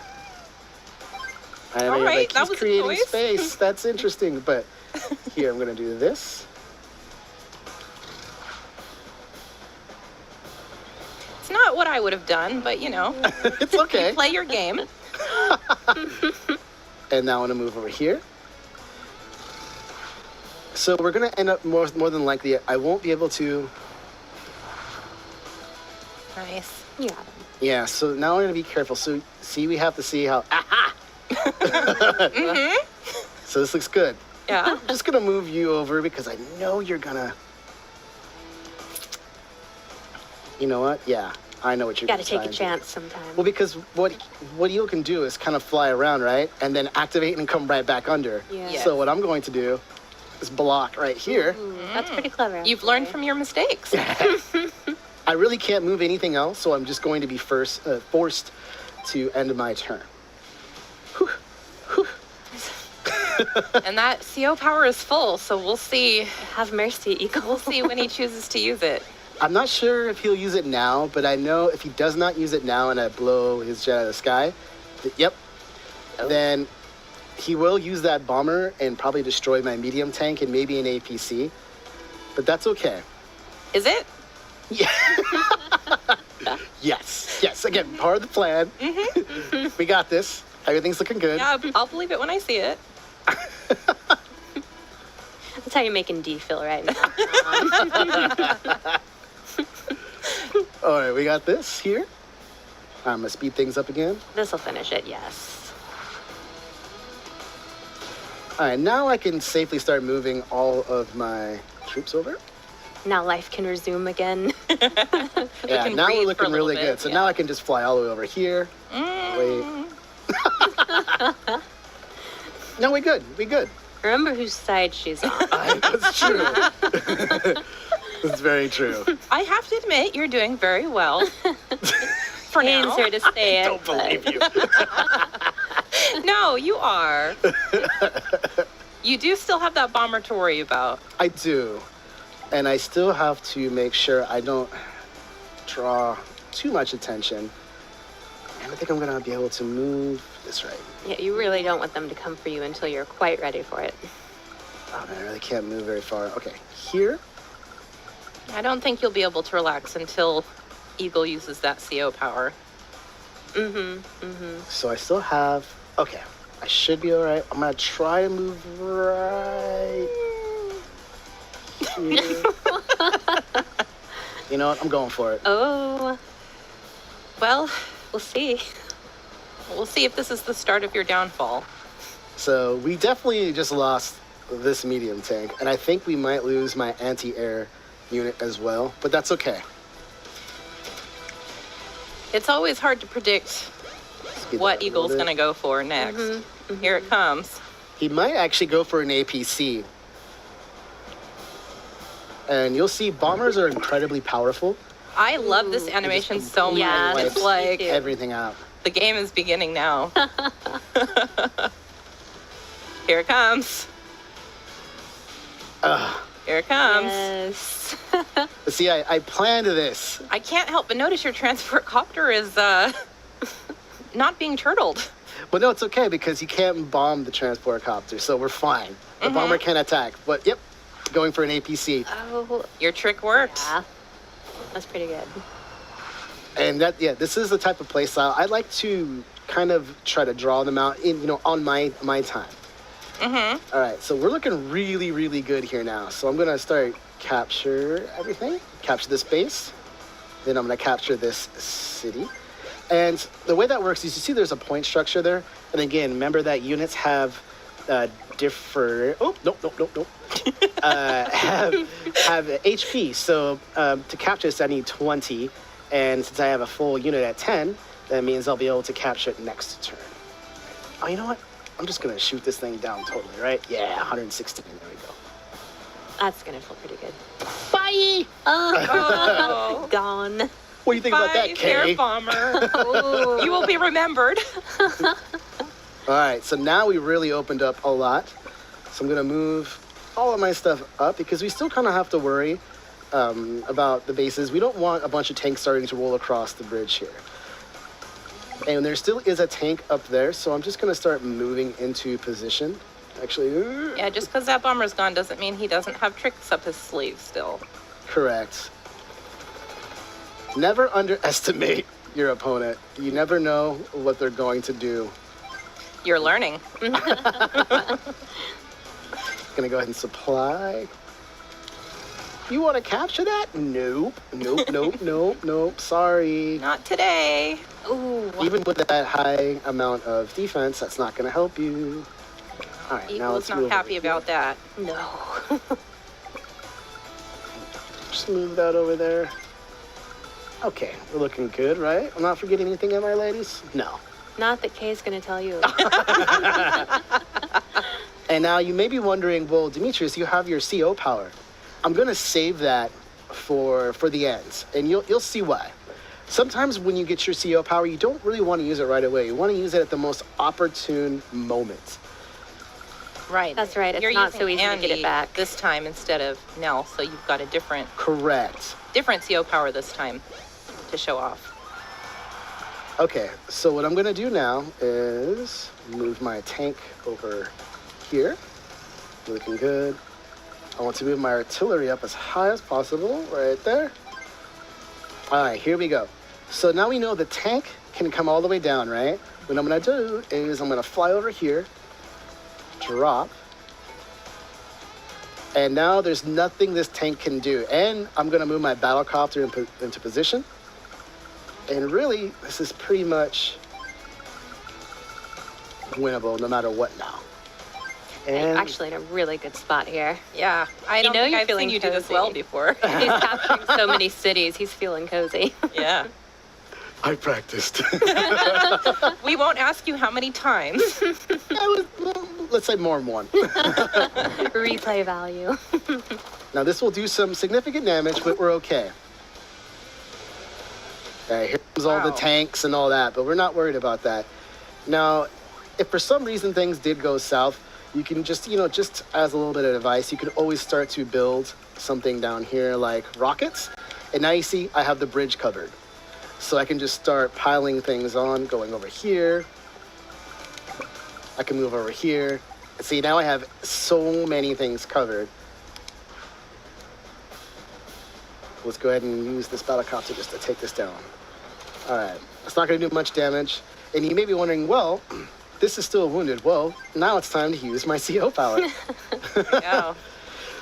And all right, that he's was creating a choice. space. That's interesting, but here I'm going to do this. It's not what I would have done, but you know. It's okay. You play your game. And now I'm gonna move over here. So we're gonna end up more than likely, I won't be able to. Nice. Yeah. Yeah, so now I'm gonna be careful. So see, we have to see how, aha! So this looks good. Yeah. I'm just gonna move you over because I know you're gonna, you know what? Yeah, I know what you're Gotta gonna take a chance sometime. Well, because what you can do is kind of fly around, right? And then activate and come right back under. Yeah. Yes. So what I'm going to do is block right here. That's pretty clever. You've learned from your mistakes. I really can't move anything else, so I'm just going to be forced to end my turn. Whew. Whew. And that CO power is full, so we'll see. Have mercy, Eagle. We'll see when he chooses to use it. I'm not sure if he'll use it now, but I know if he does not use it now and I blow his jet out of the sky, then he will use that bomber and probably destroy my medium tank and maybe an APC. But that's okay. Is it? Yeah. Yes. Again, part of the plan. We got this. Everything's looking good. Yeah, I'll believe it when I see it. That's how you're making D feel right now. All right, we got this here. I'm gonna speed things up again. This'll finish it, yes. All right, now I can safely start moving all of my troops over. Now life can resume again. Yeah, now we're looking really good. So now I can just fly all the way over here. Wait. No, we good. Remember whose side she's on. That's true. That's very true. I have to admit, you're doing very well. For Pains now. her to say it. Don't believe you. No, you are. You do still have that bomber to worry about. I do. And I still have to make sure I don't draw too much attention. And I think I'm going to be able to move this right. Yeah, you really don't want them to come for you until you're quite ready for it. Oh, man, I really can't move very far. Okay, here. I don't think you'll be able to relax until Eagle uses that CO power. So I still have, okay, I should be all right. I'm going to try to move right here. You know what? I'm going for it. Oh. Well, we'll see. We'll see if this is the start of your downfall. So we definitely just lost this medium tank, and I think we might lose my anti-air unit as well, but that's okay. It's always hard to predict what Eagle's going to go for next. Here it comes. He might actually go for an APC. And you'll see bombers are incredibly powerful. I love this animation so much. Yeah, It's like everything out. The game is beginning now. Here it comes. Here it comes. Yes. See, I planned this. I can't help but notice your transport copter is not being turtled. But no, it's okay because you can't bomb the transport copter, so we're fine. The bomber can attack, but yep, going for an APC. Oh, your trick worked. Yeah. That's pretty good. And that, yeah, this is the type of play style I like to kind of try to draw them out in, on my time. All right, so we're looking really, really good here now. So I'm gonna start capture everything, capture this base, then I'm gonna capture this city. And the way that works is you see there's a point structure there. And again, remember that units have different, have HP. So to capture this, I need 20. And since I have a full unit at 10, that means I'll be able to capture it next turn. Oh, you know what? I'm just gonna shoot this thing down totally, right? Yeah, 116, there we go. That's gonna feel pretty good. Bye! Oh, gone. What do you think about that, Kay? Air bomber. You will be remembered. All right, so now we really opened up a lot. So I'm gonna move all of my stuff up because we still kind of have to worry about the bases. We don't want a bunch of tanks starting to roll across the bridge here. And there still is a tank up there, so I'm just gonna start moving into position. Actually, Yeah, just because that bomber's gone doesn't mean he doesn't have tricks up his sleeve still. Correct. Never underestimate your opponent. You never know what they're going to do. You're learning. Gonna go ahead and supply. You want to capture that? Nope. Nope. Sorry. Not today. Ooh. Even with that high amount of defense, that's not going to help you. All right, now let's Eagle's not move happy about that. No. Just move that over there. Okay, we're looking good, right? I'm not forgetting anything, am I, ladies? No. Not that Kay's gonna tell you. And now you may be wondering, well, Demetrius, you have your CO power. I'm gonna save that for the ends, and you'll see why. Sometimes when you get your CO power, you don't really want to use it right away. You want to use it at the most opportune moment. Right. That's right. It's You're not using so easy to get it Andy back. this time instead of Nell, so you've got a different Correct. CO power this time to show off. Okay, so what I'm gonna do now is move my tank over here. Looking good. I want to move my artillery up as high as possible, right there. All right, here we go. So now we know the tank can come all the way down, right? What I'm gonna do is I'm gonna fly over here, drop, and now there's nothing this tank can do. And I'm gonna move my battlecopter into position. And really, this is pretty much winnable no matter what now. And You're actually in a really good spot here. Yeah, I don't think I've seen you do this well before. He's capturing so many cities. He's feeling cozy. Yeah. I practiced. We won't ask you how many times. Let's say more than one. Replay value. Now this will do some significant damage, but we're okay. Okay, here comes all the tanks and all that, but we're not worried about that. Now, if for some reason things did go south, you can just, just as a little bit of advice, you can always start to build something down here like rockets. And now you see I have the bridge covered. So I can just start piling things on, going over here. I can move over here. And see, now I have so many things covered. Let's go ahead and use this battlecopter just to take this down. All right, it's not gonna do much damage. And you may be wondering, well, this is still wounded. Well, now it's time to use my CO power. Yeah.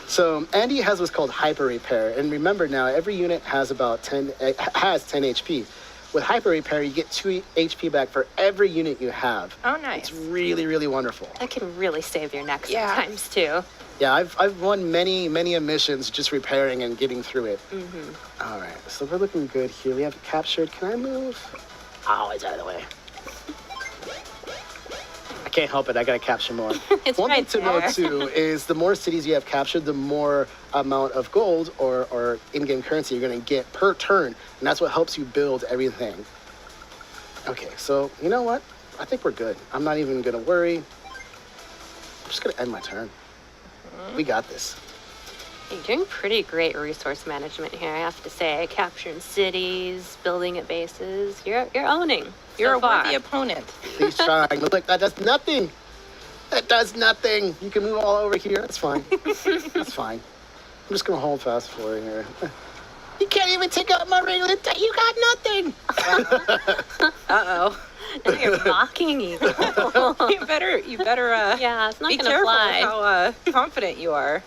So Andy has what's called hyper repair. And remember now, every unit has about 10 HP. With hyper repair, you get 2 HP back for every unit you have. Oh, nice. It's really, really wonderful. That can really save your neck sometimes too. Yeah, I've won many missions just repairing and getting through it. Mm-hmm. All right, so we're looking good here. We have it captured. Can I move? Oh, it's out of the way. I can't help it. I gotta capture more. One thing to note too is the more cities you have captured, the more amount of gold or in-game currency you're gonna get per turn, and that's what helps you build everything. Okay, so you know what? I think we're good. I'm not even gonna worry. I'm just gonna end my turn. We got this. You're doing pretty great resource management here, I have to say. Capturing cities, building at bases. You're owning. You're so a far. worthy opponent. He's trying. Look, that does nothing. That does nothing. You can move all over here. That's fine. That's fine. I'm just gonna hold fast for you here. You can't even take out my regular. You got nothing. Uh-oh. Now you're mocking Eagle. You better. Yeah, it's not be gonna careful fly. how confident you are.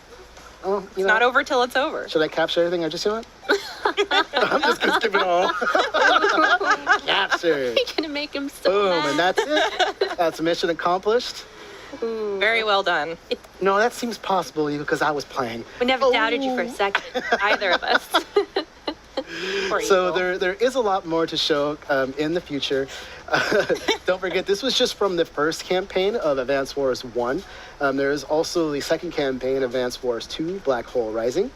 Oh, It's not over till it's over. Should I capture everything I just want? I'm just gonna skip it all. Captured. You're gonna make him so Boom, mad. and that's it. That's mission accomplished. Ooh. Very well done. No, that seems possible because I was playing. We never doubted you for a second, either of us. So there is a lot more to show in the future. Don't forget, this was just from the first campaign of Advance Wars 1. There is also the second campaign, Advance Wars 2, Black Hole Rising.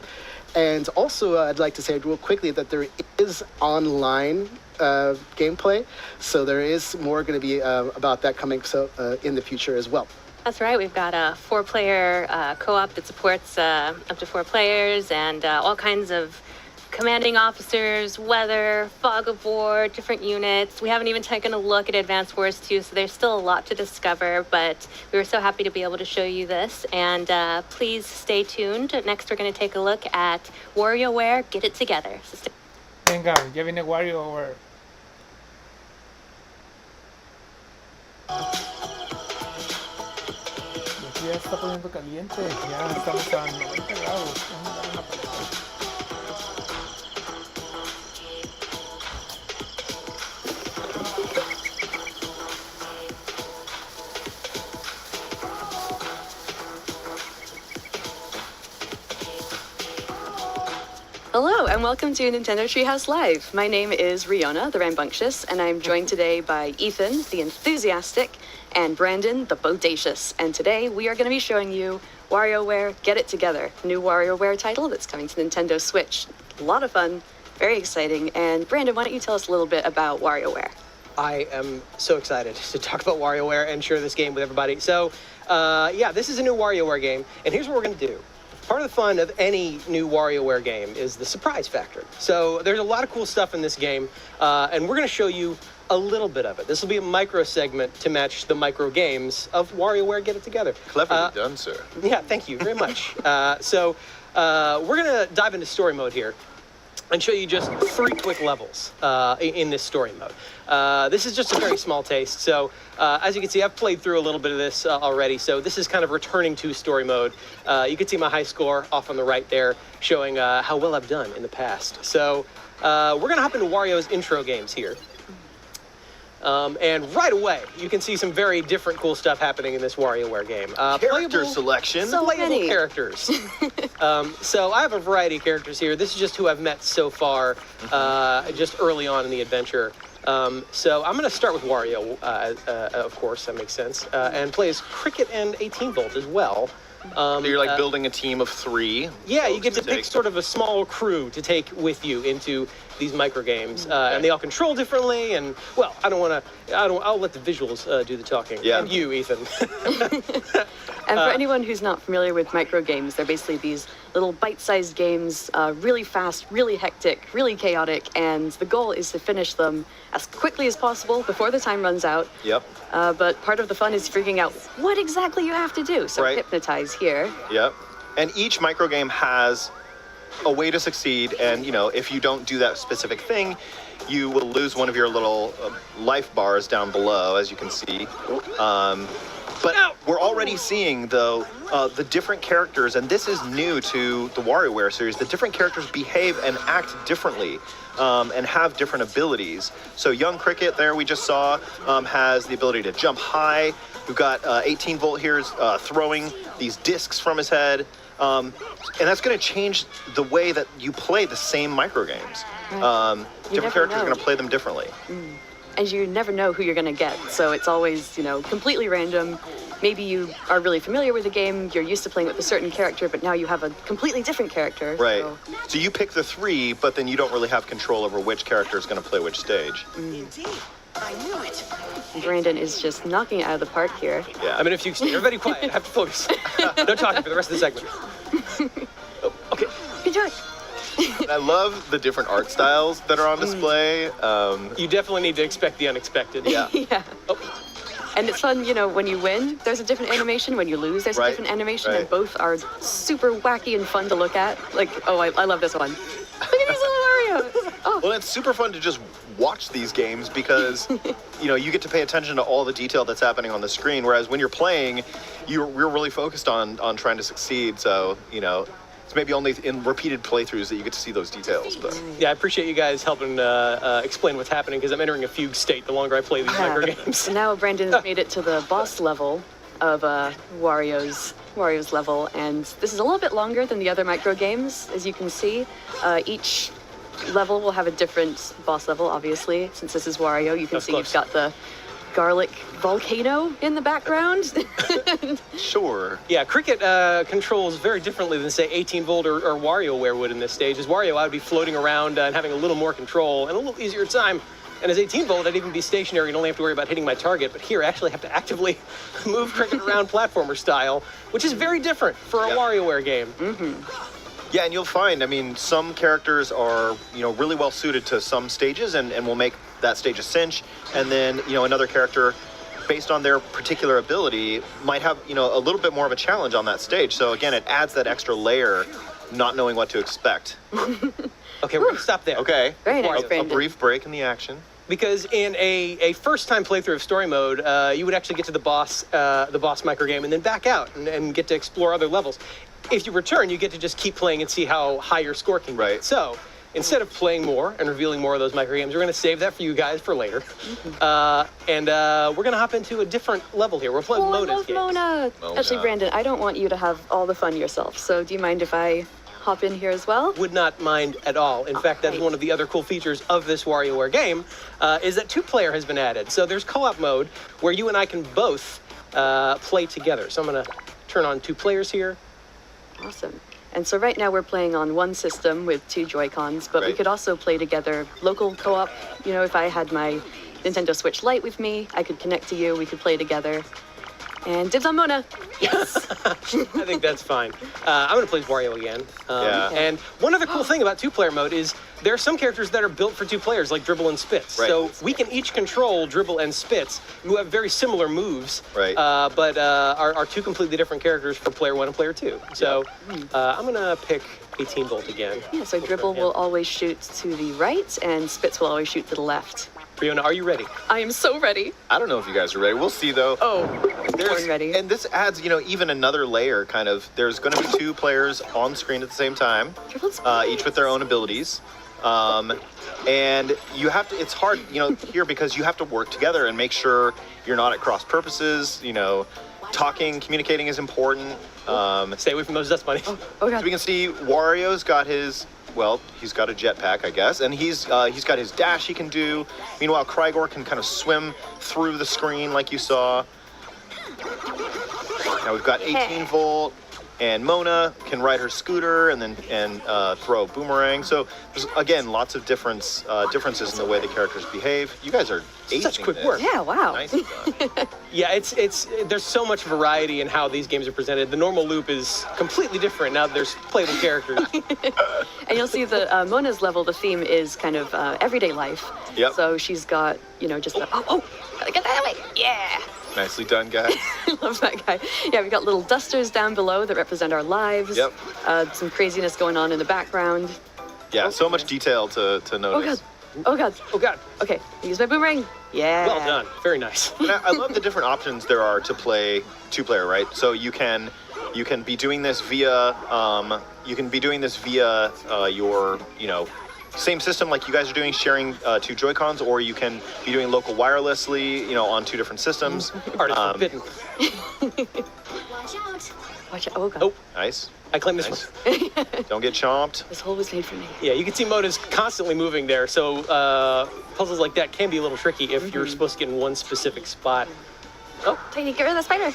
And also, I'd like to say real quickly that there is online gameplay. So there is more going to be about that coming in the future as well. That's right. We've got a 4-player co-op that supports up to 4 players and all kinds of commanding officers, weather, fog of war, different units. We haven't even taken a look at Advance Wars 2, so there's still a lot to discover, but we were so happy to be able to show you this. And please stay tuned. Next, we're going to take a look at WarioWare Get It Together. So Venga, ya viene WarioWare. Aquí ya está poniendo caliente. Ya estamos a 90 grados. Vamos a dar una pelota. Hello, and welcome to Nintendo Treehouse Live. My name is Riona, the Rambunctious, and I'm joined today by Ethan, the Enthusiastic, and Brandon, the Bodacious. And today we are going to be showing you WarioWare Get It Together, new WarioWare title that's coming to Nintendo Switch. A lot of fun, very exciting. And Brandon, why don't you tell us a little bit about WarioWare? I am so excited to talk about WarioWare and share this game with everybody. So, yeah, this is a new WarioWare game, and here's what we're going to do. Part of the fun of any new WarioWare game is the surprise factor. So there's a lot of cool stuff in this game, and we're going to show you a little bit of it. This will be a micro segment to match the micro games of WarioWare Get It Together. Cleverly done, sir. Yeah, thank you very much. So we're going to dive into story mode here and show you just 3 quick levels in this story mode. This is just a very small taste. So as you can see, I've played through a little bit of this already. So this is kind of returning to story mode. You can see my high score off on the right there, showing how well I've done in the past. So we're going to hop into Wario's intro games here. And right away, you can see some very different cool stuff happening in this WarioWare game. Character selection. So playable characters. So I have a variety of characters here. This is just who I've met so far, just early on in the adventure. So I'm going to start with Wario, of course, that makes sense, and play as Cricket and 18 Volt as well. So you're like building a team of 3. Yeah, you get to pick sort of a small crew to take with you into these micro games, and they all control differently. And well, I'll let the visuals do the talking. Yeah. And you, Ethan. And for anyone who's not familiar with micro games, they're basically these little bite-sized games, really fast, really hectic, really chaotic, and the goal is to finish them as quickly as possible before the time runs out. Yep. But part of the fun is figuring out what exactly you have to do. So hypnotize here. Yep. And each micro game has a way to succeed, and if you don't do that specific thing, you will lose one of your little life bars down below, as you can see. But we're already seeing, though, the different characters, and this is new to the WarioWare series, the different characters behave and act differently and have different abilities. So young Cricket there we just saw has the ability to jump high. We've got 18 Volt here is throwing these discs from his head. And that's going to change the way that you play the same micro games. Different characters are going to play them differently. And you never know who you're going to get. So it's always, completely random. Maybe you are really familiar with the game, you're used to playing with a certain character, but now you have a completely different character. Right. So you pick the 3, but then you don't really have control over which character is going to play which stage. Indeed. I knew it. Brandon is just knocking it out of the park here. Yeah, I mean, if you stay everybody quiet, I have to focus. No talking for the rest of the segment. Oh, okay. Good job. I love the different art styles that are on display. You definitely need to expect the unexpected. Yeah. Yeah. Oh. And it's fun, when you win, there's a different animation. When you lose, there's a different animation. And both are super wacky and fun to look at. Like, oh, I love this one. Look at these little Marios. Oh. Well, it's super fun to just watch these games because, you get to pay attention to all the detail that's happening on the screen. Whereas when you're playing, you're really focused on trying to succeed. So, it's maybe only in repeated playthroughs that you get to see those details. But yeah, I appreciate you guys helping explain what's happening because I'm entering a fugue state the longer I play these micro games. And now Brandon has made it to the boss level of Wario's level, and this is a little bit longer than the other micro games, as you can see. Each level will have a different boss level, obviously. Since this is Wario, you can see you've got the garlic volcano in the background. Sure. Yeah, Cricket controls very differently than, say, 18 Volt or WarioWare would in this stage. As Wario, I would be floating around and having a little more control and a little easier time. And as 18 Volt, I'd even be stationary and only have to worry about hitting my target. But here, I actually have to actively move Cricket around platformer style, which is very different for a WarioWare game. Yeah, and you'll find, some characters are, really well suited to some stages and will make that stage a cinch. And then, another character, based on their particular ability, might have, a little bit more of a challenge on that stage. So again, it adds that extra layer, not knowing what to expect. Okay, we're going to stop there. Okay. Very nice, A Brandon. brief break in the action. Because in a first-time playthrough of story mode, you would actually get to the boss microgame and then back out and get to explore other levels. If you return, you get to just keep playing and see how high your score can be. Right. So instead of playing more and revealing more of those microgames, we're going to save that for you guys for later. And we're going to hop into a different level here. We're playing Mona's games. Mona. Actually, Brandon, I don't want you to have all the fun yourself. So do you mind if I hop in here as well? Would not mind at all. In fact, that's one of the other cool features of this WarioWare game, is that 2-player has been added. So there's co-op mode where you and I can both play together. So I'm going to turn on 2 players here. Awesome. And so right now we're playing on one system with 2 Joy-Cons, but we could also play together local co-op. You know, if I had my Nintendo Switch Lite with me, I could connect to you, we could play together. And dibs on Mona. Yes. I think that's fine. I'm going to play Wario again. Yeah. And one other cool thing about 2-player mode is there are some characters that are built for 2 players, like Dribble and Spitz. Right. So we can each control Dribble and Spitz, who have very similar moves, right. but are 2 completely different characters for player 1 and player 2. So I'm going to pick 18 Volt again. Yeah, so Dribble will always shoot to the right, and Spitz will always shoot to the left. Fiona, are you ready? I am so ready. I don't know if you guys are ready. We'll see, though. Oh, born ready. And this adds, even another layer, kind of. There's going to be 2 players on screen at the same time, each with their own abilities. And you have to, it's hard, here because you have to work together and make sure you're not at cross purposes, talking, communicating is important. Stay away from those dust bunnies. Oh, God. So we can see Wario's got his, he's got a jetpack, I guess, and he's got his dash he can do. Meanwhile, Krygor can kind of swim through the screen like you saw. Now we've got 18 Volt, and Mona can ride her scooter and throw a boomerang. So there's, again, lots of differences in the way the characters behave. You guys are acing Such quick work. Yeah, wow. Nice. Yeah, there's so much variety in how these games are presented. The normal loop is completely different now that there's playable characters. And you'll see the Mona's level, the theme is kind of everyday life. Yep. So she's got, just the, gotta get that away. Yeah. Nicely done, guys. I love that guy. Yeah, we've got little dusters down below that represent our lives. Yep. Some craziness going on in the background. Yeah, so much detail to notice. Oh, God. Oh, God. Okay, use my boomerang. Yeah. Well done. Very nice. And I love the different options there are to play 2-player, right? So you can be doing this via your same system like you guys are doing, sharing 2 Joy-Cons, or you can be doing local wirelessly, on 2 different systems. Art is forbidden. Watch out. Watch out. Oh, God. Oh, nice. I claim this one. Don't get chomped. This hole was made for me. Yeah, you can see Mona's constantly moving there, so puzzles like that can be a little tricky if you're supposed to get in one specific spot. Oh, Tiny, get rid of the spider.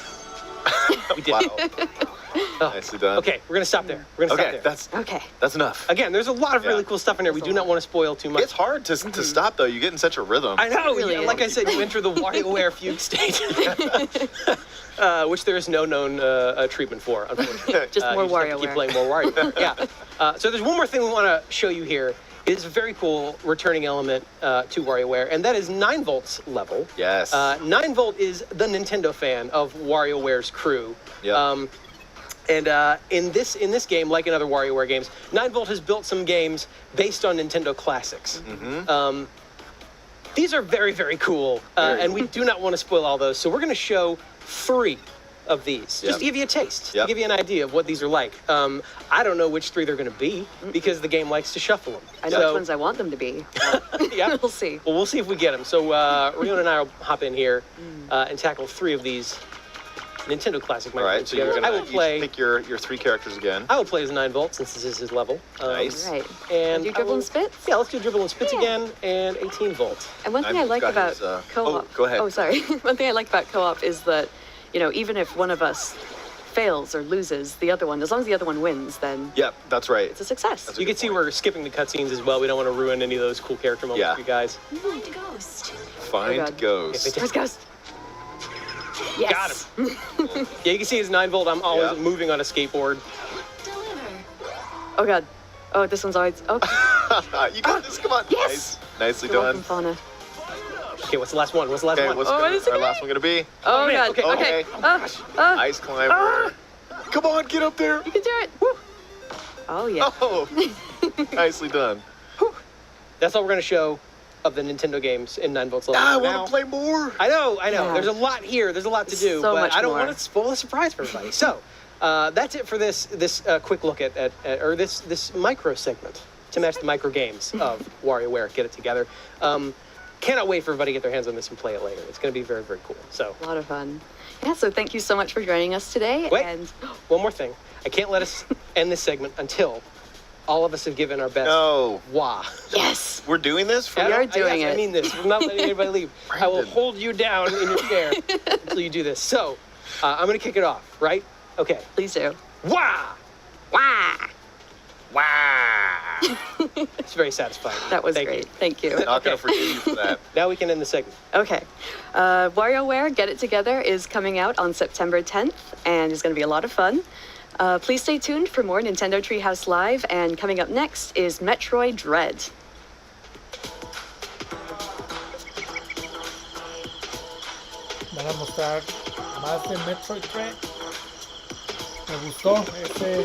We did. Wow. Nicely done. Okay, we're gonna stop there. We're gonna stop there. That's enough. Again, there's a lot of really cool stuff in there. We do not want to spoil too much. It's hard to stop though. You get in such a rhythm. I know. really Like I said, you enter the WarioWare fugue state, which there is no known treatment for, unfortunately. Just more you just have to keep WarioWare. playing more Wario. Yeah. So there's one more thing we want to show you here. It's a very cool returning element to WarioWare, and that is 9 Volt's level. Yes. 9 Volt is the Nintendo fan of WarioWare's crew. Yeah. And in this game, like in other WarioWare games, 9 Volt has built some games based on Nintendo classics. Mm-hmm. These are very, very cool, and we do not want to spoil all those. So we're going to show 3 of these, just to give you a taste, to give you an idea of what these are like. I don't know which 3 they're going to be, because the game likes to shuffle them. I know which ones I want them to be. Yeah. We'll see. Well, we'll see if we get them. So Riona and I will hop in here and tackle 3 of these Nintendo classic. All right, so you're I will play. Pick your 3 characters again. I will play as 9 Volt since this is his level. Nice. Right. And do Dribble and Spitz? Yeah, let's do Dribble and Spitz again, and 18 Volt. And one thing I like about co-op. go ahead. Oh, sorry. One thing I like about co-op is that, even if one of us fails or loses, the other one, as long as the other one wins, then Yep, that's right. it's a success. You can see we're skipping the cutscenes as well. We don't want to ruin any of those cool character moments for you guys. Find Ghost. Find Ghost. Where's Ghost? Yes. Got him. Yeah, you can see it's 9 Volt. I'm always moving on a skateboard. Deliver. Oh, God. Oh, this one's always... Oh, You got this. Come on. Yes. Nicely You're done. welcome, Fauna. Okay, what's the last one? What's the last one? What's what is it our last one gonna be? Oh, man. God. Okay. Ice climber. Come on, get up there. You can do it. Woo. Oh, yeah. Oh, nicely done. That's all we're going to show of the Nintendo games in 9 volts level. I want to play more. I know. Yeah. There's a lot here. There's a lot to do, So but much I don't more. want to spoil the surprise for everybody. So that's it for this quick look at this micro segment to match the micro games of WarioWare. Get it together. Cannot wait for everybody to get their hands on this and play it later. It's going to be very, very cool. So A lot of fun. Yeah, so thank you so much for joining us today. Wait. And one more thing. I can't let us end this segment until all of us have given our best. No. Wah. yes, We're doing this for we real? are doing I it. mean this. We're not letting anybody leave. I will hold you down in your chair until you do this. So I'm going to kick it off, right? Okay. Please do. Wah! Wow. Wow. It's very satisfying. That was Thank great. you. Thank you. Not going to forgive you for that. Now we can end the segment. Okay. WarioWare Get It Together is coming out on September 10th and is going to be a lot of fun. Please stay tuned for more Nintendo TreeHouse Live, and coming up next is Metroid Dread. Van a mostrar más de Metroid Dread. Me gustó ese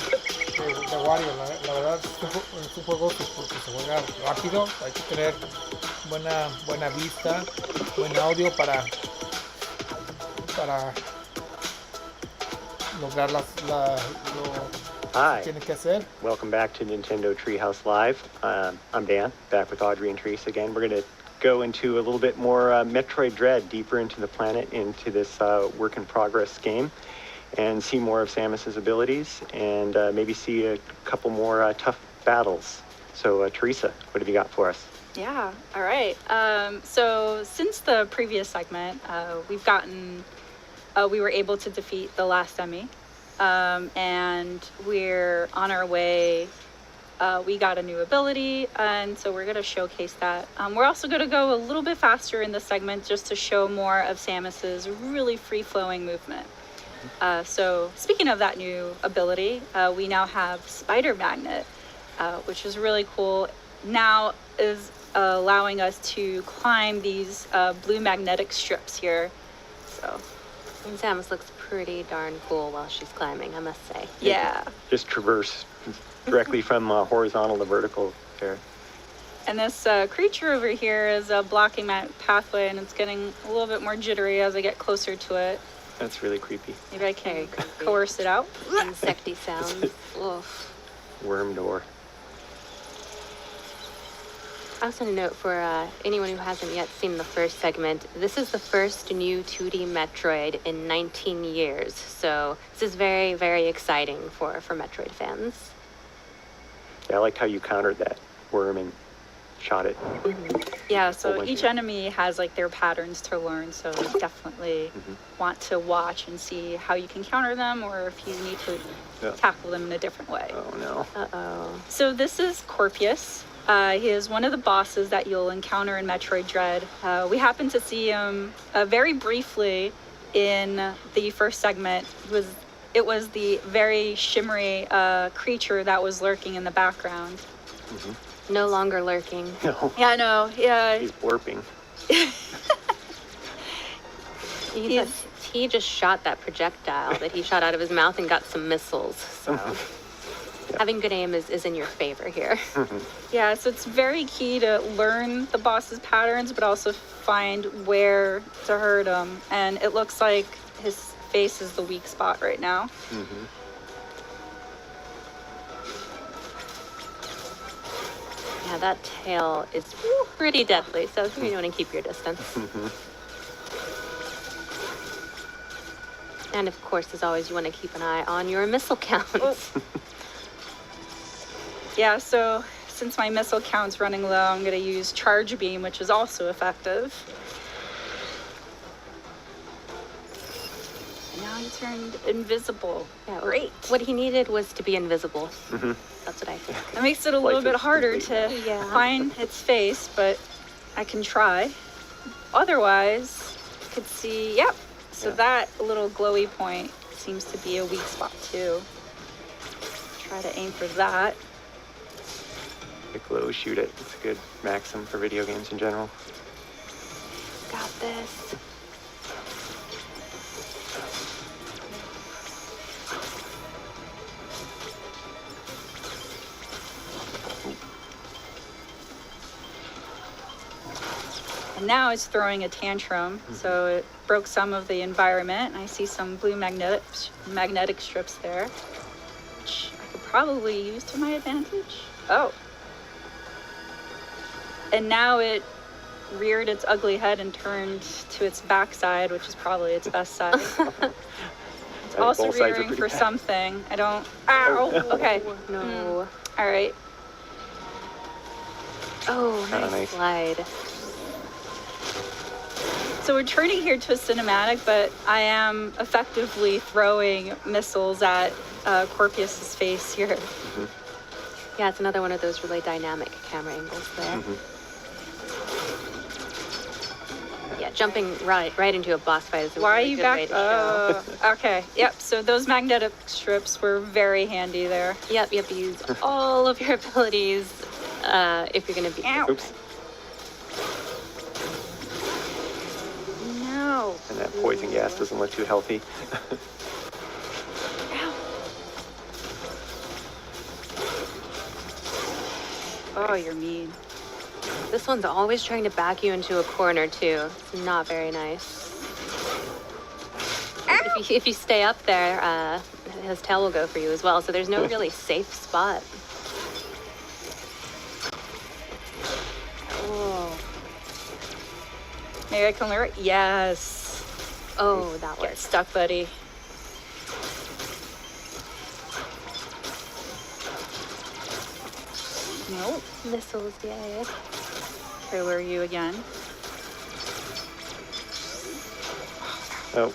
de Wario, la verdad es un juego que porque se juega rápido, hay que tener buena vista, buen audio para lograr lo Hi. que tiene que hacer. Welcome back to Nintendo TreeHouse Live. I'm Dan, back with Audrey and Teresa again. We're going to go into a little bit more Metroid Dread, deeper into the planet, into this work-in-progress game, and see more of Samus's abilities, and maybe see a couple more tough battles. So, Teresa, what have you got for us? Yeah, all right. So since the previous segment, we were able to defeat the last Emmy, and we're on our way. We got a new ability, and so we're going to showcase that. We're also going to go a little bit faster in this segment just to show more of Samus's really free-flowing movement. So speaking of that new ability, we now have Spider Magnet, which is really cool. Now is allowing us to climb these blue magnetic strips here. So And Samus looks pretty darn cool while she's climbing, I must say. yeah. Just traverse directly from horizontal to vertical there. And this creature over here is blocking my pathway, and it's getting a little bit more jittery as I get closer to it. That's really creepy. Maybe I can coerce it out. Insecty sounds. Oof. Worm door. Also a note for anyone who hasn't yet seen the first segment, this is the first new 2D Metroid in 19 years. So this is very, very exciting for Metroid fans. Yeah, I liked how you countered that worm and shot it. Yeah, so each enemy has like their patterns to learn, so you definitely want to watch and see how you can counter them, or if you need to tackle them in a different way. Oh no. Uh-oh. So this is Corpius. He is one of the bosses that you'll encounter in Metroid Dread. We happened to see him very briefly in the first segment. It was the very shimmery creature that was lurking in the background. No longer lurking. No. Yeah, no, yeah. He's warping. He just shot that projectile that he shot out of his mouth and got some missiles. So having good aim is in your favor here. Yeah, so it's very key to learn the boss's patterns, but also find where to hurt him. And it looks like his face is the weak spot right now. Yeah, that tail is pretty deadly, so you want to keep your distance. And of course, as always, you want to keep an eye on your missile counts. Yeah, so since my missile count's running low, I'm going to use Charge Beam, which is also effective. And now he turned invisible. Yeah, great. What he needed was to be invisible. That's what I think. That makes it a little bit harder to find its face, but I can try. Otherwise, you could see, yep. So that little glowy point seems to be a weak spot too. Try to aim for that. The glow, shoot it. It's a good maxim for video games in general. Got this. And now it's throwing a tantrum, so it broke some of the environment. And I see some blue magnetic strips there, which I could probably use to my advantage. Oh. And now it reared its ugly head and turned to its backside, which is probably its best side. It's also rearing for something. I don't... Ow! Okay. No. All right. Oh, nice slide. So we're turning here to a cinematic, but I am effectively throwing missiles at Corpius's face here. Yeah, it's another one of those really dynamic camera angles there. Yeah, jumping right into a boss fight is a really good way to show. Okay, yep, so those magnetic strips were very handy there. Yep, you have to use all of your abilities if you're going to beat this. Oops. No. And that poison gas doesn't look too healthy. Oh, you're mean. This one's always trying to back you into a corner, too. It's not very nice. If you stay up there, his tail will go for you as well, so there's no really safe spot. Oh. Maybe I can lure it? Yes. Oh, that works. Get stuck, buddy. Nope. Missiles, yay. Where were you again? Oh.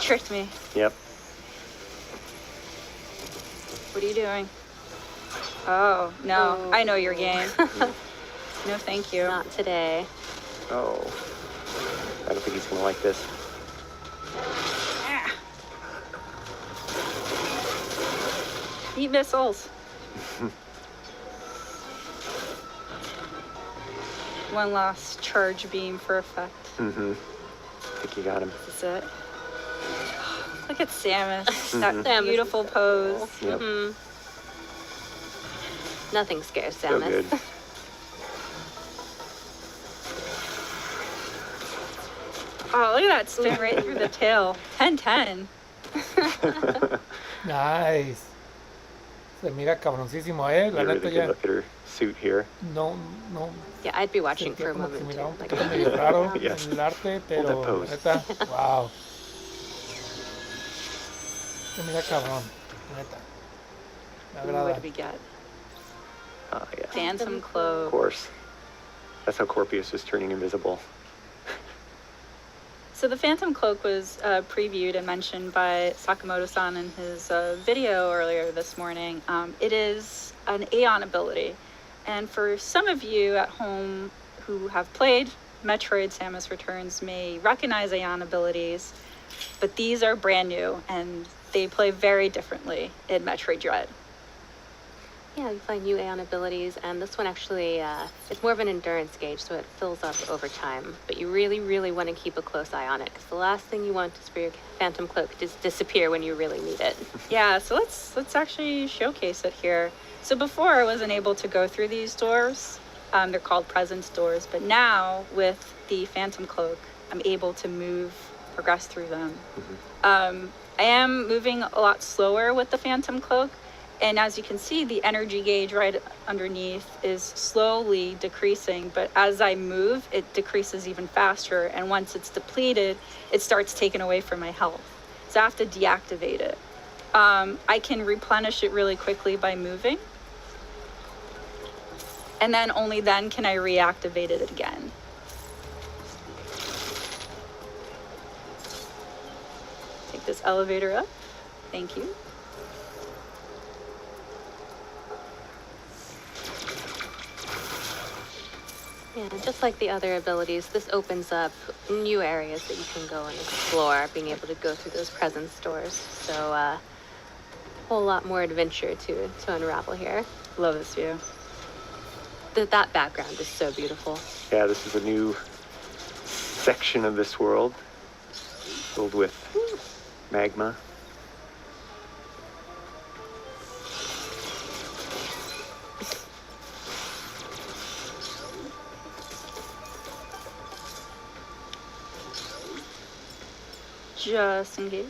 Tricked me. Yep. What are you doing? Oh, no. Oh. I know your game. No, thank you. Not today. Oh. I don't think he's going to like this. Eat missiles. One last charge beam for effect. I think you got him. That's it. Look at Samus. That beautiful pose. Yep. Nothing scares So Samus. good. Oh, look at that spin right through the tail. 10-10. Nice. Se mira cabroncísimo, la You really neta could ya. look at her suit here. No. Yeah, I'd be watching for a Como que se moment. miraba un Like, poquito medio raro Yeah. en el arte, that pero la pose. neta, wow. Se mira cabrón, la neta. Me What agrada. did we get? Yeah. Phantom Of Cloak. course. That's how Corpius was turning invisible. So the Phantom Cloak was previewed and mentioned by Sakamoto-san in his video earlier this morning. It is an Aeon ability. And for some of you at home who have played Metroid Samus Returns may recognize Aeon abilities, but these are brand new and they play very differently in Metroid Dread. yeah, you find new Aeon abilities, and this one actually, it's more of an endurance gauge, so it fills up over time. But you really, really want to keep a close eye on it, because the last thing you want is for your Phantom Cloak to disappear when you really need it. Yeah, so let's actually showcase it here. So before I wasn't able to go through these doors. They're called presence doors, but now with the Phantom Cloak, I'm able to progress through them. I am moving a lot slower with the Phantom Cloak, and as you can see, the energy gauge right underneath is slowly decreasing, but as I move, it decreases even faster, and once it's depleted, it starts taking away from my health. So I have to deactivate it. I can replenish it really quickly by moving, and then only then can I reactivate it again. Take this elevator up. Thank you. Yeah, just like the other abilities, this opens up new areas that you can go and explore, being able to go through those presence doors. So a whole lot more adventure to unravel here. Love this view. That background is so beautiful. Yeah, this is a new section of this world filled with magma. just in case.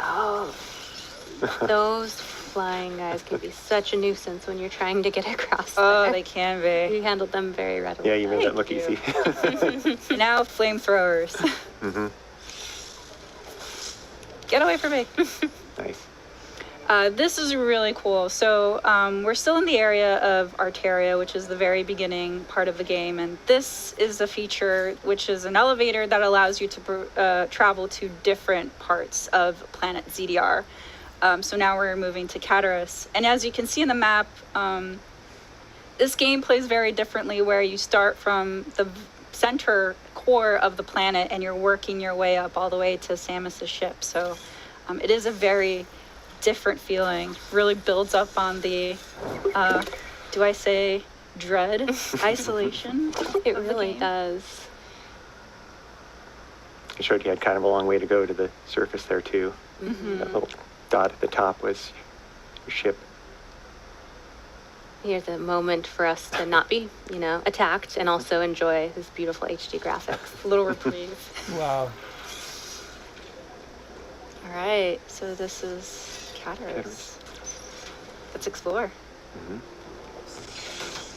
Oh, those flying guys can be such a nuisance when you're trying to get across. Oh, they can be. You handled them very readily. Yeah, you made that look easy. Now flamethrowers. Mm-hmm. Get away from me. Nice. This is really cool. So we're still in the area of Arteria, which is the very beginning part of the game. And this is a feature which is an elevator that allows you to travel to different parts of planet ZDR. So now we're moving to Cataris. And as you can see in the map, this game plays very differently, where you start from the center core of the planet and you're working your way up all the way to Samus's ship. So it is a very different feeling. Really builds up on the do I say dread isolation? It really does. It showed you had kind of a long way to go to the surface there too. Mm-hmm. That little dot at the top was your ship. Here's a moment for us to not be, attacked and also enjoy this beautiful HD graphics. A little reprieve. Wow. All right, so this is Cataris. Let's explore.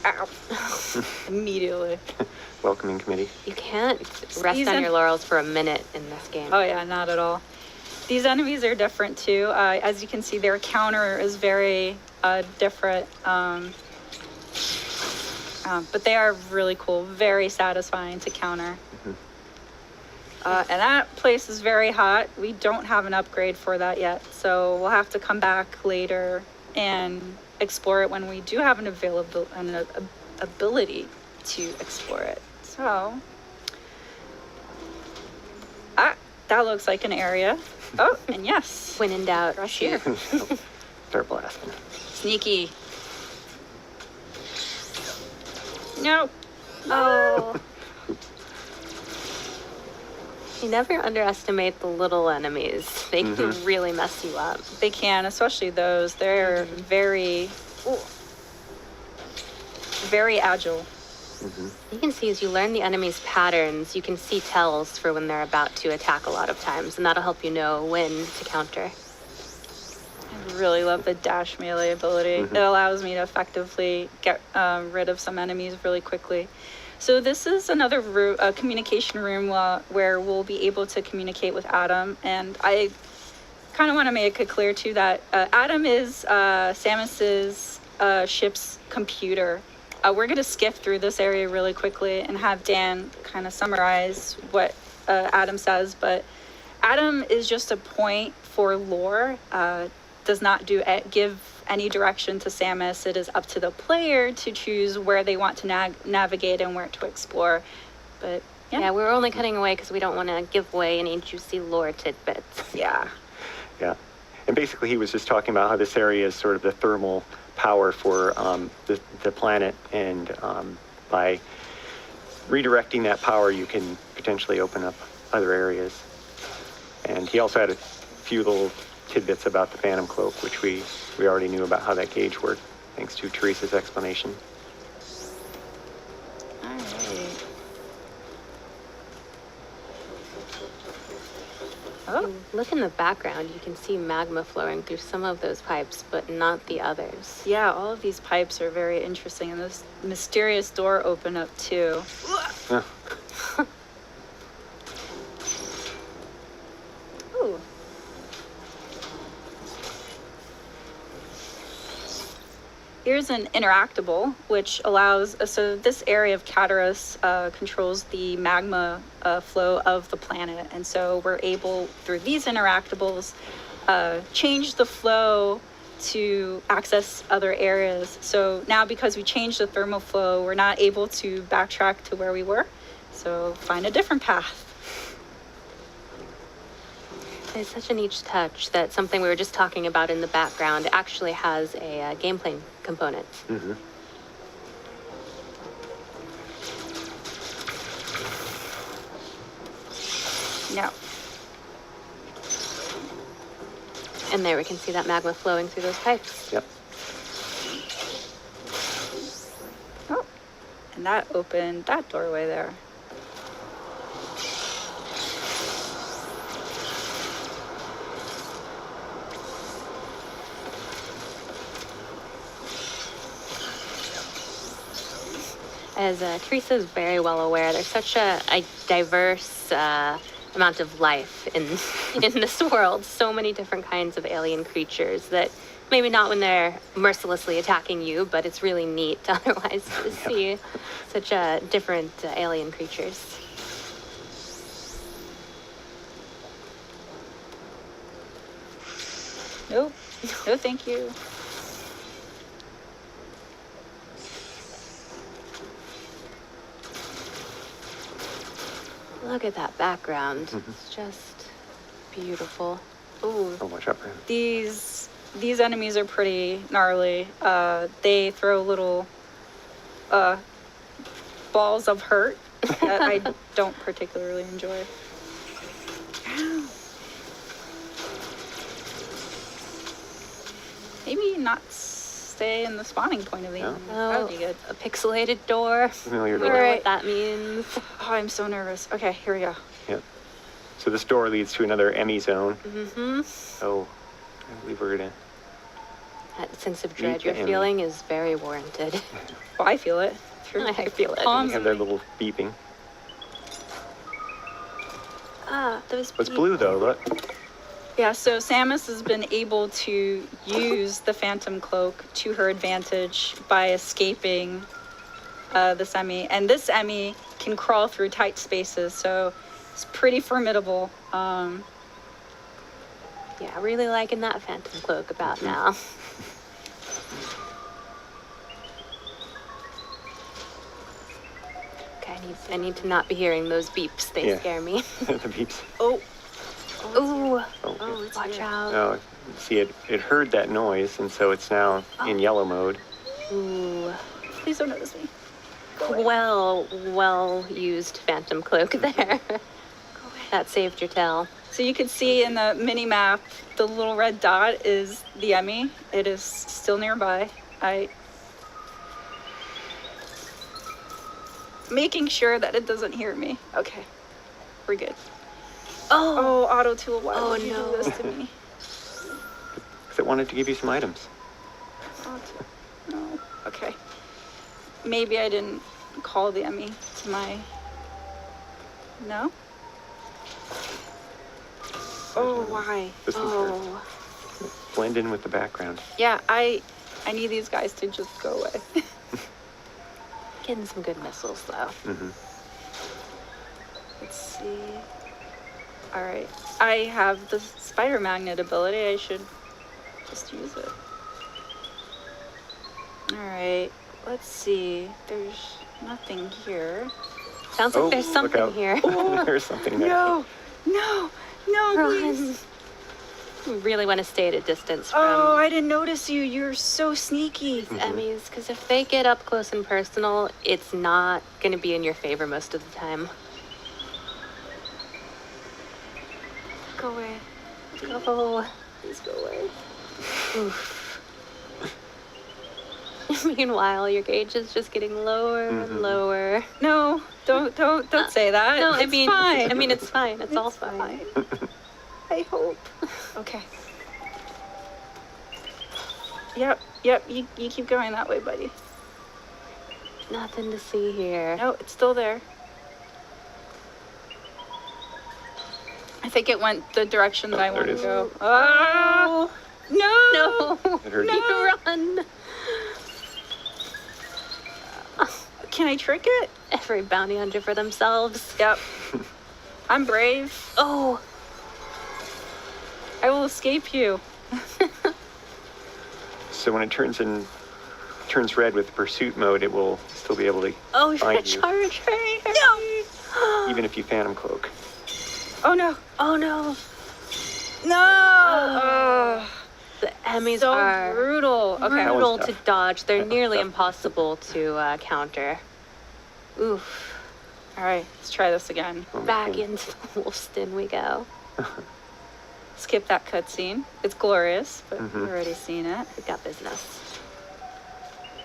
Ow. Immediately. Welcoming committee. You can't rest on your laurels for a minute in this game. Oh yeah, not at all. These enemies are different too. As you can see, their counter is very different. But they are really cool, very satisfying to counter. And that place is very hot. We don't have an upgrade for that yet, so we'll have to come back later and explore it when we do have an ability to explore it. So, that looks like an area. Oh, and yes. When in doubt, rush here. Start blasting. Sneaky. No. Oh. You never underestimate the little enemies. They can really mess you up. They can, especially those. They're very agile. You can see as you learn the enemy's patterns, you can see tells for when they're about to attack a lot of times, and that'll help you know when to counter. I really love the dash melee ability. It allows me to effectively get rid of some enemies really quickly. So this is another communication room where we'll be able to communicate with Adam. And I kind of want to make it clear, too, that Adam is Samus's ship's computer. We're going to skip through this area really quickly and have Dan kind of summarize what Adam says. But Adam is just a point for lore. Does not give any direction to Samus. It is up to the player to choose where they want to navigate and where to explore. But yeah, we're only cutting away because we don't want to give away any juicy lore tidbits. Yeah. Yeah. And basically he was just talking about how this area is sort of the thermal power for the planet, and by redirecting that power you can potentially open up other areas. And he also had a few little tidbits about the Phantom Cloak, which we already knew about how that gauge worked, thanks to Teresa's explanation. All right. Oh, look in the background. You can see magma flowing through some of those pipes, but not the others. Yeah, all of these pipes are very interesting, and this mysterious door opened up too. Ooh. Here's an interactable, which allows, so this area of Cataris controls the magma flow of the planet. And so we're able, through these interactables, change the flow to access other areas. So now because we changed the thermal flow, we're not able to backtrack to where we were. So find a different path. It's such a neat touch that something we were just talking about in the background actually has a gameplay component. No. And there we can see that magma flowing through those pipes. Yep. Oh, and that opened that doorway there. As Teresa is very well aware, there's such a diverse amount of life in this world. So many different kinds of alien creatures that maybe not when they're mercilessly attacking you, but it's really neat otherwise to see such different alien creatures. Nope. No, thank you. Look at that background. It's just beautiful. Ooh. Oh, watch out, Brandon. These enemies are pretty gnarly. They throw little balls of hurt that I don't particularly enjoy. Maybe not stay in the spawning point of the enemy. That would be good. A pixelated door. Familiar We door. know what that means. Oh, I'm so nervous. Okay, here we go. Yeah. So this door leads to another Emmy zone. Mm-hmm. So I believe we're gonna. That sense of dread you're feeling is very warranted. Well, I feel it. I feel it. They have their little beeping. Those It's blue though, look. Yeah, so Samus has been able to use the Phantom Cloak to her advantage by escaping this Emmy. And this Emmy can crawl through tight spaces, so it's pretty formidable. Yeah, really liking that Phantom Cloak about now. Okay, I need to not be hearing those beeps. They scare me. The beeps. Oh. Ooh. Oh, watch out. Oh, see, it heard that noise, and so it's now in yellow mode. Ooh. Please don't notice me. Well used Phantom Cloak there. That saved your tail. So you can see in the mini map, the little red dot is the Emmy. It is still nearby. Making sure that it doesn't hear me. Okay, we're good. Oh, Auto Tool, why would you do this to me? Because it wanted to give you some items. No. Okay. Maybe I didn't call the Emmy to my... No? Oh, why? This one's blend in with the background. Yeah, I need these guys to just go away. Getting some good missiles, though. Let's see. All right. I have the spider magnet ability. I should just use it. All right. Let's see. There's nothing here. Sounds like there's something here. There's something there. No, please. We really want to stay at a distance from... Oh, I didn't notice you. You're so sneaky. Emmys, because if they get up close and personal, it's not going to be in your favor most of the time. Go away. Go. Please go away. Oof. Meanwhile, your gauge is just getting lower and lower. No, don't say that. No, It's fine. I mean, it's fine. It's all fine. I hope. Okay. Yep. You keep going that way, buddy. Nothing to see here. No, it's still there. I think it went the direction that I want to go. Oh! No! It hurt. You run! Can I trick it? Every bounty hunter for themselves. Yep. I'm brave. Oh! I will escape you. So when it turns red with pursuit mode, it will still be able to find you, charge me! No! even if you Phantom Cloak. Oh no! Oh no! No! The Emmys so are brutal. Okay. brutal to dodge. They're nearly impossible to counter. Oof. All right, let's try this again. Back into the wolf's den we go. Skip that cutscene. It's glorious, but we've already seen it. We got business.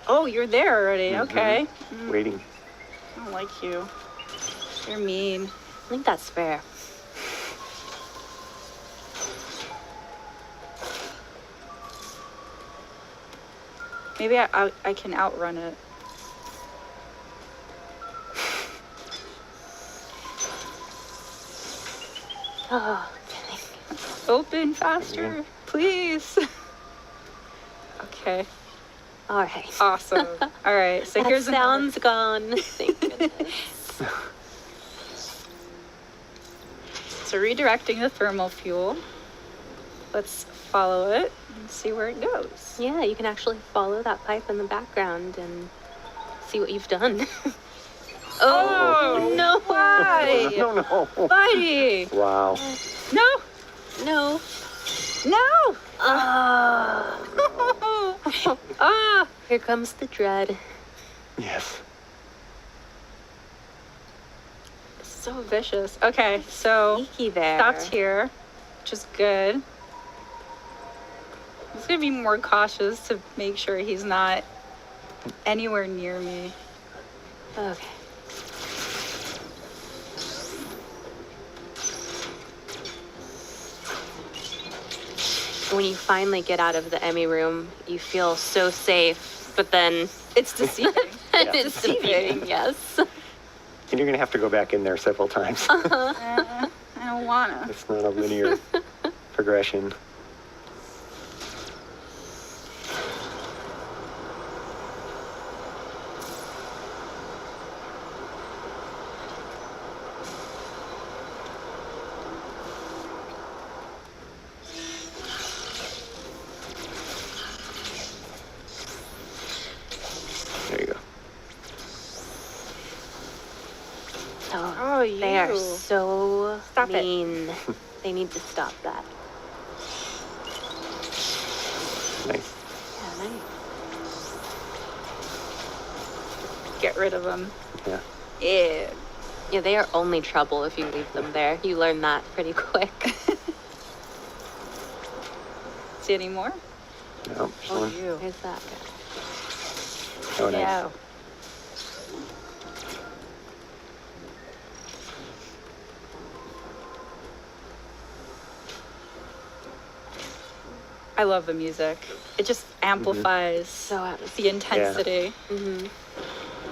Oh, you're there already. Okay. Waiting. I don't like you. You're mean. I think that's fair. Maybe I can outrun it. Oh, Open faster, please. Okay. All right. Awesome. All right. So that here's sound's gone. Thank goodness. So redirecting the thermal fuel. Let's follow it and see where it goes. Yeah, you can actually follow that pipe in the background and see what you've done. Oh, no. Why? No. Buddy. Wow. No. No. No. Here comes the dread. Yes. So vicious. Okay, so Sneaky there. stopped here, which is good. I'm just gonna be more cautious to make sure he's not anywhere near me. Okay. When you finally get out of the Emmy room, you feel so safe, but then it's deceiving. It's deceiving, yes. And you're going to have to go back in there several times. I don't wanna. It's not a linear progression. There you go. Oh, they are so Stop it. mean. They need to stop that. Nice. Yeah, nice. Get rid of him. Yeah. Yeah. Yeah, they are only trouble if you leave them there. You learn that pretty quick. See any more? No, just one. Here's that guy. Oh, nice. Yeah. I love the music. It just amplifies the intensity. Mm-hmm.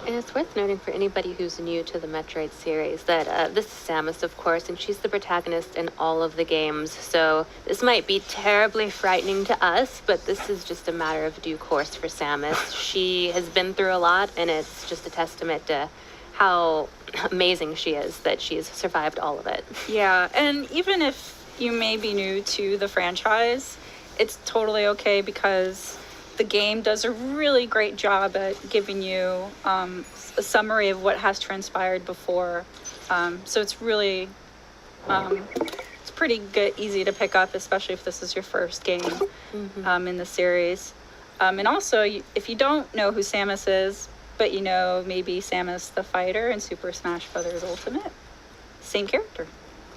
And it's worth noting for anybody who's new to the Metroid series that this is Samus, of course, and she's the protagonist in all of the games. So this might be terribly frightening to us, but this is just a matter of due course for Samus. She has been through a lot, and it's just a testament to how amazing she is that she's survived all of it. Yeah, and even if you may be new to the franchise, it's totally okay because the game does a really great job at giving you a summary of what has transpired before. So it's really, it's pretty good, easy to pick up, especially if this is your first game in the series. And also, if you don't know who Samus is, but you know maybe Samus the fighter in Super Smash Bros. Ultimate, same character.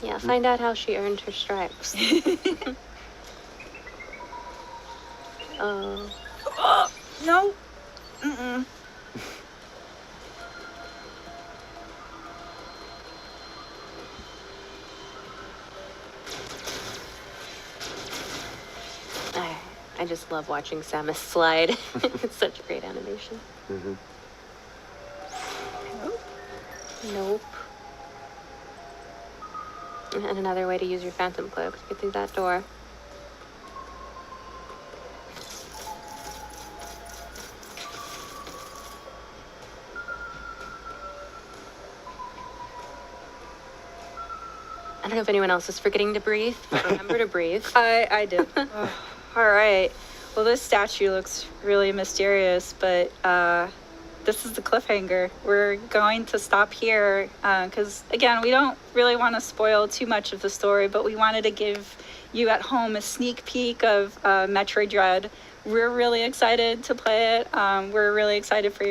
Yeah, find out how she earned her stripes. Oh. No. Mm-mm. I just love watching Samus slide. It's such great animation. Mm-hmm. Nope. And another way to use your Phantom Cloak to get through that door. I don't know if anyone else is forgetting to breathe, but remember to breathe. I did. Oh, all right. Well, this statue looks really mysterious, but this is the cliffhanger. We're going to stop here because, again, we don't really want to spoil too much of the story, but we wanted to give you at home a sneak peek of Metroid Dread. We're really excited to play it. We're really excited for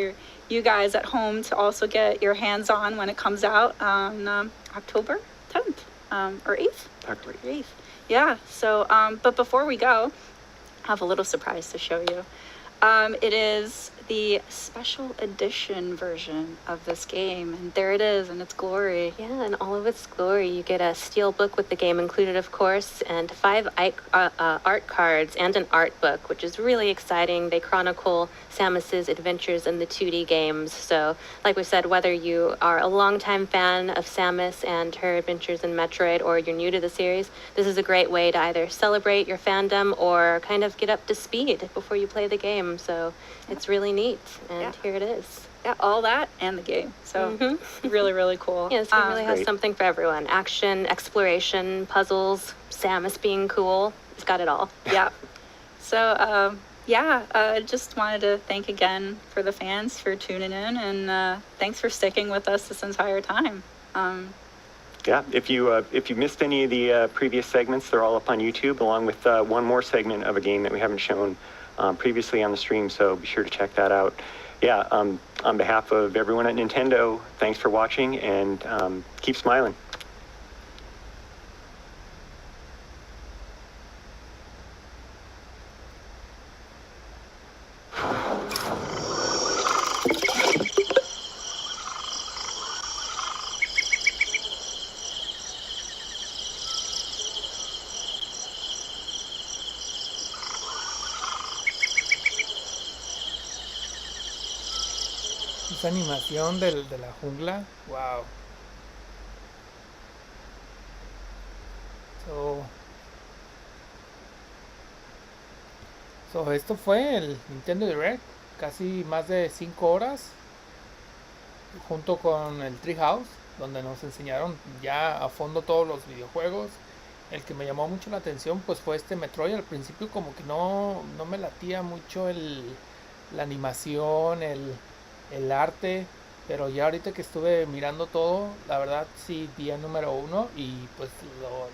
you guys at home to also get your hands on when it comes out on October 10th. Or 8th? October 8th. Yeah, so, but before we go, I have a little surprise to show you. It is the special edition version of this game, and there it is in its glory. Yeah, in all of its glory. You get a steel book with the game included, of course, and 5 art cards and an art book, which is really exciting. They chronicle Samus's adventures in the 2D games. So, like we said, whether you are a longtime fan of Samus and her adventures in Metroid, or you're new to the series, this is a great way to either celebrate your fandom or kind of get up to speed before you play the game. So it's really neat, and here it is. Yeah, all that and the game. So really, really cool. Yes, it really has something for everyone. Action, exploration, puzzles, Samus being cool. It's got it all. Yeah. So, just wanted to thank again for the fans for tuning in, and thanks for sticking with us this entire time. Yeah, if you missed any of the previous segments, they're all up on YouTube, along with one more segment of a game that we haven't shown previously on the stream, so be sure to check that out. Yeah, on behalf of everyone at Nintendo, thanks for watching, and keep smiling. Esa animación de la jungla, wow. Esto fue el Nintendo Direct, casi más de 5 horas, junto con el TreeHouse, donde nos enseñaron ya a fondo todos los videojuegos. El que me llamó mucho la atención pues fue este Metroid. Al principio como que no me latía mucho la animación, el arte, pero ya ahorita que estuve mirando todo, la verdad sí, día número 1, y pues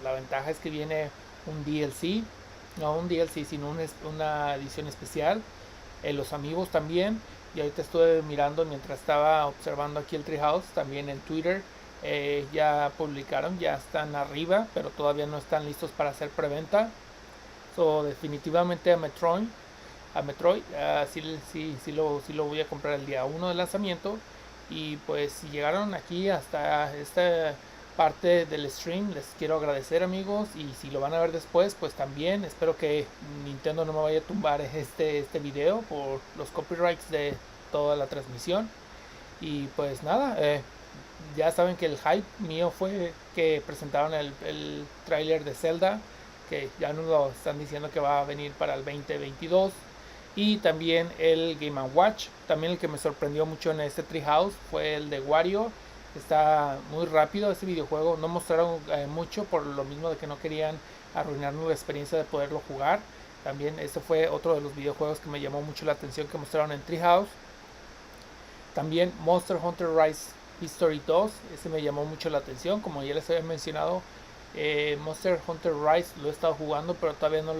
la ventaja es que viene un DLC, no un DLC, sino una edición especial, los amigos también. Y ahorita estuve mirando mientras estaba observando aquí el TreeHouse, también en Twitter, ya publicaron, ya están arriba, pero todavía no están listos para hacer preventa. Definitivamente a Metroid sí lo voy a comprar el día 1 de lanzamiento. Y pues si llegaron aquí hasta esta parte del stream, les quiero agradecer, amigos, y si lo van a ver después, pues también espero que Nintendo no me vaya a tumbar este video por los copyrights de toda la transmisión. Y pues nada, ya saben que el hype mío fue que presentaron el tráiler de Zelda, que ya nos lo están diciendo que va a venir para el 2022. Y también el Game & Watch. También el que me sorprendió mucho en este TreeHouse fue el de Wario. Está muy rápido ese videojuego. No mostraron mucho por lo mismo de que no querían arruinarnos la experiencia de poderlo jugar. También este fue otro de los videojuegos que me llamó mucho la atención que mostraron en TreeHouse. También Monster Hunter Rise History 2. Ese me llamó mucho la atención. Como ya les había mencionado, Monster Hunter Rise lo he estado jugando, pero todavía no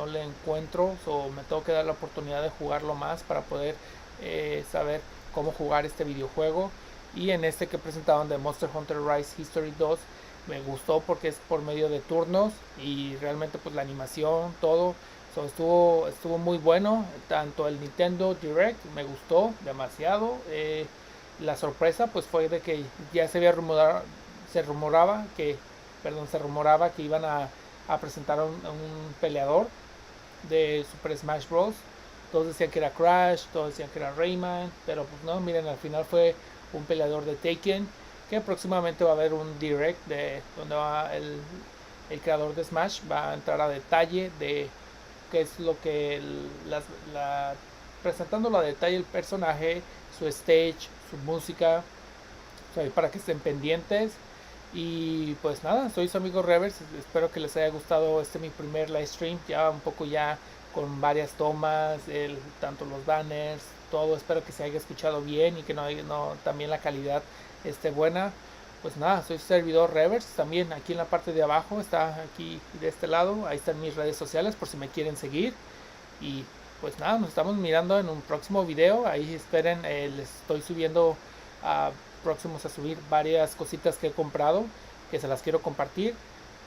le encuentro, me tengo que dar la oportunidad de jugarlo más para poder saber cómo jugar este videojuego. Y en este que presentaban de Monster Hunter Rise History 2 me gustó porque es por medio de turnos, y realmente pues la animación, todo estuvo muy bueno. Tanto el Nintendo Direct me gustó demasiado. La sorpresa pues fue de que ya se rumoraba que iban a presentar un peleador de Super Smash Bros. Todos decían que era Crash, todos decían que era Rayman, pero pues no, miren, al final fue un peleador de Taken, que próximamente va a haber un direct de donde va el creador de Smash, va a entrar a detalle de qué es lo que presentándolo a detalle el personaje, su stage, su música, para que estén pendientes. Y pues nada, soy su amigo Reberts, espero que les haya gustado mi primer live stream, ya un poco ya con varias tomas, tanto los banners, todo. Espero que se haya escuchado bien y que también la calidad esté buena. Pues nada, soy su servidor Reberts. También aquí en la parte de abajo está, aquí de este lado, ahí están mis redes sociales por si me quieren seguir. Y pues nada, nos estamos mirando en un próximo video. Ahí esperen, les estoy subiendo próximos a subir varias cositas que he comprado, que se las quiero compartir.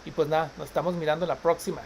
Y pues nada, nos estamos mirando la próxima.